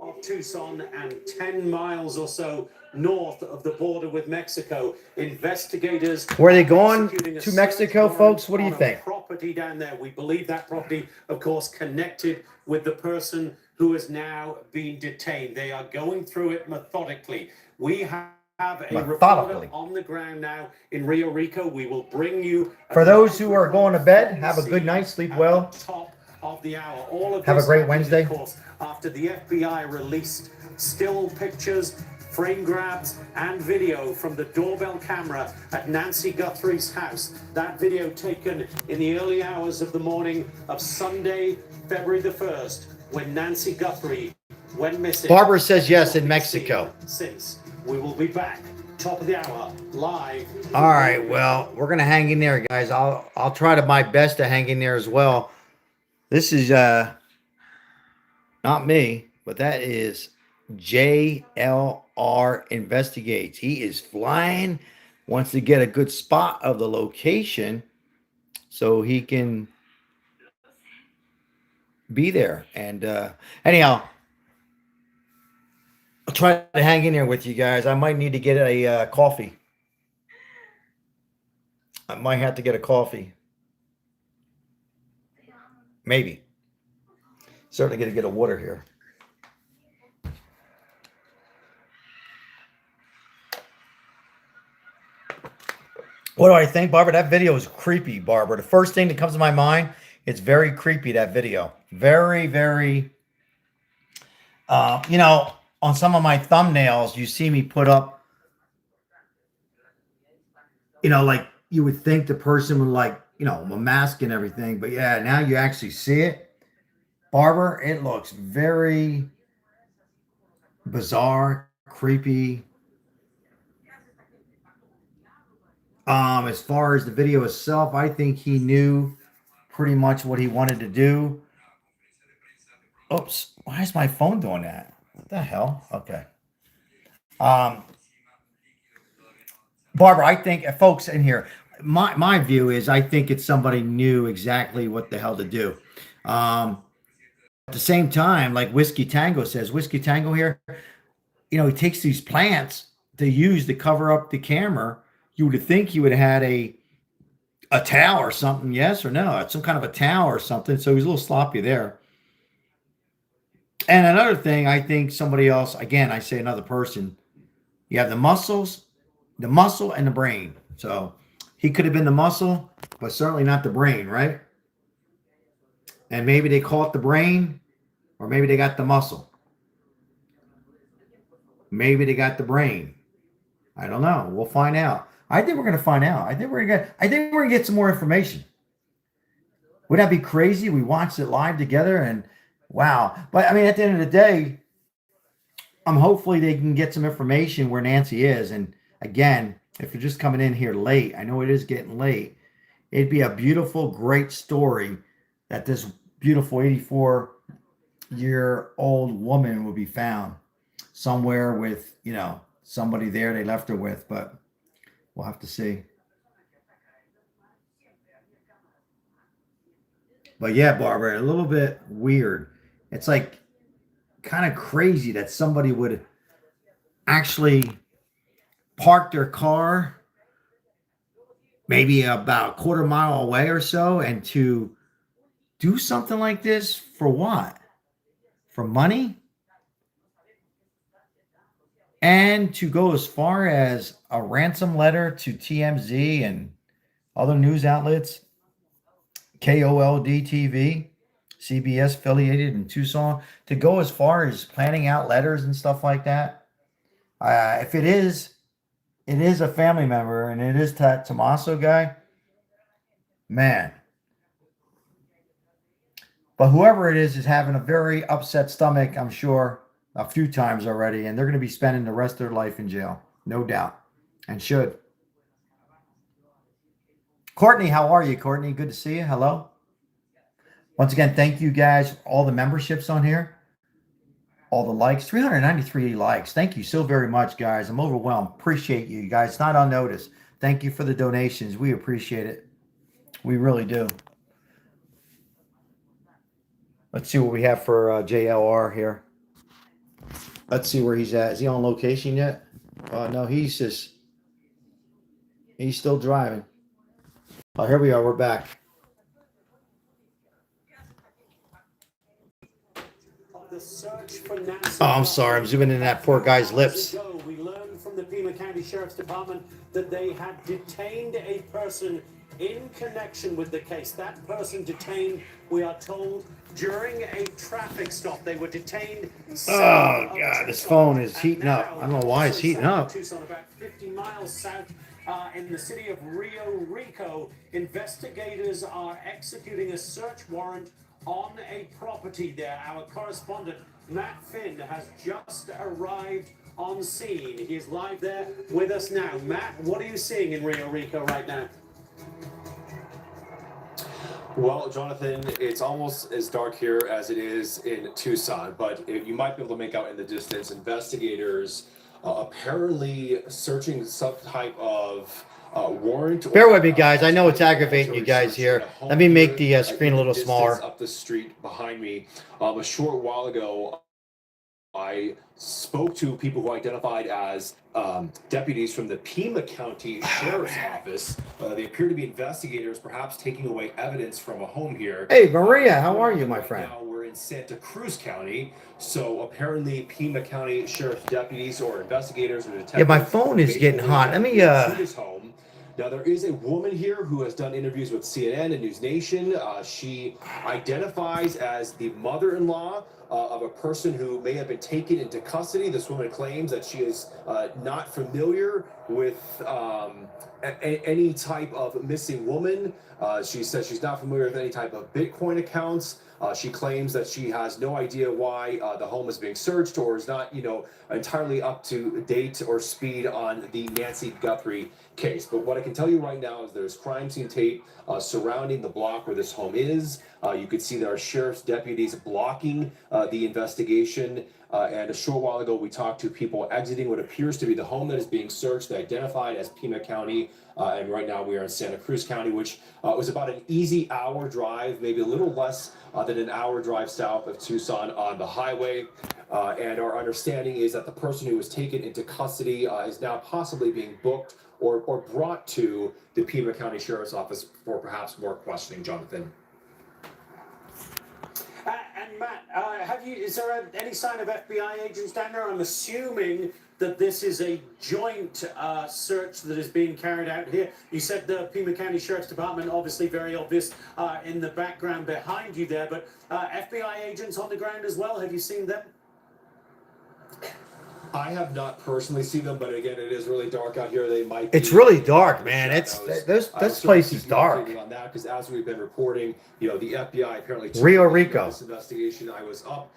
of Tucson and 10 miles or so north of the border with Mexico. Investigators. Were they going to Mexico, folks? What do you think? Property down there. We believe that property, of course, connected with the person who has now been detained. They are going through it methodically. We have a reporter on the ground now in Rio Rico. We will bring you. For those who are going to bed, have a good night, sleep well. Top of the hour. All of have a great Wednesday. Of course, after the FBI released still pictures, frame grabs, and video from the doorbell camera at Nancy Guthrie's house. That video taken in the early hours of the morning of Sunday, February the 1st, when Nancy Guthrie went missing. Barbara says yes, in Mexico. Since we will be back, top of the hour, live. All right, well, we're gonna hang in there, guys. I'll try to my best to hang in there as well. This is not me, but that is JLR Investigates. He is flying, wants to get a good spot of the location so he can be there. And anyhow, I'll try to hang in there with you guys. I might need to get a coffee. I might have to get a coffee. Maybe. Certainly going to get a water here. What do I think, Barbara? That video is creepy, Barbara. The first thing that comes to my mind, it's very creepy, that video. Very, very You know, on some of my thumbnails, you see me put up, you know, like you would think the person would like, you know, a mask and everything. But yeah, now you actually see it. Barber, it looks very bizarre, creepy. As far as the video itself, I think he knew pretty much what he wanted to do. Oops, why is my phone doing that? What the hell? Okay. Barbara, I think folks in here, my view is I think it's somebody knew exactly what the hell to do. At the same time, like Whiskey Tango says, Whiskey Tango here, you know, he takes these plants to use to cover up the camera. You would think he would have had a towel or something, yes or no? It's some kind of a towel or something. So he's a little sloppy there. And another thing, I think somebody else, again, I say another person, you have the muscle and the brain. So he could have been the muscle, but certainly not the brain, right? And maybe they call it the brain, or maybe they got the muscle. Maybe they got the brain. I don't know. We'll find out. I think we're going to find out. I think we're going to get some more information. Would that be crazy? We watched it live together and wow. But I mean, at the end of the day, hopefully they can get some information where Nancy is. And again, if you're just coming in here late, I know it is getting late. It'd be a beautiful, great story that this beautiful 84-year-old woman will be found somewhere with, you know, somebody there they left her with, but we'll have to see. But yeah, Barbara, a little bit weird. It's like kind of crazy that somebody would actually park their car maybe about a quarter mile away or so, and to do something like this for what? For money? And to go as far as a ransom letter to TMZ and other news outlets, KOLD TV, CBS affiliated in Tucson, to go as far as planning out letters and stuff like that. If it is a family member and it is that Tommaso guy, man. But whoever it is having a very upset stomach, I'm sure, a few times already, and they're going to be spending the rest of their life in jail, no doubt, and should. Courtney, how are you, Courtney? Good to see you. Hello. Once again, thank you guys for all the memberships on here, all the likes, 393 likes. Thank you so very much, guys. I'm overwhelmed. Appreciate you guys. It's not unnoticed. Thank you for the donations. We appreciate it. We really do. Let's see what we have for JLR here. Let's see where he's at. Is he on location yet? No, he's still driving. Oh, here we are. We're back. Oh, I'm sorry. I'm zooming in that poor guy's lips. We learned from the Pima County Sheriff's Department that they had detained a person in connection with the case. That person detained, we are told, during a traffic stop. They were detained. Oh, God, this phone is heating up. I don't know why it's heating up. Tucson, about 50 miles south in the city of Rio Rico, investigators are executing a search warrant on a property there. Our correspondent, Matt Finn, has just arrived on scene. He is live there with us now. Matt, what are you seeing in Rio Rico right now? Well, Jonathan, it's almost as dark here as it is in Tucson, but you might be able to make out in the distance investigators apparently searching some type of warrant. Bear with me, guys. I know it's aggravating you guys here. Let me make the screen a little smaller. Up the street behind me. A short while ago, I spoke to people who identified as deputies from the Pima County Sheriff's Office. They appear to be investigators, perhaps taking away evidence from a home here. Hey, Maria, how are you, my friend? Now we're in Santa Cruz County, so apparently Pima County Sheriff's deputies or investigators or detectives. Yeah, my phone is getting hot. Let me to his home Now, there is a woman here who has done interviews with CNN and News Nation. She identifies as the mother-in-law of a person who may have been taken into custody. This woman claims that she is not familiar with any type of missing woman. She says she's not familiar with any type of Bitcoin accounts. She claims that she has no idea why the home is being searched, or is not, entirely up to date or speed on the Nancy Guthrie case. But what I can tell you right now is there's crime scene tape surrounding the block where this home is. You could see there are sheriff's deputies blocking the investigation. And a short while ago, we talked to people exiting what appears to be the home that is being searched. They identified as Pima County. And right now we are in Santa Cruz County, which was about an easy hour drive, maybe a little less than an hour drive south of Tucson on the highway. And our understanding is that the person who was taken into custody is now possibly being booked or brought to the Pima County Sheriff's Office for perhaps more questioning, Jonathan. And Matt, is there any sign of FBI agents down there? I'm assuming that this is a joint search that is being carried out here. You said the Pima County Sheriff's Department, obviously very obvious in the background behind you there, but FBI agents on the ground as well. Have you seen them? I have not personally seen them, but again, it is really dark out here. They might. It's really dark, man. This place is dark. On that, because as we've been reporting, the FBI apparently Rio Rico. This investigation. I was up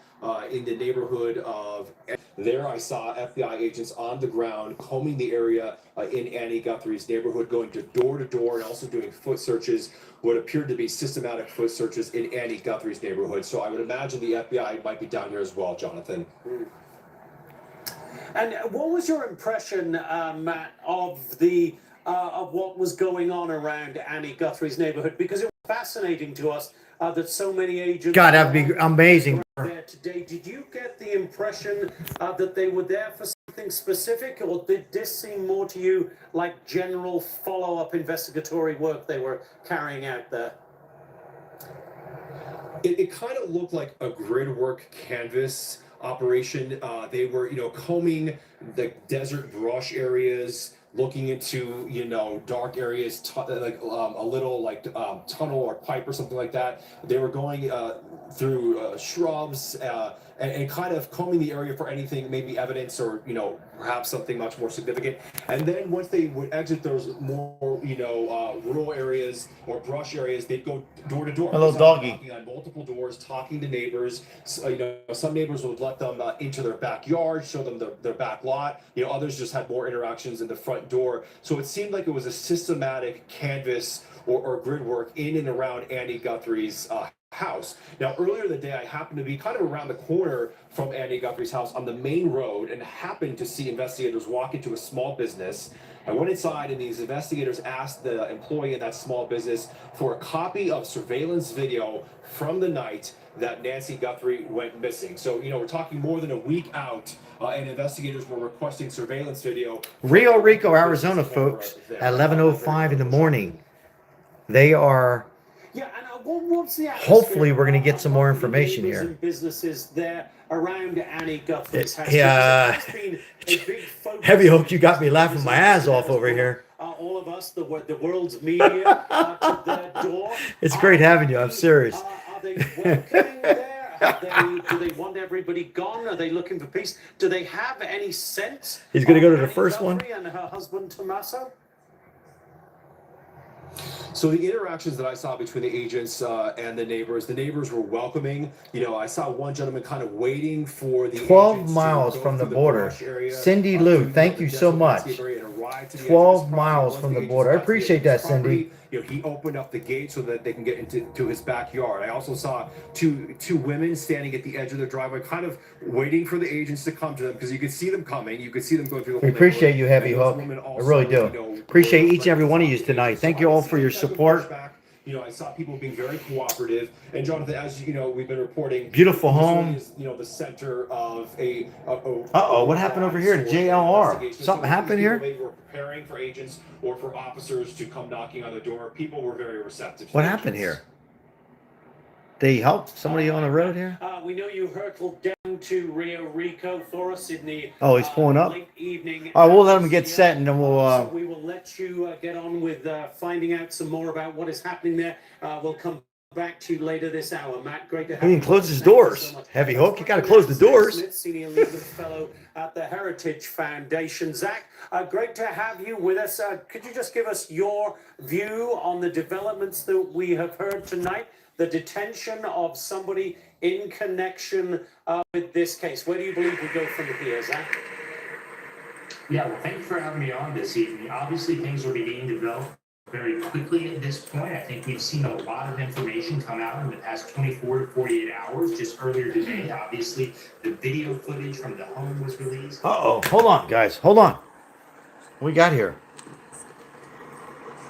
in the neighborhood of. There, I saw FBI agents on the ground combing the area in Annie Guthrie's neighborhood, going door to door, and also doing foot searches. What appeared to be systematic foot searches in Annie Guthrie's neighborhood. So I would imagine the FBI might be down here as well, Jonathan. And what was your impression, Matt, of what was going on around Annie Guthrie's neighborhood? Because it was fascinating to us that so many agents. God, that'd be amazing. There today, did you get the impression that they were there for something specific, or did this seem more to you like general follow-up investigatory work they were carrying out there? It kind of looked like a grid work canvas operation. They were, combing the desert brush areas, looking into, dark areas, like a little like tunnel or pipe or something like that. They were going through shrubs and kind of combing the area for anything, maybe evidence or, perhaps something much more significant. And then once they would exit those more, rural areas or brush areas, they'd go door to door. Hello, doggy. Knocking on multiple doors, talking to neighbors. So, some neighbors would let them into their backyard, show them their back lot. Others just had more interactions in the front door. So it seemed like it was a systematic canvas or grid work in and around Annie Guthrie's house. Now, earlier in the day, I happened to be kind of around the corner from Annie Guthrie's house on the main road and happened to see investigators walk into a small business. I went inside, and these investigators asked the employee in that small business for a copy of surveillance video from the night that Nancy Guthrie went missing. So, we're talking more than a week out, and investigators were requesting surveillance video. Rio Rico, Arizona, folks, at 11:05 in the morning. They are. Yeah, and what's the hopefully, we're going to get some more information here. Businesses there around Annie Guthrie's house. Yeah, Heavy Hook, you got me laughing my ass off over here. All of us, the world's media, to their door. It's great having you. I'm serious. Are they welcoming there? Do they want everybody gone? Are they looking for peace? Do they have any sense? He's going to go to the Annie first one. Guthrie and her husband Tommaso? So the interactions that I saw between the agents and the neighbors were welcoming. I saw one gentleman kind of waiting for the 12 miles from the border. Cindy Lou, thank you so much. 12 miles from the border. I appreciate that, Cindy. He opened up the gate so that they can get into his backyard. I also saw two women standing at the edge of the driveway, kind of waiting for the agents to come to them, because you could see them coming. You could see them going through the whole We appreciate you, Heavy neighborhood. Hook. And those women I really also, do. Appreciate each and every one of you tonight. Thank you all for your support. I saw people being very cooperative. And Jonathan, as we've been reporting, Beautiful home. This really is, the center of a What happened over here to JLR? Something happened here? They were preparing for agents or for officers to come knocking on the door. People were very receptive. What happened here? They help somebody on the road here? We know you hurtled down to Rio Rico for us in the Oh, he's pulling up. late evening. All right, we'll let him get set, and then So we'll. we will let you get on with finding out some more about what is happening there. We'll come back to you later this hour. Matt, great to have He you. didn't close his Thank you doors. so much. Heavy hook. You got to close the doors. Smith, Senior Legal Fellow at the Heritage Foundation. Zach, great to have you with us. Could you just give us your view on the developments that we have heard tonight? The detention of somebody in connection with this case. Where do you believe we go from here, Zach? Yeah, well, thank you for having me on this evening. Obviously, things are beginning to develop very quickly at this point. I think we've seen a lot of information come out in the past 24 to 48 hours. Just earlier today, obviously, the video footage from the home was released. Uh-oh. Hold on, guys. Hold on. What we got here?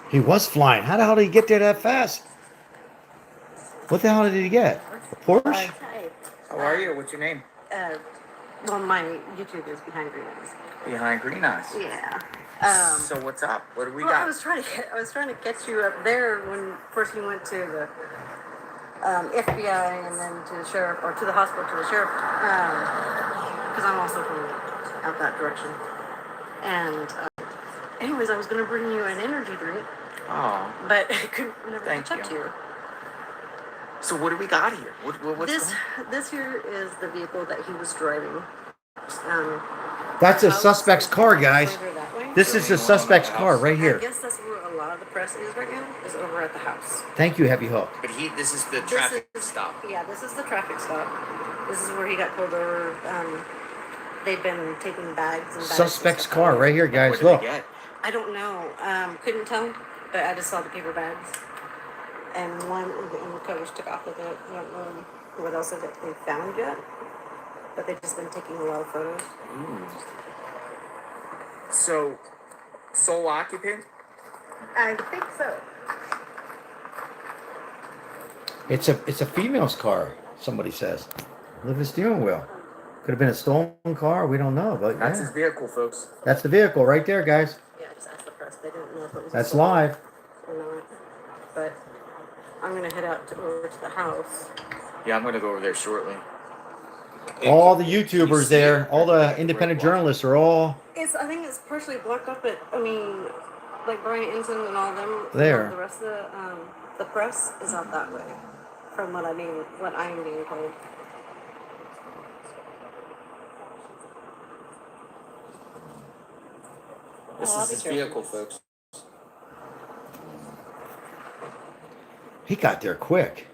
He was flying. How the hell did he get there that fast? What the hell did he get? A Porsche? Hi. How are you? What's your name? Well, my YouTube is Behind Green Eyes. Behind Green Eyes. Yeah. So what's up? What do we Well, got? I was trying to catch you up there when first you went to the FBI and then to the sheriff, or to the hospital to the sheriff, because I'm also from out that direction. And anyways, I was going to bring you an energy drink, Oh, but I couldn't never Thank catch up to you. you. so what do we got here? What's This going this here is the vehicle that he was driving. That's a suspect's car, guys. Further that way. This is a suspect's car right I here. guess that's where a lot of the press is right now, is over at the house. Thank you, Heavy Hook. But this is the traffic stop. Yeah, this is the traffic stop. This is where he got pulled over. They've been taking bags and bags. Suspect's car right here, guys. Look. I don't know. Couldn't tell, but I just saw the paper bags. And one of the undercovers took off with it. I don't know what else they found yet, but they've just been taking a lot of photos. So, sole occupant? I think so. It's a female's car, somebody says. Look at the steering wheel. Could have been a stolen car. We don't know, but That's yeah. his vehicle, folks. That's the vehicle right there, guys. Yeah, I just asked the press. They didn't know if it was. That's stolen live. or not. But I'm gonna head out over to the house. Yeah, I'm gonna go over there shortly. All the YouTubers there, all the independent journalists are all I think it's partially blocked up, but I mean, like Brian Ensign and all them. There. The rest of the press is out that way, from what I'm being told. This is his vehicle, folks. He got there quick.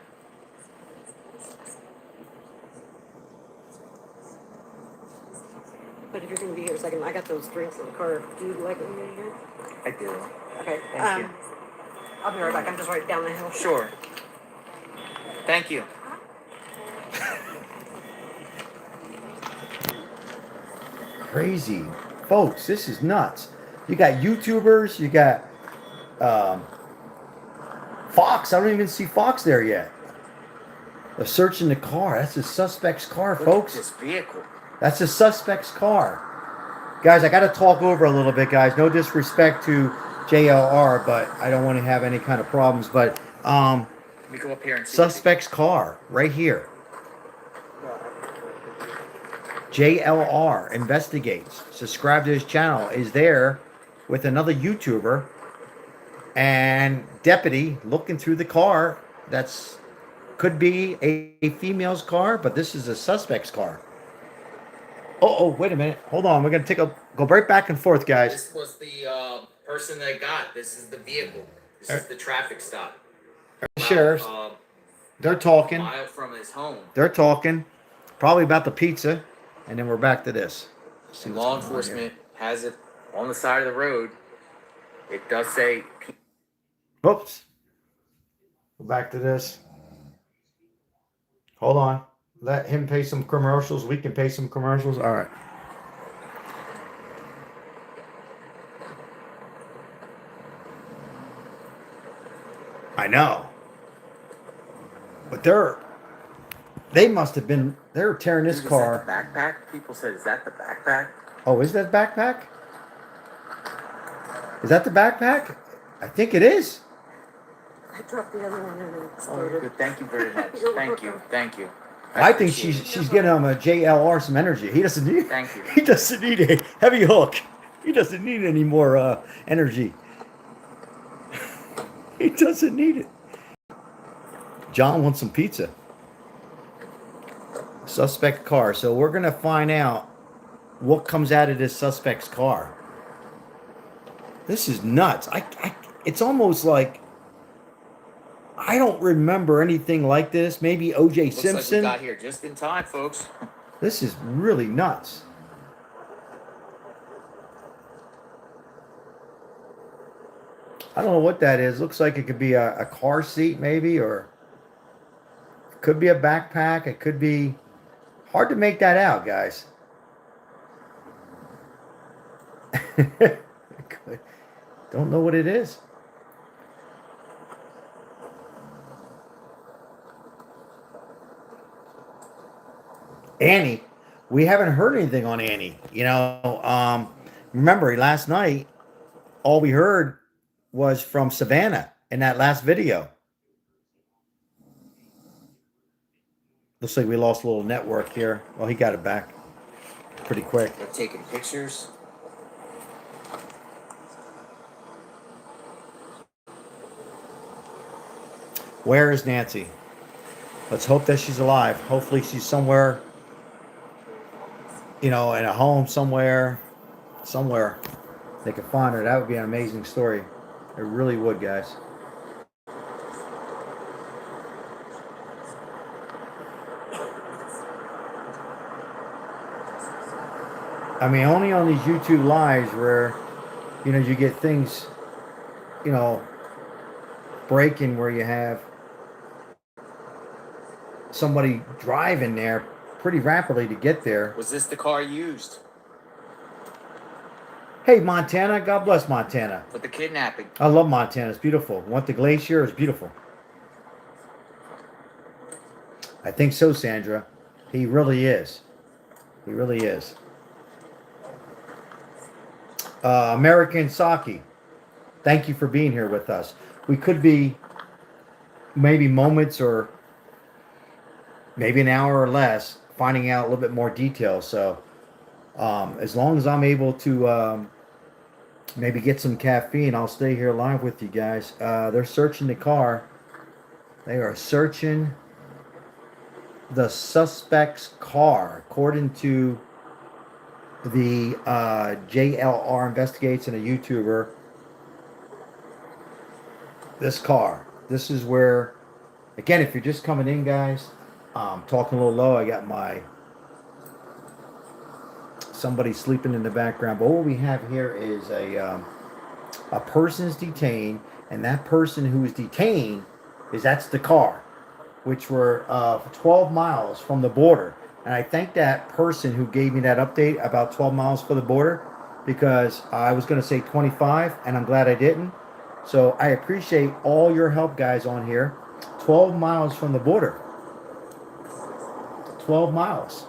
But if you're gonna be here a second, I got those drinks in the car. Do you like them in here? I do. Okay. Thank you. I'll be right back. I'm just right down the hill. Sure. Thank you. Crazy. Folks, this is nuts. You got YouTubers, you got Fox. I don't even see Fox there yet. They're searching the car. That's a suspect's car, folks. This vehicle. That's a suspect's car. Guys, I got to talk over a little bit, guys. No disrespect to JLR, but I don't want to have any kind of problems. But Let me go up here and see. suspect's car right here. JLR investigates. Subscribe to his channel. Is there with another YouTuber and deputy looking through the car. That's could be a female's car, but this is a suspect's car. Oh, wait a minute. Hold on. We're going to go right back and forth, guys. This was the person that got. This is the vehicle. This is the traffic stop. Sheriffs. They're talking. A mile from his home. They're talking. Probably about the pizza. And then we're back to this. And law enforcement has it on the side of the road. It does say. Oops. Go back to this. Hold on. Let him pay some commercials. We can pay some commercials. All right. I know. But they must have been, they were tearing this Dude, car. is that the backpack? People said, is that the backpack? Oh, is that backpack? Is that the backpack? I think it is. I dropped the other one and it Oh, exploded. good. Thank you very much. You're Thank you. welcome. Thank you. I think appreciate it. she's getting him a JLR some energy. He doesn't need. Thank you. He doesn't need a heavy hook. He doesn't need any more energy. He doesn't need it. John wants some pizza. Suspect car. So we're gonna find out what comes out of this suspect's car. This is nuts. It's almost like I don't remember anything like this. Maybe O.J. Looks like we Simpson. got here just in time, folks. This is really nuts. I don't know what that is. Looks like it could be a car seat, maybe, or it could be a backpack. It could be hard to make that out, guys. Don't know what it is. Annie, we haven't heard anything on Annie. Remember last night, all we heard was from Savannah in that last video. Looks like we lost a little network here. Well, he got it back pretty quick. They're taking pictures. Where is Nancy? Let's hope that she's alive. Hopefully she's somewhere, in a home somewhere they can find her. That would be an amazing story. It really would, guys. I mean, only on these YouTube lives where, you get things, breaking where you have somebody driving there pretty rapidly to get there. Was this the car used Hey, Montana. God bless Montana. for the kidnapping? I love Montana. It's beautiful. Want the glacier? It's beautiful. I think so, Sandra. He really is. He really is. American Saki, thank you for being here with us. We could be maybe moments or maybe an hour or less finding out a little bit more detail. So as long as I'm able to maybe get some caffeine, I'll stay here live with you guys. They're searching the car. They are searching the suspect's car, according to the JLR Investigates and a YouTuber. This car. This is where, again, if you're just coming in, guys, talking a little low. I got somebody sleeping in the background. But what we have here is a person is detained, and that person who is detained that's the car, which were 12 miles from the border. And I thank that person who gave me that update about 12 miles for the border, because I was going to say 25, and I'm glad I didn't. So I appreciate all your help, guys, on here. 12 miles from the border. 12 miles.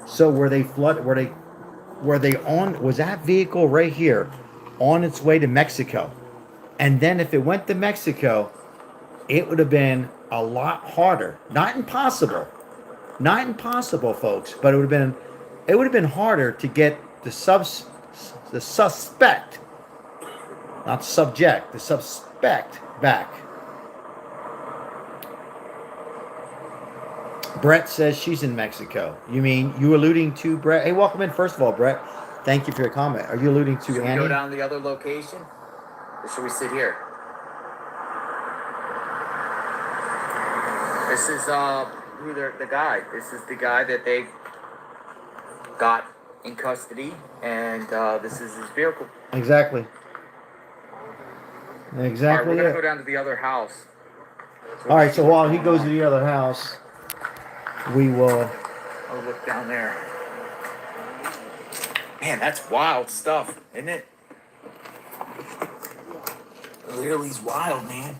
So was that vehicle right here on its way to Mexico? And then if it went to Mexico, it would have been a lot harder. Not impossible, folks, but it would have been harder to get the suspect, not subject, the suspect back. Brett says she's in Mexico. You alluding to Brett? Hey, welcome in, first of all, Brett. Thank you for your comment. Are you alluding to Should we Annie? go down to the other location? Or should we sit here? This is the guy. This is the guy that they got in custody, and this is his vehicle. Exactly. All right, we're gonna it. go down to the other house. All right, so while he goes to the other house, we will. Oh, look down there. Man, that's wild stuff, isn't it? Literally's wild, man.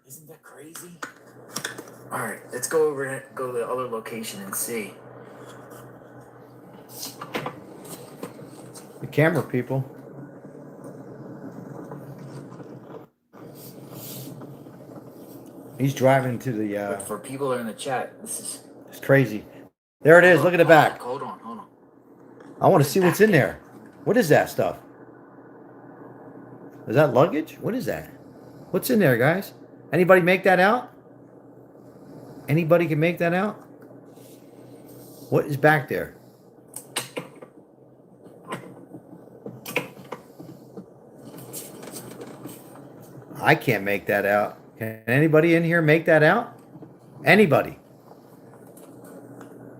Isn't that crazy? All right, let's go to the other location and see. The camera people. He's driving to the. But for people that are in the chat, this is. It's crazy. There it is. Look at the back. Hold on, hold on. I want to see what's in there. What is that stuff? Is that luggage? What is that? What's in there, guys? Anybody make that out? Anybody can make that out? What is back there? I can't make that out. Can anybody in here make that out? Anybody?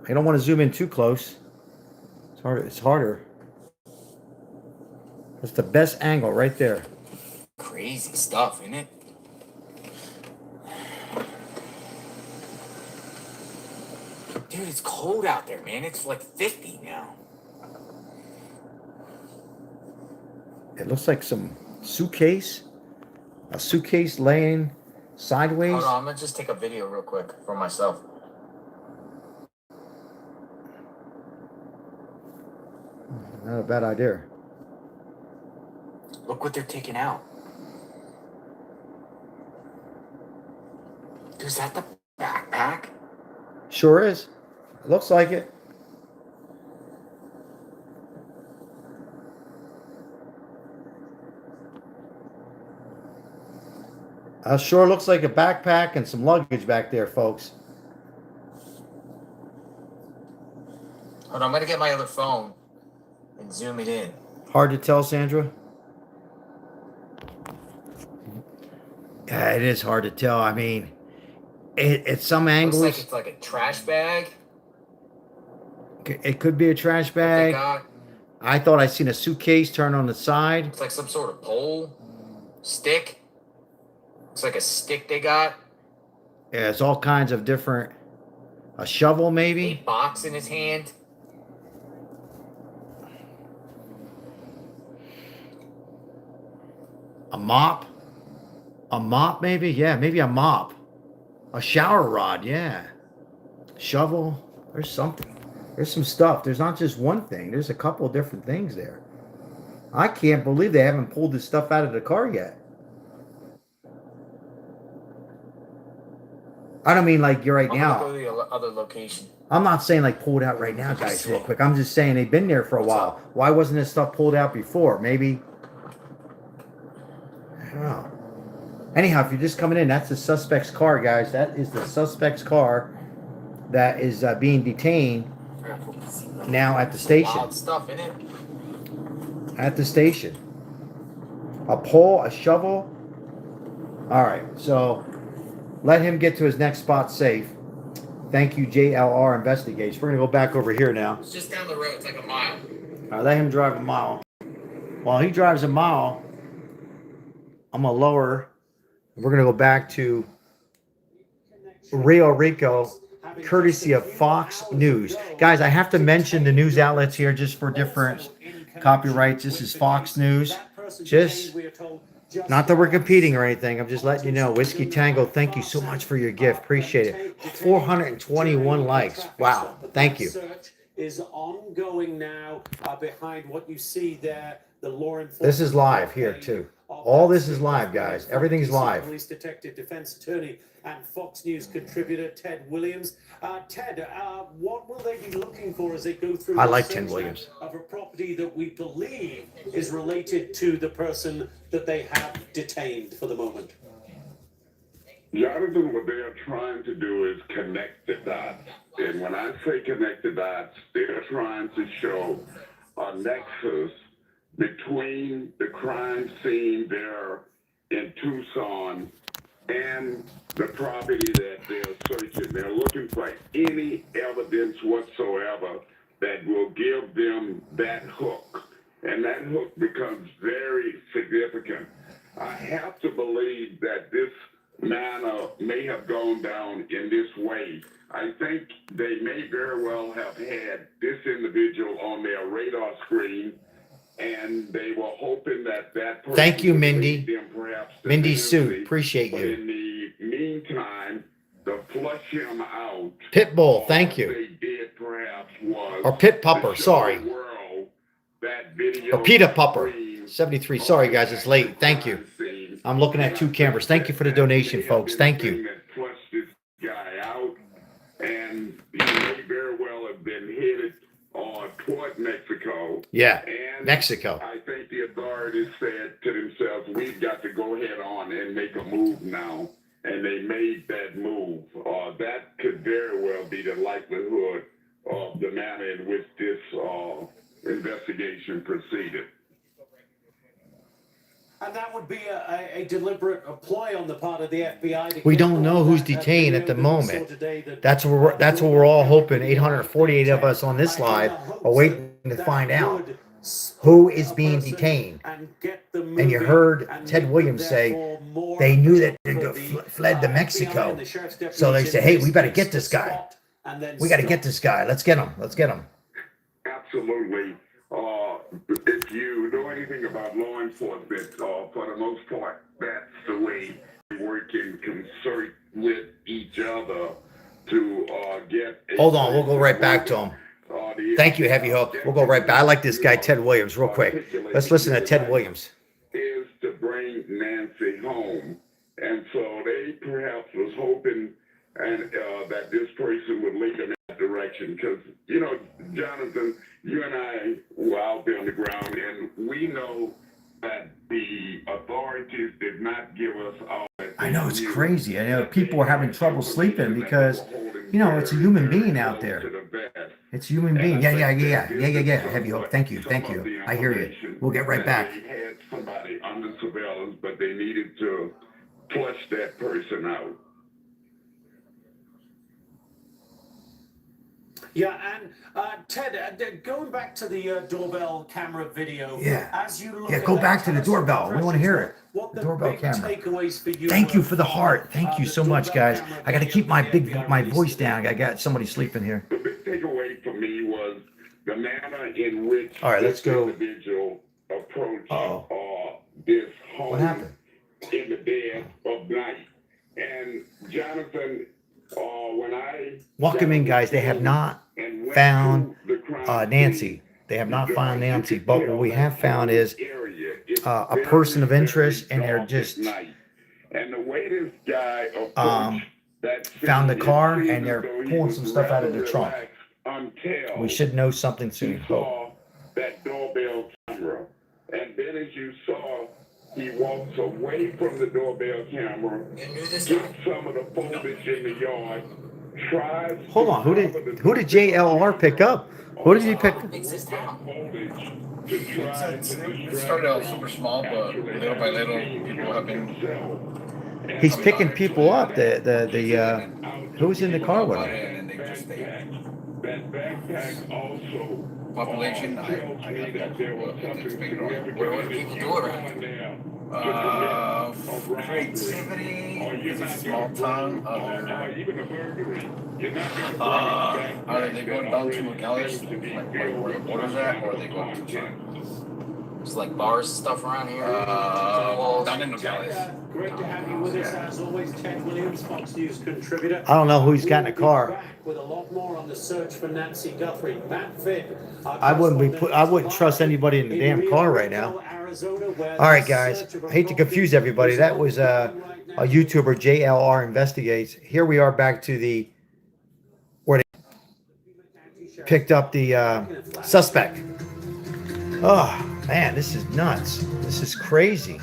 I don't want to zoom in too close. It's harder. It's harder. That's the best angle right there. Crazy stuff, isn't it? Dude, it's cold out there, man. It's like 50 now. It looks like some suitcase. A suitcase laying sideways. Hold on, I'm gonna just take a video real quick for myself. Not a bad idea. Look what they're taking out. Dude, is that the backpack? Sure is. It looks like it. Sure looks like a backpack and some luggage back there, folks. Hold on, I'm gonna get my other phone and zoom it in. Hard to tell, Sandra? Yeah, it is hard to tell. I mean, at some angles... Looks like it's like a trash bag. It could be a trash bag. I thought I seen a suitcase turn on the side. It's like some sort of pole, stick. Looks like a stick they got. Yeah, it's all kinds of different... A shovel, maybe? A box in his hand. A mop? A mop, maybe? Yeah, maybe a mop. A shower rod, yeah. Shovel. There's something. There's some stuff. There's not just one thing. There's a couple of different things there. I can't believe they haven't pulled this stuff out of the car yet. I don't mean like you're right now. I'm gonna go to the other location. I'm not saying like pull it out right now, guys, real quick. I'm just saying they've been there for a while. Why wasn't this stuff pulled out before? Maybe. I don't know. Anyhow, if you're just coming in, that's the suspect's car, guys. That is the suspect's car that is being detained now at the station. Wild stuff, innit? At the station. A pole, a shovel. All right, so let him get to his next spot safe. Thank you, JLR Investigates. We're going to go back over here now. It's just down the road. It's like a mile. All right, let him drive a mile. While he drives a mile, I'm going to lower. We're going to go back to Rio Rico, courtesy of Fox News. Guys, I have to mention the news outlets here just for different copyrights. This is Fox News. Just, not that we're competing or anything. I'm just letting you know. Whiskey Tango, thank you so much for your gift. Appreciate it. 421 likes. Wow. Thank you. Is ongoing now behind what you see there. The law enforcement. This is live here, too. All this is live, guys. Everything's live. Police detective, defense attorney, and Fox News contributor Ted Williams. Ted, what will they be looking for as they go through? I like Ted Williams. Of a property that we believe is related to the person that they have detained for the moment. Jonathan, what they are trying to do is connect the dots. And when I say connect the dots, they're trying to show a nexus between the crime scene there in Tucson and the property that they're searching. They're looking for any evidence whatsoever that will give them that hook. And that hook becomes very significant. I have to believe that this manner may have gone down in this way. I think they may very well have had this individual on their radar screen, and they were hoping that that person Thank you, would Mindy. lead them perhaps to Mindy penalty. Sue. Appreciate But you. in the meantime, to flush him out, Pitbull. Thank all you. they did perhaps was Or Pit to Pupper. show Sorry. the world that video Or Pita Pupper. 73. Sorry, guys. It's late. Thank you. I'm looking at two cameras. Thank you for the donation, folks. Thank you. very well have been headed toward Mexico. Yeah, And Mexico. I think the authorities said to themselves, we've got to go ahead on and make a move now. And they made that move. That could very well be the likelihood of the manner in which this investigation proceeded. And that would be a deliberate ploy on the part of the FBI. We don't know who's detained at the moment. That's what we're all hoping. 848 of us on this live are waiting to find out who is being detained. And you heard Ted Williams say they knew that they fled to Mexico. So they said, hey, we better get this guy. We got to get this guy. Let's get him. Let's get him. Absolutely. If you know anything about law enforcement, for the most part, that's the way we work in concert with each other to get. Hold on, we'll go right back to him. Thank you, Heavy Hook. We'll go right back. I like this guy, Ted Williams, real quick. Let's listen to Ted Williams. Is to bring Nancy home, and so they perhaps was hoping and that this person would lead them in that direction. Because, you know, Jonathan, you and I were out there on the ground, and we know that the authorities did not give us all that. I know, it's crazy. I know people are having trouble sleeping because, you know, it's a human being out there. It's a human being. Yeah. Heavy Hook. Thank you. I hear you. We'll get right back. They had somebody under surveillance, but they needed to flush that person out. Yeah, and Ted, going back to the doorbell camera video. Yeah. As you look Go back to the doorbell. We want to hear it. The doorbell camera. Thank you for the heart. Thank you so much, guys. I got to keep my voice down. I got somebody sleeping here. The big takeaway for me was the manner in which all right, let's go. Individual approached this home. What happened? In the dead of night. And Jonathan, when I walk them in, guys. They have not found Nancy. They have not found Nancy. But what we have found is a person of interest, and they're just and the way this guy found the car, and they're pulling some stuff out of the trunk. We should know something soon. Saw that doorbell camera, and then as you saw, he walks away from the doorbell camera, gets some of the foliage in the yard, tries. Hold on, who did JLR pick up? Who did he pick up? It started out super small, but little by little, people have been. He's picking people up. Who's in the car with him? That backpack also Population, I got what do people do around? Creativity is a small town. Either they go down to Nogales, like where the border's at, or they go to It's like bars and stuff around here. Down in Nogales. Great to have you with us as always, Ted Williams, Fox News contributor. I don't know who he's got in the car. With a lot more on the search for Nancy Guthrie. Matt Finn. I wouldn't trust anybody in the damn car right now. All right, guys. I hate to confuse everybody. That was a YouTuber, JLR Investigates. Here we are back to where they picked up the suspect. Oh, man, this is nuts. This is crazy.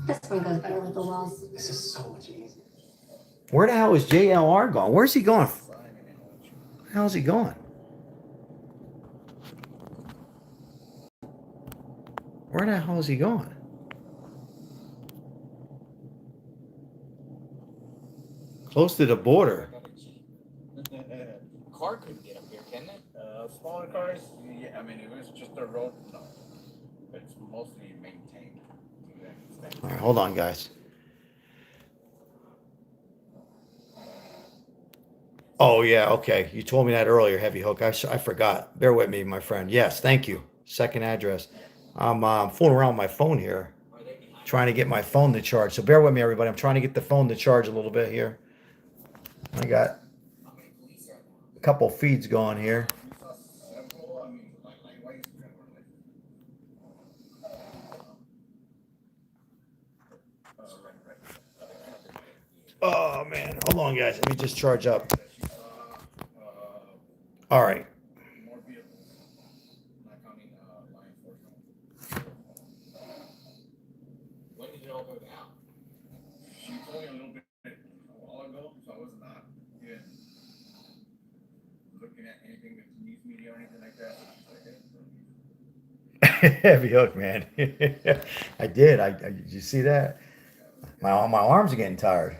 This one goes better with the walls. This is so much easier. Where the hell is JLR going? Where's he going? Where the hell is he going? Where the hell is he going? Close to the border. Car couldn't get up here, can it? Smaller cars, yeah, I mean, if it was just a road, no. It's mostly maintained. All right, hold on, guys. Oh, yeah, okay. You told me that earlier, Heavy Hook. I forgot. Bear with me, my friend. Yes, thank you. Second address. I'm fooling around with my phone here, trying to get my phone to charge. So bear with me, everybody. I'm trying to get the phone to charge a little bit here. I got a couple feeds going here. Oh, man. Hold on, guys. Let me just charge up. All right. More vehicles. Not counting law enforcement. When did it all go down? She told me a little bit a while ago, so I was not even looking at anything with news media or anything like that. So she's like, hey, Heavy hook, man. I did. Did you see that? My arms are getting tired.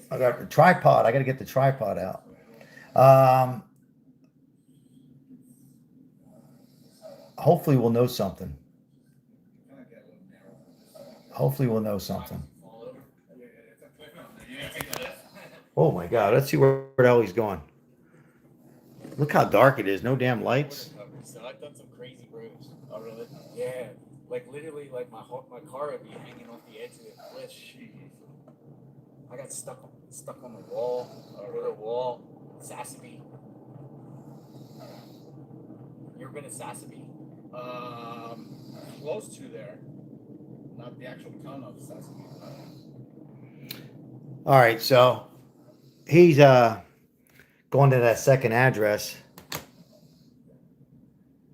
I got the tripod. I got to get the tripod out. Hopefully we'll know something. Hopefully we'll know something. Oh my God. Let's see where the hell he's going. Look how dark it is. No damn lights. So I've done some crazy roads. Oh really? Yeah. Like literally, like my car would be hanging off the edge of the cliff. I got stuck on the wall, over the wall, Sassabee. You ever been to Sassabee? close to there. Not the actual town of Sesame. All right, so he's going to that second address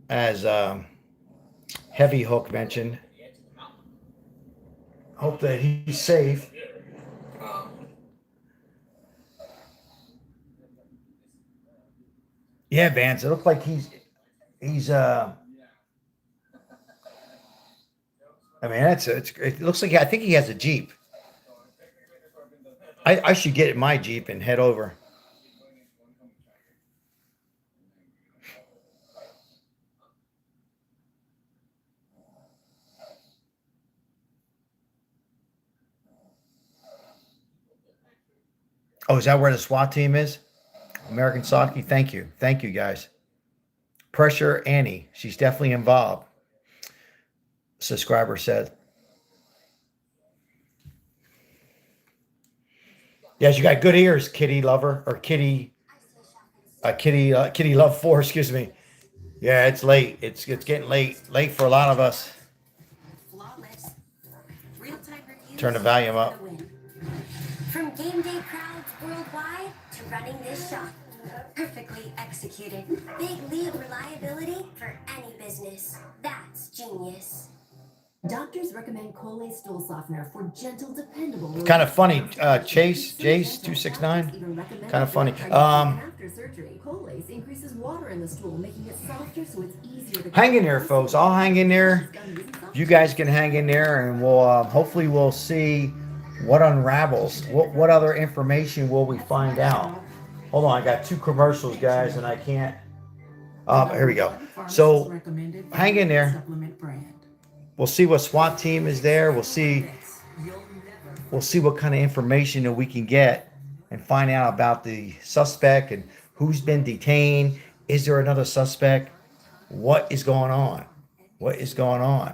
as Heavy Hook mentioned. Hope that he's safe. Yeah, Vance, it looks like he's I mean, it looks like, I think he has a Jeep. I should get in my Jeep and head over. Oh, is that where the SWAT team is? American Saki, thank you. Thank you, guys. Pressure Annie. She's definitely involved. Subscriber said. Yes, you got good ears, Kitty Lover, or Kitty Love 4, excuse me. Yeah, it's late. It's getting late for a lot of us. Turn the volume up. From game day crowds worldwide to running this shop. Perfectly executed. Big league reliability for any business. That's genius. Doctors recommend Colay stool softener for gentle, dependable. Kind of funny, Jace 269. Kind of funny. After surgery, Colay increases water in the stool, making it softer so it's easier to. Hang in there, folks. I'll hang in there. You guys can hang in there, and we'll hopefully we'll see what unravels. What other information will we find out? Hold on, I got 2 commercials, guys, and I can't. Here we go. So hang in there. We'll see what SWAT team is there. We'll see what kind of information that we can get and find out about the suspect and who's been detained. Is there another suspect? What is going on? What is going on?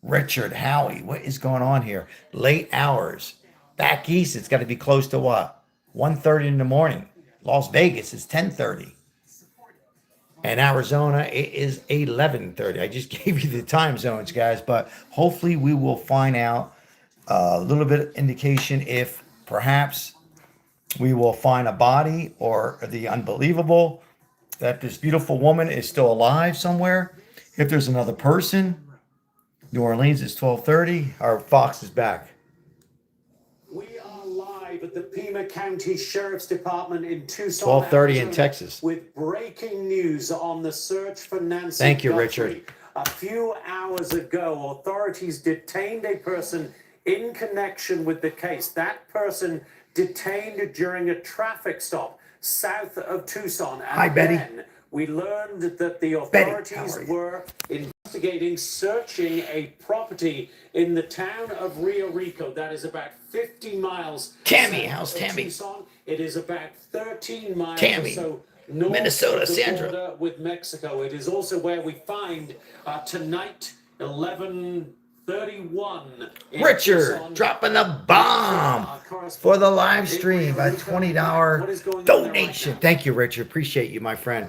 Richard, Howie, what is going on here? Late hours. Back east, it's got to be close to what? 1:30 in the morning. Las Vegas is 10:30. And Arizona, it is 11:30. I just gave you the time zones, guys, but hopefully we will find out a little bit of indication if perhaps we will find a body or the unbelievable that this beautiful woman is still alive somewhere. If there's another person, New Orleans is 12:30. Our Fox is back. We are live at the Pima County Sheriff's Department in Tucson, 12:30 in Texas. With breaking news on the search for Nancy Thank you, Guthrie. Richard. A few hours ago, authorities detained a person in connection with the case. That person detained during a traffic stop south of Tucson. And Hi, Betty. then we learned that the authorities were investigating, searching a property in the town of Rio Rico. That is about 50 miles Tammy, south how's of Tammy? Tucson. It is about 13 miles Tammy, or so north Minnesota, of the Sandra. border with Mexico. It is also where we find tonight, 11:31. Richard dropping the bomb for the live stream, a $20 donation. Thank you, Richard. Appreciate you, my friend.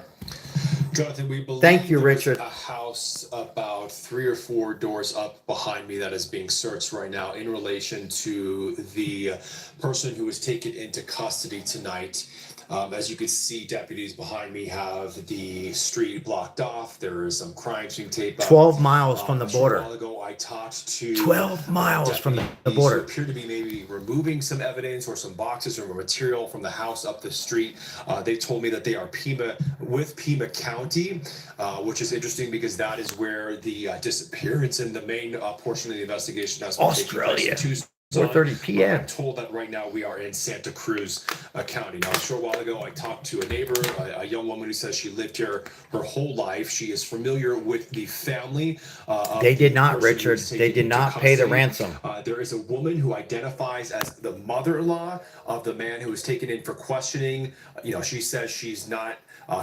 Jonathan, we believe Thank you, there is Richard. a house about 3 or 4 doors up behind me that is being searched right now in relation to the person who was taken into custody tonight. As you can see, deputies behind me have the street blocked off. There is some crime scene tape up. 12 miles from the A short border. while ago, I talked to 12 miles from the deputies border. who appear to be maybe removing some evidence or some boxes or material from the house up the street. They told me that they are with Pima County, which is interesting because that is where the disappearance in the main portion of the investigation has been taking place Australia. Tuesday. 4:30 p.m. I'm told that right now we are in Santa Cruz County. Now, a short while ago, I talked to a neighbor, a young woman who says she lived here her whole life. She is familiar with the family. They did not, Richard. They did not pay the ransom. There is a woman who identifies as the mother-in-law of the man who was taken in for questioning. She says she's not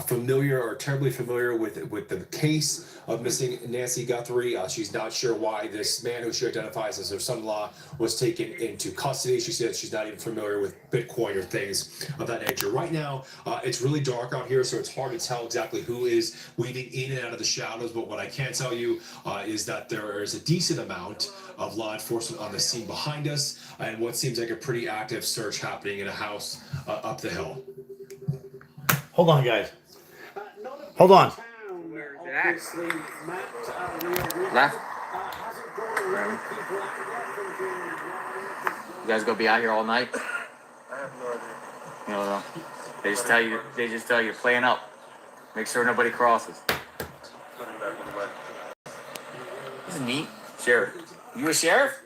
familiar or terribly familiar with the case of missing Nancy Guthrie. She's not sure why this man who she identifies as her son-in-law was taken into custody. She said she's not even familiar with Bitcoin or things of that nature. Right now, it's really dark out here, so it's hard to tell exactly who is weaving in and out of the shadows. But what I can tell you is that there is a decent amount of law enforcement on the scene behind us, and what seems like a pretty active search happening in a house up the hill. Hold on, guys. Hold on. Left. You guys gonna be out here all night? I have no idea. You don't know. They just tell you. They just tell you playing up. Make sure nobody crosses. Putting back in the way. This is neat. Sheriff. You a sheriff?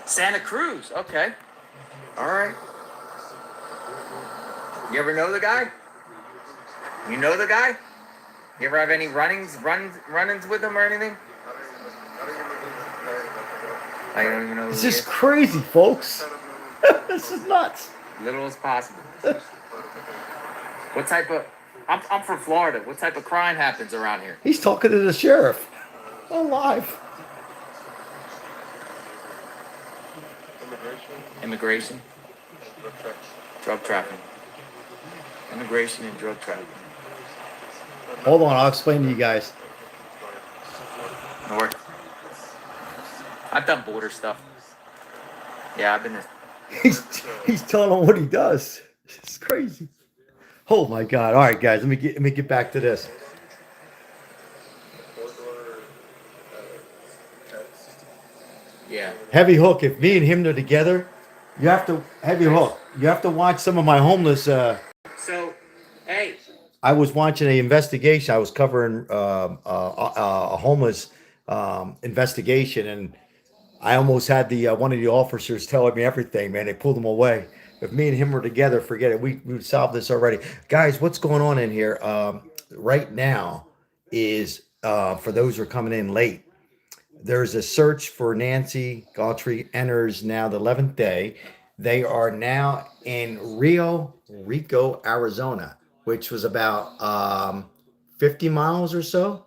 Santa Cruz. Okay. All right. You ever know the guy? You know the guy? You ever have any run-ins with him or anything? I don't even know. This is crazy, folks. This is nuts. Little as possible. What type of? I'm from Florida. What type of crime happens around here? He's talking to the sheriff. Alive. Immigration. Drug trafficking. Immigration and drug trafficking. Hold on, I'll explain to you guys. North. I've done border stuff. Yeah, I've been. He's telling them what he does. It's crazy. Oh my God! All right, guys, let me get back to this. Yeah. Heavy Hook. If me and him are together, you have to Heavy Hook. You have to watch some of my homeless. So, hey. I was watching an investigation. I was covering a homeless investigation, and I almost had the one of the officers telling me everything. Man, they pulled him away. If me and him were together, forget it. We would solve this already, guys. What's going on in here right now is for those who are coming in late. There's a search for Nancy Guthrie. Enters now the 11th day. They are now in Rio Rico, Arizona, which was about 50 miles or so.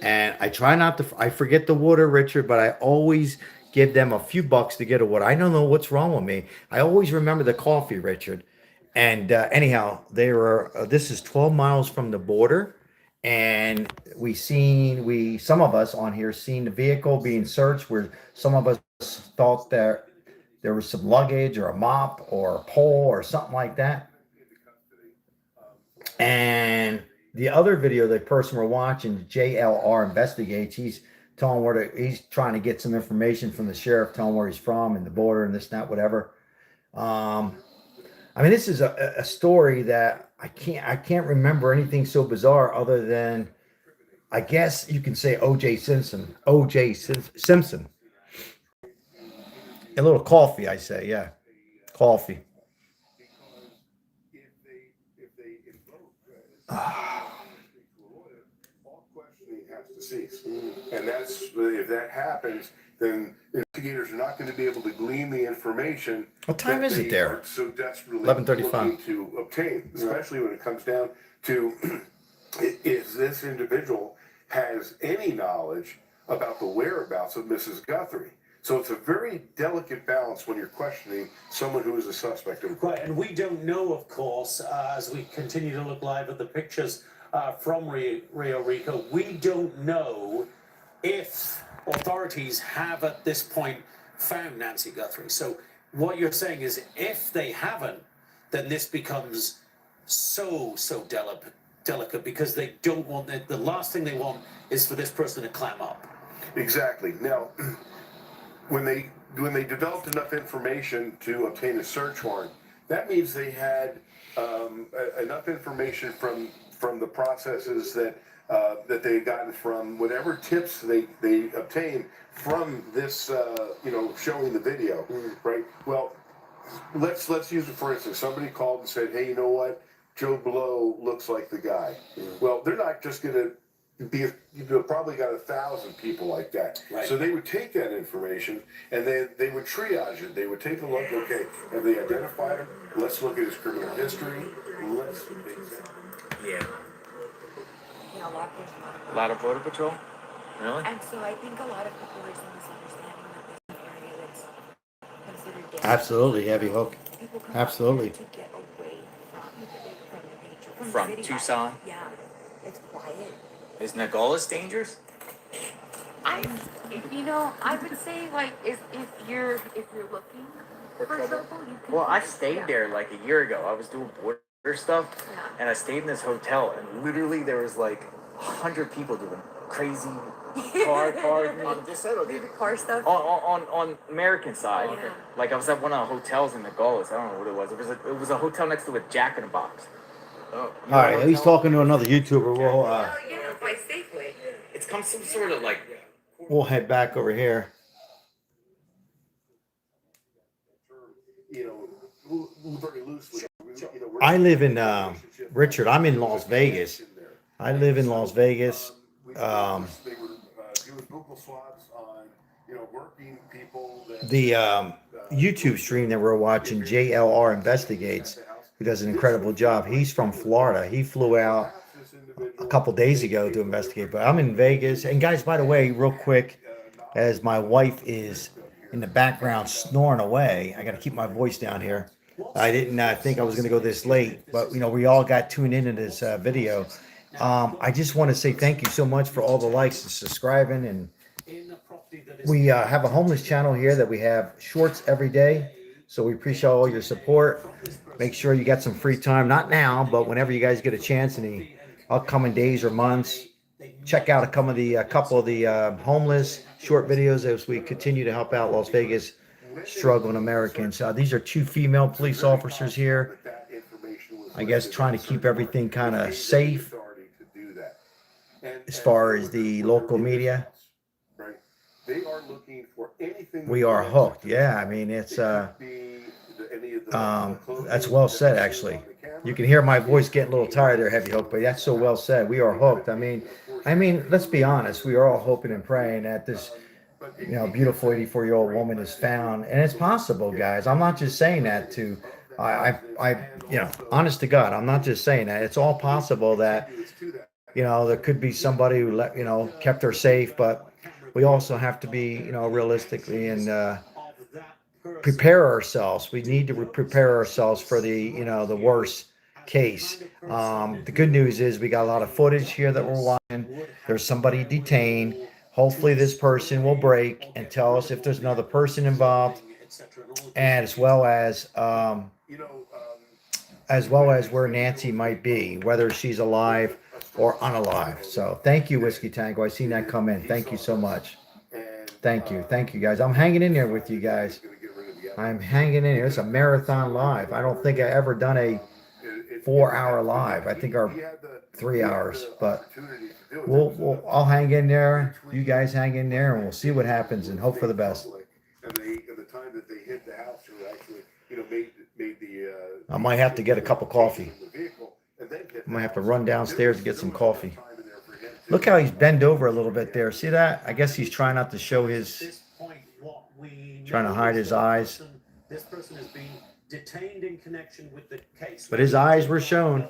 And I try not to, I forget the water, Richard, but I always give them a few bucks to get a water. I don't know what's wrong with me. I always remember the coffee, Richard. And anyhow, this is 12 miles from the border. And some of us on here seen the vehicle being searched, where some of us thought that there was some luggage or a mop or a pole or something like that. And the other video, the person we're watching, JLR Investigates, he's telling he's trying to get some information from the sheriff, telling where he's from and the border and this and that, whatever. I mean, this is a story that I can't remember anything so bizarre other than, I guess you can say O.J. Simpson. A little coffee, I say, yeah, coffee. And that's, if that happens, then investigators are not going to be able to glean the information. What time is it there? So desperately 11:35. looking to obtain, especially when it comes down to if this individual has any knowledge about the whereabouts of Mrs. Guthrie. So it's a very delicate balance when you're questioning someone who is a suspect. Right, and we don't know, of course, as we continue to look live at the pictures from Rio Rico, we don't know if authorities have at this point found Nancy Guthrie. So what you're saying is, if they haven't then this becomes so delicate because they don't want the last thing they want is for this person to clam up. Exactly. Now, when they developed enough information to obtain a search warrant, that means they had enough information from the processes that they had gotten from whatever tips they obtained from this, showing the video, right? Well, let's use it for instance. Somebody called and said, "Hey, you know what? Joe Blow looks like the guy." Well, they're not just going to probably got 1,000 people like that. Right. So they would take that information and they would triage it. They would take a look. Okay, have they identified him? Let's look at his criminal history. Let's. Yeah. Yeah, A lot of border patrol. Really? And so I think a lot of people are some misunderstanding that this is an area that's considered dangerous. Absolutely, Heavy Hook. People come Absolutely. out here to get away from the nature. From city Tucson? life. Yeah, it's quiet. Is Nogales dangerous? I would say like if you're looking for trouble, you can. Well, I stayed there like a year ago. I was doing border stuff, and I stayed in this hotel, and literally there was like 100 people doing crazy car On this side or the car stuff? on American side. Oh, okay. Like I was at one of the hotels in Nogales. I don't know what it was. It was a hotel next to a Jack in the Box. Oh. All right, he's talking to another YouTuber. By Safeway. It's come some sort of like. We'll head back over here. Very loosely. I live in Richard. I'm in Las Vegas. I live in Las Vegas. The YouTube stream that we're watching, JLR Investigates, who does an incredible job. He's from Florida. He flew out a couple days ago to investigate, but I'm in Vegas. And guys, by the way, real quick, as my wife is in the background snoring away, I got to keep my voice down here. I didn't think I was going to go this late, but we all got tuned into this video. I just want to say thank you so much for all the likes and subscribing. And we have a homeless channel here that we have shorts every day. So we appreciate all your support. Make sure you got some free time, not now, but whenever you guys get a chance in the upcoming days or months, check out a couple of the homeless short videos as we continue to help out Las Vegas struggling Americans. These are two female police officers here, I guess, trying to keep everything kind of safe as far as the local media. They are looking for anything. We are hooked. Yeah, I mean, it's that's well said, actually. You can hear my voice getting a little tired there, Heavy Hook, but that's so well said. We are hooked. I mean, let's be honest. We are all hoping and praying that this, beautiful 84-year-old woman is found, and it's possible, guys. I'm not just saying that to, honest to God, I'm not just saying that. It's all possible that, there could be somebody who kept her safe, but we also have to be, realistically and prepare ourselves. We need to prepare ourselves for the worst case. The good news is we got a lot of footage here that we're watching. There's somebody detained. Hopefully this person will break and tell us if there's another person involved, and as well as where Nancy might be, whether she's alive or unalive. So thank you, Whiskey Tango. I seen that come in. Thank you so much. Thank you, guys. I'm hanging in there with you guys. I'm hanging in here. It's a marathon live. I don't think I ever done a 4-hour live. I think our 3 hours, but I'll hang in there. You guys hang in there, and we'll see what happens and hope for the best. I might have to get a cup of coffee. I might have to run downstairs to get some coffee. Look how he's bent over a little bit there. See that? I guess he's trying not to show trying to hide his eyes. This person is being detained in connection with the case. But his eyes were shown.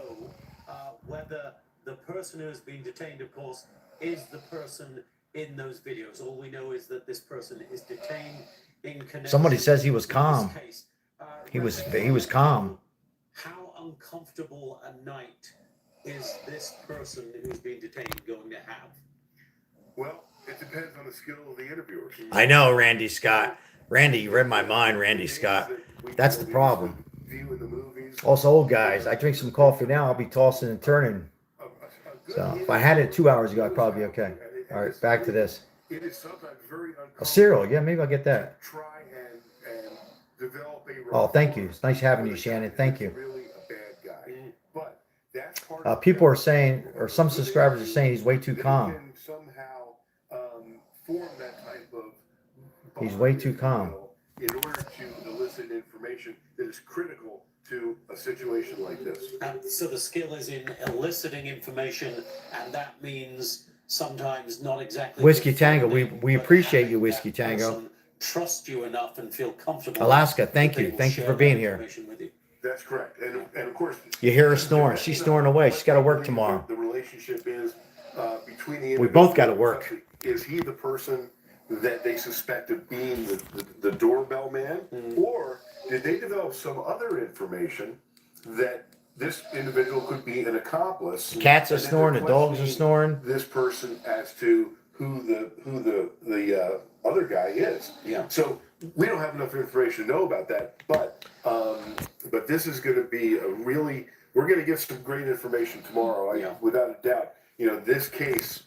Whether the person who has been detained, of course, is the person in those videos. All we know is that this person is detained in connection. Somebody says he was calm. He was calm. How uncomfortable a night is this person who's been detained going to have? Well, it depends on the skill of the interviewers. I know, Randy Scott. Randy, you read my mind, Randy Scott. That's the problem. Viewing the movies, Also, old guys, I drink some coffee now. I'll be tossing and turning. So if I had it 2 hours ago, I'd probably be okay. All right, back to this. It is sometimes very A cereal, yeah, maybe I'll get that. try and develop a Oh, thank you. It's nice having you, Shannon. Thank you. really a bad guy. But that's part People are saying, or some subscribers are saying, he's way too calm. can somehow form that type of He's way too calm. in order to elicit information that is critical to a situation like this. So the skill is in eliciting information, and that means sometimes not exactly. Whiskey Tango, we appreciate you, Whiskey Tango. Trust you enough and feel comfortable. Alaska, thank you. Thank you for being here. That's correct. And of course, You hear her snoring. She's snoring away. She's got to work tomorrow. the relationship is between the We both got to work. Is he the person that they suspect of being the doorbell man? Or did they develop some other information that this individual could be an accomplice? Cats are snoring. The dogs are snoring. This person as to who the other guy is. Yeah. So we don't have enough information to know about that, but this is going to be we're going to get some great information tomorrow. Without a doubt. This case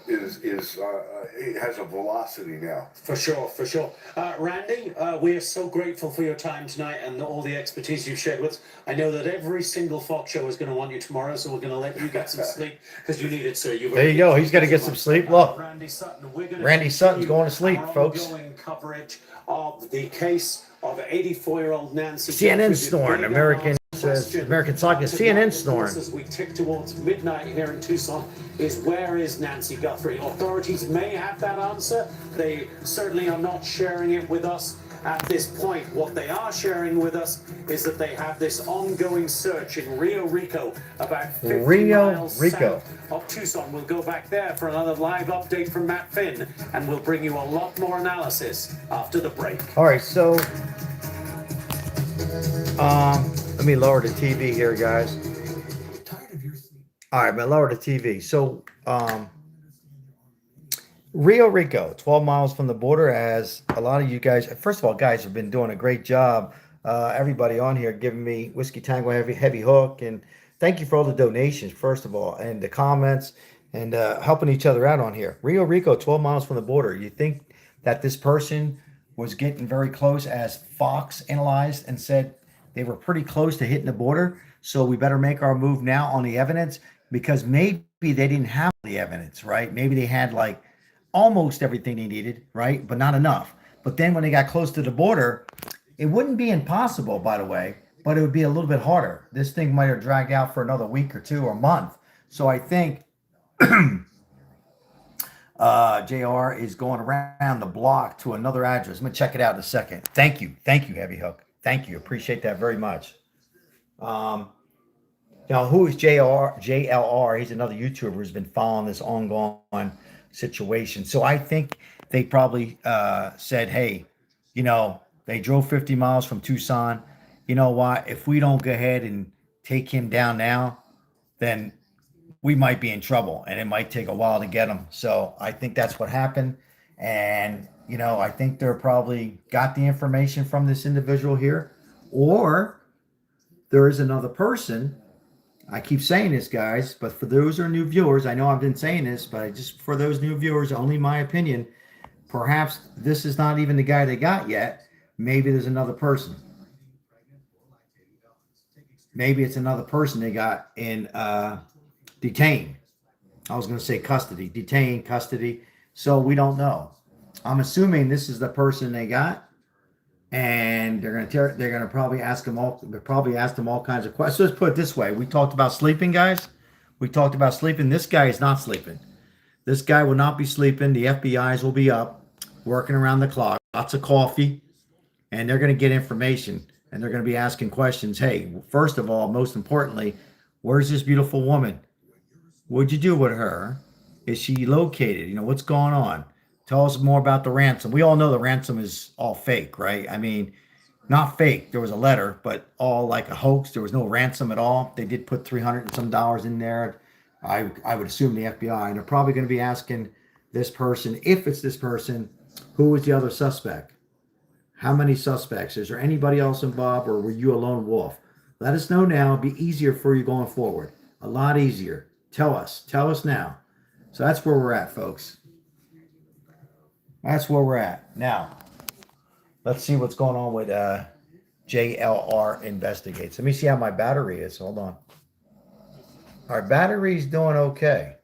it has a velocity now. For sure. Randy, we are so grateful for your time tonight and all the expertise you've shared with us. I know that every single Fox show is going to want you tomorrow, so we're going to let you get some sleep because you need it, sir. There you go. He's got to get some sleep. Look, Randy Sutton, we're going to Randy Sutton's going to sleep, our folks. ongoing coverage of the case of 84-year-old Nancy. CNN Guthrie, snoring. the big American says American Soccer. CNN snoring. As we tick towards midnight here in Tucson, is where is Nancy Guthrie? Authorities may have that answer. They certainly are not sharing it with us at this point. What they are sharing with us is that they have this ongoing search in Rio Rico, about 50 miles south of Tucson. We'll go back there for another live update from Matt Finn, and we'll bring you a lot more analysis after the break. All right, so let me lower the TV here, guys. All right, I'm gonna lower the TV. So, Rio Rico, 12 miles from the border, as a lot of you guys, first of all, guys have been doing a great job. Everybody on here giving me Whiskey Tango heavy hook, and thank you for all the donations, first of all, and the comments, and helping each other out on here. Rio Rico, 12 miles from the border. You think that this person was getting very close, as Fox analyzed and said they were pretty close to hitting the border, so we better make our move now on the evidence, because maybe they didn't have the evidence, right? Maybe they had like almost everything they needed, right? But not enough. But then when they got close to the border, it wouldn't be impossible, by the way, but it would be a little bit harder. This thing might have dragged out for another week or two or month. So I think JR is going around the block to another address. I'm going to check it out in a second. Thank you. Thank you, Heavy Hook. Thank you. Appreciate that very much. Now, who is JLR? He's another YouTuber who's been following this ongoing situation. So I think they probably said, hey, they drove 50 miles from Tucson. You know what? If we don't go ahead and take him down now, then we might be in trouble, and it might take a while to get him. So I think that's what happened. And, I think they're probably got the information from this individual here, or there is another person. I keep saying this, guys, but for those who are new viewers, I know I've been saying this, but just for those new viewers, only my opinion, perhaps this is not even the guy they got yet. Maybe there's another person. Maybe it's another person they got in detained. I was going to say custody, detained, custody. So we don't know. I'm assuming this is the person they got, and they're going to probably ask them all. They probably asked them all kinds of questions. Let's put it this way: we talked about sleeping, guys. We talked about sleeping. This guy is not sleeping. This guy will not be sleeping. The FBI's will be up, working around the clock. Lots of coffee, and they're going to get information, and they're going to be asking questions. Hey, first of all, most importantly, where's this beautiful woman? What'd you do with her? Is she located? What's going on? Tell us more about the ransom. We all know the ransom is all fake, right? I mean, not fake. There was a letter, but all like a hoax. There was no ransom at all. They did put $300 and some in there. I would assume the FBI, and they're probably going to be asking this person, if it's this person, who was the other suspect? How many suspects? Is there anybody else involved, or were you a lone wolf? Let us know now. It'll be easier for you going forward. A lot easier. Tell us now. So that's where we're at, folks. That's where we're at. Now, let's see what's going on with JLR Investigates. Let me see how my battery is. Hold on. Our battery's doing okay.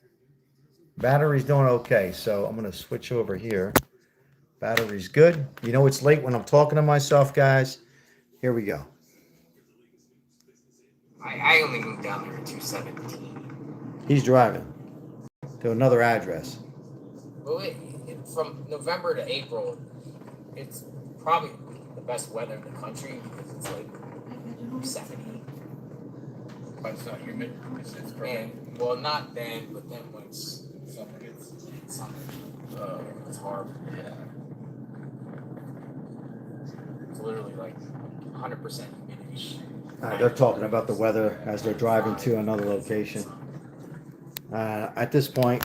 Battery's doing okay. So I'm going to switch over here. Battery's good. You know it's late when I'm talking to myself, guys. Here we go. I only moved down there in 217. He's driving to another address. Well, from November to April, it's probably the best weather in the country because it's like 70. But it's not humid. It's great. And, well, not then, but then when it's summer, it's horrible. Yeah. It's literally like 100% humidity. They're talking about the weather as they're driving to another location. At this point,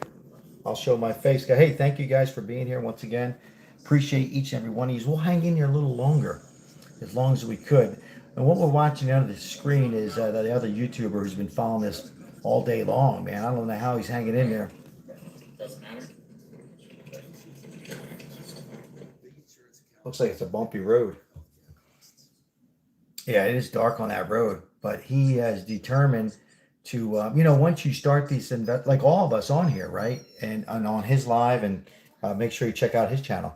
I'll show my face. Hey, thank you guys for being here once again. Appreciate each and every one of you. We'll hang in here a little longer, as long as we could. And what we're watching under the screen is the other YouTuber who's been following this all day long, man. I don't know how he's hanging in there. Doesn't matter. Looks like it's a bumpy road. Yeah, it is dark on that road, but he has determined to, once you start these, like all of us on here, right? And on his live, and make sure you check out his channel.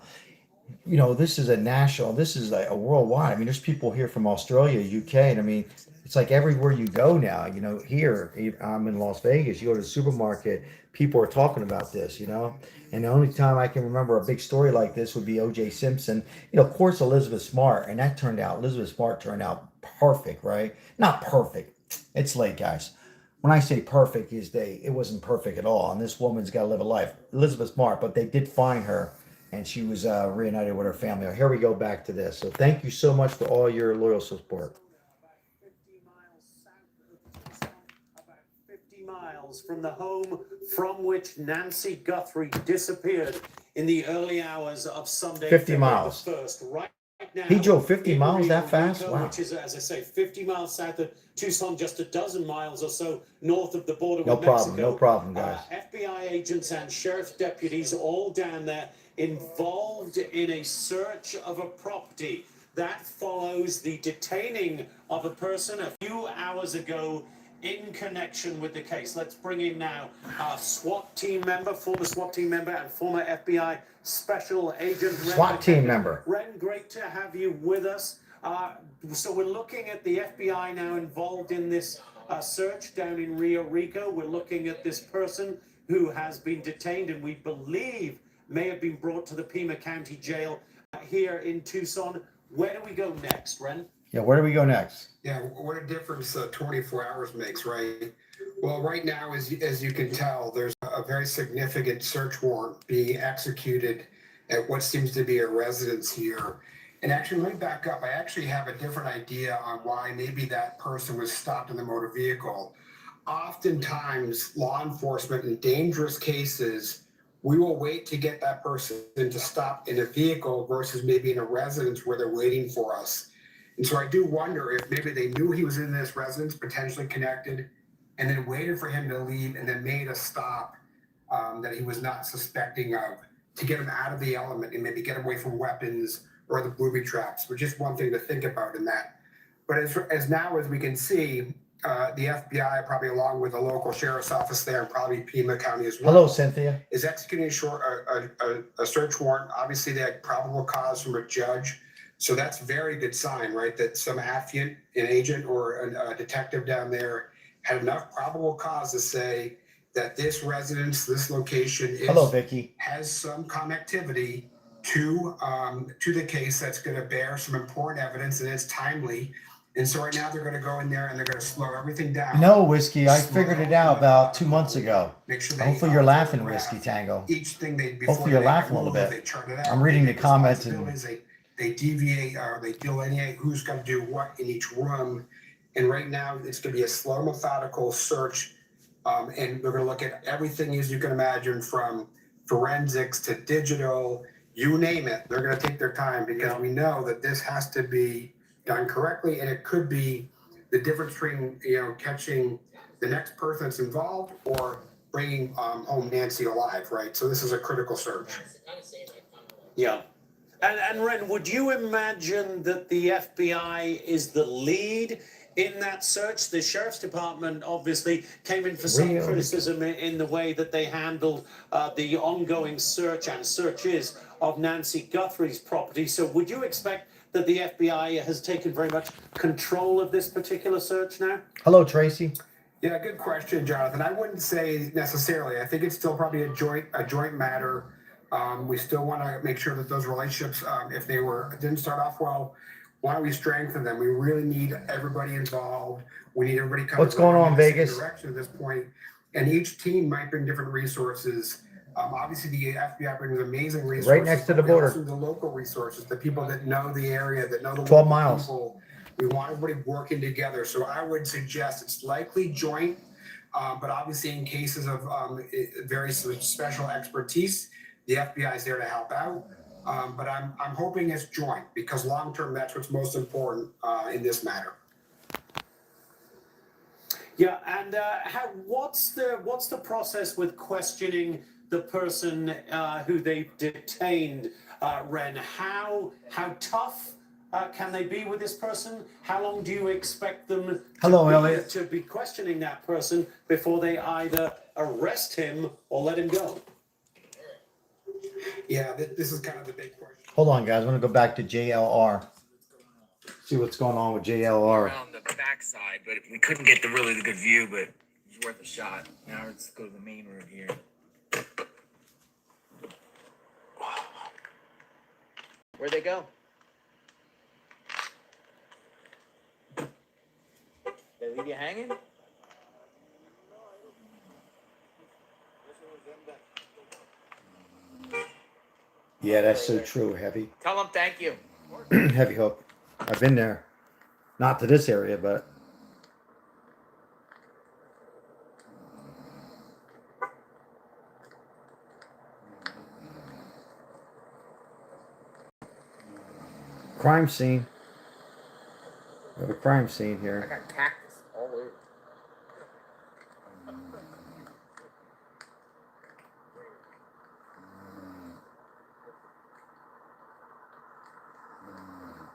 This is this is a worldwide. I mean, there's people here from Australia, UK, and I mean, it's like everywhere you go now, here, I'm in Las Vegas, you go to the supermarket, people are talking about this, and the only time I can remember a big story like this would be O.J. Simpson, of course, Elizabeth Smart, and Elizabeth Smart turned out perfect, right? Not perfect. It's late, guys. When I say perfect, it wasn't perfect at all, and this woman's got to live a life. Elizabeth Smart, but they did find her, and she was reunited with her family. Here we go back to this. So thank you so much for all your loyal support. About 50 miles from the home from which Nancy Guthrie disappeared in the early hours of Sunday, 50 miles. 1st. Right now, He drove 50 miles that fast? Rico, Wow. Which is, as I say, 50 miles south of Tucson, just a dozen miles or so north of the border No with problem, Mexico. no problem, guys. FBI agents and sheriff's deputies all down there involved in a search of a property. That follows the detaining of a person a few hours ago in connection with the case. Let's bring in now our SWAT team member, former SWAT team member, and former FBI special agent. SWAT team member. Ren, great to have you with us. So we're looking at the FBI now involved in this search down in Rio Rico. We're looking at this person who has been detained and we believe may have been brought to the Pima County Jail here in Tucson. Where do we go next, Ren? Yeah, where do we go next? Yeah, what a difference 24 hours makes, right? Well, right now, as you can tell, there's a very significant search warrant being executed at what seems to be a residence here. And actually, let me back up. I actually have a different idea on why maybe that person was stopped in the motor vehicle. Oftentimes, law enforcement in dangerous cases, we will wait to get that person to stop in a vehicle versus maybe in a residence where they're waiting for us. And so I do wonder if maybe they knew he was in this residence, potentially connected, and then waited for him to leave and then made a stop that he was not suspecting of to get him out of the element and maybe get away from weapons or the booby traps, which is one thing to think about in that. But as now as we can see, the FBI, probably along with the local sheriff's office there, and probably Pima County as well. Hello, Cynthia. Is executing a search warrant. Obviously, they had probable cause from a judge. So that's a very good sign, right? That some affiant, an agent or a detective down there had enough probable cause to say that this residence, this location Hello, Vicky. has some connectivity to the case that's going to bear some important evidence and it's timely. And so right now they're going to go in there and they're going to slow everything down. No, Whiskey. I figured it out about 2 months ago. Make sure they, Hopefully you're laughing, Whiskey Tango. Each thing they Hopefully you're laughing a little bit. I'm reading the comments and they deviate or they delineate who's going to do what in each room. And right now it's going to be a slow, methodical search. And they're going to look at everything as you can imagine, from forensics to digital, you name it. They're going to take their time because we know that this has to be done correctly, and it could be the difference between, catching the next person that's involved or bringing home Nancy alive, right? So this is a critical search. Yeah. And Ren, would you imagine that the FBI is the lead in that search? The sheriff's department obviously came in for some criticism in the way that they handled the ongoing search and searches of Nancy Guthrie's property. So would you expect that the FBI has taken very much control of this particular search now? Hello, Tracy. Yeah, good question, Jonathan. I wouldn't say necessarily. I think it's still probably a joint matter. We still want to make sure that those relationships, if they didn't start off well, why don't we strengthen them? We really need everybody involved. We need everybody coming. What's going on, in the same Vegas? direction at this point, and each team might bring different resources. Obviously, the FBI brings amazing resources. Right next to the border. Also the local resources, the people that know the area, that know the 12 local miles. people. We want everybody working together. So I would suggest it's likely joint, but obviously in cases of very special expertise, the FBI is there to help out. But I'm hoping it's joint because long term that's what's most important in this matter. Yeah, and what's the process with questioning the person who they've detained, Ren? How tough can they be with this person? How long do you expect them to be questioning that person before they either arrest him or let him go? Yeah, this is kind of the big question. Hold on, guys. I want to go back to JLR. See what's going on with JLR. Around the backside, but we couldn't get the really good view, but it's worth a shot. Now let's go to the main room here. Where'd they go? They leave you hanging? Yeah, that's so true, Heavy. Tell them thank you. Heavy Hook. I've been there. Not to this area, but... Crime scene. We have a crime scene I here. got cactus all over.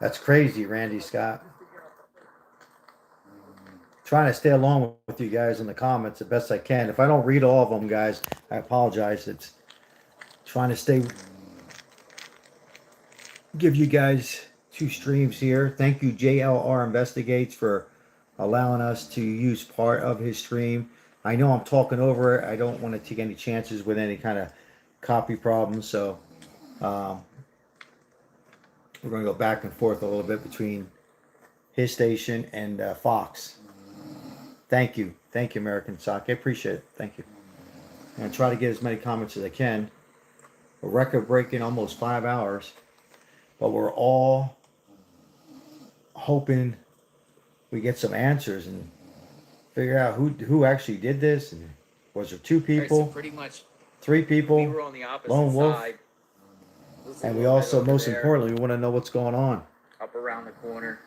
That's crazy, Randy Scott. Trying to stay along with you guys in the comments the best I can. If I don't read all of them, guys, I apologize. It's trying to stay... Give you guys 2 streams here. Thank you, JLR Investigates, for allowing us to use part of his stream. I know I'm talking over it. I don't want to take any chances with any kind of copy problems, so we're going to go back and forth a little bit between his station and Fox. Thank you, American Sock. I appreciate it. Thank you. I'm going to try to get as many comments as I can. A record-breaking almost 5 hours. But we're all hoping we get some answers and figure out who actually did this. And was there 2 people? Right, so pretty much 3 people? we were on the opposite Lone wolf? side. This is And we right also, over most there, importantly, we want to know what's going on. up around the corner.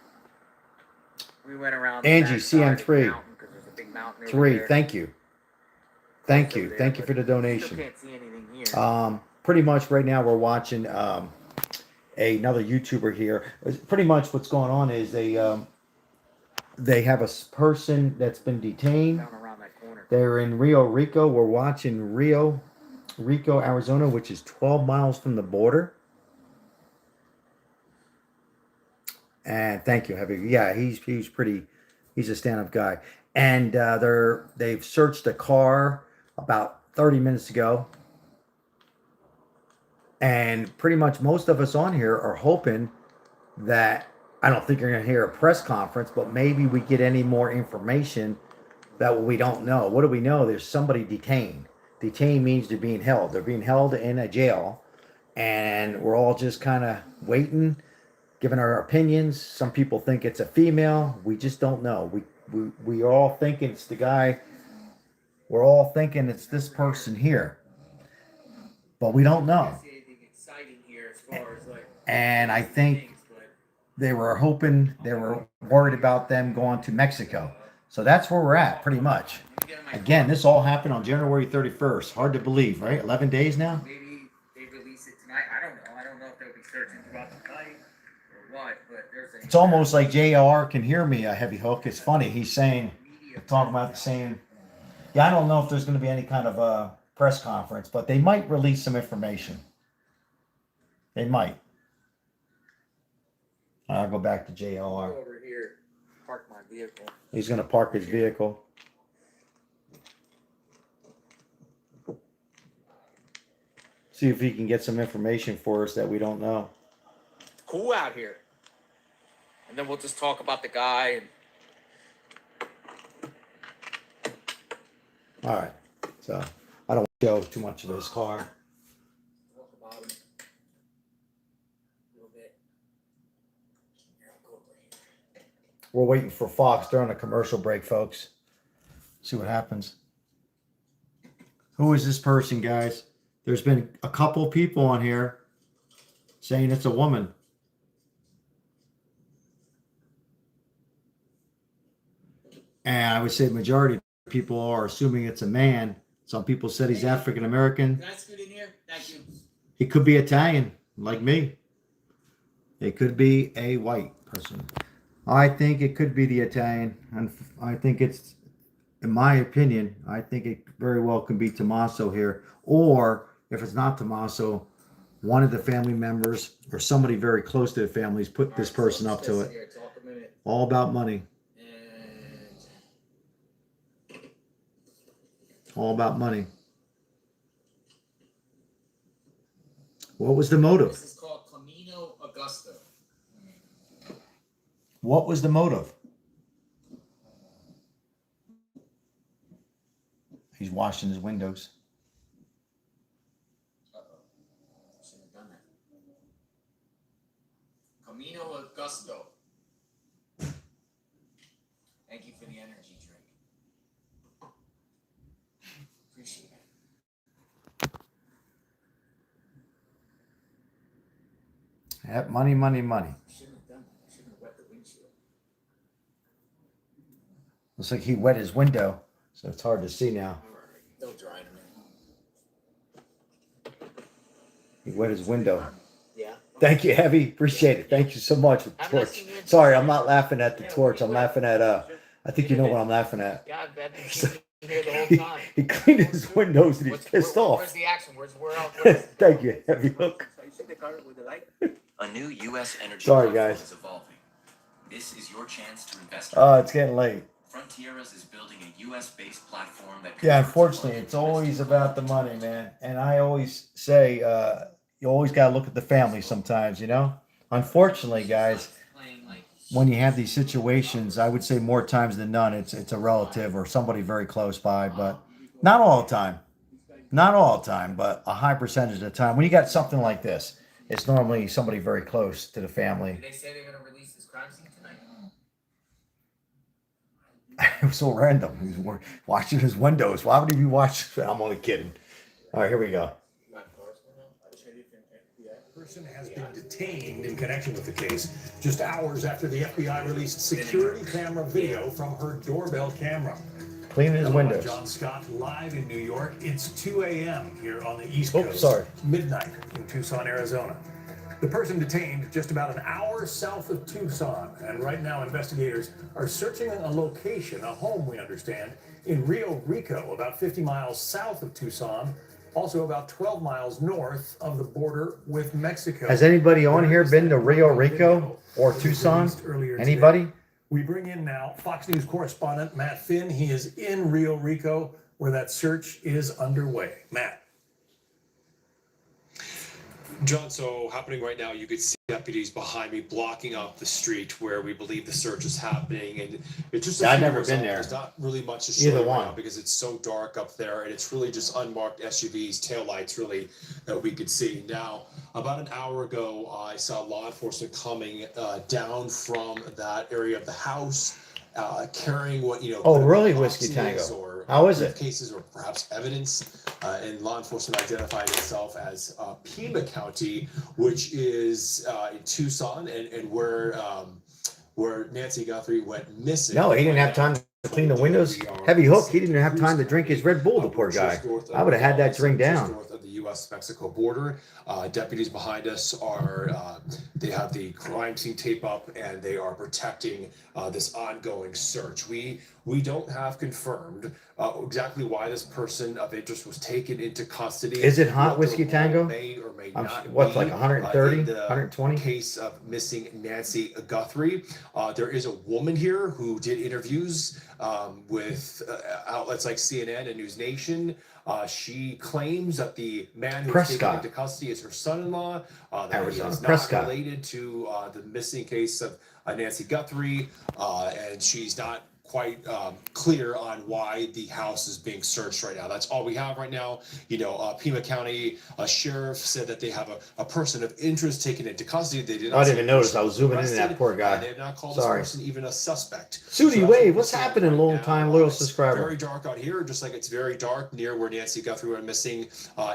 We went around Angie, the backside of the CM3. mountain 'cause there's a big mountain over 3. there. Thank you. Thank you. Thank you for the donation. Still can't see anything here. Pretty much right now we're watching another YouTuber here. Pretty much what's going on is they have a person that's been detained. Down around that corner. They're in Rio Rico. We're watching Rio Rico, Arizona, which is 12 miles from the border. And thank you, Heavy. Yeah, he's a stand-up guy. And they've searched a car about 30 minutes ago. And pretty much most of us on here are hoping that, I don't think you're going to hear a press conference, but maybe we get any more information that we don't know. What do we know? There's somebody detained. Detained means they're being held. They're being held in a jail. And we're all just kind of waiting, giving our opinions. Some people think it's a female. We just don't know. We are all thinking it's the guy. We're all thinking it's this person here. But we don't know. And I think they were hoping, they were worried about them going to Mexico. So that's where we're at, pretty much. Again, this all happened on January 31st. Hard to believe, right? 11 days now? Maybe they release it tonight. I don't know. I don't know if they'll be searching throughout the night or what, but there's a. It's almost like JR can hear me, a Heavy Hook. It's funny. He's saying, talking about the same. Yeah, I don't know if there's going to be any kind of a press conference, but they might release some information. They might. I'll go back to JR. Over here, park my vehicle. He's going to park his vehicle. See if he can get some information for us that we don't know. Cool out here. And then we'll just talk about the guy and. All right. So I don't want to show too much of this car. Talk about him a little bit. We're waiting for Fox during a commercial break, folks. See what happens. Who is this person, guys? There's been a couple people on here saying it's a woman. And I would say the majority of people are assuming it's a man. Some people said he's African American. Can I scoot in here? Thank you. He could be Italian, like me. It could be a white person. I think it could be the Italian. And I think it's, in my opinion, I think it very well can be Tommaso here. Or if it's not Tommaso, one of the family members or somebody very close to the families put this person up to it. All about money. All about money. What was the motive? This is called Camino Augusto. What was the motive? He's washing his windows. Should have done that. Camino Augusto. Thank you for the energy drink. Appreciate it. Yep, money, money, money. Shouldn't have done that. Shouldn't have wet the windshield. Looks like he wet his window, so it's hard to see now. They'll dry in a minute. He wet his window. Yeah. Thank you, Heavy. Appreciate it. Thank you so much. The torch. Sorry, I'm not laughing at the torch. I'm laughing at I think you know what I'm laughing at. God, I've been sitting here the whole time. He cleaned his windows and he's pissed off. Where's the action? Where else? Thank you, Heavy Hook. A new U.S. energy Sorry, platform guys. is evolving. This is your chance to invest. It's getting late. Frontieras is building a U.S.-based platform that. Yeah, unfortunately, it's always about the money, man. And I always say, you always got to look at the family sometimes, you know? Unfortunately, guys, when you have these situations, I would say more times than none, it's a relative or somebody very close by, but not all the time. Not all the time, but a high percentage of the time. When you got something like this, it's normally somebody very close to the family. Did they say they're going to release this crime scene tonight? It was so random. He was watching his windows. Why would he be watching? I'm only kidding. All right, here we go. Person has been detained in connection with the case just hours after the FBI released security camera video from her doorbell camera. Cleaning his Hello, windows. I'm John Scott, live in New York. It's 2 a.m. here on the East Oh, Coast. sorry. Midnight in Tucson, Arizona. The person detained just about an hour south of Tucson, and right now investigators are searching a location, a home we understand, in Rio Rico, about 50 miles south of Tucson, also about 12 miles north of the border with Mexico. Has anybody on here been to Rio Rico or Tucson? Anybody? We bring in now Fox News correspondent Matt Finn. He is in Rio Rico where that search is underway. Matt. John, so happening right now, you could see deputies behind me blocking up the street where we believe the search is happening, and it's just I've never been there. There's not really much to show Either right one. now because it's so dark up there, and it's really just unmarked SUVs, taillights really that we could see. Now, about an hour ago, I saw law enforcement coming down from that area of the house, carrying what Oh, really, boxes Whiskey Tango? or How is it? cases or perhaps evidence, and law enforcement identified itself as Pima County, which is in Tucson, and where Nancy Guthrie went missing. No, he didn't have time to clean the windows. Heavy hook. He didn't have time to drink his Red Bull, the poor guy. I would have had that drink down. North of the U.S.-Mexico border. Deputies behind us are, they have the crime scene tape up, and they are protecting this ongoing search. We don't have confirmed exactly why this person of interest was taken into custody. Is it hot What whiskey the tango? role may or may not What's be, like 130, in the 120? Case of missing Nancy Guthrie. There is a woman here who did interviews with outlets like CNN and News Nation. She claims that the man who was taken into custody is her son-in-law. That he is not related to the missing case of Nancy Guthrie, and she's not quite clear on why the house is being searched right now. That's all we have right now. Pima County sheriff said that they have a person of interest taken into custody. They did not. I didn't even notice. I was zooming in that poor guy. They have not called Sorry. this person even a suspect. Sudi Wave, what's happening? Long time loyal subscriber. Very dark out here, just like it's very dark near where Nancy Guthrie went missing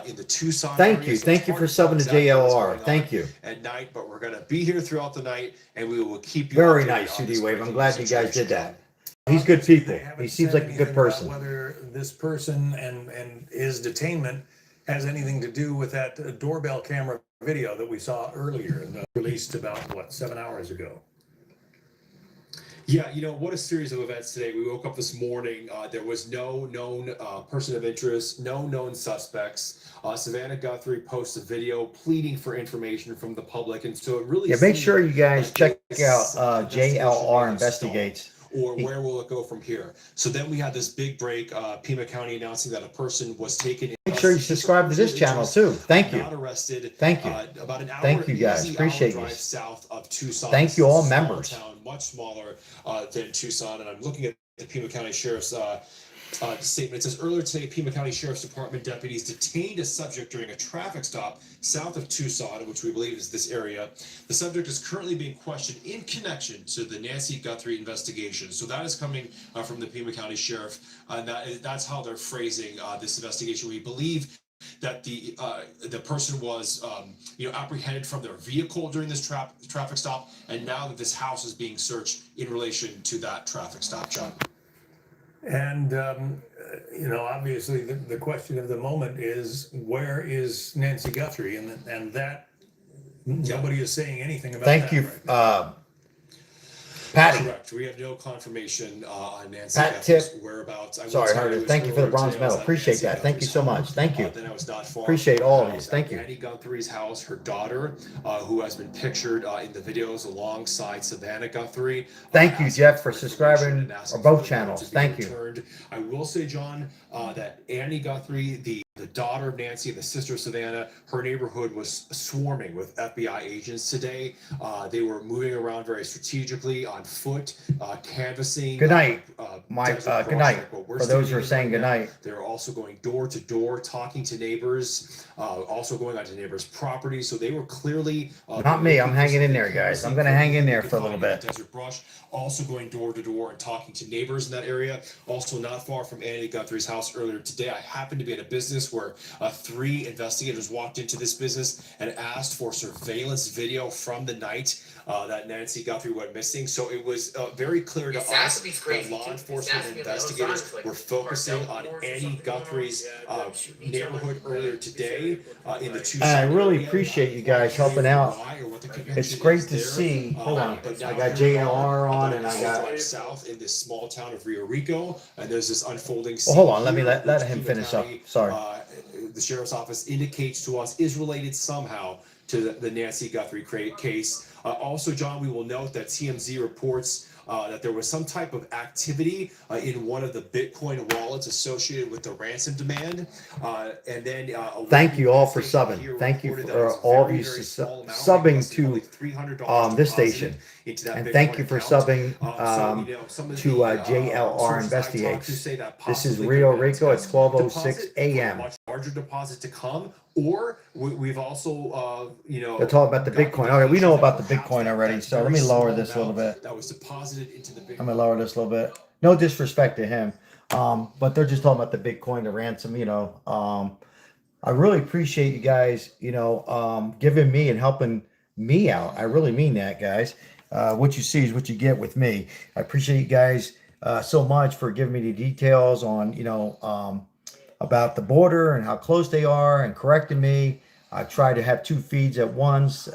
in the Tucson Thank area. you. So Thank you for subbing to JLR. Thank you. At night, but we're going to be here throughout the night, and we will keep you Very updated nice, on Sudi this Wave. I'm breaking glad you news guys situation. did that. He's good people. He seems said like a good anything about person. Whether this person and his detainment has anything to do with that doorbell camera video that we saw earlier and released about 7 hours ago. Yeah, what a series of events today. We woke up this morning. There was no known person of interest, no known suspects. Savannah Guthrie posts a video pleading for information from the public. And so it really Make sure you guys check out investigation JLR may Investigates. Or where will it go from here? So then we had this big break, Pima County announcing that a person was taken. Make sure you subscribe to this channel too. Thank you. Not arrested. Thank you. About an hour, Thank you guys. easy Appreciate hour you. drive south of Tucson. Thank you all It's a small members. Town, much smaller than Tucson, and I'm looking at the Pima County Sheriff's statement. It says earlier today, Pima County Sheriff's Department deputies detained a subject during a traffic stop south of Tucson, which we believe is this area. The subject is currently being questioned in connection to the Nancy Guthrie investigation. So that is coming from the Pima County Sheriff, and that's how they're phrasing this investigation. We believe that the person was apprehended from their vehicle during this traffic stop, and now that this house is being searched in relation to that traffic stop, John. And, obviously the question of the moment is, where is Nancy Guthrie? And that nobody is saying anything about Thank that. you, Right? Patty. Correct. We have no confirmation on Nancy Pat Guthrie's Tip. whereabouts. I will Sorry, tell Harder. it's Thank you for the earlier bronze today I was medal. at Appreciate Nancy that. Thank you Guthrie's so home. much. Thank you. Then I was not far Appreciate from all her of you. house Thank at you. Annie Guthrie's house, her daughter, who has been pictured in the videos alongside Savannah Guthrie. Thank you, asking Jeff, for information subscribing and or asking both for them channels. to be Thank you. returned. I will say, John, that Annie Guthrie, the daughter of Nancy and the sister of Savannah, her neighborhood was swarming with FBI agents today. They were moving around very strategically on foot, canvassing. Good night. Desert Good night. Project, what we're For those who are seeing saying right good now. night. They're also going door to door, talking to neighbors, also going onto neighbors' property. So they were clearly Not me. I'm hanging in there, guys. I'm going to hang in there for a little bit. Desert brush, also going door to door and talking to neighbors in that area. Also not far from Annie Guthrie's house earlier today. I happened to be at a business where 3 investigators walked into this business and asked for surveillance video from the night that Nancy Guthrie went missing. So it was very clear to us that law enforcement investigators were focusing on Annie Guthrie's neighborhood earlier today in the Tucson And I really area. appreciate you guys helping out. It's great to see. Hold on. I got JLR on and I got. South in this small town of Rio Rico, and there's this unfolding. Well, hold on. Let me scene let which him Pima finish up. County, Sorry. The sheriff's office indicates to us is related somehow to the Nancy Guthrie case. Also, John, we will note that TMZ reports that there was some type of activity in one of the Bitcoin wallets associated with the ransom demand. And then Thank you all for subbing. Thank you for all of you subbing to this station. And thank you for subbing to JLR Investigates. This is Rio Rico at 12:06 a.m. Much larger deposit to come, or we've also They're talking about the Bitcoin. Okay, we know about the Bitcoin already, so let me lower this a little bit. That was deposited into the Bitcoin. I'm gonna lower this a little bit. No disrespect to him. But they're just talking about the Bitcoin, the ransom, I really appreciate you guys, giving me and helping me out. I really mean that, guys. What you see is what you get with me. I appreciate you guys so much for giving me the details on, about the border and how close they are and correcting me. I try to have two feeds at once,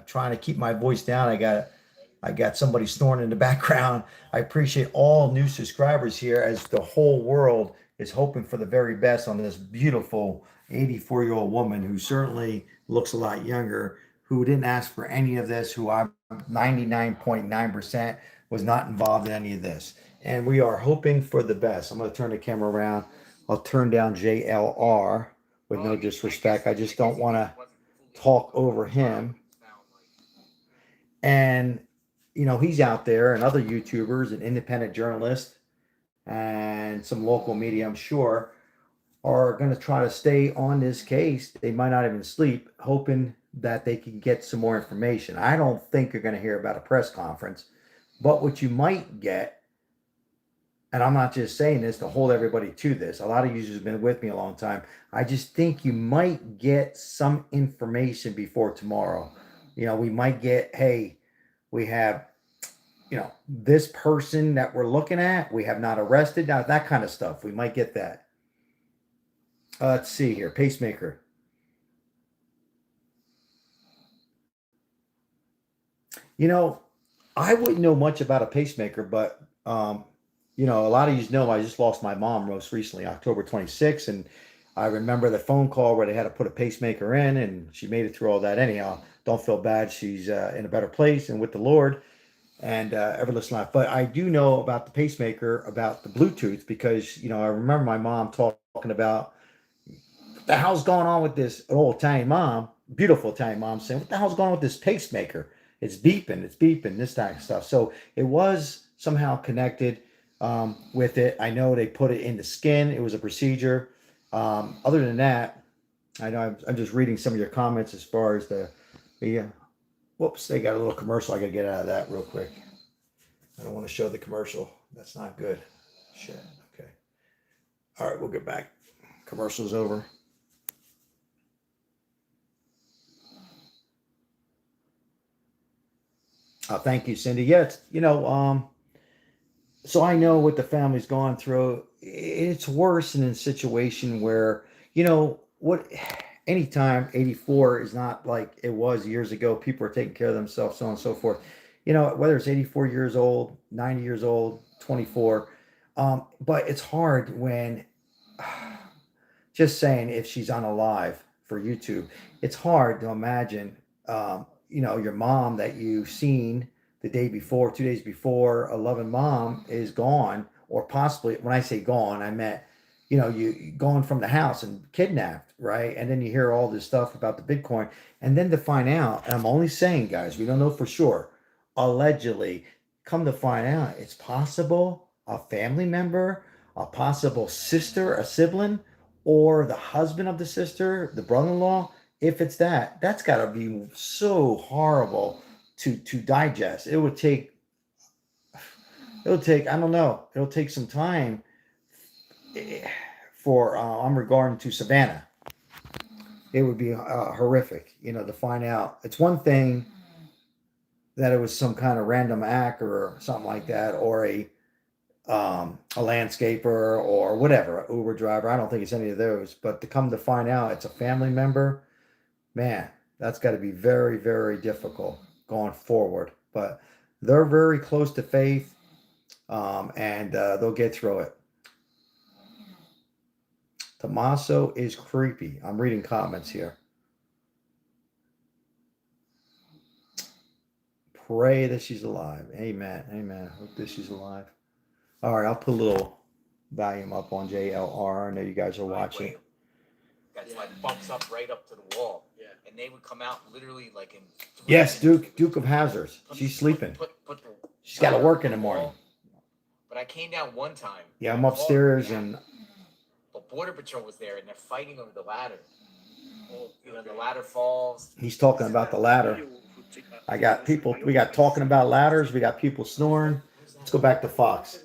trying to keep my voice down. I got somebody snoring in the background. I appreciate all new subscribers here as the whole world is hoping for the very best on this beautiful 84-year-old woman who certainly looks a lot younger, who didn't ask for any of this, who I'm 99.9% was not involved in any of this. And we are hoping for the best. I'm going to turn the camera around. I'll turn down JLR with no disrespect. I just don't want to talk over him. And, he's out there, and other YouTubers and independent journalists and some local media, I'm sure, are going to try to stay on this case. They might not even sleep, hoping that they can get some more information. I don't think you're going to hear about a press conference, but what you might get, and I'm not just saying this to hold everybody to this, a lot of users have been with me a long time. I just think you might get some information before tomorrow. We might get, hey, we have, this person that we're looking at, we have not arrested. Now, that kind of stuff, we might get that. Let's see here. Pacemaker. I wouldn't know much about a pacemaker, but, a lot of you know I just lost my mom most recently, October 26th, and I remember the phone call where they had to put a pacemaker in, and she made it through all that anyhow. Don't feel bad. She's in a better place and with the Lord, and everlasting life. But I do know about the pacemaker, about the Bluetooth, because, I remember my mom talking about what the hell's going on with this old Italian mom, beautiful Italian mom, saying, what the hell's going on with this pacemaker? It's beeping, this type of stuff. So it was somehow connected with it. I know they put it in the skin. It was a procedure. Other than that, I know I'm just reading some of your comments as far as the whoops, they got a little commercial. I got to get out of that real quick. I don't want to show the commercial. That's not good. Shit. Okay. All right, we'll get back. Commercial's over. Thank you, Cindy. Yeah, so I know what the family's gone through. It's worse in a situation where, anytime 84 is not like it was years ago, people are taking care of themselves, so on and so forth. Whether it's 84 years old, 90 years old, 24. But it's hard when, just saying, if she's on a live for YouTube, it's hard to imagine, your mom that you've seen the day before, 2 days before, a loving mom is gone, or possibly, when I say gone, I meant, you gone from the house and kidnapped, right? And then you hear all this stuff about the Bitcoin, and then to find out, and I'm only saying, guys, we don't know for sure, allegedly, come to find out, it's possible a family member, a possible sister, a sibling, or the husband of the sister, the brother-in-law. If it's that's got to be so horrible to digest. It'll take, I don't know, it'll take some time for, I'm regarding to Savannah. It would be horrific, to find out. It's one thing that it was some kind of random act or something like that, or a landscaper or whatever, an Uber driver. I don't think it's any of those, but to come to find out it's a family member, man, that's got to be very, very difficult going forward. But they're very close to faith, and they'll get through it. Tommaso is creepy. I'm reading comments here. Pray that she's alive. Amen. Amen. Hope that she's alive. All right, I'll put a little volume up on JLR. I know you guys are watching. That's like bumps up right up to the wall. Yeah. And they would come out literally like in. Yes, Duke of Hazards. She's sleeping. She's got to work in the morning. But I came down one time. Yeah, I'm upstairs and. But Border Patrol was there and they're fighting over the ladder. The ladder falls. He's talking about the ladder. I got people. We got talking about ladders. We got people snoring. Let's go back to Fox.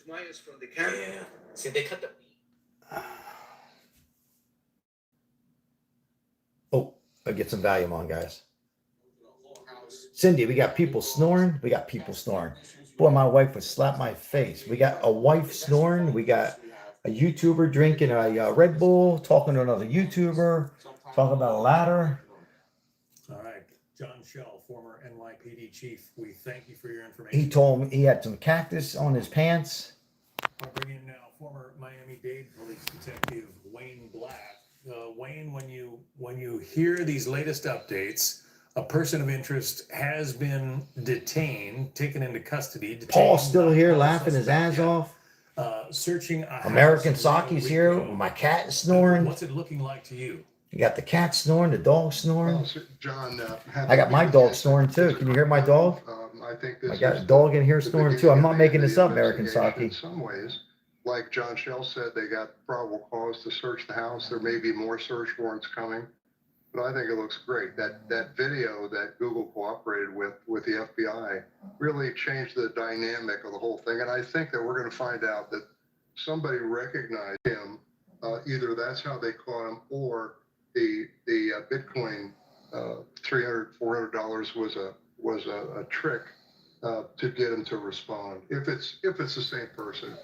Myers from the camera. Yeah. See, they cut the. Oh, I'll get some volume on, guys. Cindy, we got people snoring. We got people snoring. Boy, my wife would slap my face. We got a wife snoring. We got a YouTuber drinking a Red Bull, talking to another YouTuber, talking about a ladder. All right. John Shell, former NYPD chief, we thank you for your information. He told me he had some cactus on his pants. I'll bring in now former Miami-Dade police detective Wayne Black. Wayne, when you hear these latest updates, a person of interest has been detained, taken into custody. Paul's still here laughing his ass off. Searching a American house Saki's here. My cat is snoring. What's it looking like to you? You got the cat snoring, the dog snoring. John, I got my dog snoring too. Can you hear my dog? I think this I got is a dog in here the snoring too. I'm not making this up, beginning of American the Saki. investigation in some ways, like John Shell said, they got probable cause to search the house. There may be more search warrants coming, but I think it looks great. That video that Google cooperated with the FBI really changed the dynamic of the whole thing. And I think that we're going to find out that somebody recognized him. Either that's how they caught him, or the Bitcoin $300-400 was a trick to get him to respond. If it's the same person.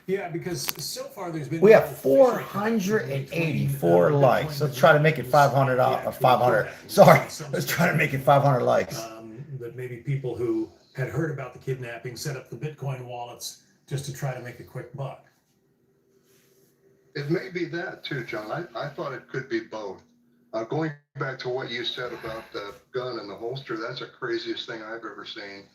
Yeah, because so far there's been. We have 484 likes. Let's try to make it 500. 500. Sorry, let's try to make it 500 likes. That maybe people who had heard about the kidnapping set up the Bitcoin wallets just to try to make a quick buck. It may be that too, John. I thought it could be both. Going back to what you said about the gun and the holster, that's the craziest thing I've ever seen.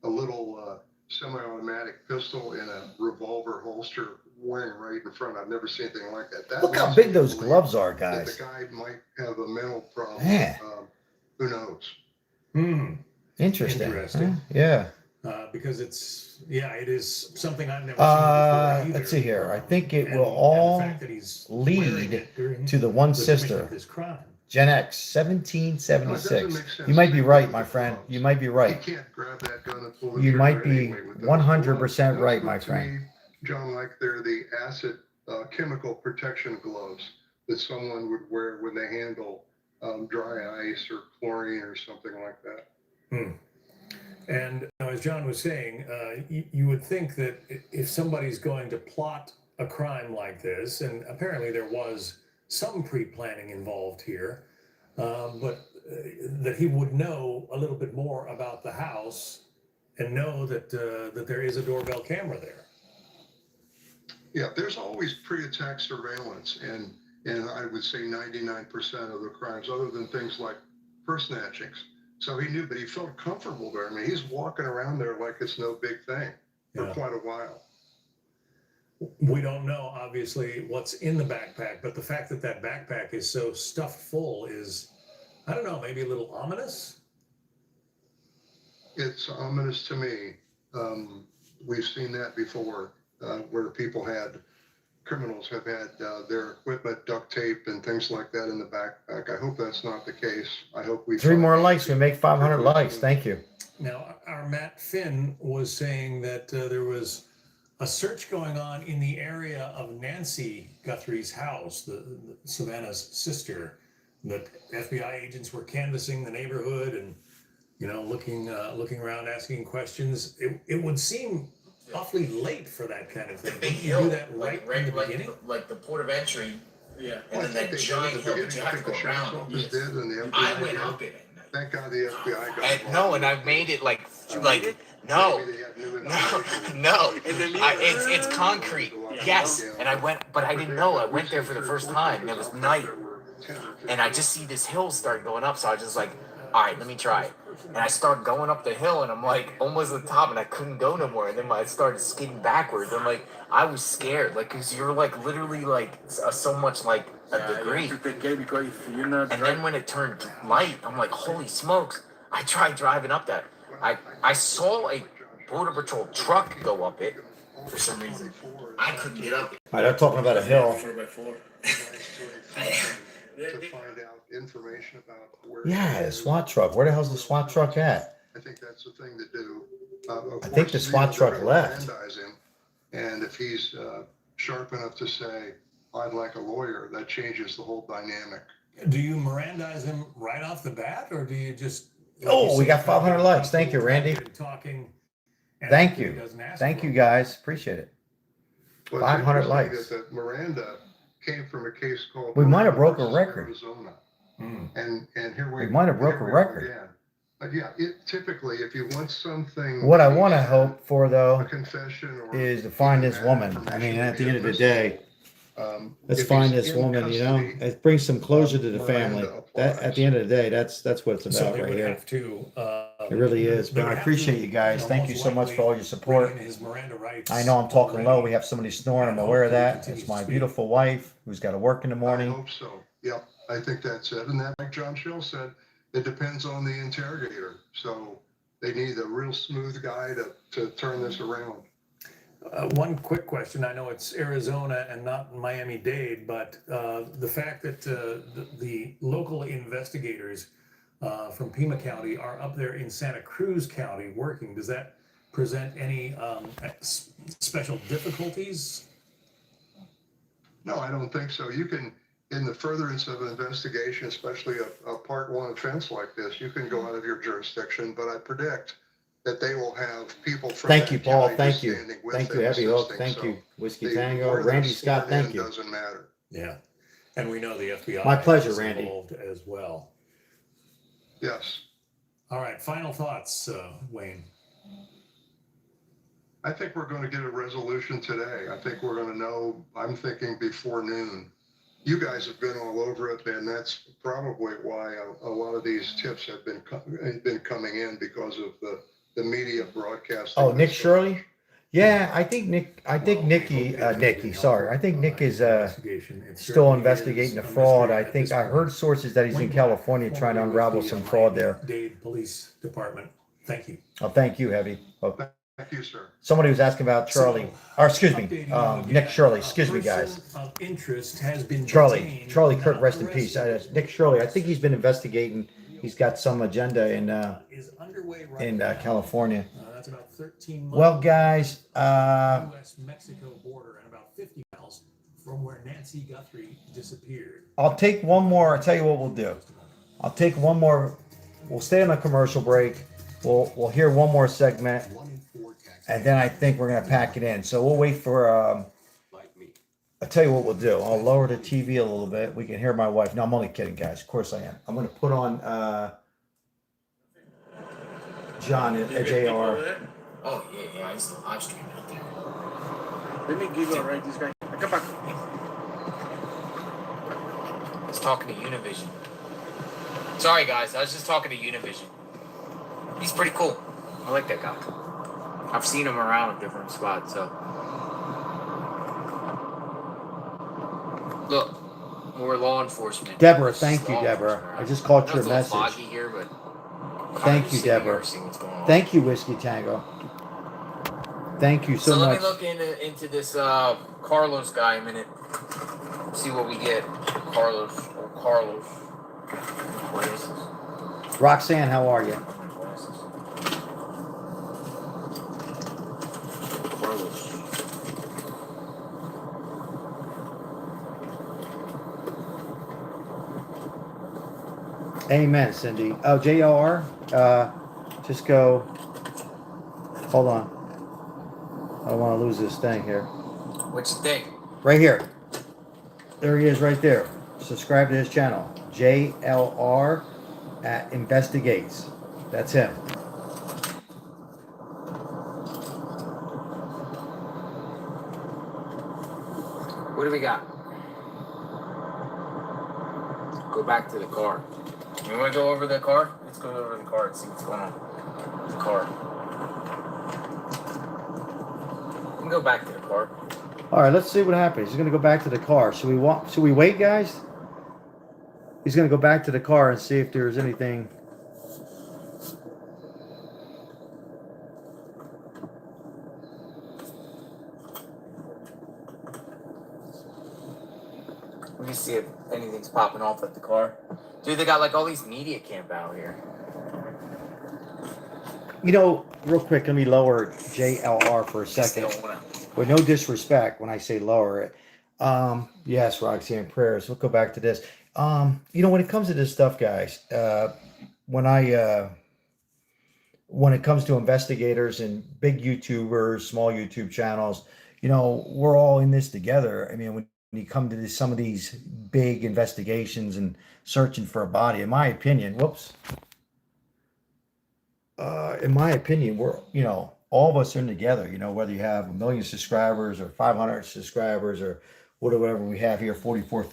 A little semi-automatic pistol in a revolver holster wearing right in front. I've never seen anything like that. Look how big those gloves are, That guys. the guy might have a mental problem. Man. Who knows? Interesting. Interesting. Yeah. Because it is something I've never seen before either. Let's see here. I think it will And the all fact that he's lead during to the one the commission sister. of this crime. Gen X, 1776. No, it doesn't make sense. You might be right, my friend. You might be right. You can't grab that gun and pull the You trigger might be anyway with those 100% gloves. right, Those my look to friend. me, John, like they're the acid chemical protection gloves that someone would wear when they handle dry ice or chlorine or something like that. And as John was saying, you would think that if somebody's going to plot a crime like this, and apparently there was some pre-planning involved here, but that he would know a little bit more about the house and know that that there is a doorbell camera there. Yeah, there's always pre-attack surveillance, and I would say 99% of the crimes, other than things like purse snatchings. So he knew, but he felt comfortable there. I mean, he's walking around there like it's no big thing for quite a while. We don't know, obviously, what's in the backpack, but the fact that that backpack is so stuffed full is, I don't know, maybe a little ominous. It's ominous to me. We've seen that before, where criminals have had their equipment duct tape and things like that in the backpack. I hope that's not the case. I hope we 3 more likes. We make 500 likes. Thank you. Now, our Matt Finn was saying that there was a search going on in the area of Nancy Guthrie's house, the Savannah's sister, that FBI agents were canvassing the neighborhood and, looking around, asking questions. It would seem awfully late for that kind of thing. The big Didn't you hill, do that right in the beginning? like the port of entry. Yeah. And then that giant hill that you have to go around. I went up it. Thank God the FBI got And no, and I made it like no, it's concrete. Yes, and I went, but I didn't know. I went there for the first time, and it was night, and I just see this hill start going up. So I was just like, all right, let me try it. And I start going up the hill, and I'm like almost at the top, and I couldn't go no more. And then I started skidding backwards. I'm like, I was scared, like, cause you're like literally like so much like a degree. And then when it turned light, I'm like, holy smokes! I tried driving up that. I saw a Border Patrol truck go up it for some reason. I couldn't get up it. All right, they're talking about a hill. 4x4. To find out information about where. Yeah, the SWAT truck. Where the hell's the SWAT truck at? I think that's the thing to do. I think the SWAT truck left. Aggrandize him, And if he's sharp enough to say, I'd like a lawyer, that changes the whole dynamic. Do you Mirandize him right off the bat, or do you just? Oh, we got 500 likes. Thank you, Randy. Talking. Thank you. Thank you, guys. Appreciate it. Well, 500 it's likes. interesting that Miranda came from a case called We might have Miranda broke a versus record. Arizona. And here We might have broke a here we record. again. But yeah, typically, if you want something, What I want to hope for, a though, confession or is to find this woman. I mean, at the end of the day, let's find this woman. You know, it brings some closure to the family. That at the end of the day, that's what it's about right here. It really is. But I appreciate you guys. Thank you so much for all your support. I know I'm talking low. We have somebody snoring. I'm aware of that. It's my beautiful wife who's got to work in the I morning. hope so. Yep, I think that's it. And that, like John Schill said, it depends on the interrogator. So they need a real smooth guy to turn this around. One quick question. I know it's Arizona and not Miami-Dade, but the fact that the local investigators from Pima County are up there in Santa Cruz County working, does that present any special difficulties? No, I don't think so. You can, in the furtherance of an investigation, especially a Part 1 offense like this, you can go out of your jurisdiction, but I predict that they will have people from Thank you, that Paul. county Thank you. standing with Thank you, them Heavy Hook. assisting. Thank So you, Whiskey the- Tango. where they're Randy Scott, sworn in thank you. Doesn't matter. Yeah. And we know the FBI My pleasure, is Randy. involved as well. Yes. All right. Final thoughts, Wayne. I think we're going to get a resolution today. I think we're going to know, I'm thinking before noon. You guys have been all over it, and that's probably why a lot of these tips have been coming in because of the media broadcasting. Oh, Nick this. Shirley? Yeah, I think Nick. I think Nicky. Sorry, I think Nick is still investigating the fraud. I think I heard sources that he's in California trying to unravel some fraud there. Dade Police Department. Thank you. Oh, thank you, Heavy. Oh. Thank you, sir. Somebody was asking about Charlie, or excuse me, Nick Shirley. Excuse me, guys. Of interest has been Charlie Kirk, rest in peace. Nick Shirley. I think he's been investigating. He's got some agenda in California. That's about 13 miles. Well, guys, U.S.-Mexico border and about 50 miles from where Nancy Guthrie disappeared. I'll take one more. I'll tell you what we'll do. I'll take one more. We'll stay on a commercial break. We'll hear one more segment, and then I think we're gonna pack it in. So we'll wait for. I'll tell you what we'll do. I'll lower the TV a little bit. We can hear my wife. No, I'm only kidding, guys. Of course I am. I'm gonna put on John at JR. Oh yeah, I used to live stream out there. Let me give you a right this guy. Come back. I was talking to Univision. Sorry guys, I was just talking to Univision. He's pretty cool. I like that guy. I've seen him around in different spots, so. Look, we're law enforcement. Deborah, thank you, Deborah. I just caught your It's a little message. foggy here, but Thank you, Deborah. Thank you, Whiskey Tango. Thank you so let much. me look into this Carlos guy a minute. See what we get. Carlos. What is this? Roxanne, how are you? Amen, Cindy. Oh, JR, just go. Hold on. I don't want to lose this thing here. What you think? Right here. There he is right there. Subscribe to his channel. JLR at Investigates. That's him. What do we got? Go back to the car. You want to go over the car? Let's go over the car and see what's going on. The car. We can go back to the car. All right, let's see what happens. He's going to go back to the car. Should we wait, guys? He's going to go back to the car and see if there's anything. Let me see if anything's popping off at the car. Dude, they got like all these media camp out here. You know, real quick, let me lower JLR for a second. With no disrespect when I say lower it. Yes, Roxanne, prayers. We'll go back to this. When it comes to this stuff, guys, when when it comes to investigators and big YouTubers, small YouTube channels, we're all in this together. I mean, when you come to some of these big investigations and searching for a body, in my opinion, we're, all of us are in together, whether you have 1 million subscribers or 500 subscribers or whatever we have here, 44,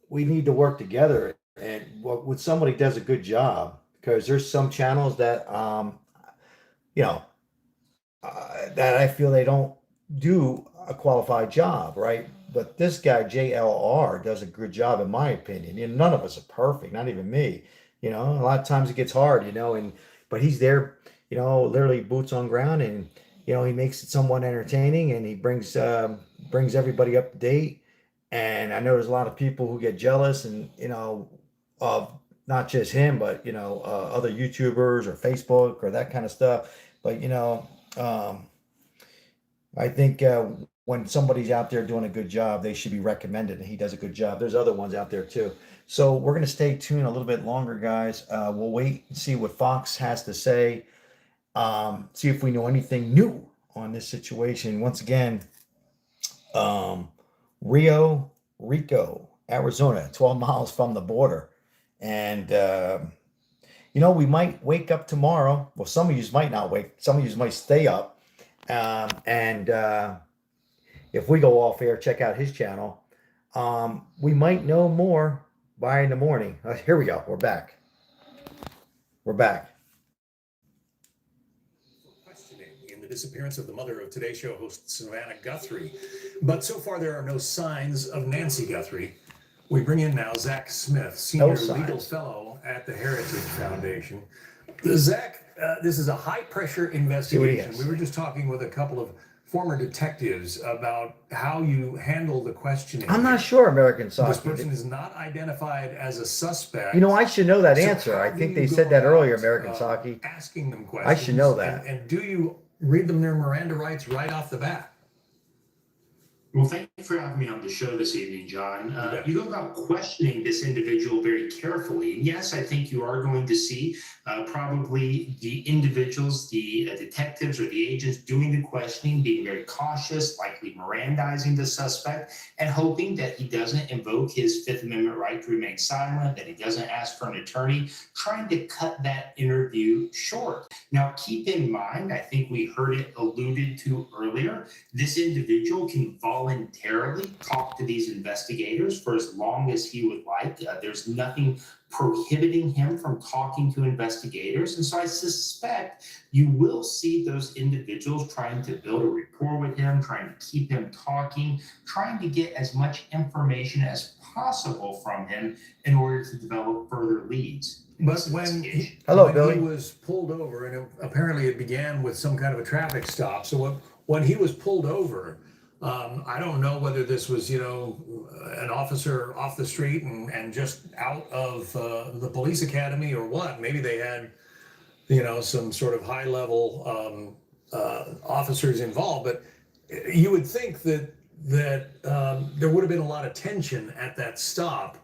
we need to work together. And when somebody does a good job, because there's some channels that, you know, that I feel they don't do a qualified job, right? But this guy, JLR, does a good job, in my opinion. None of us are perfect, not even me. A lot of times it gets hard, but he's there, literally boots on ground, and he makes it somewhat entertaining, and he brings everybody up to date. And I know there's a lot of people who get jealous, and of not just him, but other YouTubers or Facebook or that kind of stuff. But um, I think when somebody's out there doing a good job, they should be recommended, and he does a good job. There's other ones out there too. So we're going to stay tuned a little bit longer, guys. We'll wait and see what Fox has to say. See if we know anything new on this situation. Once again, um, Rio Rico, Arizona, 12 miles from the border. And, we might wake up tomorrow. Well, some of you might not wake. Some of you might stay up. And if we go off air, check out his channel. We might know more by in the morning. Here we go. We're back. We're back. Questioning in the disappearance of the mother of Today Show host Savannah Guthrie. But so far, there are no signs of Nancy Guthrie. We bring in now Zach Smith, Senior Legal Fellow at the Heritage Foundation. Zach, this is a high-pressure investigation. We were just talking with a couple of former detectives about how you handle the questioning. I'm not sure, American Soccer. This person is not identified as a suspect. I should know that answer. I think they said that earlier, American Soccer. Asking them questions. I should know that. And do you read them their Miranda rights right off the bat? Well, thank you for having me on the show this evening, John. You go about questioning this individual very carefully. And yes, I think you are going to see probably the individuals, the detectives or the agents doing the questioning, being very cautious, likely Mirandizing the suspect, and hoping that he doesn't invoke his Fifth Amendment right to remain silent, that he doesn't ask for an attorney, trying to cut that interview short. Now, keep in mind, I think we heard it alluded to earlier, this individual can voluntarily talk to these investigators for as long as he would like. There's nothing prohibiting him from talking to investigators. And so I suspect you will see those individuals trying to build a rapport with him, trying to keep him talking, trying to get as much information as possible from him in order to develop further leads. But when he was pulled over, and apparently it began with some kind of a traffic stop. So when he was pulled over, I don't know whether this was, an officer off the street and just out of the police academy or what. Maybe they had, some sort of high-level officers involved. But you would think that there would have been a lot of tension at that stop,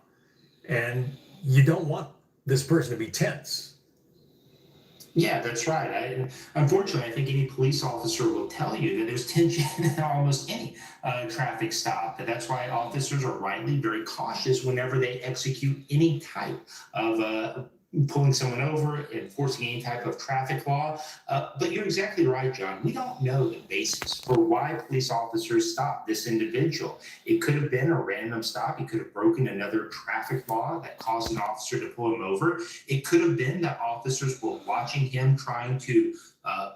and you don't want this person to be tense. Yeah, that's right. Unfortunately, I think any police officer will tell you that there's tension in almost any traffic stop. That's why officers are rightly very cautious whenever they execute any type of pulling someone over, enforcing any type of traffic law. But you're exactly right, John. We don't know the basis for why police officers stopped this individual. It could have been a random stop. He could have broken another traffic law that caused an officer to pull him over. It could have been that officers were watching him, trying to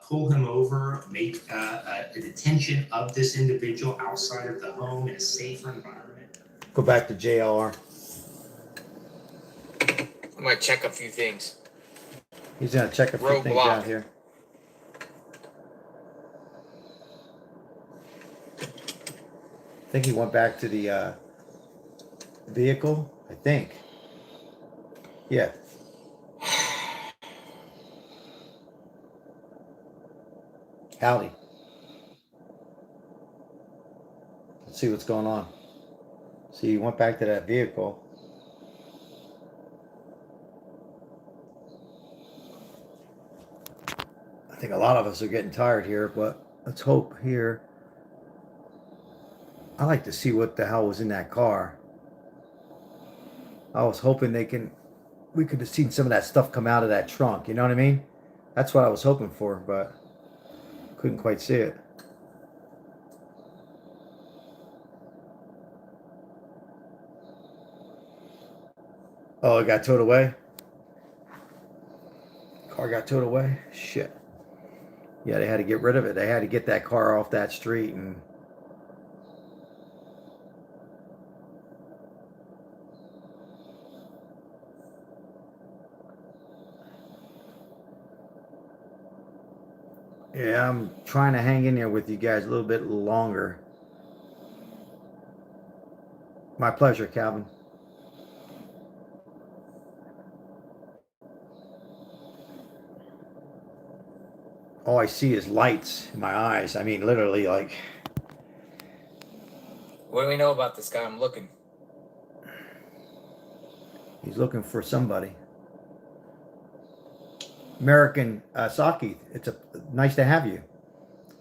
pull him over, make a detention of this individual outside of the home in a safer environment. Go back to JLR. I'm gonna check a few things. He's gonna check a few things out here. I think he went back to the vehicle. I think. Yeah. Howdy. Let's see what's going on. See, he went back to that vehicle. I think a lot of us are getting tired here, but let's hope here. I like to see what the hell was in that car. I was hoping we could have seen some of that stuff come out of that trunk. You know what I mean? That's what I was hoping for, but couldn't quite see it. Oh, it got towed away? Car got towed away? Shit. Yeah, they had to get rid of it. They had to get that car off that street and... Yeah, I'm trying to hang in there with you guys a little bit longer. My pleasure, Calvin. All I see is lights in my eyes. I mean, literally, like... What do we know about this guy? I'm looking. He's looking for somebody. American Saki, it's nice to have you.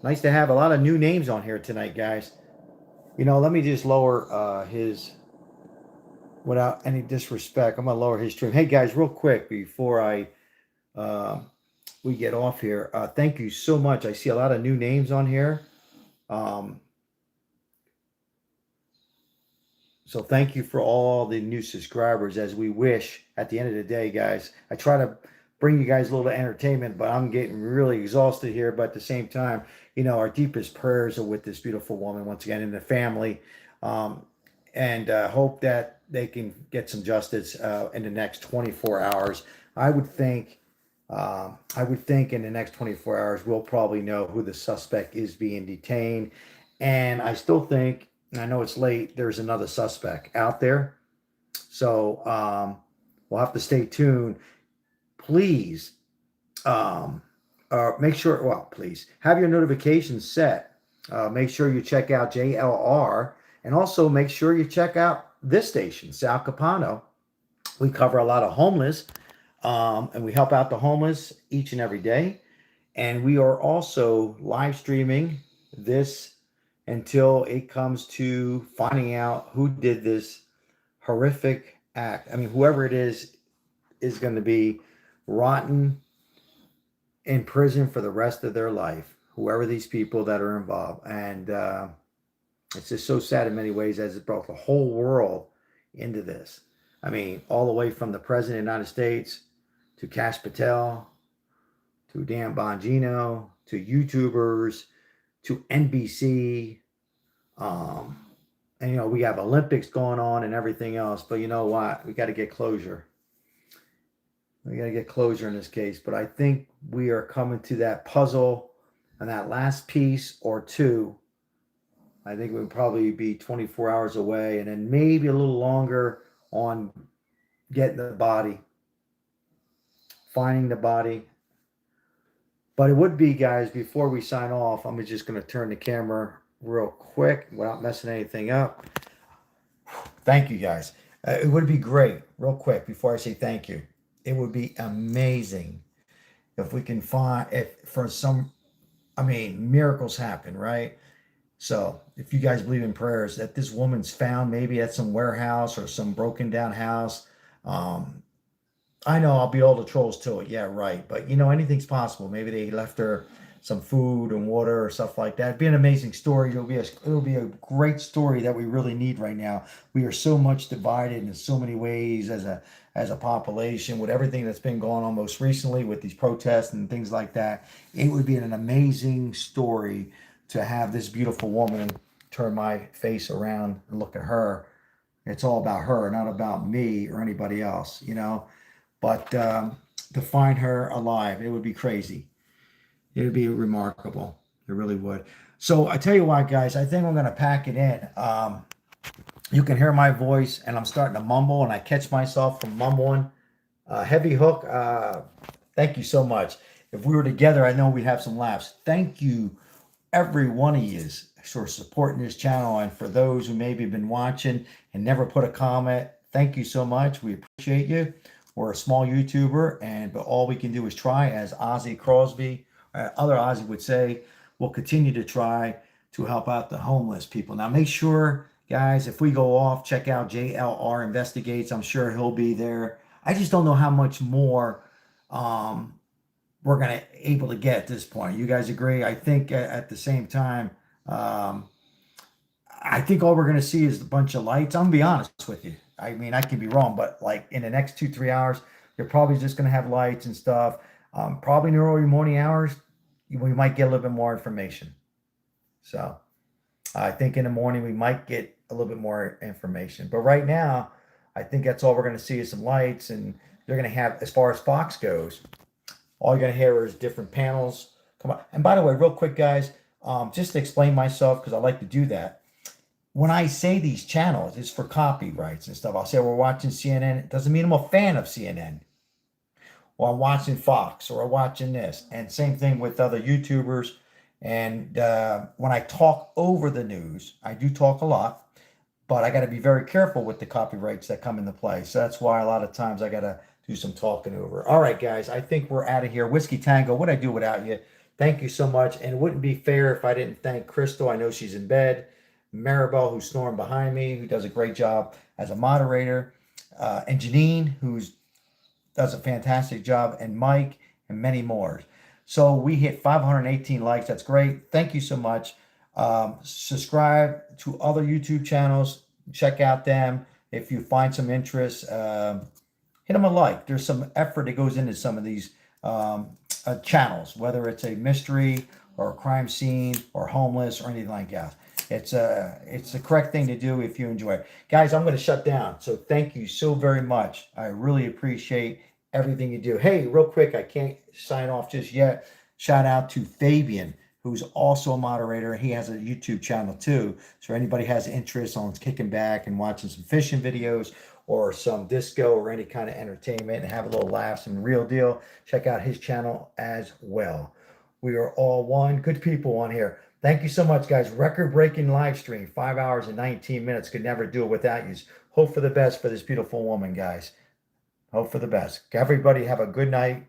Nice to have a lot of new names on here tonight, guys. You know, let me just lower his... Without any disrespect, I'm going to lower his stream. Hey, guys, real quick, before we get off here, thank you so much. I see a lot of new names on here. So thank you for all the new subscribers, as we wish at the end of the day, guys. I try to bring you guys a little entertainment, but I'm getting really exhausted here. But at the same time, you know, our deepest prayers are with this beautiful woman once again and the family. And hope that they can get some justice in the next 24 hours. I would think in the next 24 hours, we'll probably know who the suspect is being detained. And I still think, I know it's late, there's another suspect out there. So we'll have to stay tuned. Please make sure, well, please have your notifications set. Make sure you check out JLR, and also make sure you check out this station, Sal Capano. We cover a lot of homeless, and we help out the homeless each and every day. And we are also live streaming this until it comes to finding out who did this horrific act. I mean, whoever it is going to be rotten in prison for the rest of their life, whoever these people that are involved. And it's just so sad in many ways, as it brought the whole world into this. I mean, all the way from the President of the United States to Kash Patel, to Dan Bongino, to YouTubers, to NBC. And, you know, we have Olympics going on and everything else. But you know what? We got to get closure. We got to get closure in this case. But I think we are coming to that puzzle and that last piece or two. I think we'll probably be 24 hours away, and then maybe a little longer on getting the body, finding the body. But it would be, guys, before we sign off, I'm just going to turn the camera real quick without messing anything up. Thank you, guys. It would be great, real quick, before I say thank you. It would be amazing if we can find, miracles happen, right? So if you guys believe in prayers, that this woman's found maybe at some warehouse or some broken down house. I know I'll be all the trolls to it. Yeah, right. But, you know, anything's possible. Maybe they left her some food and water or stuff like that. It'd be an amazing story. It'll be a great story that we really need right now. We are so much divided in so many ways as a population, with everything that's been going on most recently with these protests and things like that. It would be an amazing story to have this beautiful woman turn my face around and look at her. It's all about her, not about me or anybody else, you know. But to find her alive, it would be crazy. It would be remarkable. It really would. So I tell you what, guys, I think I'm going to pack it in. You can hear my voice, and I'm starting to mumble, and I catch myself from mumbling. Heavy Hook, thank you so much. if we were together, I know we'd have some laughs. Thank you, every one of you, for supporting this channel. And for those who maybe have been watching and never put a comment, thank you so much. We appreciate you. We're a small YouTuber, but all we can do is try, as Ozzy Crosby, other Ozzy would say, we'll continue to try to help out the homeless people. Now, make sure, guys, if we go off, check out JLR Investigates. I'm sure he'll be there. I just don't know how much more we're going to able to get at this point. You guys agree? I think at the same time, I think all we're going to see is a bunch of lights. I'm going to be honest with you. I mean, I can be wrong, but like in the next 2-3 hours, you're probably just going to have lights and stuff. Probably in the early morning hours, we might get a little bit more information. So I think in the morning we might get a little bit more information. But right now, I think that's all we're going to see is some lights. And you're going to have, as far as Fox goes, all you're going to hear is different panels. Come on. And by the way, real quick, guys, just to explain myself, because I like to do that. When I say these channels, it's for copyrights and stuff. I'll say we're watching CNN. It doesn't mean I'm a fan of CNN. Or I'm watching Fox, or I'm watching this. And same thing with other YouTubers. And when I talk over the news, I do talk a lot, but I got to be very careful with the copyrights that come into play. So that's why a lot of times I got to do some talking over. All right, guys, I think we're out of here. Whiskey Tango, what'd I do without you? Thank you so much. And it wouldn't be fair if I didn't thank Crystal. I know she's in bed. Maribel, who's snoring behind me, who does a great job as a moderator. And Janine, who does a fantastic job. And Mike, and many more. So we hit 518 likes. That's great. Thank you so much. Subscribe to other YouTube channels. Check out them. If you find some interest, hit them a like. There's some effort that goes into some of these channels, whether it's a mystery or a crime scene or homeless or anything like that. It's the correct thing to do if you enjoy it. Guys, I'm going to shut down. So thank you so very much. I really appreciate everything you do. Hey, real quick, I can't sign off just yet. Shout out to Fabian, who's also a moderator. He has a YouTube channel too. So anybody has interest on kicking back and watching some fishing videos or some disco or any kind of entertainment and have a little laugh, some real deal, check out his channel as well. We are all one. Good people on here. Thank you so much, guys. Record-breaking live stream, 5 hours and 19 minutes. Could never do it without you. Hope for the best for this beautiful woman, guys. Hope for the best. Everybody have a good night.